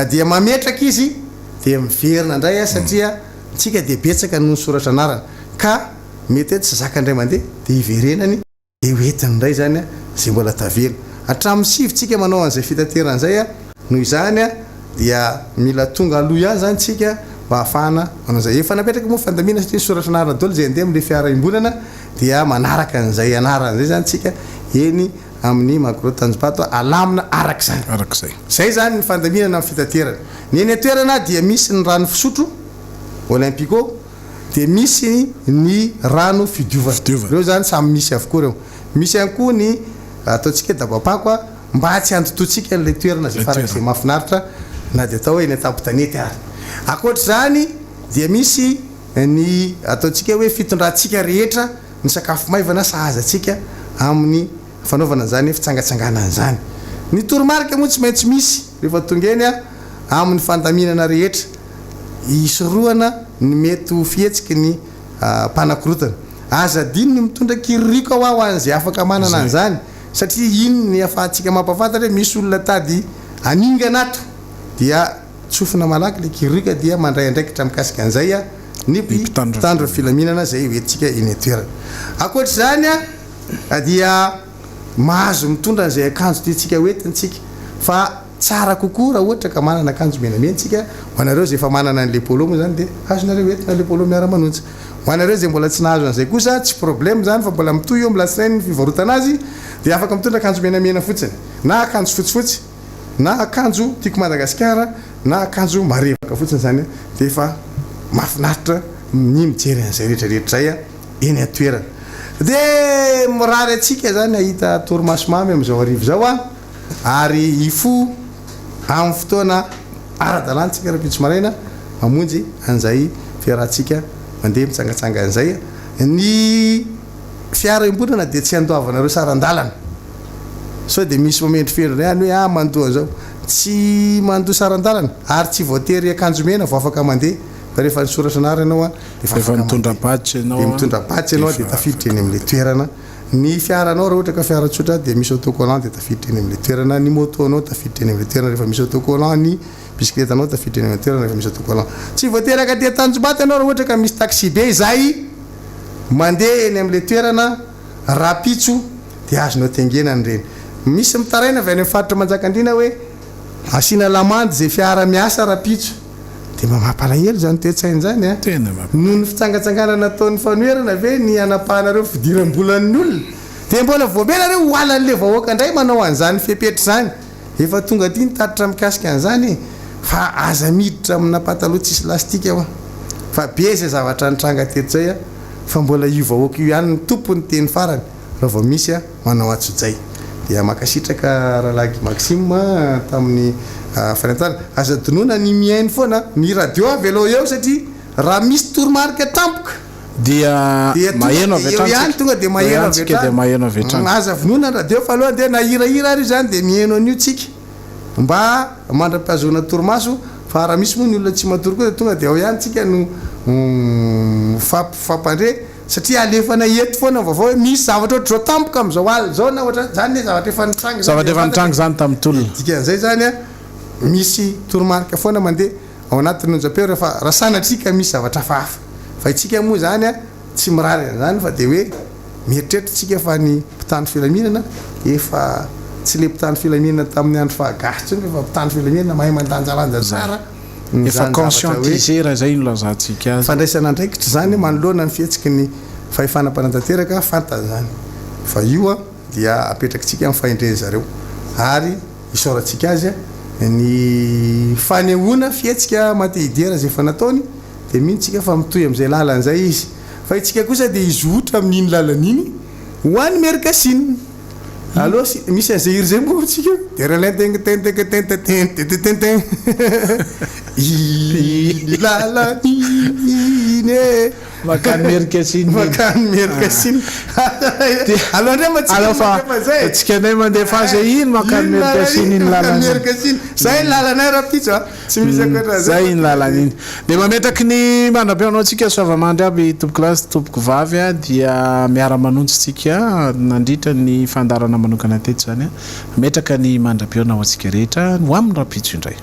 dia mametraka izy de miverina indray satria tsika de betsaka no soratra anarana ka mety tsy zakandray mandeha de iverenany de hoetiny indray zany zay mbola tavelo hatramin'ny sivitsika manao an'izay fitaterana zay noho izany dia mila tonga aloha ihany zany tsika mba hafahana manao zay efa napetraka moa fandamina satria soratra anarana daholo zay andeha amin'le fiara imbonana dia manaraka an'izay anarana zay zany tsika eny amin'ny makrotanjobato alamina arak'izany zay zany ny fandaminana amin'ny fitaterana ny eny toerana dia misy ny rano fisotro olympico de misy ny rano fidiovana reo zany samy misy avokoa reo misy ihany koa ny ataontsika dabapako mba tsy antototsika n'le toerana zay farak'izay mahafinaritra na de atao hoe ny atapo-tanety ary akoatra zany dia misy ny ataontsika hoe fitondrantsika rehetra ny sakafo maivana sahazatsika amin'ny fanaovana zany fitsangatsanganana zany ny toromarika moa tsy maintsy misy rehefa tonga eny amin'ny fandaminana rehetra isoroana ny mety fihetsiky ny mpanakorotana aza diny mitondra kiririko ao an'izay afaka manana an'izany satria iny ny afahantsika mampafantatra hoe misy olona tady aninganato dia tsofina malaky le kiririka dia mandray andraikitra mikasika an'izay ny mpitandro filaminana zay hoentsika eny toerana akoatra zany dia mahazo mitondra an'izay akanjo tiatsika hoetintsika fa tsara kokoa raha ohatra ka manana akanjo menamentsika hoanareo zay efa manana an'le polo moa zany de azonareo hoentina le polo Miara-Manonja hoanareo zay mbola tsy nahazo an'izay kosa tsy problème zany fa mbola mitoy eo milatsinainy fivarotana azy de afaka mitondra akanjo menamena fotsiny na akanjo fotsifotsy na akanjo tiako Madagasikara na akanjo marevaka fotsiny zany de efa mahafinaritra ny mijery an'izay rehetrarehetra zay eny atoerana de mirary atsika zany ahita torimaso mamy am'izao arivo zao ary ifo amin'ny fotoana ara-dalantsika rapitsy maraina mamonjy an'izay fiarahantsika mandeha mitsangatsanga an'izay ny fiara imbonana de tsy andoavanareo sarandalana so de misy momendry fendrona ihany hoe mandoa zao tsy mandoa sarandalana ary tsy voatery akanjo mena vao afaka mandeha fa rehefa nisoratra anary ianao efa mitondra batch ianao mitondra batch ianao de tafiditra eny amin'le toerana ny fiaranao raha ohatra ka fiara tsotra de misy autocollant de tafiditra eny amin'le toerana ny moto anao tafiditra eny amin'le toerana rehefa misy autocollant ny bisikileta anao tafiditra eny amin'le toerana rehefa misy autocollant tsy voatery ka de tanjobaty ianao raha ohatra ka misy taxi be zay mandeha eny amin'le toerana rapitso de azonao tengenany reny misy mitaraina avy any amin'ny faritra manjakandrina hoe asina lamandy zay fiara miasa rapitso de mba mampalahelo zany toetsainy zany tena noho ny fitsangatsanganana nataon'ny fanoerana ve ny anapahanareo fidiram-bolan'ny olona de mbola voamenareo hoalan'le vahoaka indray manao an'izany fepetry zany efa tonga ty nitatitra mikasika an'izany fa aza miditra amina pataloha tsisy lastika ao fa be zay zavatra nitranga teto zay fa mbola io vahoaka io ihany ny tompony teny farany raha vao misy manao atsotsay dia makasitraka rahalagy maxime tamin'ny fanentana aza donona ny miainy foana ny radio avy aloha eo satria raha misy toromarika tampoka dia maheno avy ihany tonga dia maheno avy dia maheno avy hatrany aza vonona ny radio fa aloha dia nahirahira ary zany dia mihaino an'io tsika mba mandra-piazona toromaso fa raha misy moa ny olona tsy matory koa dia tonga dia ao ihany tsika no fampandre satria alefana eto foana vaovao hoe misy zavatra ohatr' zao tampoka am'izao aly zao na ohatra zany zavatra efa nitrangy zavatra efa nitrangy zany tamin'ny tolona dikan'izay zany a misy toromarika foana mandeha ao anatin'ny onjam-peo rehefa raha sanatrika misy zavatra fahafa fa itsika moa zany a tsy mirary zany fa dia hoe mieritreritra fa ny mpitandro filaminana efa tsy le mpitandro filaminana tamin'ny andro fahagasy efa mpitandro filaminana mahay mandanjalanja tsara efa conscientiser zay nolazantsika fandraisana andraikitra zany manoloana ny fihetsiky ny fahefanam-panantanteraka fantany zany fa io a dia apetrakintsika amin'ny fahendreny zareo ary isaorantsika azy ny fanehoana fihetsika matehidera zay efa nataony dia mihintsika fa mitoy amin'izay lalan'izay izy fa itsika kosa dia izy otra amin'iny lalan'iny hoany miarakasinina aloha misy an'izay iry zay moa tsika dia rahalententetentetentetentetentetenten iny lalan'iny makany miarakasinina makany miarakasinina aloha ndray matsika nay mandefa azy iny makany miarakasinina iny lalan'iny zay ny lalanay raha pitso tsy misy akoatra zay iny lalan'iny dia mametraky ny mandrapianao antsika soavamandry aby tompoko lasy tompoko vavy a dia miara-manonjy tsika nandritra ny fandarana manokana teto zany a metraka ny mandra-pionao antsika rehetra ho amin'ny raha pitso indray